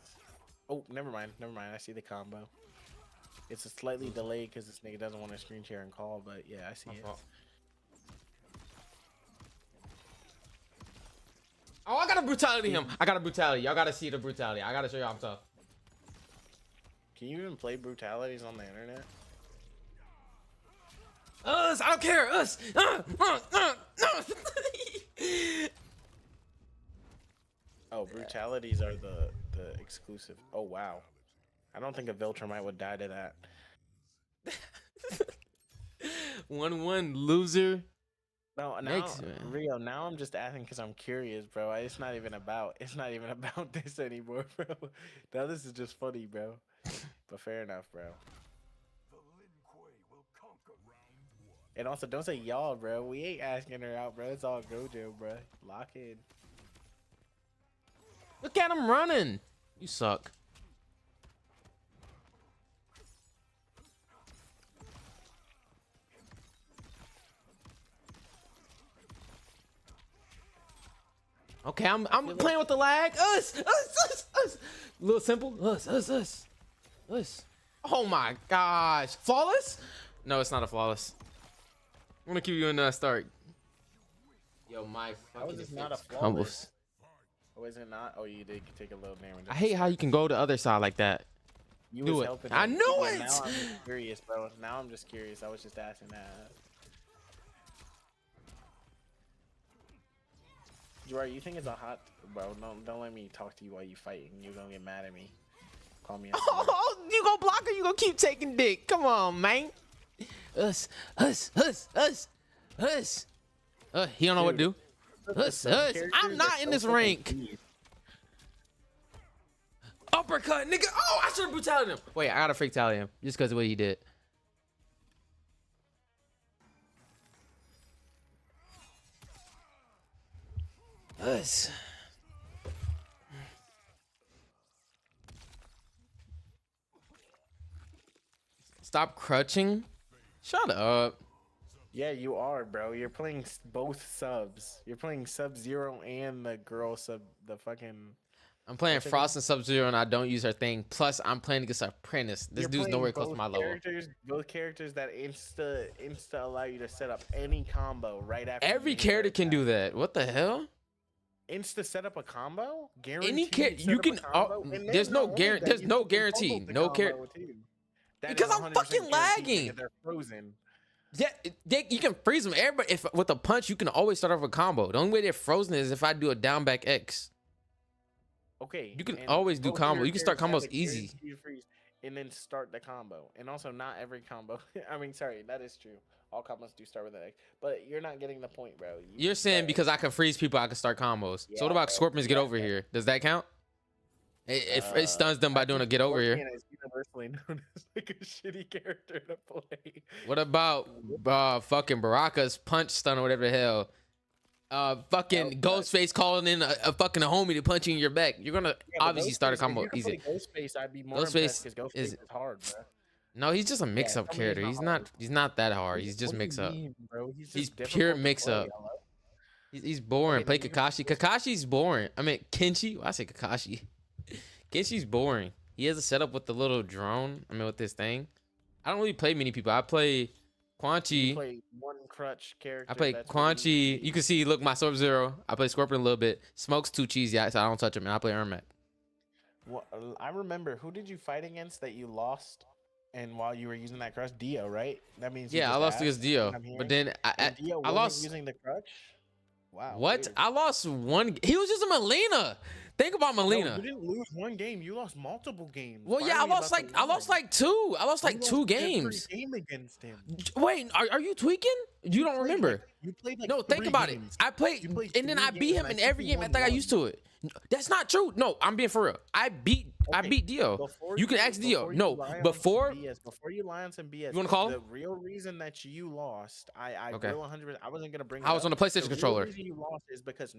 Speaker 2: Oh, never mind. Never mind. I see the combo. It's a slightly delayed because this nigga doesn't want to screen share and call, but yeah, I see it.
Speaker 1: Oh, I got a brutality him. I got a brutality. Y'all gotta see the brutality. I gotta show y'all I'm tough.
Speaker 2: Can you even play brutalities on the internet?
Speaker 1: Us, I don't care. Us.
Speaker 2: Oh, brutalities are the exclusive. Oh wow, I don't think a Viltrumite would die to that.
Speaker 1: 1-1 loser.
Speaker 2: No, now
Speaker 1: Next, man.
Speaker 2: Rio. Now I'm just asking because I'm curious, bro. It's not even about. It's not even about this anymore, bro. Now this is just funny, bro. But fair enough, bro. And also, don't say y'all, bro. We ain't asking her out, bro. It's all Gojo, bro. Lock in.
Speaker 1: Look at him running. You suck. Okay, I'm playing with the lag. Us. Little simple. Us. Oh my gosh. Flawless? No, it's not a flawless. I'm gonna keep you in that start. Yo, my
Speaker 2: How
Speaker 1: fucking
Speaker 2: is this not a
Speaker 1: combos.
Speaker 2: flawless? Oh, is it not? Oh, you did take a little damage.
Speaker 1: I hate how you can go the other side like that.
Speaker 2: You
Speaker 1: do
Speaker 2: was
Speaker 1: it.
Speaker 2: helping
Speaker 1: I
Speaker 2: him.
Speaker 1: knew
Speaker 2: Yeah,
Speaker 1: it!
Speaker 2: Now I'm just curious, bro. Now I'm just curious. I was just asking that. Gerard, you think it's a hot... Bro, don't let me talk to you while you fighting. You're gonna get mad at me. Call me out.
Speaker 1: Oh, you gonna block or you gonna keep taking dick? Come on, man. Us. He don't know what to do. Us. I'm not in this rank. Uppercut, nigga. Oh, I should have brutality him. Wait, I gotta fatality him just because of what he did. Us. Stop crutching. Shut up.
Speaker 2: Yeah, you are, bro. You're playing both subs. You're playing Sub-Zero and the girl sub, the fucking...
Speaker 1: I'm playing
Speaker 2: What's it
Speaker 1: Frost and Sub-Zero and I don't use her thing. Plus, I'm playing against Apprentice. This
Speaker 2: You're
Speaker 1: dude's
Speaker 2: playing
Speaker 1: nowhere close to
Speaker 2: both
Speaker 1: my level.
Speaker 2: Both characters that insta allow you to set up any combo right after.
Speaker 1: Every
Speaker 2: you hit
Speaker 1: character
Speaker 2: their
Speaker 1: can
Speaker 2: attack.
Speaker 1: do that. What the hell?
Speaker 2: Insta set up a combo?
Speaker 1: Any
Speaker 2: Guaranteed set
Speaker 1: you
Speaker 2: up a
Speaker 1: can.
Speaker 2: combo? And
Speaker 1: There's
Speaker 2: then
Speaker 1: no
Speaker 2: not only
Speaker 1: guarantee.
Speaker 2: that,
Speaker 1: There's
Speaker 2: you
Speaker 1: no
Speaker 2: can
Speaker 1: guarantee.
Speaker 2: combo the
Speaker 1: No
Speaker 2: combo
Speaker 1: care.
Speaker 2: too. That
Speaker 1: Because
Speaker 2: is
Speaker 1: I'm
Speaker 2: 100%
Speaker 1: fucking
Speaker 2: guaranteed
Speaker 1: lagging.
Speaker 2: because they're frozen.
Speaker 1: Yeah, you can freeze them. Everybody, if with a punch, you can always start off a combo. The only way they're frozen is if I do a down back X.
Speaker 2: Okay.
Speaker 1: You can
Speaker 2: and
Speaker 1: always do
Speaker 2: both
Speaker 1: combo.
Speaker 2: your
Speaker 1: You can start
Speaker 2: characters
Speaker 1: combos
Speaker 2: have a
Speaker 1: easy.
Speaker 2: guaranteed freeze and then start the combo. And also, not every combo. I mean, sorry, that is true. All combos do start with an X, but you're not getting the point, bro.
Speaker 1: You're saying because I can freeze people, I can start combos. So what about Scorpions get over here? Does that count? It stuns them by doing a get over here.
Speaker 2: Scorpion is universally known as like a shitty character to play.
Speaker 1: What about fucking Baraka's punch stun or whatever the hell? Fucking Ghostface calling in a fucking homie to punch you in your back. You're gonna obviously start a combo easy.
Speaker 2: Ghostface, I'd be more
Speaker 1: Ghostface
Speaker 2: impressed because Ghostface
Speaker 1: is-
Speaker 2: is hard, bro.
Speaker 1: No, he's just a mix-up
Speaker 2: somebody's
Speaker 1: character.
Speaker 2: not
Speaker 1: He's
Speaker 2: hard.
Speaker 1: not. He's not that hard. He's just
Speaker 2: What do you
Speaker 1: mix-up.
Speaker 2: mean, bro? He's
Speaker 1: He's
Speaker 2: just
Speaker 1: pure
Speaker 2: difficult to
Speaker 1: mix-up.
Speaker 2: play, hello?
Speaker 1: He's boring.
Speaker 2: Okay,
Speaker 1: Play
Speaker 2: then you-
Speaker 1: Kakashi. Kakashi's boring. I mean Kenshi. Well, I say Kakashi. Kenshi's boring. He has a setup with the little drone. I mean with this thing. I don't really play many people. I play Quan
Speaker 2: You
Speaker 1: Chi.
Speaker 2: play one crutch character.
Speaker 1: I play
Speaker 2: that's
Speaker 1: Quan
Speaker 2: what
Speaker 1: Chi. You can see, look, my Sub-Zero. I play Scorpion a little bit. Smoke's too cheesy, so I don't touch him. And I play Ermac.
Speaker 2: Well, I remember. Who did you fight against that you lost? And while you were using that crutch, Dio, right? That means you
Speaker 1: Yeah, I
Speaker 2: just
Speaker 1: lost
Speaker 2: asked,
Speaker 1: against Dio.
Speaker 2: I'm hearing.
Speaker 1: But then
Speaker 2: And Dio
Speaker 1: I
Speaker 2: wasn't
Speaker 1: lost.
Speaker 2: using the crutch. Wow.
Speaker 1: What?
Speaker 2: weird.
Speaker 1: I lost one. He was using Melina. Think about
Speaker 2: No,
Speaker 1: Melina.
Speaker 2: you didn't lose one game. You lost multiple games.
Speaker 1: Well, yeah,
Speaker 2: Finally about to
Speaker 1: I lost
Speaker 2: win.
Speaker 1: like two. I lost like
Speaker 2: You
Speaker 1: two
Speaker 2: lost every
Speaker 1: games.
Speaker 2: game against him.
Speaker 1: Wait, are you tweaking? You don't remember?
Speaker 2: You played like
Speaker 1: No, think
Speaker 2: 3
Speaker 1: about
Speaker 2: games.
Speaker 1: it. I played,
Speaker 2: You played
Speaker 1: and then
Speaker 2: 3
Speaker 1: I beat
Speaker 2: games,
Speaker 1: him
Speaker 2: and
Speaker 1: in
Speaker 2: I think
Speaker 1: every
Speaker 2: you
Speaker 1: game. I
Speaker 2: won
Speaker 1: think I
Speaker 2: 1.
Speaker 1: used to it. That's not true. No, I'm being for real. I beat Dio.
Speaker 2: Before
Speaker 1: You can ask Dio. No,
Speaker 2: lie on
Speaker 1: before
Speaker 2: some BS, before you lie on some BS.
Speaker 1: You wanna call him?
Speaker 2: The real reason that you lost, I
Speaker 1: Okay.
Speaker 2: will 100%. I wasn't gonna bring.
Speaker 1: I was on the PlayStation controller.
Speaker 2: The reason you lost is because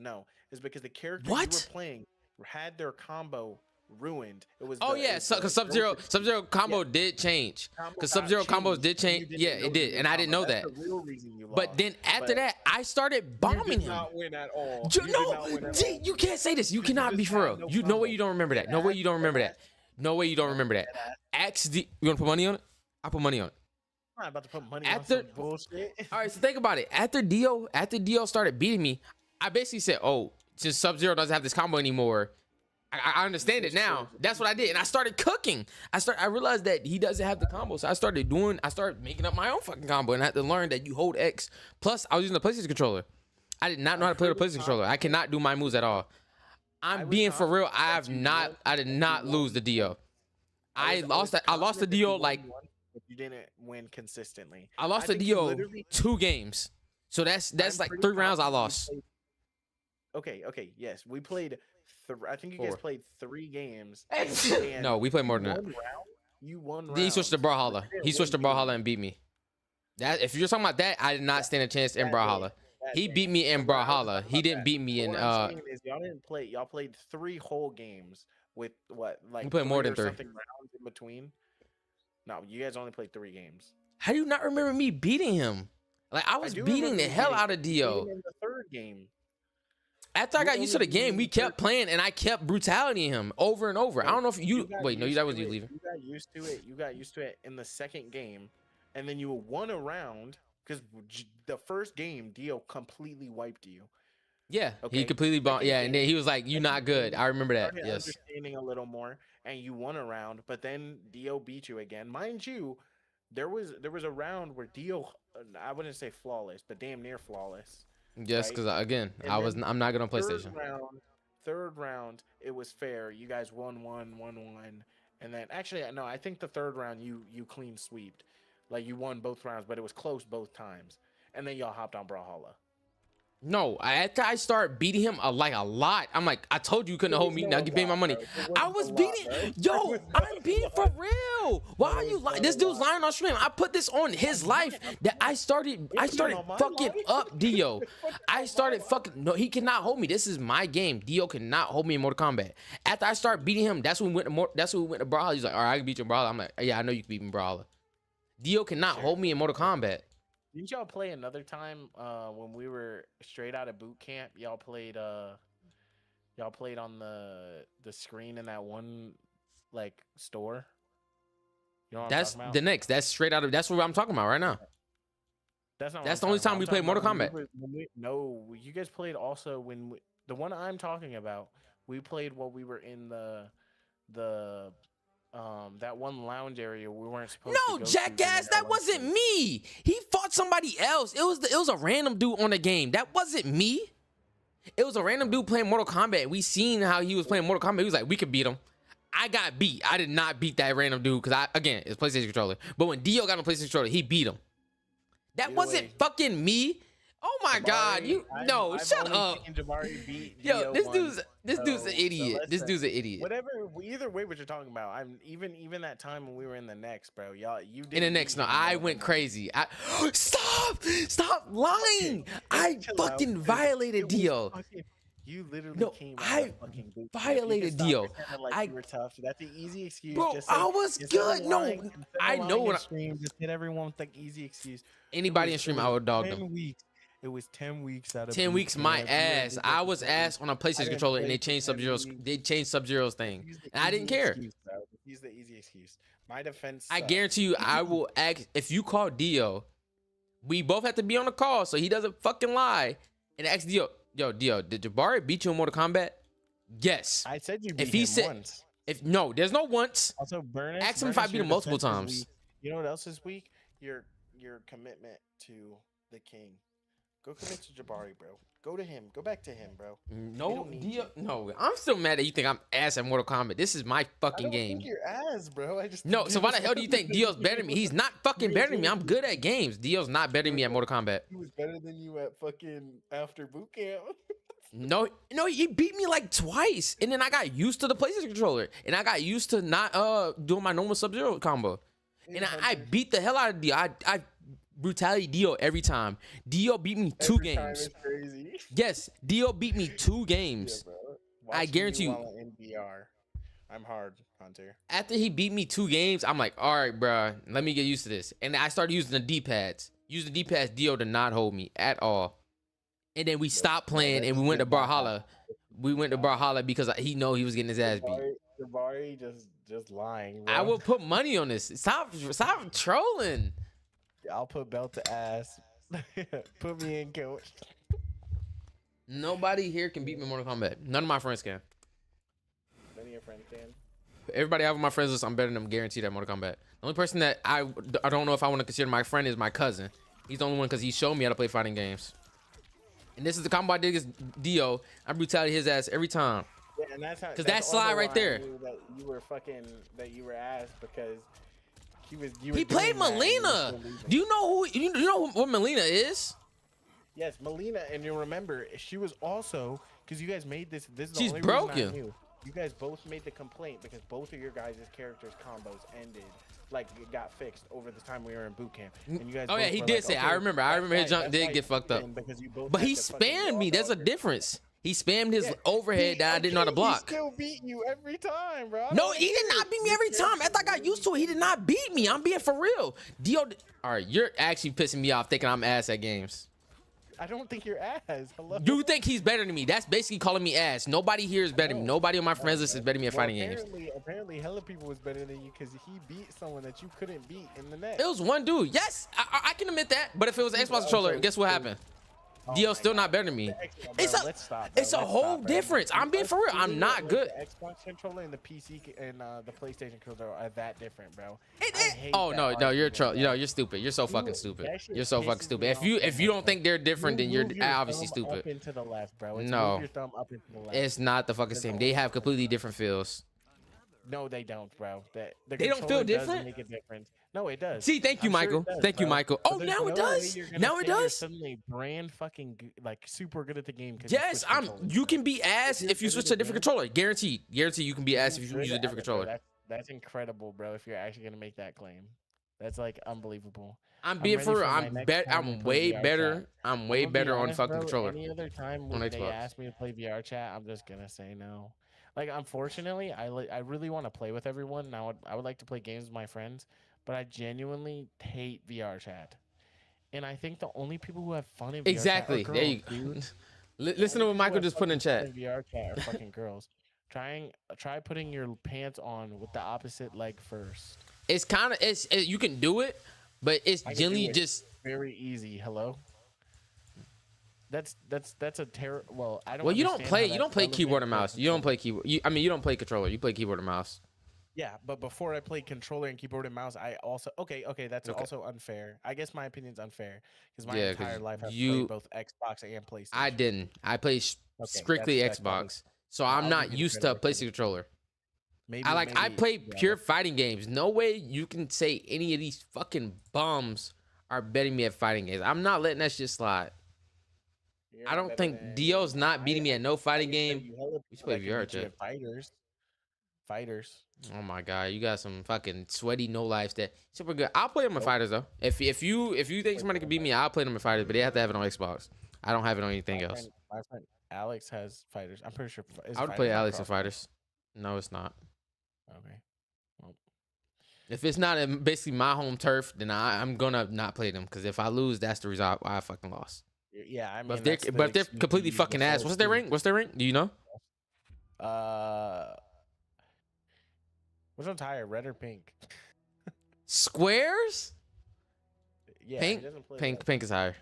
Speaker 2: the character
Speaker 1: What?
Speaker 2: you were playing had their combo ruined. It was.
Speaker 1: Oh
Speaker 2: the,
Speaker 1: yeah,
Speaker 2: it was
Speaker 1: because
Speaker 2: the
Speaker 1: Sub-Zero combo
Speaker 2: Yeah.
Speaker 1: did change.
Speaker 2: combo
Speaker 1: Because
Speaker 2: got
Speaker 1: Sub-Zero combos
Speaker 2: changed,
Speaker 1: did
Speaker 2: and
Speaker 1: change.
Speaker 2: you didn't
Speaker 1: Yeah,
Speaker 2: know
Speaker 1: it did,
Speaker 2: the
Speaker 1: and I didn't know
Speaker 2: combo.
Speaker 1: that.
Speaker 2: That's the real reason you lost.
Speaker 1: But then after that, I started bombing him.
Speaker 2: Not win at all.
Speaker 1: You
Speaker 2: did
Speaker 1: know,
Speaker 2: not win at
Speaker 1: D,
Speaker 2: all.
Speaker 1: you can't say this. You
Speaker 2: You
Speaker 1: cannot be
Speaker 2: just
Speaker 1: for
Speaker 2: had
Speaker 1: real.
Speaker 2: no
Speaker 1: You know way
Speaker 2: combo.
Speaker 1: you don't remember that. No way you don't remember that. No way you don't remember that. Ask D. You want to put money on it? I put money on it.
Speaker 2: I'm not about to put money
Speaker 1: After-
Speaker 2: on some bullshit.
Speaker 1: All right, so think about it. After Dio started beating me, I basically said, "Oh, since Sub-Zero doesn't have this combo anymore, I understand it now." That's what I did, and I started cooking. I realized that he doesn't have the combo, so I started making up my own fucking combo, and I had to learn that you hold X. Plus, I was using the PlayStation controller. I did not know how to play the PlayStation controller. I cannot do my moves at all. I'm being for real. I did not lose the Dio. I lost the Dio like.
Speaker 2: But you didn't win consistently.
Speaker 1: I lost the
Speaker 2: think you
Speaker 1: Dio
Speaker 2: literally-
Speaker 1: 2 games. So that's
Speaker 2: I'm
Speaker 1: like
Speaker 2: pretty
Speaker 1: 3 rounds I
Speaker 2: confident you
Speaker 1: lost.
Speaker 2: played- Okay, yes, we played. I think you guys
Speaker 1: 4.
Speaker 2: played 3 games.
Speaker 1: No, we played more than that.
Speaker 2: One round, you won.
Speaker 1: Then he switched to Brawlhalla.
Speaker 2: But
Speaker 1: He switched to
Speaker 2: didn't win
Speaker 1: Brawlhalla and beat me. That if you're talking about that, I did not stand a chance in
Speaker 2: That
Speaker 1: Brawlhalla.
Speaker 2: that
Speaker 1: He
Speaker 2: game.
Speaker 1: beat me in
Speaker 2: But I was
Speaker 1: Brawlhalla.
Speaker 2: talking
Speaker 1: He
Speaker 2: about
Speaker 1: didn't
Speaker 2: that.
Speaker 1: beat me in
Speaker 2: What I'm saying is y'all didn't play. Y'all played 3 whole games with what, like
Speaker 1: We played more
Speaker 2: 3
Speaker 1: than
Speaker 2: or
Speaker 1: 3.
Speaker 2: something rounds in between. No, you guys only played 3 games.
Speaker 1: How do you not remember me beating him? Like I was
Speaker 2: do
Speaker 1: beating
Speaker 2: remember
Speaker 1: the
Speaker 2: you
Speaker 1: hell
Speaker 2: beating
Speaker 1: out of Dio.
Speaker 2: Even in the 3rd game.
Speaker 1: After I
Speaker 2: you
Speaker 1: got used to the
Speaker 2: only beat
Speaker 1: game,
Speaker 2: him
Speaker 1: we
Speaker 2: in the
Speaker 1: kept playing and I kept brutalitying him over and over. I don't know if you
Speaker 2: got
Speaker 1: wait, no,
Speaker 2: used
Speaker 1: that
Speaker 2: to
Speaker 1: wasn't you
Speaker 2: it.
Speaker 1: leaving.
Speaker 2: You got used to it. You got used to it in the 2nd game, and then you won a round because the 1st game, Dio completely wiped you.
Speaker 1: Yeah, he
Speaker 2: Okay.
Speaker 1: completely bombed.
Speaker 2: Second
Speaker 1: Yeah, and then he was like, "You not good." I remember that.
Speaker 2: Started
Speaker 1: Yes.
Speaker 2: understanding a little more, and you won a round, but then Dio beat you again. Mind you, there was a round where Dio, I wouldn't say flawless, but damn near flawless.
Speaker 1: Yes,
Speaker 2: right?
Speaker 1: because again,
Speaker 2: And
Speaker 1: I'm not good on PlayStation.
Speaker 2: Third round, it was fair. You guys won 1, and then actually no, I think the 3rd round you clean sweeped, like you won both rounds, but it was close both times. And then y'all hopped on Brawlhalla.
Speaker 1: No, after I start beating him a lot, I'm like, I told you you couldn't hold me. Now you pay my money. I was beating, yo, I'm being for real. Why are you lying? This dude's lying on stream. I put this on his life that I started fucking up Dio. I started fucking, no, he cannot hold me. This is my game. Dio cannot hold me in Mortal Kombat. After I start beating him, that's when we went to Brawlhalla. He's like, all right, I can beat you in Brawlhalla. I'm like, yeah, I know you can beat me in Brawlhalla. Dio cannot hold me in Mortal Kombat.
Speaker 2: Didn't y'all play another time when we were straight out of boot camp? Y'all played on the screen in that one like store. You know what
Speaker 1: That's
Speaker 2: I'm talking about?
Speaker 1: the next. That's straight out of. That's what I'm talking about right now.
Speaker 2: That's not.
Speaker 1: That's
Speaker 2: what
Speaker 1: the only
Speaker 2: I'm
Speaker 1: time
Speaker 2: talking
Speaker 1: we
Speaker 2: about.
Speaker 1: played
Speaker 2: I'm
Speaker 1: Mortal
Speaker 2: talking
Speaker 1: Kombat.
Speaker 2: about no, you guys played also the one I'm talking about. We played while we were in the that one lounge area we weren't supposed to
Speaker 1: No,
Speaker 2: go to,
Speaker 1: jackass,
Speaker 2: you know,
Speaker 1: that wasn't me. He fought somebody else. It was a random dude on the game. That wasn't me. It was a random dude playing Mortal Kombat. We seen how he was playing Mortal Kombat. He was like, we could beat him. I got beat. I did not beat that random dude because again, it's PlayStation controller. But when Dio got on PlayStation controller, he beat him. That
Speaker 2: Either
Speaker 1: wasn't
Speaker 2: way.
Speaker 1: fucking me. Oh my God, shut up. Yo, this dude's an idiot. This dude's an idiot.
Speaker 2: Whatever, either way, what you're talking about. I'm even that time when we were in the next, bro. Y'all, you did
Speaker 1: In the next, no, I went crazy. Stop lying. I
Speaker 2: Chill out.
Speaker 1: fucking violated
Speaker 2: It was
Speaker 1: Dio.
Speaker 2: You literally
Speaker 1: No,
Speaker 2: came out
Speaker 1: I
Speaker 2: of fucking boot camp.
Speaker 1: violated
Speaker 2: You can stop
Speaker 1: Dio.
Speaker 2: pretending like
Speaker 1: I-
Speaker 2: you were tough. That's an easy excuse.
Speaker 1: Bro,
Speaker 2: Just say,
Speaker 1: I was
Speaker 2: instead of
Speaker 1: good. No,
Speaker 2: lying- instead of
Speaker 1: I know
Speaker 2: lying
Speaker 1: what
Speaker 2: in
Speaker 1: I-
Speaker 2: stream, just hit everyone with the easy excuse.
Speaker 1: Anybody in
Speaker 2: It
Speaker 1: stream,
Speaker 2: was
Speaker 1: I would dog
Speaker 2: 10
Speaker 1: them.
Speaker 2: weeks. It was 10 weeks out of
Speaker 1: 10
Speaker 2: boot
Speaker 1: weeks, my
Speaker 2: camp.
Speaker 1: ass. I was ass on a PlayStation
Speaker 2: didn't
Speaker 1: controller, and
Speaker 2: play
Speaker 1: they changed
Speaker 2: for 10
Speaker 1: Sub-Zero's.
Speaker 2: weeks.
Speaker 1: They changed Sub-Zero's thing,
Speaker 2: Use the
Speaker 1: and I didn't
Speaker 2: easy
Speaker 1: care.
Speaker 2: excuse, bro. Use the easy excuse. My defense.
Speaker 1: I
Speaker 2: sucks.
Speaker 1: guarantee you, I will ask if you call Dio. We both have to be on the call, so he doesn't fucking lie. And ask Dio, yo, Dio, did Jabari beat you in Mortal Kombat? Yes.
Speaker 2: I said you beat
Speaker 1: If he
Speaker 2: him
Speaker 1: said-
Speaker 2: once.
Speaker 1: If no, there's no once.
Speaker 2: Also, Burnett.
Speaker 1: Ask him if I beat him multiple times.
Speaker 2: You know what else is weak? Your commitment to the king. Go commit to Jabari, bro. Go to him. Go back to him, bro.
Speaker 1: No,
Speaker 2: don't need
Speaker 1: Dio.
Speaker 2: you.
Speaker 1: No, I'm still mad that you think I'm ass at Mortal Kombat. This is my
Speaker 2: I
Speaker 1: fucking
Speaker 2: don't
Speaker 1: game.
Speaker 2: think you're ass, bro. I just
Speaker 1: No,
Speaker 2: think
Speaker 1: so why the
Speaker 2: Dio's
Speaker 1: hell do you think
Speaker 2: better
Speaker 1: Dio's
Speaker 2: than
Speaker 1: better than me?
Speaker 2: you.
Speaker 1: He's not fucking better than me. I'm good at games. Dio's not better than me at Mortal Kombat.
Speaker 2: He was better than you at fucking after boot camp.
Speaker 1: No, he beat me like twice, and then I got used to the PlayStation controller, and I got used to not doing my normal Sub-Zero combo, and I beat the hell out of Dio. I brutality Dio every time. Dio beat me two
Speaker 2: Every time
Speaker 1: games.
Speaker 2: is crazy.
Speaker 1: Yes, Dio beat me 2
Speaker 2: Yeah,
Speaker 1: games.
Speaker 2: bro.
Speaker 1: I
Speaker 2: Watching
Speaker 1: guarantee you.
Speaker 2: while in VR. I'm hard, Hunter.
Speaker 1: After he beat me 2 games, I'm like, all right, bro, let me get used to this. And I started using the D-pads. Using the D-pads, Dio did not hold me at all. And then we stopped playing and we went to Brawlhalla. We went to Brawlhalla because he know he was getting his ass beat.
Speaker 2: Jabari just lying, bro.
Speaker 1: I will put money on this. Stop trolling.
Speaker 2: I'll put belt to ass. Put me in, coach.
Speaker 1: Nobody here can beat me in Mortal Kombat. None of my friends can.
Speaker 2: None of your friends can.
Speaker 1: Everybody I have on my friends list, I'm better than them, guaranteed at Mortal Kombat. The only person that I don't know if I want to consider my friend is my cousin. He's the only one because he showed me how to play fighting games. And this is the combo I did against Dio. I brutality his ass every time.
Speaker 2: Yeah, and that's how.
Speaker 1: Because that slide right there.
Speaker 2: That you were fucking. That you were ass because he was.
Speaker 1: He played Melina. Do you know who? You know what Melina is?
Speaker 2: Yes, Melina, and you remember she was also because you guys made this. This is the
Speaker 1: She's
Speaker 2: only
Speaker 1: broken.
Speaker 2: reason I knew. You guys both made the complaint because both of your guys' characters' combos ended, like it got fixed over the time we were in boot camp. And you guys.
Speaker 1: Oh yeah,
Speaker 2: both
Speaker 1: he
Speaker 2: were
Speaker 1: did
Speaker 2: like,
Speaker 1: say.
Speaker 2: okay,
Speaker 1: I remember his jump did get fucked up.
Speaker 2: Because you both
Speaker 1: But
Speaker 2: had
Speaker 1: he
Speaker 2: to fucking
Speaker 1: spammed
Speaker 2: go
Speaker 1: me. There's a
Speaker 2: over.
Speaker 1: difference. He spammed his
Speaker 2: Yeah,
Speaker 1: overhead that I didn't know how to
Speaker 2: He
Speaker 1: block.
Speaker 2: still beat you every time, bro.
Speaker 1: No, he did not beat me every time. After I got used to it, he did not beat me. I'm being for real. Dio. All right, you're actually pissing me off thinking I'm ass at games.
Speaker 2: I don't think you're ass. Hello.
Speaker 1: You think he's better than me? That's basically calling me ass. Nobody here is better than me. Nobody on my friends list is better than me at fighting games.
Speaker 2: Apparently, hella people was better than you because he beat someone that you couldn't beat in the net.
Speaker 1: It was one dude. Yes, I can admit that. But if it was an Xbox controller, guess what happened? Dio's still not better than me.
Speaker 2: Let's stop.
Speaker 1: It's a whole difference. I'm being for real. I'm not good.
Speaker 2: The Xbox controller and the PC and the PlayStation controller are that different, bro.
Speaker 1: Oh no, you're a troll. You're stupid. You're so fucking stupid. You're so fucking stupid. If you don't think they're different, then you're obviously stupid.
Speaker 2: Up into the left, bro.
Speaker 1: No,
Speaker 2: move your thumb up into the left.
Speaker 1: It's not the fucking same. They have completely different feels.
Speaker 2: No, they don't, bro.
Speaker 1: They don't feel different?
Speaker 2: Make a difference. No, it does.
Speaker 1: See, thank you, Michael. Thank you, Michael. Oh, now it does. Now it does.
Speaker 2: Suddenly, brand fucking like super good at the game.
Speaker 1: Yes, you can be ass if you switch to a different controller. Guaranteed. Guaranteed, you can be ass if you use a different controller.
Speaker 2: That's incredible, bro. If you're actually gonna make that claim, that's like unbelievable.
Speaker 1: I'm being for real. I'm way better. I'm way better on fucking controller.
Speaker 2: Any other time when they ask me to play VR chat, I'm just gonna say no. Like, unfortunately, I really want to play with everyone. Now, I would like to play games with my friends, but I genuinely hate VR chat. And I think the only people who have fun in VR
Speaker 1: exactly.
Speaker 2: chat are
Speaker 1: There
Speaker 2: girls,
Speaker 1: you go.
Speaker 2: dude.
Speaker 1: Listen to what Michael just put in chat.
Speaker 2: VR chat are fucking girls. Try putting your pants on with the opposite leg first.
Speaker 1: It's kind of you can do it, but it's generally just
Speaker 2: very easy. Hello. That's a terrible. Well, I don't.
Speaker 1: Well, you don't play keyboard and mouse. You don't play keyboard. You don't play controller. You play keyboard and mouse.
Speaker 2: Yeah, but before I played controller and keyboard and mouse, I also okay. That's also unfair. I guess my opinion's unfair because my entire life I've played both Xbox and PlayStation.
Speaker 1: I didn't. I play strictly Xbox, so I'm not used to a PlayStation controller. I play pure fighting games. No way you can say any of these fucking bums are betting me at fighting games. I'm not letting that shit slide. I don't think Dio's not beating me at no fighting game. We should play VR chat.
Speaker 2: Fighters.
Speaker 1: Oh my god, you got some fucking sweaty no lives that super good. I'll play them in fighters though. If you think somebody can beat me, I'll play them in fighters, but they have to have it on Xbox. I don't have it on anything else.
Speaker 2: My friend Alex has fighters. I'm pretty sure.
Speaker 1: I would play Alex in fighters. No, it's not.
Speaker 2: Okay. Well.
Speaker 1: If it's not basically my home turf, then I'm gonna not play them because if I lose, that's the result why I fucking lost.
Speaker 2: Yeah, I mean,
Speaker 1: but if they're completely fucking ass, what's their rank? Do you know?
Speaker 2: Which one's higher, red or pink?
Speaker 1: Squares?
Speaker 2: Yeah,
Speaker 1: pink is higher.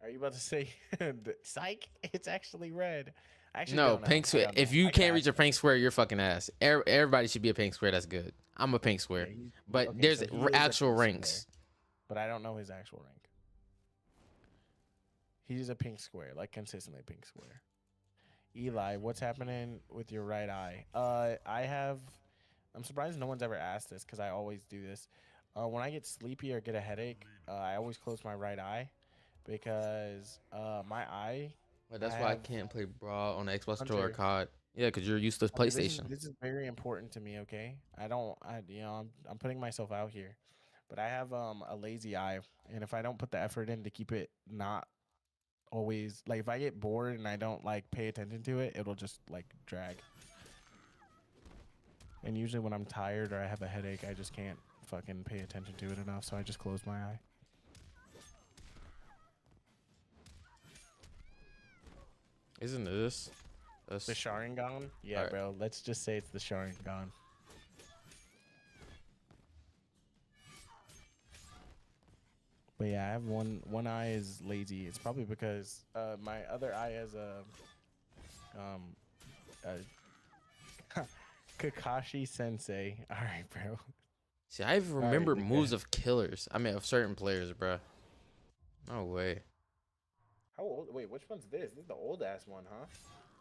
Speaker 2: Are you about to say psych? It's actually red.
Speaker 1: No, pink square. If you can't reach a pink square, you're fucking ass. Everybody should be a pink square. That's good. I'm a pink square, yeah, but there's actual ranks.
Speaker 2: Square, but I don't know his actual rank. He's a pink square, like consistently pink square. Eli, what's happening with your right eye? I'm surprised no one's ever asked this because I always do this. When I get sleepy or get a headache, I always close my right eye because my eye.
Speaker 1: But
Speaker 2: I
Speaker 1: that's why I
Speaker 2: have
Speaker 1: can't play Brawl on the Xbox controller or
Speaker 2: Hunter.
Speaker 1: COD. Yeah, because you're used to
Speaker 2: Hunter, this is
Speaker 1: PlayStation.
Speaker 2: this is very important to me. Okay, I don't. I I'm putting myself out here, but I have a lazy eye, and if I don't put the effort in to keep it not always like if I get bored and I don't like pay attention to it, it'll just like drag. And usually when I'm tired or I have a headache, I just can't fucking pay attention to it enough, so I just close my eye.
Speaker 1: Isn't this?
Speaker 2: The Sharingan? Yeah,
Speaker 1: Alright.
Speaker 2: bro. Let's just say it's the Sharingan. But yeah, I have one eye is lazy. It's probably because my other eye has a Kakashi Sensei. All right, bro.
Speaker 1: See, I even
Speaker 2: All right,
Speaker 1: remember
Speaker 2: nigga.
Speaker 1: moves of killers. I mean, of certain players, bro. No way.
Speaker 2: How old? Wait, which one's this? This is the old ass one, huh?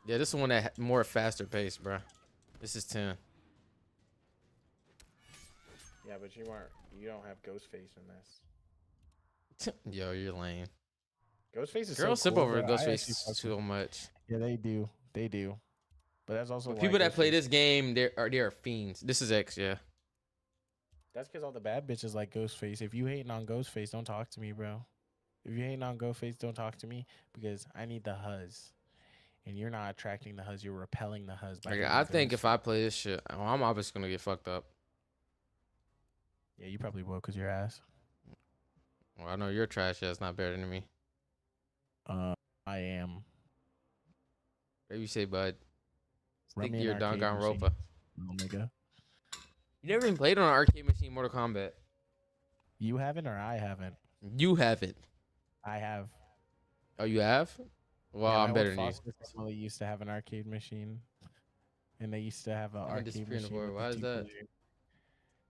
Speaker 1: Yeah, this is one that more faster pace, bro. This is 10.
Speaker 2: Yeah, but you don't have Ghostface in this.
Speaker 1: Yo, you're lame.
Speaker 2: Ghostface is
Speaker 1: Girls
Speaker 2: so
Speaker 1: sip
Speaker 2: cool,
Speaker 1: over
Speaker 2: bro. I actually
Speaker 1: Ghostface
Speaker 2: fuck with-
Speaker 1: so much.
Speaker 2: Yeah, they do. They do. But that's also
Speaker 1: But
Speaker 2: why
Speaker 1: people that play
Speaker 2: Ghostface-
Speaker 1: this game, they are fiends. This is X, yeah.
Speaker 2: That's because all the bad bitches like Ghostface. If you hating on Ghostface, don't talk to me, bro. If you hating on Ghostface, don't talk to me because I need the huzz. And you're not attracting the huzz, you're repelling the huzz. By
Speaker 1: Like,
Speaker 2: getting
Speaker 1: I think if
Speaker 2: Ghost.
Speaker 1: I play this shit, I'm obviously gonna get fucked up.
Speaker 2: Yeah, you probably will because your ass.
Speaker 1: Well, I know you're trash ass not better than me.
Speaker 2: I am.
Speaker 1: Maybe you say, bud.
Speaker 2: Run
Speaker 1: Stick
Speaker 2: me
Speaker 1: to
Speaker 2: an
Speaker 1: your
Speaker 2: arcade
Speaker 1: Danganronpa.
Speaker 2: machine, little nigga.
Speaker 1: You never even played on an arcade machine Mortal Kombat.
Speaker 2: You haven't or I haven't?
Speaker 1: You haven't.
Speaker 2: I have.
Speaker 1: Oh, you have? Well,
Speaker 2: Yeah, my
Speaker 1: I'm
Speaker 2: old
Speaker 1: better than you.
Speaker 2: foster family used to have an arcade machine. And they used to have an
Speaker 1: I'm
Speaker 2: arcade
Speaker 1: disappearing
Speaker 2: machine.
Speaker 1: for it.
Speaker 2: with
Speaker 1: Why
Speaker 2: the
Speaker 1: is that?
Speaker 2: two-player-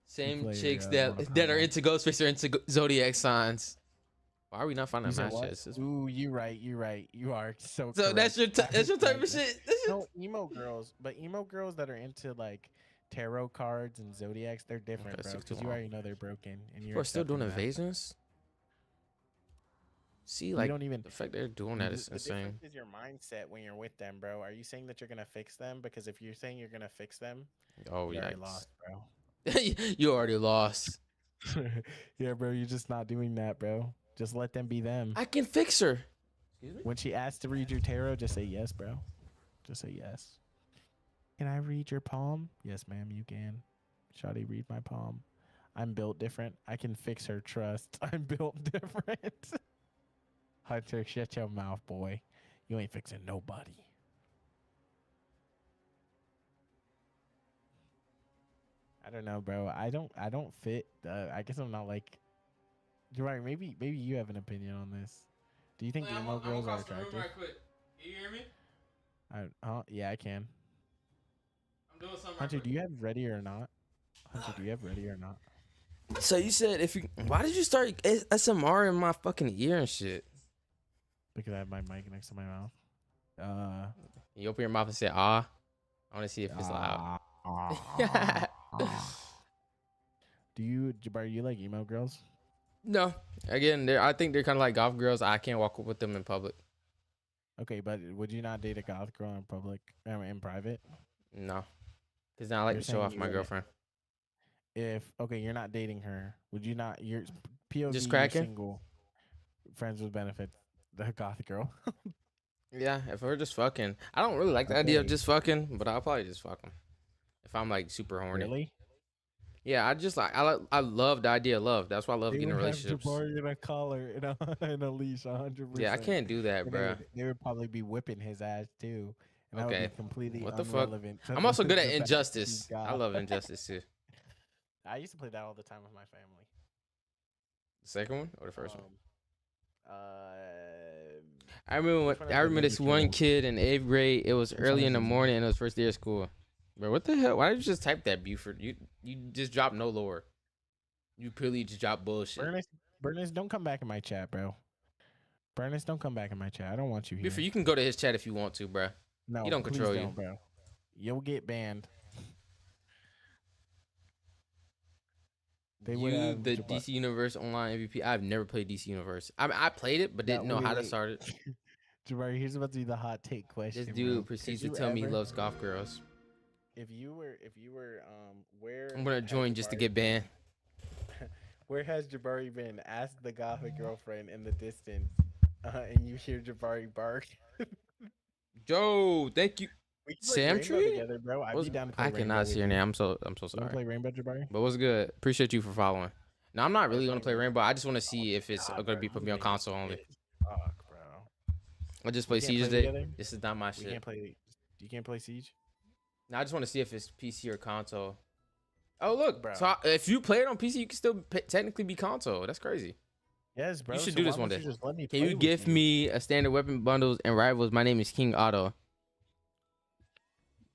Speaker 1: Same
Speaker 2: two-player,
Speaker 1: chicks
Speaker 2: Mortal
Speaker 1: that are
Speaker 2: Kombat.
Speaker 1: into Ghostface are into Zodiac signs. Why are we not finding
Speaker 2: You said what?
Speaker 1: matches?
Speaker 2: Ooh, you right. You right. You are so.
Speaker 1: So that's
Speaker 2: correct.
Speaker 1: that's your type of
Speaker 2: Like,
Speaker 1: shit. That's your-
Speaker 2: no, emo girls, but emo girls that are into like tarot cards and zodiacs, they're different,
Speaker 1: Okay,
Speaker 2: bro.
Speaker 1: 6 too
Speaker 2: Because you
Speaker 1: long.
Speaker 2: already know they're broken, and you're
Speaker 1: People are still doing
Speaker 2: accepting that.
Speaker 1: evasions. See,
Speaker 2: You
Speaker 1: like
Speaker 2: don't even.
Speaker 1: the fact they're doing that is
Speaker 2: The
Speaker 1: insane.
Speaker 2: difference is your mindset when you're with them, bro. Are you saying that you're gonna fix them? Because if you're saying you're gonna fix them,
Speaker 1: Oh
Speaker 2: you already
Speaker 1: yikes!
Speaker 2: lost, bro.
Speaker 1: You already lost.
Speaker 2: Yeah, bro. You're just not doing that, bro. Just let them be them.
Speaker 1: I can fix her. Excuse me.
Speaker 2: When she asks to read your tarot, just say yes, bro. Just say yes. Can I read your palm? Yes, ma'am, you can. Shawty, read my palm. I'm built different. I can fix her trust. I'm built different. Hunter, shut your mouth, boy. You ain't fixing nobody. I don't know, bro. I don't fit. I guess I'm not like. You're right. Maybe you have an opinion on this. Do you think emo girls are attractive?
Speaker 1: Can you hear me?
Speaker 2: Yeah, I can.
Speaker 1: I'm doing something.
Speaker 2: Hunter, do you have ready or not? Hunter, do you have ready or not?
Speaker 1: So you said if you, why did you start SMR in my fucking ear and shit?
Speaker 2: Because I have my mic next to my mouth.
Speaker 1: You open your mouth and say ah. I want to see if it's loud.
Speaker 2: Do you, Jabbar? You like emo girls?
Speaker 1: No, again, I think they're kind of like goth girls. I can't walk with them in public.
Speaker 2: Okay, but would you not date a goth girl in public, in private?
Speaker 1: No, because now I like
Speaker 2: You're
Speaker 1: to show
Speaker 2: saying
Speaker 1: off
Speaker 2: you
Speaker 1: my
Speaker 2: wouldn't.
Speaker 1: girlfriend.
Speaker 2: If you're not dating her, would you not? You're POV.
Speaker 1: Just
Speaker 2: You're
Speaker 1: cracking?
Speaker 2: single. Friends with benefits. The goth girl.
Speaker 1: Yeah, if we're just fucking, I don't really like the idea of
Speaker 2: Okay.
Speaker 1: just fucking, but I'll probably just fuck them if I'm like super horny.
Speaker 2: Really?
Speaker 1: Yeah, I just like I love the idea of love. That's why I love
Speaker 2: They
Speaker 1: getting in
Speaker 2: would have
Speaker 1: relationships.
Speaker 2: Jabbar in a collar and and a leash, 100%.
Speaker 1: Yeah, I can't do that,
Speaker 2: And
Speaker 1: bro.
Speaker 2: they would probably be whipping his ass too. And that would
Speaker 1: Okay.
Speaker 2: be completely
Speaker 1: What the fuck?
Speaker 2: irrelevant.
Speaker 1: I'm also good at Injustice. I love Injustice too.
Speaker 2: I used to play that all the time with my family.
Speaker 1: The second one or the first one?
Speaker 2: Um,
Speaker 1: I remember
Speaker 2: which one
Speaker 1: I
Speaker 2: has the
Speaker 1: remember this
Speaker 2: Ninja
Speaker 1: one
Speaker 2: Turtles?
Speaker 1: kid in 8th grade. It was
Speaker 2: Which
Speaker 1: early
Speaker 2: one
Speaker 1: in the
Speaker 2: has the
Speaker 1: morning and it was first day of school. Bro, what the hell? Why did you just type that, Buford? You just dropped no lore. You purely just dropped bullshit.
Speaker 2: Burners, don't come back in my chat, bro. Burness, don't come back in my chat. I don't want you here.
Speaker 1: Buford, you can go to his chat if you want to, bruh.
Speaker 2: No,
Speaker 1: He don't
Speaker 2: please
Speaker 1: control
Speaker 2: don't,
Speaker 1: you.
Speaker 2: bro. You'll get banned. They would
Speaker 1: You,
Speaker 2: have
Speaker 1: the DC Universe Online MVP. I've never played DC Universe. I played it, but didn't know how to start it.
Speaker 2: Jabari, here's about to be the hot take question.
Speaker 1: This dude
Speaker 2: bro.
Speaker 1: proceeds
Speaker 2: Could
Speaker 1: to
Speaker 2: you
Speaker 1: tell me he
Speaker 2: ever-
Speaker 1: loves golf girls.
Speaker 2: If you were, where
Speaker 1: I'm gonna
Speaker 2: has
Speaker 1: join just to
Speaker 2: Jabari
Speaker 1: get banned.
Speaker 2: Where has Jabari been? Ask the gothic girlfriend in the distance, and you hear Jabari bark.
Speaker 1: Joe, thank you.
Speaker 2: We can play Rainbow
Speaker 1: Samtree?
Speaker 2: together, bro. I'd be down to play
Speaker 1: I
Speaker 2: Rainbow
Speaker 1: cannot see
Speaker 2: with
Speaker 1: your
Speaker 2: you.
Speaker 1: name. I'm so
Speaker 2: You wanna
Speaker 1: sorry.
Speaker 2: play Rainbow, Jabari?
Speaker 1: But what's good? Appreciate you for following. No, I'm not really gonna play
Speaker 2: Rainbow.
Speaker 1: Rainbow. I just want to see if it's
Speaker 2: God,
Speaker 1: gonna
Speaker 2: bro,
Speaker 1: be put
Speaker 2: you
Speaker 1: me on
Speaker 2: made
Speaker 1: console only.
Speaker 2: it. Fuck, bro.
Speaker 1: I just
Speaker 2: We
Speaker 1: play
Speaker 2: can't
Speaker 1: Siege
Speaker 2: play
Speaker 1: today.
Speaker 2: together?
Speaker 1: This is not my
Speaker 2: We
Speaker 1: shit.
Speaker 2: can't play. You can't play Siege.
Speaker 1: No, I just want to see if it's PC or console. Oh look,
Speaker 2: Bro.
Speaker 1: so if you play it on PC, you can still technically be console. That's crazy.
Speaker 2: Yes, bro.
Speaker 1: You should
Speaker 2: so
Speaker 1: do this
Speaker 2: why
Speaker 1: one
Speaker 2: don't
Speaker 1: day.
Speaker 2: you just let me
Speaker 1: Can
Speaker 2: play
Speaker 1: you
Speaker 2: with
Speaker 1: give me a standard weapon bundles and rivals? My name is King Otto.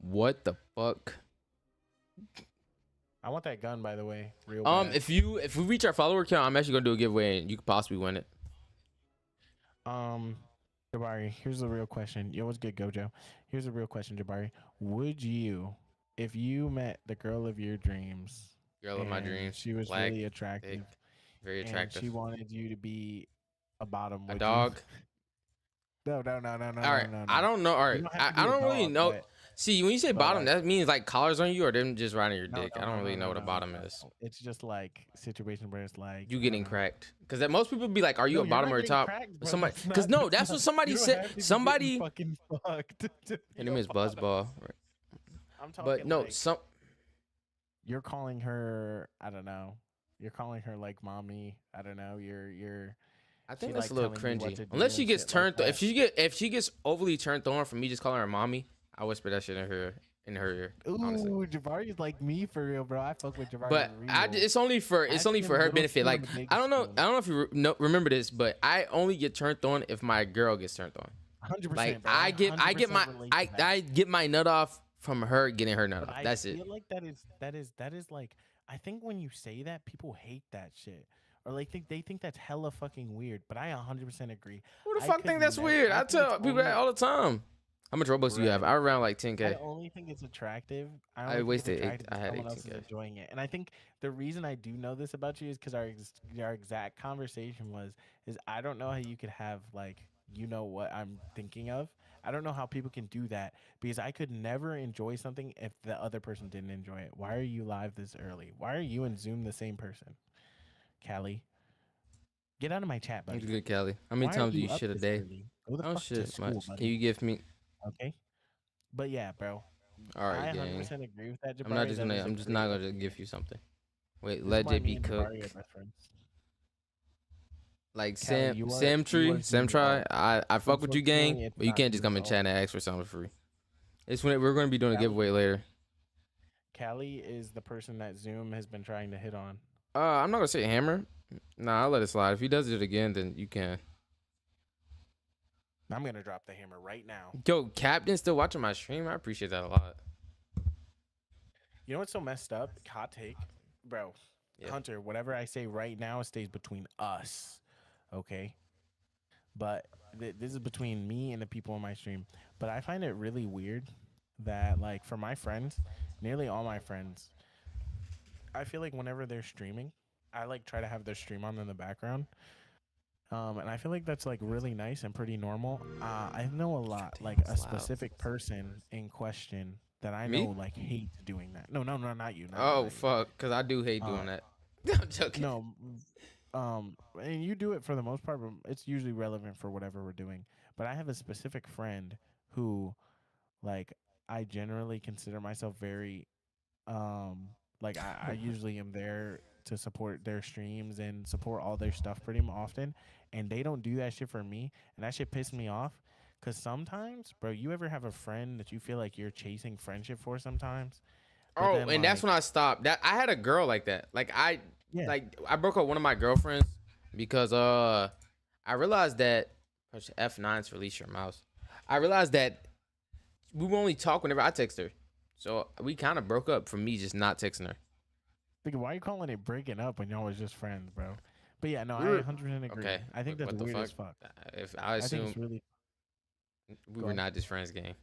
Speaker 1: What the fuck?
Speaker 2: I want that gun, by the way. Real bad.
Speaker 1: If we reach our follower count, I'm actually gonna do a giveaway and you could possibly win it.
Speaker 2: Jabari, here's the real question. Yo, what's good, Gojo? Here's the real question, Jabari. Would you, if you met the girl of your dreams,
Speaker 1: Girl of my
Speaker 2: and
Speaker 1: dreams.
Speaker 2: she was
Speaker 1: Black,
Speaker 2: really attractive,
Speaker 1: thick, very
Speaker 2: and
Speaker 1: attractive.
Speaker 2: she wanted you to be a bottom,
Speaker 1: A
Speaker 2: would
Speaker 1: dog.
Speaker 2: You? No.
Speaker 1: All right,
Speaker 2: no.
Speaker 1: I don't know. All right,
Speaker 2: You don't have to
Speaker 1: I
Speaker 2: be a
Speaker 1: don't really
Speaker 2: dog,
Speaker 1: know.
Speaker 2: but-
Speaker 1: See, when you say
Speaker 2: but,
Speaker 1: bottom,
Speaker 2: like-
Speaker 1: that means like collars on you or them just riding your
Speaker 2: No,
Speaker 1: dick.
Speaker 2: no,
Speaker 1: I don't
Speaker 2: no,
Speaker 1: really
Speaker 2: no,
Speaker 1: know
Speaker 2: no,
Speaker 1: what a
Speaker 2: no,
Speaker 1: bottom
Speaker 2: no.
Speaker 1: is.
Speaker 2: It's just like situation where it's like
Speaker 1: You
Speaker 2: I
Speaker 1: getting
Speaker 2: don't know.
Speaker 1: cracked? Because most people be like, "Are you
Speaker 2: No,
Speaker 1: a
Speaker 2: you're
Speaker 1: bottom
Speaker 2: not
Speaker 1: or a
Speaker 2: getting
Speaker 1: top?"
Speaker 2: cracked, bro.
Speaker 1: Somebody,
Speaker 2: That's
Speaker 1: because
Speaker 2: not-
Speaker 1: no, that's what somebody
Speaker 2: You don't
Speaker 1: said.
Speaker 2: have to be
Speaker 1: Somebody,
Speaker 2: getting fucking fucked. to
Speaker 1: her
Speaker 2: be
Speaker 1: name
Speaker 2: a
Speaker 1: is
Speaker 2: bottom.
Speaker 1: Buzzball.
Speaker 2: I'm talking
Speaker 1: But no,
Speaker 2: like, you're calling her, I don't know. You're calling her like mommy. I don't know. You're
Speaker 1: I think
Speaker 2: she
Speaker 1: that's
Speaker 2: like
Speaker 1: a little
Speaker 2: telling you what
Speaker 1: cringy.
Speaker 2: to do
Speaker 1: Unless she
Speaker 2: and
Speaker 1: gets
Speaker 2: shit like
Speaker 1: turned,
Speaker 2: that.
Speaker 1: if she gets overly turned on from me just calling her mommy, I whisper that shit in her ear. Honestly.
Speaker 2: Ooh, Jabari's like me for real, bro. I fuck with Jabari.
Speaker 1: But it's only for
Speaker 2: Ask him
Speaker 1: her
Speaker 2: little
Speaker 1: benefit.
Speaker 2: spoon
Speaker 1: Like
Speaker 2: or big
Speaker 1: I don't know
Speaker 2: spoon.
Speaker 1: if you remember this, but I only get turned on if my girl gets turned on.
Speaker 2: 100%.
Speaker 1: Like
Speaker 2: bro.
Speaker 1: I get
Speaker 2: 100% relate to that.
Speaker 1: I get my nut off from her getting her nut
Speaker 2: But
Speaker 1: off.
Speaker 2: I
Speaker 1: That's it.
Speaker 2: feel like that is like, I think when you say that, people hate that shit. Or like they think that's hella fucking weird. But I 100% agree.
Speaker 1: Who the
Speaker 2: I
Speaker 1: fuck
Speaker 2: could
Speaker 1: think that's
Speaker 2: never-
Speaker 1: weird?
Speaker 2: I
Speaker 1: I
Speaker 2: think
Speaker 1: tell
Speaker 2: it's
Speaker 1: people
Speaker 2: only-
Speaker 1: that all the time. How much Robux do you have?
Speaker 2: Right.
Speaker 1: I around like
Speaker 2: I
Speaker 1: 10K.
Speaker 2: only think it's attractive.
Speaker 1: I
Speaker 2: only think it's
Speaker 1: wasted eight-
Speaker 2: attractive
Speaker 1: I
Speaker 2: if
Speaker 1: had
Speaker 2: someone else is
Speaker 1: 18K.
Speaker 2: enjoying it. And I think the reason I do know this about you is because our exact conversation is I don't know how you could have like what I'm thinking of. I don't know how people can do that because I could never enjoy something if the other person didn't enjoy it. Why are you live this early? Why are you and Zoom the same person? Callie, get out of my chat,
Speaker 1: I'm
Speaker 2: buddy.
Speaker 1: good, Callie. How many
Speaker 2: Why are
Speaker 1: times do you
Speaker 2: up
Speaker 1: shit a
Speaker 2: this
Speaker 1: day?
Speaker 2: early? Go the
Speaker 1: Oh
Speaker 2: fuck to
Speaker 1: shit,
Speaker 2: school,
Speaker 1: much.
Speaker 2: buddy.
Speaker 1: Can you give me?
Speaker 2: Okay, but yeah, bro.
Speaker 1: All right,
Speaker 2: I
Speaker 1: gang.
Speaker 2: 100% agree with that. Jabari.
Speaker 1: I'm not just
Speaker 2: That
Speaker 1: gonna.
Speaker 2: is a
Speaker 1: I'm just
Speaker 2: great
Speaker 1: not gonna
Speaker 2: opinion.
Speaker 1: give you something. Wait,
Speaker 2: This
Speaker 1: let
Speaker 2: is why me
Speaker 1: JB
Speaker 2: and
Speaker 1: cook.
Speaker 2: Jabari are best friends.
Speaker 1: Like
Speaker 2: Callie, you are-
Speaker 1: Sam Tree,
Speaker 2: you are
Speaker 1: Sam
Speaker 2: doing
Speaker 1: Try.
Speaker 2: well.
Speaker 1: I fuck with you, gang,
Speaker 2: Unfortunately, it's
Speaker 1: but you
Speaker 2: not
Speaker 1: can't just
Speaker 2: your
Speaker 1: come in
Speaker 2: fault.
Speaker 1: chat and ask for something for free. It's when we're gonna be doing a
Speaker 2: Callie-
Speaker 1: giveaway later.
Speaker 2: Callie is the person that Zoom has been trying to hit on.
Speaker 1: I'm not gonna say hammer. Nah, I'll let it slide. If he does it again, then you can.
Speaker 2: I'm gonna drop the hammer right now.
Speaker 1: Yo, Captain still watching my stream. I appreciate that a lot.
Speaker 2: You know what's so messed up? Hot take, bro.
Speaker 1: Yeah.
Speaker 2: Hunter, whatever I say right now stays between us, okay? But this is between me and the people on my stream. But I find it really weird that, like, for my friends, nearly all my friends, I feel like whenever they're streaming, I like try to have their stream on in the background. And I feel like that's like really nice and pretty normal. I know a lot,
Speaker 1: Damn,
Speaker 2: like
Speaker 1: it's
Speaker 2: a
Speaker 1: loud.
Speaker 2: specific person in question that I
Speaker 1: Me?
Speaker 2: know like hates doing that. No, not you. Not
Speaker 1: Oh
Speaker 2: you.
Speaker 1: fuck, cause I do hate doing
Speaker 2: Um,
Speaker 1: that. I'm joking.
Speaker 2: No, and you do it for the most part, but it's usually relevant for whatever we're doing. But I have a specific friend who, like, I generally consider myself very, like I usually am there to support their streams and support all their stuff pretty often, and they don't do that shit for me, and that shit pissed me off. Cause sometimes, bro, you ever have a friend that you feel like you're chasing friendriendship for sometimes? But
Speaker 1: Oh,
Speaker 2: then,
Speaker 1: and that's
Speaker 2: like-
Speaker 1: when I stopped. That I had a girl like that.
Speaker 2: Yeah.
Speaker 1: Like I broke up with one of my girlfriends because I realized that push F9 to release your mouse. I realized that we would only talk whenever I text her. So we kind of broke up from me just not texting her.
Speaker 2: Like, why are you calling it breaking up when y'all was just friends, bro? But yeah, no,
Speaker 1: We
Speaker 2: I
Speaker 1: were
Speaker 2: 100% agree.
Speaker 1: okay.
Speaker 2: I think that's
Speaker 1: What the
Speaker 2: weird
Speaker 1: fuck?
Speaker 2: as fuck.
Speaker 1: If I
Speaker 2: I think it's
Speaker 1: assume
Speaker 2: really.
Speaker 1: we
Speaker 2: Go
Speaker 1: were
Speaker 2: on.
Speaker 1: not just friends, gang.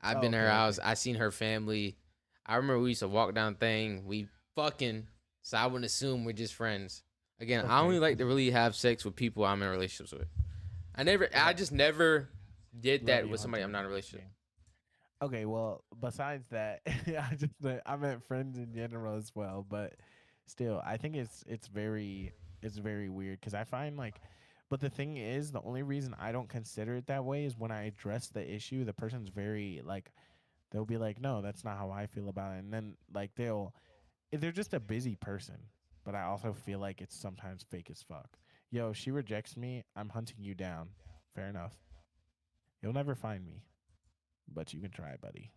Speaker 1: I've
Speaker 2: Oh,
Speaker 1: been to her
Speaker 2: okay,
Speaker 1: house.
Speaker 2: okay.
Speaker 1: I seen her family. I remember we used to walk down thing. We fucking. So I wouldn't assume we're just friends. Again, I only
Speaker 2: Okay.
Speaker 1: like to really have sex with people I'm in relationships with. I
Speaker 2: Okay.
Speaker 1: just never did
Speaker 2: Love
Speaker 1: that
Speaker 2: you,
Speaker 1: with somebody
Speaker 2: Hunter.
Speaker 1: I'm not in a relationship.
Speaker 2: Okay, well, besides that, I meant friends in general as well, but still, I think it's very weird because I find like, but the thing is, the only reason I don't consider it that way is when I address the issue, the person's very like, they'll be like, no, that's not how I feel about it, and then like they're just a busy person, but I also feel like it's sometimes fake as fuck. Yo, she rejects me, I'm hunting you down. Fair enough. You'll never find me, but you can try, buddy.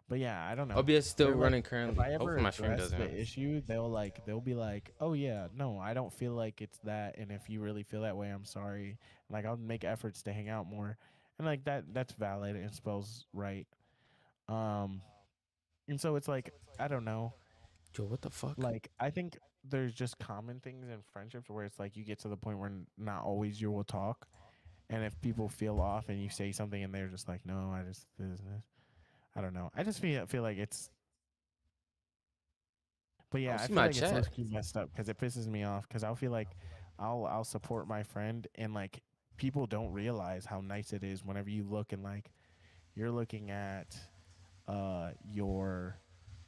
Speaker 2: But yeah, I don't know.
Speaker 1: OBS still
Speaker 2: They're like,
Speaker 1: running
Speaker 2: if
Speaker 1: currently.
Speaker 2: I ever
Speaker 1: Hopefully my stream
Speaker 2: address the
Speaker 1: doesn't.
Speaker 2: issue, they'll be like, oh yeah, no, I don't feel like it's that, and if you really feel that way, I'm sorry. Like I'll make efforts to hang out more, and like that's valid and spells right. Um, and so it's like I don't know.
Speaker 1: Yo, what the fuck?
Speaker 2: Like I think there's just common things in friendships where it's like you get to the point where not always you will talk, and if people feel off and you say something and they're just like, no, I just this. I don't know. I just feel like it's. But
Speaker 1: I don't
Speaker 2: yeah, I
Speaker 1: see
Speaker 2: feel
Speaker 1: my
Speaker 2: like it's low
Speaker 1: chat.
Speaker 2: key messed up because it pisses me off because I'll feel like I'll support my friend and like people don't realize how nice it is whenever you look and like you're looking at your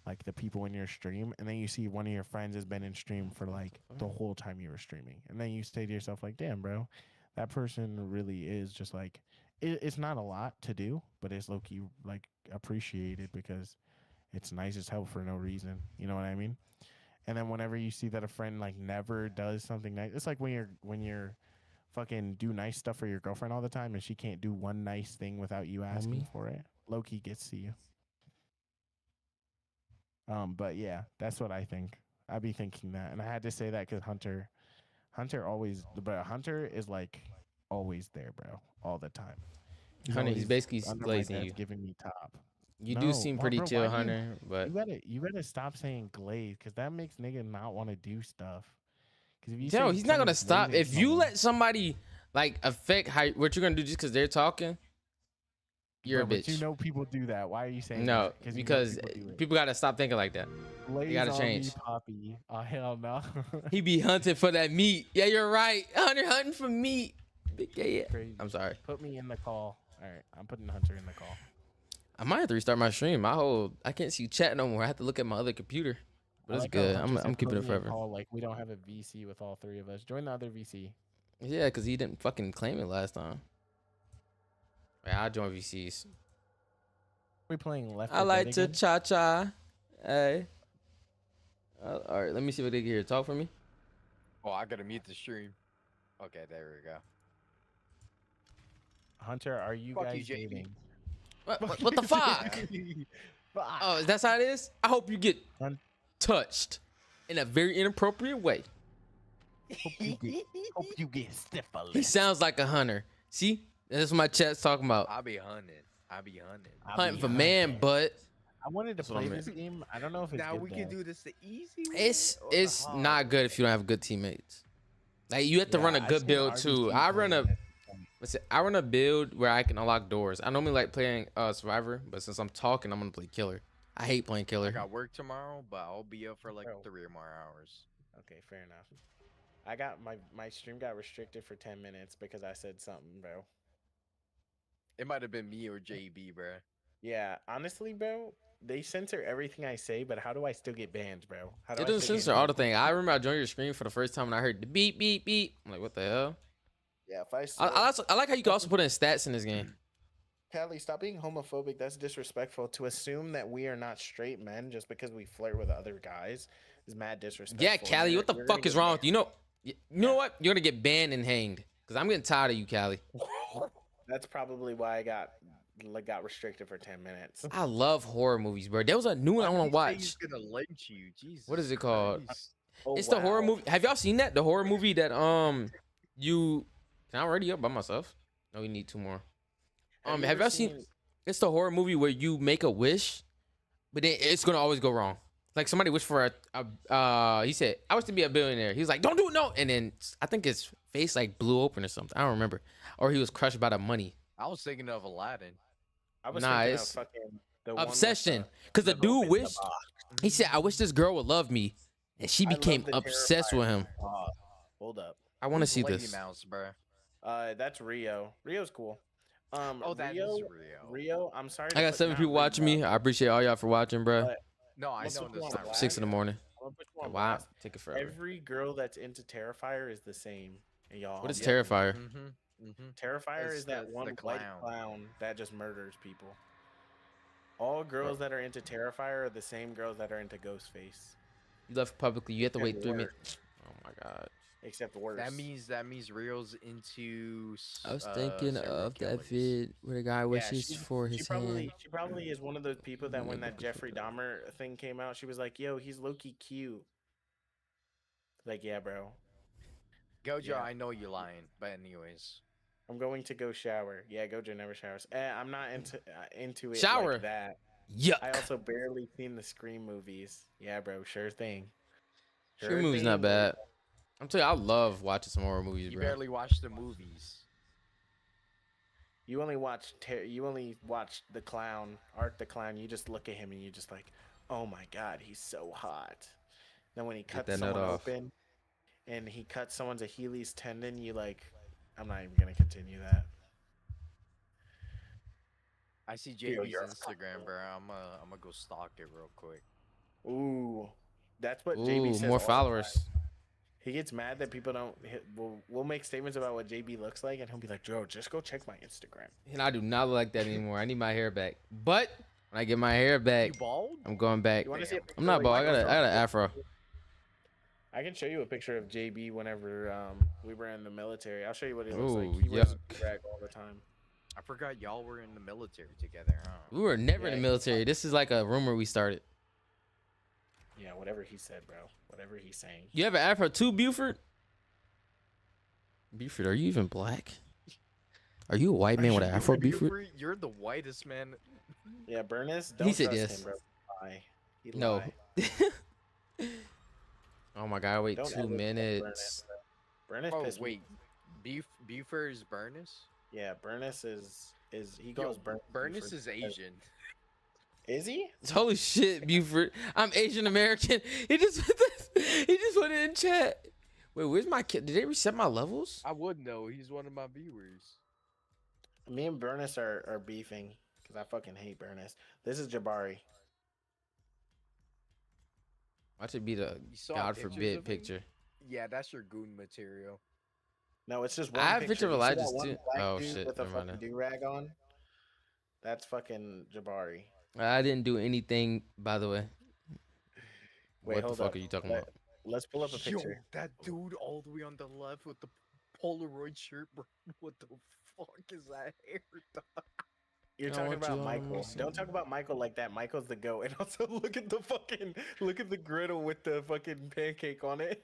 Speaker 2: like the people in your stream and then you see one of your friends has been in stream for like the whole time you were streaming and then you say to yourself like, damn, bro, that person really is just like it's not a lot to do, but it's low key like appreciated because it's nice as hell for no reason. You know what I mean? And then whenever you see that a friend like never does something nice, it's like when you're fucking do nice stuff for your girlfriend all the time and she can't do one nice thing without you asking
Speaker 1: Homie.
Speaker 2: for it. Loki gets to you. But yeah, that's what I think. I'd be thinking that, and I had to say that because Hunter always, but Hunter is like always there, bro, all the time. He's
Speaker 1: Hunter, he's
Speaker 2: always
Speaker 1: basically
Speaker 2: under my
Speaker 1: glazing
Speaker 2: desk
Speaker 1: you.
Speaker 2: giving me top.
Speaker 1: You do
Speaker 2: No,
Speaker 1: seem
Speaker 2: why,
Speaker 1: pretty
Speaker 2: bro? Why
Speaker 1: chill,
Speaker 2: do you?
Speaker 1: Hunter, but
Speaker 2: You gotta stop saying glaze because that makes nigga not want to do stuff. Because if you
Speaker 1: yo,
Speaker 2: say
Speaker 1: he's not gonna
Speaker 2: someone's
Speaker 1: stop.
Speaker 2: glazing
Speaker 1: If you
Speaker 2: someone,
Speaker 1: let somebody like affect how what you're gonna do just because they're talking, you're
Speaker 2: bro,
Speaker 1: a
Speaker 2: but you
Speaker 1: bitch.
Speaker 2: know people do that. Why are you saying
Speaker 1: No,
Speaker 2: that? Because you know
Speaker 1: because
Speaker 2: people do it.
Speaker 1: people gotta stop thinking like that. They
Speaker 2: Glaze
Speaker 1: gotta
Speaker 2: on
Speaker 1: change.
Speaker 2: me, Poppy. Oh hell no.
Speaker 1: He be hunting for that meat. Yeah, you're right. Hunter hunting for meat. Big gay.
Speaker 2: Crazy.
Speaker 1: I'm sorry.
Speaker 2: Put me in the call. All right, I'm putting Hunter in the call.
Speaker 1: I might have to restart my stream. I can't see chat no more. I have to look at my other computer. But
Speaker 2: I
Speaker 1: it's
Speaker 2: like how
Speaker 1: good.
Speaker 2: Hunter
Speaker 1: I'm
Speaker 2: said
Speaker 1: keeping
Speaker 2: put
Speaker 1: it
Speaker 2: me in
Speaker 1: forever.
Speaker 2: call like we don't have a VC with all three of us. Join the other VC.
Speaker 1: Yeah, because he didn't fucking claim it last time. Right, I'll join VCs.
Speaker 2: We playing left.
Speaker 1: I
Speaker 2: or
Speaker 1: like
Speaker 2: dead
Speaker 1: to
Speaker 2: again?
Speaker 1: cha cha. Hey. All right, let me see what they can hear. Talk for me.
Speaker 3: Oh, I gotta mute the stream. Okay, there we go.
Speaker 2: Hunter, are you
Speaker 3: Fuck you,
Speaker 2: guys
Speaker 3: JB.
Speaker 2: dating?
Speaker 1: What the fuck?
Speaker 2: Fuck.
Speaker 1: Oh, that's how it is? I hope you get
Speaker 2: Hun-
Speaker 1: touched in a very inappropriate way.
Speaker 2: Hope you get stiff a
Speaker 1: He
Speaker 2: lip.
Speaker 1: sounds like a hunter. See? That's what my chat's talking about.
Speaker 3: I be hunting. I be hunting.
Speaker 1: Hunting for man, but
Speaker 2: I wanted to
Speaker 1: That's what I
Speaker 2: play
Speaker 1: meant.
Speaker 2: this game. I don't know if it's
Speaker 3: Now
Speaker 2: good
Speaker 3: we can
Speaker 2: though.
Speaker 3: do this the easy way.
Speaker 1: it's
Speaker 3: or the
Speaker 1: it's
Speaker 3: hard
Speaker 1: not
Speaker 3: way.
Speaker 1: good if you don't have good teammates. Like you have to run a
Speaker 2: I've
Speaker 1: good
Speaker 2: seen
Speaker 1: build
Speaker 2: RBG
Speaker 1: too. I run
Speaker 2: play
Speaker 1: a
Speaker 2: it.
Speaker 1: I run a build where I can unlock doors. I normally like playing Survivor, but since I'm talking, I'm gonna play Killer. I hate playing
Speaker 3: I
Speaker 1: Killer.
Speaker 3: got work tomorrow, but I'll be up for like
Speaker 2: Bro.
Speaker 3: 3 or more hours.
Speaker 2: Okay, fair enough. I got my stream got restricted for 10 minutes because I said something, bro.
Speaker 3: It might have been me or JB, bruh.
Speaker 2: Yeah, honestly, bro, they censor everything I say, but how do I still get banned, bro? How do
Speaker 1: It
Speaker 2: I
Speaker 1: doesn't
Speaker 2: still get
Speaker 1: censor all the
Speaker 2: banned?
Speaker 1: thing. I remember I joined your screen for the first time and I heard the beep beep beep. I'm like, what the hell?
Speaker 2: Yeah, if I
Speaker 1: I,
Speaker 2: swear.
Speaker 1: I like how you can also put in stats in this game.
Speaker 2: Callie, stop being homophobic. That's disrespectful. To assume that we are not straight men just because we flirt with other guys is mad disrespectful.
Speaker 1: Yeah, Callie, what the
Speaker 2: You're gonna
Speaker 1: fuck is
Speaker 2: get
Speaker 1: wrong with you? You know what? You're gonna get banned and hanged because I'm getting tired of you, Callie.
Speaker 2: That's probably why I got restricted for 10 minutes.
Speaker 1: I love horror movies, bro. There was a new one I want to
Speaker 3: He's
Speaker 1: watch.
Speaker 3: gonna lynch you, Jesus.
Speaker 1: What is it called?
Speaker 3: Christ.
Speaker 2: Oh,
Speaker 1: It's the horror
Speaker 2: wow.
Speaker 1: movie. Have y'all seen that? The horror movie that you can I already up by myself? No, we need two more.
Speaker 2: you
Speaker 1: Have
Speaker 2: ever
Speaker 1: y'all seen? It's the horror movie where you make a wish, but then it's gonna always go wrong. Like somebody wished for he said, I wish to be a billionaire. He was like, don't do it, no. And then I think his face like blew open or something. I don't remember. Or he was crushed by the money.
Speaker 3: I was thinking of Aladdin.
Speaker 2: I was
Speaker 1: Nah,
Speaker 2: thinking of
Speaker 1: it's
Speaker 2: fucking the one with
Speaker 1: obsession. Because the
Speaker 2: the
Speaker 1: dude
Speaker 2: rope in the
Speaker 1: wished,
Speaker 2: box.
Speaker 1: he said, I wish this girl would love me. And she
Speaker 2: I love
Speaker 1: became
Speaker 2: the
Speaker 1: obsessed with him.
Speaker 2: Hold up.
Speaker 1: I want to
Speaker 3: Who's
Speaker 1: see
Speaker 3: Lady
Speaker 1: this.
Speaker 3: Mouse, bro.
Speaker 2: That's Rio. Rio's cool.
Speaker 3: Oh, that is
Speaker 2: Rio.
Speaker 3: Rio.
Speaker 2: Rio. I'm sorry.
Speaker 1: I got 7 people watching me. I appreciate all y'all for watching, bro.
Speaker 2: But
Speaker 3: No, I
Speaker 2: Let's
Speaker 3: know
Speaker 2: put you
Speaker 3: that's
Speaker 2: on
Speaker 3: not
Speaker 2: blast.
Speaker 1: 6 in the morning.
Speaker 2: I'm gonna put you on
Speaker 1: Wow,
Speaker 2: blast.
Speaker 1: take it forever.
Speaker 2: Every girl that's into Terrifier is the same. And y'all.
Speaker 1: What is
Speaker 2: yeah.
Speaker 1: Terrifier?
Speaker 2: Terrifier
Speaker 3: It's
Speaker 2: is that
Speaker 3: the
Speaker 2: one white clown that just murders people. All girls that are into Terrifier are the same girls that are into Ghostface,
Speaker 1: You left publicly. You have to wait
Speaker 2: Except
Speaker 1: 3
Speaker 2: worse.
Speaker 1: minutes. Oh my god.
Speaker 2: except worse.
Speaker 3: That means Rio's into.
Speaker 1: I was thinking
Speaker 3: serial
Speaker 1: of that
Speaker 3: killers.
Speaker 1: vid where the guy wishes for his hand.
Speaker 2: She probably is one of those people that when that Jeffrey Dahmer thing came out, she was like, "Yo, he's low-key cute." Like, yeah, bro.
Speaker 3: Gojo,
Speaker 2: Yeah.
Speaker 3: I know you're lying, but anyways.
Speaker 2: I'm going to go shower. Yeah, Gojo never showers. I'm not into it
Speaker 1: Shower.
Speaker 2: like that.
Speaker 1: Yuck.
Speaker 2: I also barely seen the Scream movies. Yeah, bro, sure thing.
Speaker 1: Scream movie's not bad. I'm telling you, I love watching some horror movies,
Speaker 3: You
Speaker 1: bro.
Speaker 3: barely watch the movies.
Speaker 2: You only watch the clown, Art the Clown. You just look at him and you just like, oh my god, he's so hot. Then when he cuts
Speaker 1: that nut
Speaker 2: someone
Speaker 1: off.
Speaker 2: open, and he cuts someone's Achilles tendon, you like, I'm not even gonna continue that.
Speaker 3: I see
Speaker 2: Yo,
Speaker 3: JB's
Speaker 2: you're a
Speaker 3: Instagram, bro. I'm gonna go stalk it real quick.
Speaker 2: Ooh, that's what JB
Speaker 1: Ooh,
Speaker 2: says.
Speaker 1: more
Speaker 2: all the time.
Speaker 1: followers.
Speaker 2: He gets mad that people don't. We'll make statements about what JB looks like, and he'll be like, "Joe, just go check my Instagram."
Speaker 1: And I do not look like that anymore. I need my hair back. But when I get my hair back,
Speaker 3: You bald?
Speaker 1: I'm going back.
Speaker 2: You want to see?
Speaker 1: I'm not bald. I got an afro.
Speaker 2: I can show you a picture of JB whenever we were in the military. I'll show you what he looks
Speaker 1: Ooh,
Speaker 2: like. He wears
Speaker 1: yuck.
Speaker 2: a rag all the time.
Speaker 3: I forgot y'all were in the military together, huh?
Speaker 1: We were never
Speaker 2: Yeah,
Speaker 1: in the military. This is like a rumor we started.
Speaker 2: Yeah, whatever he said, bro. Whatever he's saying.
Speaker 1: You have an afro too, Buford? Buford, are you even black? Are you a white man with an afro, Buford?
Speaker 3: You're the whitest man.
Speaker 2: Yeah, Burness. Don't
Speaker 1: said
Speaker 2: trust
Speaker 1: yes.
Speaker 2: him, bro. Lie. He
Speaker 1: No.
Speaker 2: lie.
Speaker 1: Oh my god, wait
Speaker 2: Don't
Speaker 1: 2
Speaker 2: ever trust
Speaker 1: minutes.
Speaker 2: Burness
Speaker 3: Oh
Speaker 2: pissed me.
Speaker 3: wait, Buford is Burness?
Speaker 2: Yeah, Burness is he goes
Speaker 3: Burness is Asian.
Speaker 2: Is he?
Speaker 1: Holy shit, Buford. I'm Asian American. He just put it in chat. Wait, where's my kid? Did they reset my levels?
Speaker 3: I would know. He's one of my viewers.
Speaker 2: Me and Burness are beefing because I fucking hate Burness. This is Jabari.
Speaker 1: Watch it be the
Speaker 3: You saw
Speaker 1: God
Speaker 3: pictures
Speaker 1: forbid
Speaker 3: of him?
Speaker 1: picture.
Speaker 3: Yeah, that's your goon material.
Speaker 2: No, it's just one.
Speaker 1: I have a picture of
Speaker 2: You see that
Speaker 1: Elijah's
Speaker 2: one
Speaker 1: too.
Speaker 2: black
Speaker 1: Oh
Speaker 2: dude
Speaker 1: shit,
Speaker 2: with a
Speaker 1: never mind.
Speaker 2: fucking do rag on. That's fucking Jabari.
Speaker 1: I didn't do anything, by the way.
Speaker 2: Wait,
Speaker 1: What the
Speaker 2: hold
Speaker 1: fuck
Speaker 2: up.
Speaker 1: are you talking about?
Speaker 2: Let's pull up a picture.
Speaker 3: Yo, that dude all the way on the left with the Polaroid shirt, bro. What the fuck is that hair? dog?
Speaker 2: You're
Speaker 1: I
Speaker 2: talking
Speaker 1: want you
Speaker 2: about
Speaker 1: all
Speaker 2: Michael.
Speaker 1: to
Speaker 2: Don't talk about Michael like that. Michael's the goat. And also look at the griddle with the fucking pancake on it.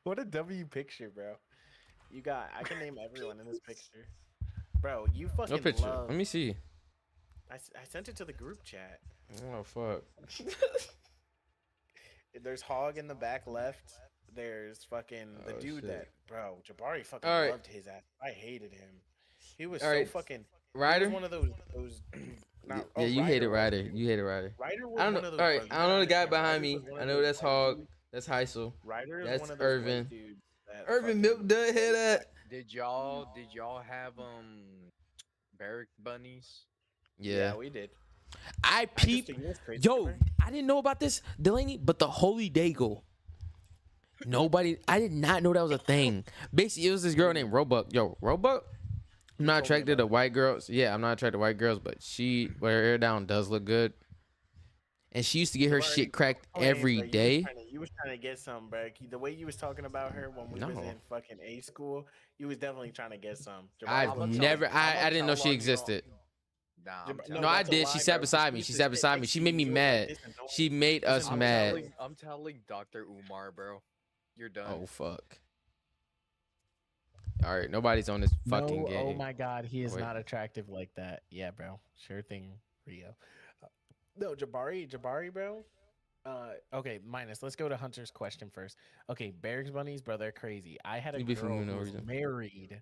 Speaker 2: What a W picture, bro. I can name everyone in this picture. Bro, you fucking
Speaker 1: No picture.
Speaker 2: love.
Speaker 1: Let me see.
Speaker 2: I sent it to the group chat.
Speaker 1: Oh fuck.
Speaker 2: There's Hog in the back left. There's fucking the
Speaker 1: Oh,
Speaker 2: dude
Speaker 1: shit.
Speaker 2: that, bro, Jabari fucking
Speaker 1: All right.
Speaker 2: loved his ass. I hated him. He was
Speaker 1: All
Speaker 2: so
Speaker 1: right.
Speaker 2: fucking. He
Speaker 1: Ryder?
Speaker 2: was one of those.
Speaker 1: Yeah, you hated Ryder.
Speaker 2: was.
Speaker 1: You hated Ryder.
Speaker 2: Ryder was
Speaker 1: I don't
Speaker 2: one
Speaker 1: know.
Speaker 2: of those.
Speaker 1: All right,
Speaker 2: bro, you
Speaker 1: I don't know the
Speaker 2: gotta
Speaker 1: guy
Speaker 2: understand,
Speaker 1: behind
Speaker 2: Ryder
Speaker 1: me.
Speaker 2: was one
Speaker 1: I
Speaker 2: of
Speaker 1: know
Speaker 2: those
Speaker 1: that's
Speaker 2: white
Speaker 1: Hog.
Speaker 2: dudes-
Speaker 1: That's Heisel.
Speaker 2: Ryder is
Speaker 1: That's
Speaker 2: one of those
Speaker 1: Irvin.
Speaker 2: white dudes. That
Speaker 1: Irvin
Speaker 2: fucking-
Speaker 1: Milk Dud head at.
Speaker 3: Did y'all have barrack bunnies?
Speaker 1: Yeah.
Speaker 2: we did.
Speaker 1: I
Speaker 2: just
Speaker 1: peeped.
Speaker 2: think it's crazy,
Speaker 1: Yo,
Speaker 2: Jabari.
Speaker 1: I didn't know about this, Delaney, but the Holy Dago. I did not know that was a thing. Basically, it was this girl named Roebuck. Yo, Roebuck? I'm not
Speaker 2: told me
Speaker 1: attracted to
Speaker 2: about
Speaker 1: white girls. Yeah, I'm not attracted to white girls, but she, with her hair down, does look good. And she used to get her
Speaker 2: Jabari,
Speaker 1: shit cracked
Speaker 2: oh, hey,
Speaker 1: every
Speaker 2: bro,
Speaker 1: day.
Speaker 2: You was trying to get some, bro. The way you was talking about her when we was
Speaker 1: No.
Speaker 2: in fucking A school, you was definitely trying to get some. Jabari,
Speaker 1: I've
Speaker 2: look,
Speaker 1: never,
Speaker 3: how much-
Speaker 1: I didn't know
Speaker 3: how
Speaker 1: she
Speaker 3: long you
Speaker 1: existed.
Speaker 3: Nah,
Speaker 2: Jab-
Speaker 3: I'm
Speaker 2: no,
Speaker 3: telling
Speaker 1: No, I
Speaker 2: that's a
Speaker 1: did.
Speaker 2: lie,
Speaker 1: She sat
Speaker 2: bro.
Speaker 1: beside me.
Speaker 2: She
Speaker 1: She
Speaker 2: used
Speaker 1: sat
Speaker 2: to
Speaker 1: beside
Speaker 2: say,
Speaker 1: me. She
Speaker 2: "Hey,
Speaker 1: made me
Speaker 2: you
Speaker 1: mad.
Speaker 2: like this and don't-"
Speaker 1: She made us
Speaker 2: Listen,
Speaker 3: I'm
Speaker 1: mad.
Speaker 3: I'm telling Dr. Umar, bro. You're done.
Speaker 1: Oh, fuck. All right, nobody's on this fucking
Speaker 2: No,
Speaker 1: game.
Speaker 2: oh my god, he is
Speaker 1: Wait.
Speaker 2: not attractive like that. Yeah, bro. Sure thing, Rio. No, Jabari, bro. Okay, minus. Let's go to Hunter's question first. Okay, Bears bunnies, bro, they're crazy. I had a
Speaker 1: You beef with me
Speaker 2: girl
Speaker 1: for
Speaker 2: who
Speaker 1: no
Speaker 2: was
Speaker 1: reason.
Speaker 2: married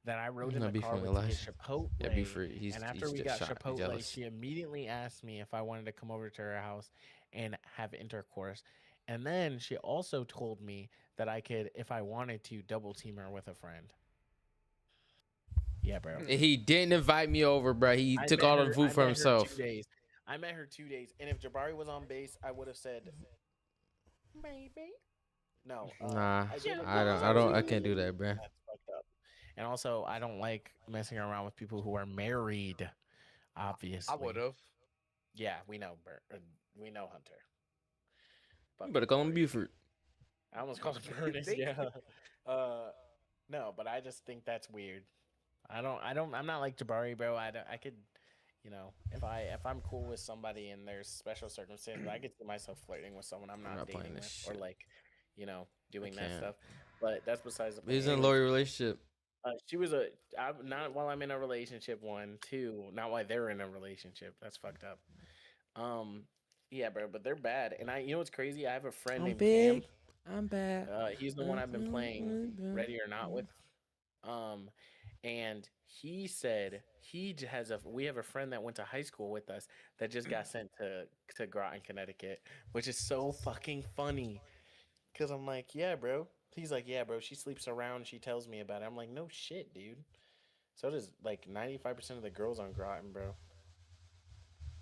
Speaker 2: that I rode
Speaker 1: I'm
Speaker 2: in the
Speaker 1: not
Speaker 2: car
Speaker 1: beefing with
Speaker 2: with to get
Speaker 1: Elijah. Yeah, beef
Speaker 2: Chipotle.
Speaker 1: for he's
Speaker 2: And after
Speaker 1: he's
Speaker 2: we
Speaker 1: just
Speaker 2: got
Speaker 1: shot. He's
Speaker 2: Chipotle,
Speaker 1: jealous.
Speaker 2: she immediately asked me if I wanted to come over to her house and have intercourse. And then she also told me that I could, if I wanted to, double team her with a friend. Yeah, bro.
Speaker 1: And he didn't invite me over, bro. He
Speaker 2: I
Speaker 1: took
Speaker 2: met
Speaker 1: all the
Speaker 2: her.
Speaker 1: food
Speaker 2: I
Speaker 1: for
Speaker 2: met her
Speaker 1: himself.
Speaker 2: 2 days. I met her 2 days, and if Jabari was on base, I would have said, "Baby." No,
Speaker 1: Nah,
Speaker 2: I did it
Speaker 1: I don't.
Speaker 2: because
Speaker 1: I
Speaker 2: was
Speaker 1: don't. I
Speaker 2: with
Speaker 1: can't do
Speaker 2: you.
Speaker 1: that, bro.
Speaker 2: That's fucked up. And also, I don't like messing around with people who are married.
Speaker 3: I would
Speaker 2: Obviously,
Speaker 3: have.
Speaker 2: yeah, we know. We know Hunter.
Speaker 1: You
Speaker 2: Fucking
Speaker 1: better call him
Speaker 2: boy.
Speaker 1: Buford.
Speaker 2: I almost called him Ernest.
Speaker 3: Thank
Speaker 2: Yeah.
Speaker 3: you.
Speaker 2: No, but I just think that's weird. I'm not like Jabari, bro. I could, if I'm cool with somebody and there's special circumstances, I could see myself flirting with someone I'm
Speaker 1: I'm
Speaker 2: not
Speaker 1: not
Speaker 2: dating
Speaker 1: playing
Speaker 2: with,
Speaker 1: this
Speaker 2: or
Speaker 1: shit.
Speaker 2: like, doing that
Speaker 1: Can't.
Speaker 2: stuff. But that's besides the
Speaker 1: But
Speaker 2: point.
Speaker 1: he's in a
Speaker 2: Anyways,
Speaker 1: loyal relationship.
Speaker 2: she was not while I'm in a relationship. One, two, not while they're in a relationship. That's fucked up. Um, yeah, bro, but they're bad. And what's crazy? I have a friend
Speaker 1: I'm
Speaker 2: named
Speaker 1: big.
Speaker 2: Cam.
Speaker 1: I'm bad.
Speaker 2: He's the one I've been playing Ready or Not with. Um, and he said we have a friend that went to high school with us that just got sent to Groton, Connecticut, which is so fucking funny. Cause I'm like, yeah, bro. He's like, yeah, bro. She sleeps around. She tells me about it. I'm like, no shit, dude. So does like 95% of the girls on Groton, bro.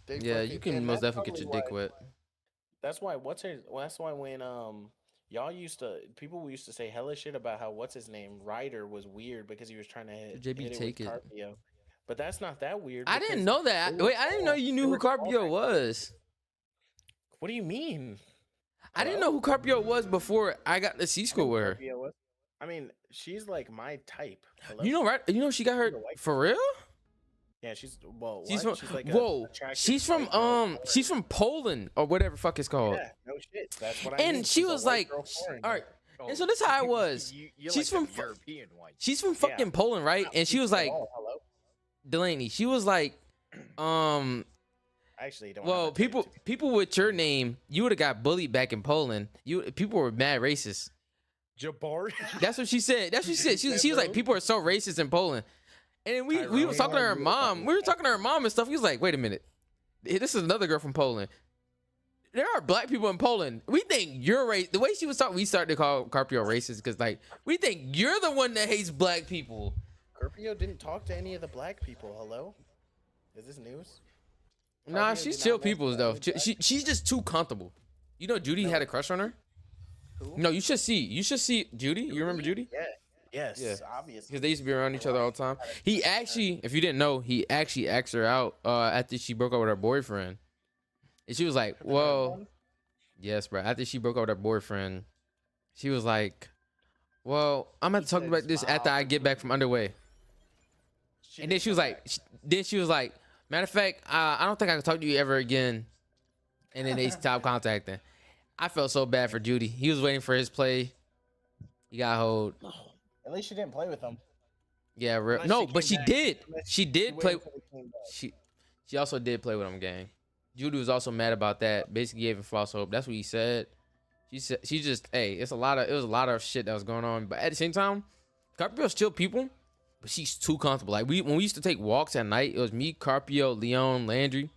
Speaker 2: They
Speaker 1: Yeah, you
Speaker 2: fucking,
Speaker 1: can
Speaker 2: and
Speaker 1: most
Speaker 2: that's
Speaker 1: definitely get
Speaker 2: probably
Speaker 1: your
Speaker 2: why.
Speaker 1: dick wet.
Speaker 2: That's why that's why when y'all people used to say hella shit about how what's his name Ryder was weird because he was trying to
Speaker 1: JB,
Speaker 2: hit it with
Speaker 1: take it.
Speaker 2: Carpio, but that's not that weird
Speaker 1: I didn't
Speaker 2: because
Speaker 1: know
Speaker 2: they
Speaker 1: that.
Speaker 2: were
Speaker 1: Wait, I didn't know
Speaker 2: small.
Speaker 1: you
Speaker 2: They
Speaker 1: knew who
Speaker 2: were small
Speaker 1: Carpio
Speaker 2: back then.
Speaker 1: was.
Speaker 2: What do you mean?
Speaker 1: I didn't
Speaker 2: Hello?
Speaker 1: know who Carpio was before I got to C
Speaker 2: I
Speaker 1: school
Speaker 2: know
Speaker 1: with
Speaker 2: who
Speaker 1: her.
Speaker 2: Carpio was. I mean, she's like my type. Hello?
Speaker 1: You know, right? You know she got
Speaker 2: She's
Speaker 1: her
Speaker 2: a white
Speaker 1: for
Speaker 2: girl.
Speaker 1: real.
Speaker 2: Yeah, she's well.
Speaker 1: She's
Speaker 2: What?
Speaker 1: from
Speaker 2: She's like a
Speaker 1: whoa.
Speaker 2: attractive
Speaker 1: She's from
Speaker 2: white girl.
Speaker 1: she's from Poland or whatever fuck it's called.
Speaker 2: Yeah, no shit. That's what I mean.
Speaker 1: And she
Speaker 2: She's a
Speaker 1: was
Speaker 2: white
Speaker 1: like,
Speaker 2: girl foreigner.
Speaker 1: all right.
Speaker 3: Oh,
Speaker 1: And so this how it was.
Speaker 3: you
Speaker 1: She's
Speaker 3: like
Speaker 1: from
Speaker 3: them European white.
Speaker 1: she's from
Speaker 2: Yeah.
Speaker 1: fucking Poland, right?
Speaker 2: Not
Speaker 1: And she was
Speaker 2: people at
Speaker 1: like,
Speaker 2: all. Hello.
Speaker 1: Delaney. She was like,
Speaker 2: I actually don't. have
Speaker 1: well,
Speaker 2: a type, to be
Speaker 1: people with your name, you would have got bullied back in Poland. People were mad racist.
Speaker 3: Jabari.
Speaker 1: That's what she said. That's what she said. She was like, people are so racist in Poland. And then we was talking to her mom. We were talking to her mom and stuff. He was like, wait a minute. This is another girl from Poland. There are black people in Poland. We think you're racist. The way she was talking, we started to call Carpio racist because like we think you're the one that hates black people.
Speaker 2: Carpio didn't talk to any of the black people. Hello, is this news?
Speaker 1: Nah,
Speaker 2: Carpio
Speaker 1: she's
Speaker 2: did
Speaker 1: chill
Speaker 2: not mess
Speaker 1: people
Speaker 2: with
Speaker 1: though.
Speaker 2: any black-
Speaker 1: She's just too comfortable. You know, Judy
Speaker 2: No.
Speaker 1: had a crush on her.
Speaker 2: Who?
Speaker 1: No, you should see. You should see Judy. You remember Judy?
Speaker 2: Yeah. Yes.
Speaker 1: Yeah.
Speaker 2: Obviously.
Speaker 1: Because they used to be around each other all the time. He actually, if you didn't know, he actually asked her out after she broke up with her boyfriend. And she was like, well, yes, bro. After she broke up with her boyfriend, she was like, well, I'm going to talk about this after I get back from underway. And then she was like, matter of fact, I don't think I can talk to you ever again. And then they stopped contacting. I felt so bad for Judy. He was waiting for his play. He got hold.
Speaker 2: At least she didn't play with him.
Speaker 1: Yeah, real.
Speaker 2: Unless
Speaker 1: No,
Speaker 2: she
Speaker 1: but
Speaker 2: came
Speaker 1: she
Speaker 2: back.
Speaker 1: did.
Speaker 2: Unless
Speaker 1: She did play.
Speaker 2: waited until he came back.
Speaker 1: She also did play with him, gang. Judy was also mad about that. Basically gave him false hope. That's what he said. She just it was a lot of shit that was going on. But at the same time, Carpio's chill people, but she's too comfortable. Like when we used to take walks at night, it was me, Carpio, Leon, Landry,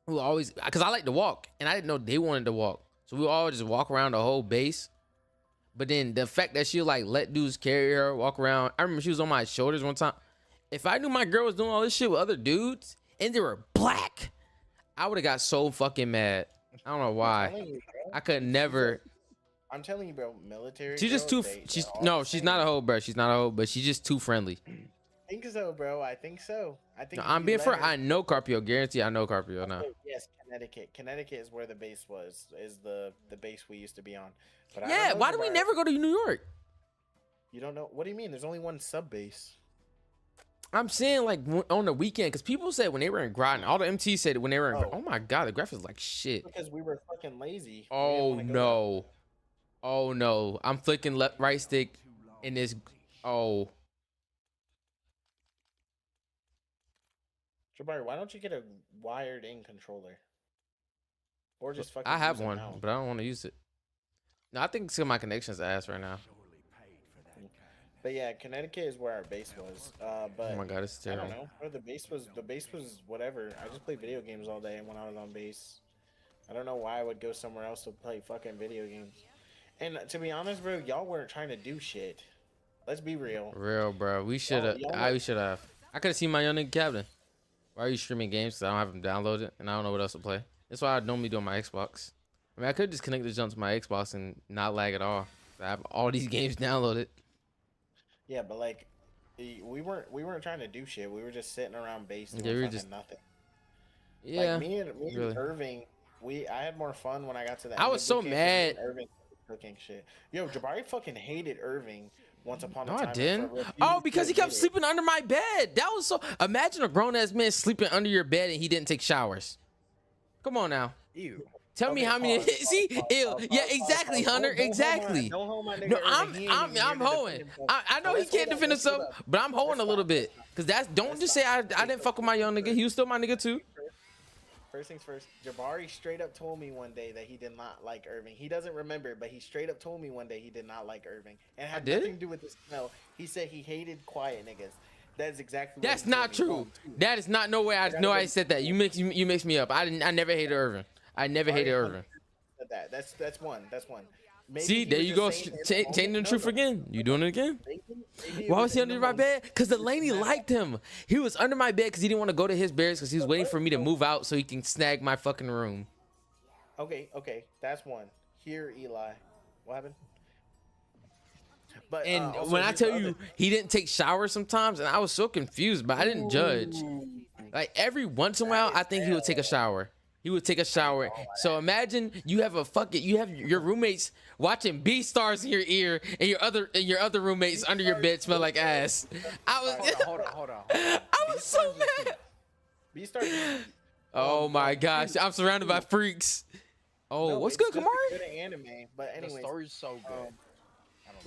Speaker 1: who always because I like to walk and I didn't know they wanted to walk, so we would all just walk around the whole base. But then the fact that she like let dudes carry her, walk around. I remember she was on my shoulders one time. If I knew my girl was doing all this shit with other dudes and they were black, I would have got so fucking mad. I don't know why. I could never.
Speaker 2: I'm telling you, bro. Military.
Speaker 1: She's just too.
Speaker 2: girls,
Speaker 1: She's
Speaker 2: they're all
Speaker 1: no.
Speaker 2: the
Speaker 1: She's
Speaker 2: same.
Speaker 1: not a hoe, bro. She's not a hoe, but she's just too friendly.
Speaker 2: I think so, bro. I think so. I think.
Speaker 1: No,
Speaker 2: if
Speaker 1: I'm
Speaker 2: you
Speaker 1: being
Speaker 2: let
Speaker 1: fair.
Speaker 2: her-
Speaker 1: I know Carpio. Guarantee I know Carpio now.
Speaker 2: Oh, yes, Connecticut. Connecticut is where the base was. Is the base we used to be on. But I don't
Speaker 1: Yeah.
Speaker 2: know
Speaker 1: Why do we
Speaker 2: Jabari.
Speaker 1: never go to New York?
Speaker 2: You don't know? What do you mean? There's only one sub base.
Speaker 1: I'm saying like on the weekend because people said when they were in Groton, all the MTs said when they were in.
Speaker 2: Oh.
Speaker 1: Oh my god, the graphics like shit.
Speaker 2: Because we were fucking lazy. We didn't
Speaker 1: Oh
Speaker 2: wanna go
Speaker 1: no. Oh no. I'm flicking left right stick in this. Oh.
Speaker 2: Jabari, why don't you get a wired in controller? or just fucking.
Speaker 1: I have
Speaker 2: use it
Speaker 1: one,
Speaker 2: now.
Speaker 1: but I don't want to use it. No, I think some of my connection's ass right now.
Speaker 2: But yeah, Connecticut is where our base was. But
Speaker 1: Oh my god, it's
Speaker 2: I
Speaker 1: terrible.
Speaker 2: don't know. Bro, the base was whatever. I just played video games all day when I was on base. I don't know why I would go somewhere else to play fucking video games. And to be honest, bro, y'all weren't trying to do shit. Let's be real.
Speaker 1: Real, bro. We should have. We should have. I could have seen my young nigga captain. Why are you streaming games? Cause I don't have them downloaded and I don't know what else to play. That's why I normally do on my Xbox. I mean, I could just connect the jump to my Xbox and not lag at all. I have all these games downloaded.
Speaker 2: Yeah, but like, we weren't trying to do shit. We were just sitting around base doing
Speaker 1: Yeah, we were
Speaker 2: fucking
Speaker 1: just-
Speaker 2: nothing.
Speaker 1: Yeah.
Speaker 2: Like me and
Speaker 1: really.
Speaker 2: Irving, I had more fun when I got to that.
Speaker 1: I was so mad.
Speaker 2: Irving cooking shit. Yo, Jabari fucking hated Irving once upon a
Speaker 1: No,
Speaker 2: time.
Speaker 1: I didn't.
Speaker 2: refused
Speaker 1: Oh,
Speaker 2: to
Speaker 1: because he kept
Speaker 2: admit it.
Speaker 1: sleeping under my bed. That was so. Imagine a grown ass man sleeping under your bed and he didn't take showers. Come on now.
Speaker 3: Ew.
Speaker 1: Tell me
Speaker 2: Okay,
Speaker 1: how many.
Speaker 2: pause,
Speaker 1: See,
Speaker 2: pause,
Speaker 1: ew.
Speaker 2: pause,
Speaker 1: Yeah,
Speaker 2: pause,
Speaker 1: exactly,
Speaker 2: pause.
Speaker 1: Hunter. Exactly.
Speaker 2: Don't hold my nigga
Speaker 1: No,
Speaker 2: Irving. He ain't even here
Speaker 1: I'm
Speaker 2: to
Speaker 1: hoeing.
Speaker 2: defend himself.
Speaker 1: I know he
Speaker 2: Let's
Speaker 1: can't
Speaker 2: hold
Speaker 1: defend
Speaker 2: up, let's hold
Speaker 1: himself,
Speaker 2: up.
Speaker 1: but I'm hoeing
Speaker 2: Let's
Speaker 1: a little
Speaker 2: stop,
Speaker 1: bit. Cause that's don't
Speaker 2: Let's
Speaker 1: just
Speaker 2: stop.
Speaker 1: say I didn't fuck with my young nigga. He was still my nigga too.
Speaker 2: First things first, Jabari straight up told me one day that he did not like Irving. He doesn't remember, but he straight up told me one day he did not like Irving. And it had
Speaker 1: did?
Speaker 2: nothing to do with this. No, he said he hated quiet niggas. That's exactly what
Speaker 1: That's
Speaker 2: he
Speaker 1: not
Speaker 2: told me.
Speaker 1: true. That is not no way. I know I said that. You mix me up. I never hated Irving. I never hated Irving.
Speaker 2: Said that. That's one. That's one. Maybe
Speaker 1: See,
Speaker 2: he
Speaker 1: there
Speaker 2: was
Speaker 1: you
Speaker 2: just
Speaker 1: go,
Speaker 2: saying that in
Speaker 1: changing the
Speaker 2: moment.
Speaker 1: truth
Speaker 2: No,
Speaker 1: again. You doing it again?
Speaker 2: maybe it
Speaker 1: Why was he
Speaker 2: in
Speaker 1: under
Speaker 2: the
Speaker 1: my
Speaker 2: moment.
Speaker 1: bed? Because Delaney liked him. He was under my bed because he didn't want to go to his bears because he was waiting for me to move out so he can snag my fucking room.
Speaker 2: Okay, that's one. Here, Eli. What happened? But
Speaker 1: And
Speaker 2: also
Speaker 1: when I
Speaker 2: here's
Speaker 1: tell
Speaker 2: the
Speaker 1: you,
Speaker 2: other-
Speaker 1: he didn't take showers sometimes, and I was so confused, but I didn't judge. Like every once in a while, I think he would take a shower. He would take a shower. So imagine you have your roommates watching B stars in your ear, and your other roommates under your bed smell like ass.
Speaker 3: Hold on.
Speaker 1: I was so mad.
Speaker 2: B-Star.
Speaker 1: Oh my gosh, I'm surrounded by freaks. Oh,
Speaker 2: No,
Speaker 1: what's
Speaker 2: it's
Speaker 1: good,
Speaker 2: just
Speaker 1: Kamari?
Speaker 2: a good anime, but
Speaker 3: The
Speaker 2: anyways,
Speaker 3: story's so good.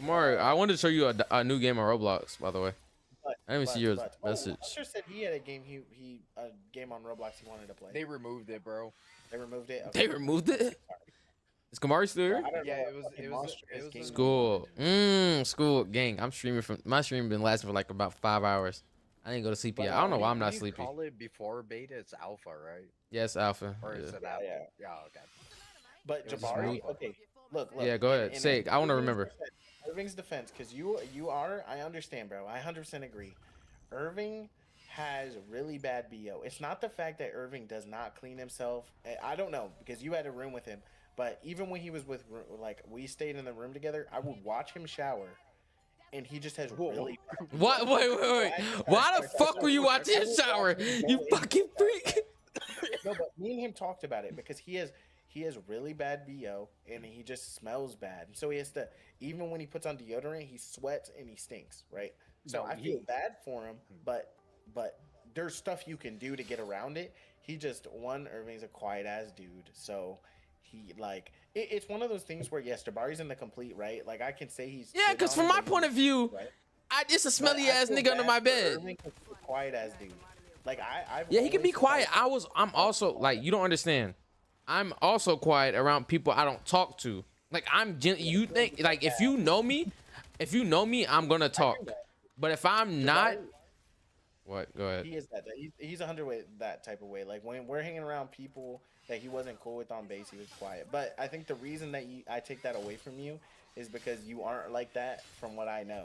Speaker 1: Kamari, I wanted to show you a new game on Roblox, by the way. I didn't even see your message.
Speaker 2: Buster said he had a game a game on Roblox he wanted to play.
Speaker 3: They removed it, bro.
Speaker 2: They removed it.
Speaker 1: They removed it. Is Kamari still here?
Speaker 2: I don't
Speaker 3: Yeah,
Speaker 2: know
Speaker 3: it was-
Speaker 2: what fucking
Speaker 3: it was-
Speaker 2: monster
Speaker 3: it
Speaker 2: this
Speaker 3: was
Speaker 2: game
Speaker 3: a-
Speaker 1: School. School. Gang, I'm streaming from my stream been lasting for like about 5 hours. I didn't go to sleep
Speaker 2: But,
Speaker 1: yet. I don't know why
Speaker 3: What
Speaker 1: I'm
Speaker 3: do
Speaker 1: not
Speaker 3: you
Speaker 1: sleepy.
Speaker 3: Call it before beta. It's alpha, right?
Speaker 1: Yes, Alpha.
Speaker 3: Or is
Speaker 1: Yeah.
Speaker 3: it alpha?
Speaker 2: Yeah.
Speaker 3: Yeah. Okay.
Speaker 2: But
Speaker 3: It was
Speaker 2: Jabari,
Speaker 3: smooth.
Speaker 2: okay, look.
Speaker 1: Yeah, go ahead. Say it. I wanna remember.
Speaker 2: Irving's defense, because you are, I understand, bro. I 100% agree. Irving has really bad BO. It's not the fact that Irving does not clean himself. I don't know, because you had a room with him. But even when he was with, like, we stayed in the room together, I would watch him shower, and he just has really bad BO.
Speaker 1: What? Wait. Why the fuck were you watching his shower? You fucking freak.
Speaker 2: No, but me and him talked about it because he has really bad BO and he just smells bad. So he has to, even when he puts on deodorant, he sweats and he stinks, right? So
Speaker 3: No,
Speaker 2: I feel bad for him, but there's stuff you can do to get around it. Irving's a quiet ass dude, so he like it's one of those things where yes, Jabari's in the complete right. Like I can say he's
Speaker 1: Yeah, because from my point of view,
Speaker 2: right?
Speaker 1: I just a
Speaker 2: But
Speaker 1: smelly
Speaker 2: I
Speaker 1: ass
Speaker 2: feel
Speaker 1: nigga under
Speaker 2: bad
Speaker 1: my
Speaker 2: for
Speaker 1: bed.
Speaker 2: Irving 'cause he's a quiet ass dude. Like
Speaker 1: Yeah, he can be
Speaker 2: always felt
Speaker 1: quiet.
Speaker 2: like-
Speaker 1: I'm also like, you don't understand. I'm also quiet around people I don't talk to. Like you think like if you know me, I'm gonna talk. But if I'm not,
Speaker 2: Jabari-
Speaker 1: what? Go ahead.
Speaker 2: He is that. He's 100 way that type of way. Like when we're hanging around people that he wasn't cool with on base, he was quiet. But I think the reason that I take that away from you is because you aren't like that. From what I know,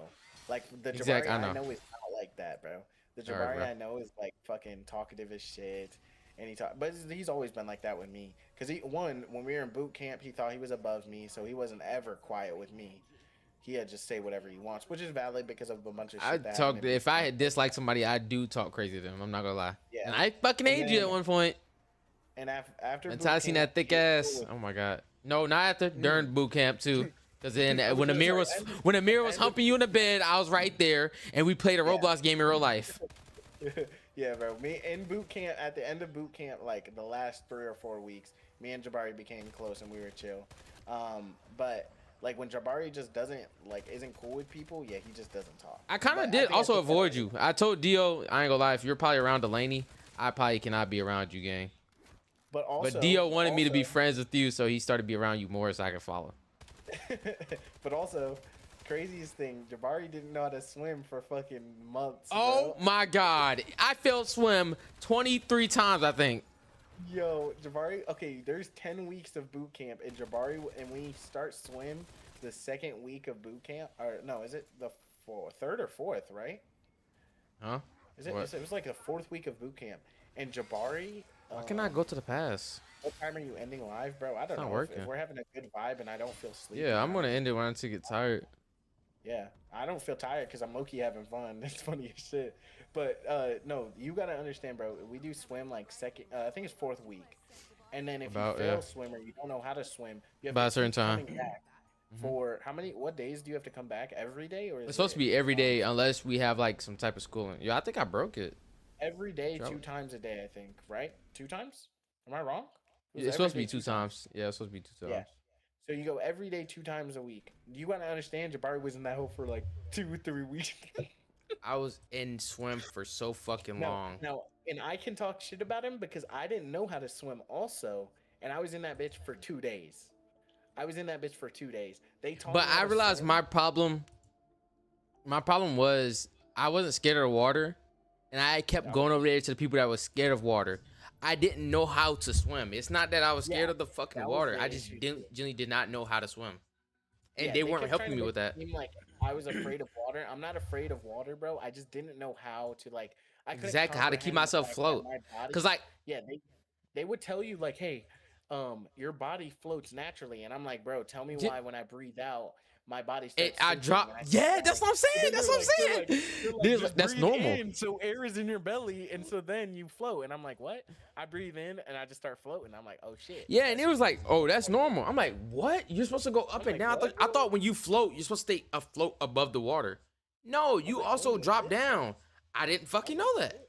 Speaker 2: like the
Speaker 1: Exact-
Speaker 2: Jabari
Speaker 1: I
Speaker 2: I
Speaker 1: know.
Speaker 2: know is not like that, bro. The
Speaker 1: All right,
Speaker 2: Jabari
Speaker 1: bro.
Speaker 2: I know is like fucking talkative as shit, and but he's always been like that with me. Cause when we were in boot camp, he thought he was above me, so he wasn't ever quiet with me. He had just say whatever he wants, which is valid because of a bunch of shit.
Speaker 1: I
Speaker 2: that
Speaker 1: talk.
Speaker 2: happened in
Speaker 1: If I had disliked somebody, I do talk crazy to them. I'm not gonna lie.
Speaker 2: Yeah.
Speaker 1: And I fucking
Speaker 2: And
Speaker 1: hated you
Speaker 2: then-
Speaker 1: at one point.
Speaker 2: and after
Speaker 1: Until I
Speaker 2: boot
Speaker 1: seen
Speaker 2: camp,
Speaker 1: that thick
Speaker 2: he was
Speaker 1: ass.
Speaker 2: cool with
Speaker 1: Oh my god. No, not after. During boot camp too. Cause then when
Speaker 2: was
Speaker 1: Amir
Speaker 2: like,
Speaker 1: was
Speaker 2: and-
Speaker 1: humping you in the bed, I was right there, and we played a Roblox game in real life.
Speaker 2: Yeah, bro. Me in boot camp, at the end of boot camp, like the last 3 or 4 weeks, me and Jabari became close and we were chill. But like when Jabari just isn't cool with people, yeah, he just doesn't talk.
Speaker 1: I kind
Speaker 2: But
Speaker 1: of did
Speaker 2: think
Speaker 1: also
Speaker 2: that's the
Speaker 1: avoid
Speaker 2: better-
Speaker 1: you. I told Dio, I ain't gonna lie, if you're probably around Delaney, I probably cannot be around you, gang.
Speaker 2: But also,
Speaker 1: But Dio wanted me to be friends with you, so he started to be around you more so I could follow.
Speaker 2: but also, craziest thing, Jabari didn't know how to swim for fucking months.
Speaker 1: Oh
Speaker 2: bro.
Speaker 1: my God. I failed swim 23 times, I think.
Speaker 2: Yo, Jabari. Okay, there's 10 weeks of boot camp, and Jabari, and we start swim the second week of boot camp. Or no, is it the third or fourth? Right?
Speaker 1: Huh?
Speaker 2: Is it?
Speaker 1: What?
Speaker 2: It was like the fourth week of boot camp, and Jabari.
Speaker 1: Why can I go to the pass?
Speaker 2: What time are you ending live, bro? I don't
Speaker 1: not
Speaker 2: know.
Speaker 1: working.
Speaker 2: If we're having a good vibe and I don't feel sleepy.
Speaker 1: Yeah, I'm going to end it when I get tired.
Speaker 2: Yeah, I don't feel tired because I'm low-key having fun. It's funny as shit. But no, you gotta understand, bro. We do swim like second. I think it's fourth week, and then if you fail swim or you don't know how to swim, you have
Speaker 1: By
Speaker 2: to
Speaker 1: a certain
Speaker 2: keep
Speaker 1: time.
Speaker 2: coming back. For how many? What days do you have to come back? Every day, or is
Speaker 1: It's supposed to be every day unless we have like some type of schooling. Yeah, I think I broke it.
Speaker 2: every day,
Speaker 1: Drop
Speaker 2: 2
Speaker 1: it.
Speaker 2: times a day? I think, right? 2 times? Am I wrong? It was
Speaker 1: It's
Speaker 2: every
Speaker 1: supposed to be
Speaker 2: day,
Speaker 1: 2 times. Yeah, it's supposed to be 2 times.
Speaker 2: Yeah. So you go every day 2 times a week. You gotta understand, Jabari was in that hole for like 2 or 3 weeks.
Speaker 1: I was in swim for so fucking long.
Speaker 2: Now, and I can talk shit about him because I didn't know how to swim also, and I was in that bitch for 2 days. They taught
Speaker 1: But
Speaker 2: me how
Speaker 1: I
Speaker 2: to
Speaker 1: realized
Speaker 2: swim.
Speaker 1: my problem was I wasn't scared of water, and I kept going over there to the people that was scared of water. I didn't know how to swim. It's not that I was scared of the fucking
Speaker 2: that was
Speaker 1: water.
Speaker 2: the
Speaker 1: I just
Speaker 2: issue,
Speaker 1: genuinely did not know how to swim. And
Speaker 2: Yeah,
Speaker 1: they weren't
Speaker 2: kept
Speaker 1: helping
Speaker 2: trying
Speaker 1: me
Speaker 2: to
Speaker 1: with
Speaker 2: make
Speaker 1: that.
Speaker 2: it seem like I was afraid of water. I'm not afraid of water, bro. I just didn't know how to like. I couldn't
Speaker 1: Exactly how to keep
Speaker 2: comprehend the
Speaker 1: myself
Speaker 2: fact that
Speaker 1: afloat.
Speaker 2: my body-
Speaker 1: Cause like
Speaker 2: yeah, they would tell you like, hey, your body floats naturally, and I'm like, bro, tell me why when I breathe out, my body starts.
Speaker 1: I
Speaker 2: sinking
Speaker 1: drop.
Speaker 2: and I
Speaker 1: Yeah,
Speaker 2: start
Speaker 1: that's
Speaker 2: like-
Speaker 1: what I'm saying.
Speaker 2: They're
Speaker 1: That's what I'm
Speaker 2: like-
Speaker 1: saying.
Speaker 2: they're like,
Speaker 1: Dude,
Speaker 2: just
Speaker 1: that's
Speaker 2: breathe
Speaker 1: normal.
Speaker 2: in, so air is in your belly, and so then you float. And I'm like, what? I breathe in, and I just start floating. I'm like, oh shit.
Speaker 1: Yeah, and it was like, oh, that's normal. I'm like, what? You're supposed to go up and
Speaker 2: like,
Speaker 1: down.
Speaker 2: what,
Speaker 1: I thought when you float, you're supposed to stay afloat above the water. No, you
Speaker 2: like,
Speaker 1: also
Speaker 2: oh,
Speaker 1: drop
Speaker 2: shit.
Speaker 1: down. I didn't fucking know that.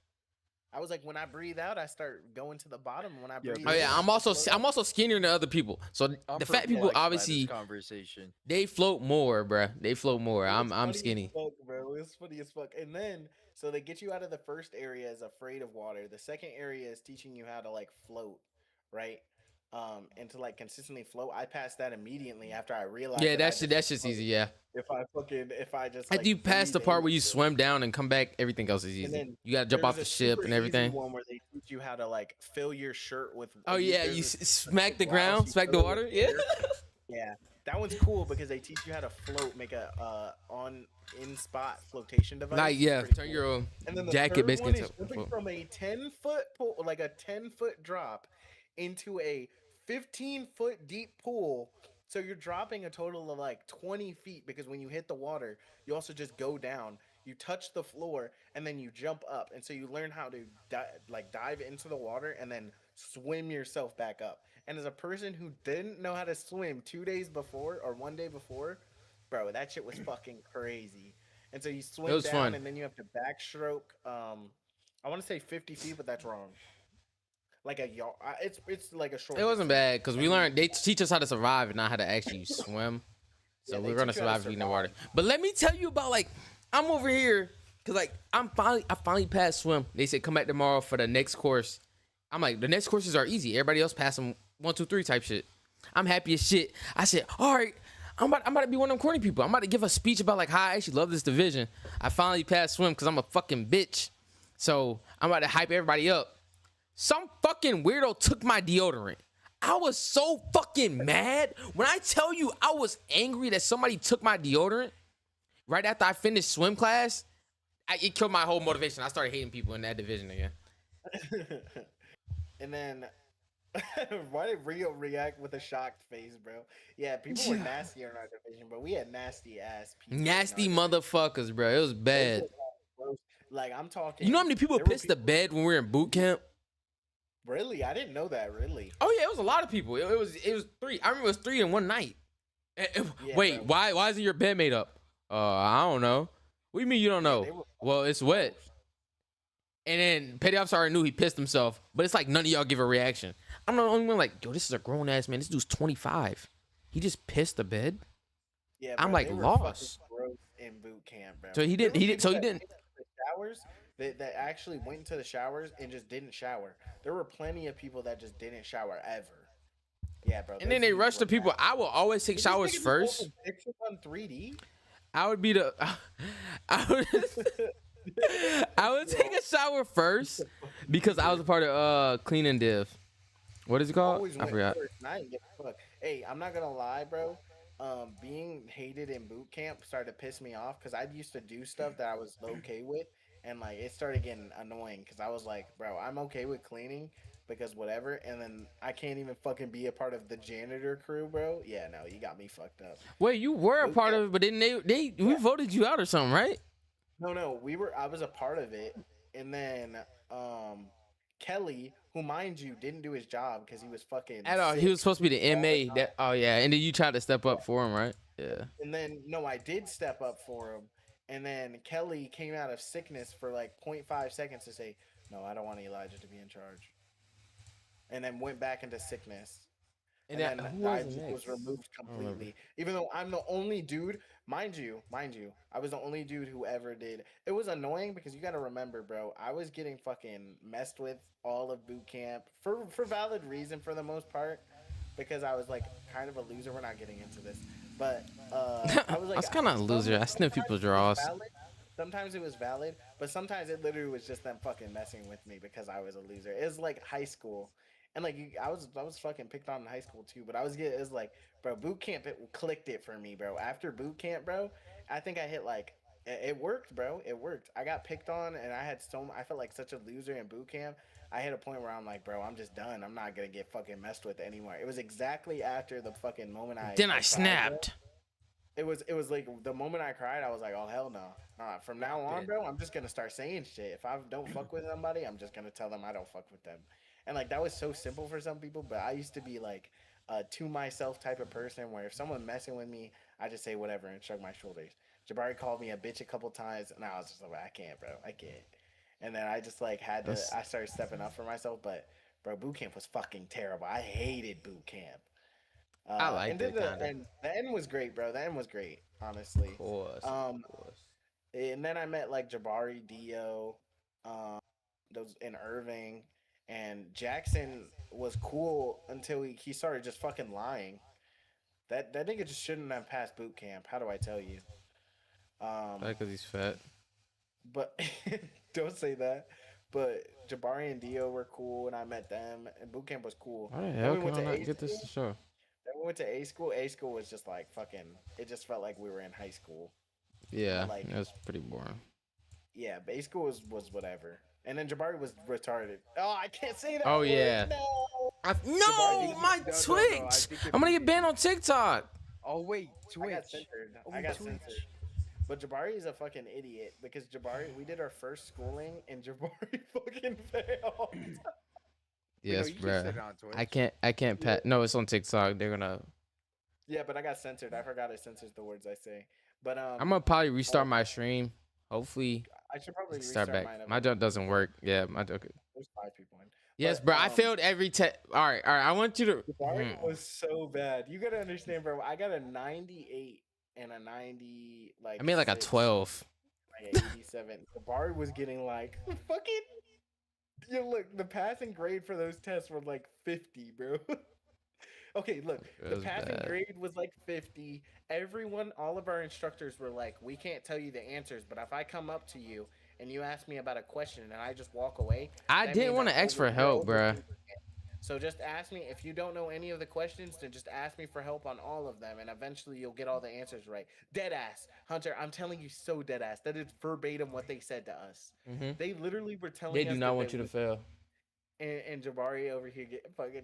Speaker 2: I was like, when I breathe out, I start going to the bottom. When I breathe,
Speaker 1: Oh
Speaker 2: in,
Speaker 1: yeah,
Speaker 2: I
Speaker 1: I'm also
Speaker 2: float.
Speaker 1: skinnier than other people. So
Speaker 3: I'm
Speaker 1: the fat people
Speaker 3: perplexed by this
Speaker 1: obviously
Speaker 3: conversation.
Speaker 1: they float more, bruh. They float more.
Speaker 2: It was
Speaker 1: I'm
Speaker 2: funny as
Speaker 1: skinny.
Speaker 2: fuck, bro. It was funny as fuck. And then, so they get you out of the first area as afraid of water. The second area is teaching you how to like float, right? And to like consistently float. I passed that immediately after I realized.
Speaker 1: Yeah,
Speaker 2: that I
Speaker 1: that's
Speaker 2: just
Speaker 1: that's just
Speaker 2: float.
Speaker 1: easy. Yeah.
Speaker 2: If I just
Speaker 1: After you pass the
Speaker 2: breathe
Speaker 1: part where you
Speaker 2: into it.
Speaker 1: swim down and come back, everything else is
Speaker 2: And
Speaker 1: easy.
Speaker 2: then
Speaker 1: You gotta jump
Speaker 2: there's
Speaker 1: off the
Speaker 2: a
Speaker 1: ship
Speaker 2: super
Speaker 1: and
Speaker 2: easy
Speaker 1: everything.
Speaker 2: one where they teach you how to like fill your shirt with.
Speaker 1: Oh yeah,
Speaker 2: there's
Speaker 1: you
Speaker 2: a
Speaker 1: smack the
Speaker 2: blouse,
Speaker 1: ground,
Speaker 2: you
Speaker 1: smack the
Speaker 2: fill it
Speaker 1: water.
Speaker 2: with
Speaker 1: Yeah.
Speaker 2: air. Yeah, that one's cool because they teach you how to float, make a in spot flotation device.
Speaker 1: Like yeah,
Speaker 2: Pretty
Speaker 1: turn
Speaker 2: cool.
Speaker 1: your
Speaker 2: And then the
Speaker 1: jacket
Speaker 2: third
Speaker 1: basically
Speaker 2: one is
Speaker 1: into
Speaker 2: jumping
Speaker 1: float.
Speaker 2: from a 10-foot pool, like a 10-foot drop, into a 15-foot deep pool. So you're dropping a total of like 20 feet because when you hit the water, you also just go down. You touch the floor and then you jump up, and so you learn how to dive into the water and then swim yourself back up. And as a person who didn't know how to swim 2 days before or 1 day before, bro, that shit was fucking crazy. And so you swim
Speaker 1: was
Speaker 2: down
Speaker 1: fun.
Speaker 2: and then you have to backstroke. I want to say 50 feet, but that's wrong. Like a yall. It's like a short.
Speaker 1: It wasn't
Speaker 2: distance.
Speaker 1: bad because we learned they teach us how to survive and not how to actually swim. So
Speaker 2: Yeah, they
Speaker 1: we're gonna
Speaker 2: teach you how to
Speaker 1: survive in the water.
Speaker 2: survive.
Speaker 1: But let me tell you about like I'm over here because like I finally passed swim. They said come back tomorrow for the next course. I'm like the next courses are easy. Everybody else passed them 1, 2, 3 type shit. I'm happy as shit. I said all right. I'm about to be one of them corny people. I'm about to give a speech about like how I actually love this division. I finally passed swim because I'm a fucking bitch. So I'm about to hype everybody up. Some fucking weirdo took my deodorant. I was so fucking mad. When I tell you I was angry that somebody took my deodorant right after I finished swim class, it killed my whole motivation. I started hating people in that division again.
Speaker 2: And then, why did Rio react with a shocked face, bro? Yeah, people were nasty in our division, but we had nasty ass people. in
Speaker 1: Nasty
Speaker 2: our division.
Speaker 1: motherfuckers, bro. It was bad.
Speaker 2: Like I'm talking.
Speaker 1: You know how many people
Speaker 2: there were
Speaker 1: pissed the bed when we were in boot camp?
Speaker 2: Really, I didn't know that. Really.
Speaker 1: Oh yeah, it was a lot of people. It was 3. I remember it was 3 in one night.
Speaker 2: Yeah,
Speaker 1: Wait,
Speaker 2: bro.
Speaker 1: why isn't your bed made up? I don't know. What do you mean you don't know?
Speaker 2: they were-
Speaker 1: Well, it's wet. And then Petty Officer already knew he pissed himself, but it's like none of y'all give a reaction. I'm the only one like, yo, this is a grown ass man. This dude's 25. He just pissed the bed.
Speaker 2: Yeah,
Speaker 1: I'm
Speaker 2: bro,
Speaker 1: like
Speaker 2: they were
Speaker 1: lost.
Speaker 2: fucking gross in boot camp, bro.
Speaker 1: So he didn't.
Speaker 2: There
Speaker 1: He
Speaker 2: were
Speaker 1: didn't. So he
Speaker 2: people that
Speaker 1: didn't.
Speaker 2: hit the showers. that actually went into the showers and just didn't shower. There were plenty of people that just didn't shower ever. Yeah, bro,
Speaker 1: And then
Speaker 2: those
Speaker 1: they
Speaker 2: dudes
Speaker 1: rush
Speaker 2: were
Speaker 1: the people.
Speaker 2: bad.
Speaker 1: I will always take
Speaker 2: Did this
Speaker 1: showers
Speaker 2: nigga just
Speaker 1: first.
Speaker 2: open pictures on 3D?
Speaker 1: I would be the. I would. I would take a shower first because I was a part of cleaning div. What is it called?
Speaker 2: Always
Speaker 1: I
Speaker 2: went
Speaker 1: forgot.
Speaker 2: first, and I didn't give a fuck. Hey, I'm not gonna lie, bro. Being hated in boot camp started to piss me off because I used to do stuff that I was okay with, and like it started getting annoying because I was like, bro, I'm okay with cleaning because whatever, and then I can't even fucking be a part of the janitor crew, bro. Yeah, no, you got me fucked up.
Speaker 1: Wait, you were a
Speaker 2: Boot
Speaker 1: part
Speaker 2: camp,
Speaker 1: of it, but then we
Speaker 2: yeah.
Speaker 1: voted you out or something, right?
Speaker 2: No, we were. I was a part of it, and then Kelly, who mind you didn't do his job because he was fucking
Speaker 1: At all, he was
Speaker 2: sick
Speaker 1: supposed to be the
Speaker 2: all the
Speaker 1: MA.
Speaker 2: time.
Speaker 1: That and then you tried to step up for him, right? Yeah.
Speaker 2: And then no, I did step up for him, and then Kelly came out of sickness for like 0.5 seconds to say, "No, I don't want Elijah to be in charge," and then went back into sickness.
Speaker 1: And
Speaker 2: And
Speaker 1: that
Speaker 2: then
Speaker 1: who was
Speaker 2: I
Speaker 1: the
Speaker 2: just was
Speaker 1: next?
Speaker 2: removed
Speaker 1: I don't remember.
Speaker 2: completely. Even though I'm the only dude, mind you, I was the only dude who ever did. It was annoying because you got to remember, bro, I was getting fucking messed with all of boot camp for valid reason for the most part because I was like kind of a loser. We're not getting into this, but I was
Speaker 1: I
Speaker 2: like
Speaker 1: was kind of a loser. I sniff
Speaker 2: sometimes
Speaker 1: people's
Speaker 2: it was
Speaker 1: draws.
Speaker 2: valid. Sometimes it was valid, but sometimes it literally was just them fucking messing with me because I was a loser. It was like high school. And like I was fucking picked on in high school too, but I was getting, it was like, bro, boot camp it clicked it for me, bro. After boot camp, bro, I think I hit like it worked, bro. It worked. I got picked on, and I felt like such a loser in boot camp. I hit a point where I'm like, bro, I'm just done. I'm not gonna get fucking messed with anymore. It was exactly after the fucking moment
Speaker 1: Then
Speaker 2: I
Speaker 1: I
Speaker 2: cried, bro.
Speaker 1: snapped.
Speaker 2: It was like the moment I cried, I was like, oh hell no. From now on,
Speaker 3: Dead.
Speaker 2: bro, I'm just gonna start saying shit. If I don't fuck with somebody, I'm just gonna tell them I don't fuck with them. And like that was so simple for some people, but I used to be like a to myself type of person where if someone messing with me, I just say whatever and shrug my shoulders. Jabari called me a bitch a couple times, and I was just like, I can't, bro, I can't. And then I just like had to.
Speaker 1: That's
Speaker 2: I started stepping up for myself, but bro, boot camp was fucking terrible. I hated boot camp.
Speaker 1: I
Speaker 2: And
Speaker 1: liked
Speaker 2: then
Speaker 1: it kind of.
Speaker 2: the end was great, bro. The end was great,
Speaker 1: Of
Speaker 2: honestly.
Speaker 1: course,
Speaker 2: Um,
Speaker 1: of course.
Speaker 2: and then I met like Jabari, Dio, um, those in Irving, and Jackson was cool until he started just fucking lying. That nigga just shouldn't have passed boot camp. How do I tell you?
Speaker 1: Probably
Speaker 2: Um,
Speaker 1: because he's fat.
Speaker 2: but don't say that. But Jabari and Dio were cool, and I met them, and boot camp was cool.
Speaker 1: Why the
Speaker 2: Then
Speaker 1: hell
Speaker 2: we
Speaker 1: can
Speaker 2: went
Speaker 1: I
Speaker 2: to
Speaker 1: not
Speaker 2: A
Speaker 1: get this to
Speaker 2: school.
Speaker 1: show?
Speaker 2: Then we went to A school. A school was just like fucking. It just felt like we were in high school.
Speaker 1: Yeah,
Speaker 2: Like
Speaker 1: that's pretty boring.
Speaker 2: yeah, A school was whatever. And then Jabari was retarded. Oh, I can't say that
Speaker 1: Oh
Speaker 2: word.
Speaker 1: yeah.
Speaker 2: No.
Speaker 1: No, my
Speaker 3: No, no, no, I
Speaker 1: Twitch.
Speaker 3: think it
Speaker 1: I'm gonna get
Speaker 3: beat
Speaker 1: banned on TikTok.
Speaker 3: Oh wait,
Speaker 2: I got
Speaker 3: Twitch.
Speaker 2: censored.
Speaker 3: Oh,
Speaker 2: I got
Speaker 3: Twitch.
Speaker 2: censored. But Jabari is a fucking idiot because Jabari, we did our first schooling and Jabari fucking failed.
Speaker 3: Wait,
Speaker 1: Yes,
Speaker 3: no, you can
Speaker 1: bruh.
Speaker 3: say it on Twitch.
Speaker 1: I can't
Speaker 2: Yeah.
Speaker 1: pat. No, it's on TikTok. They're gonna.
Speaker 2: Yeah, but I got censored. I forgot it censors the words I say. But
Speaker 1: I'm gonna probably restart my stream. Hopefully,
Speaker 2: I should probably
Speaker 1: start
Speaker 2: restart
Speaker 1: back.
Speaker 2: mine.
Speaker 1: My jump doesn't work. Yeah, my jump.
Speaker 2: There's 5 people in.
Speaker 1: Yes,
Speaker 2: But,
Speaker 1: bro. I failed every test. All right. I want you to.
Speaker 2: Jabari was so bad. You gotta understand, bro. I got a 98 and a 90. Like
Speaker 1: I made like a
Speaker 2: 6,
Speaker 1: 12.
Speaker 2: like a 87. Jabari was getting like fucking. You look, the passing grade for those tests were like 50, bro. Okay, look,
Speaker 1: It
Speaker 2: the
Speaker 1: was
Speaker 2: passing
Speaker 1: bad.
Speaker 2: grade was like 50. Everyone, all of our instructors were like, we can't tell you the answers, but if I come up to you and you ask me about a question and I just walk away,
Speaker 1: I
Speaker 2: that
Speaker 1: didn't
Speaker 2: means
Speaker 1: want to ask for help, bruh.
Speaker 2: so just ask me if you don't know any of the questions, then just ask me for help on all of them, and eventually you'll get all the answers right. Dead ass, Hunter. I'm telling you, so dead ass. That is verbatim what they said to us.
Speaker 1: Mm-hmm.
Speaker 2: They literally were telling
Speaker 1: They
Speaker 2: us
Speaker 1: do not
Speaker 2: that
Speaker 1: want you to fail.
Speaker 2: and Jabari over here get fucking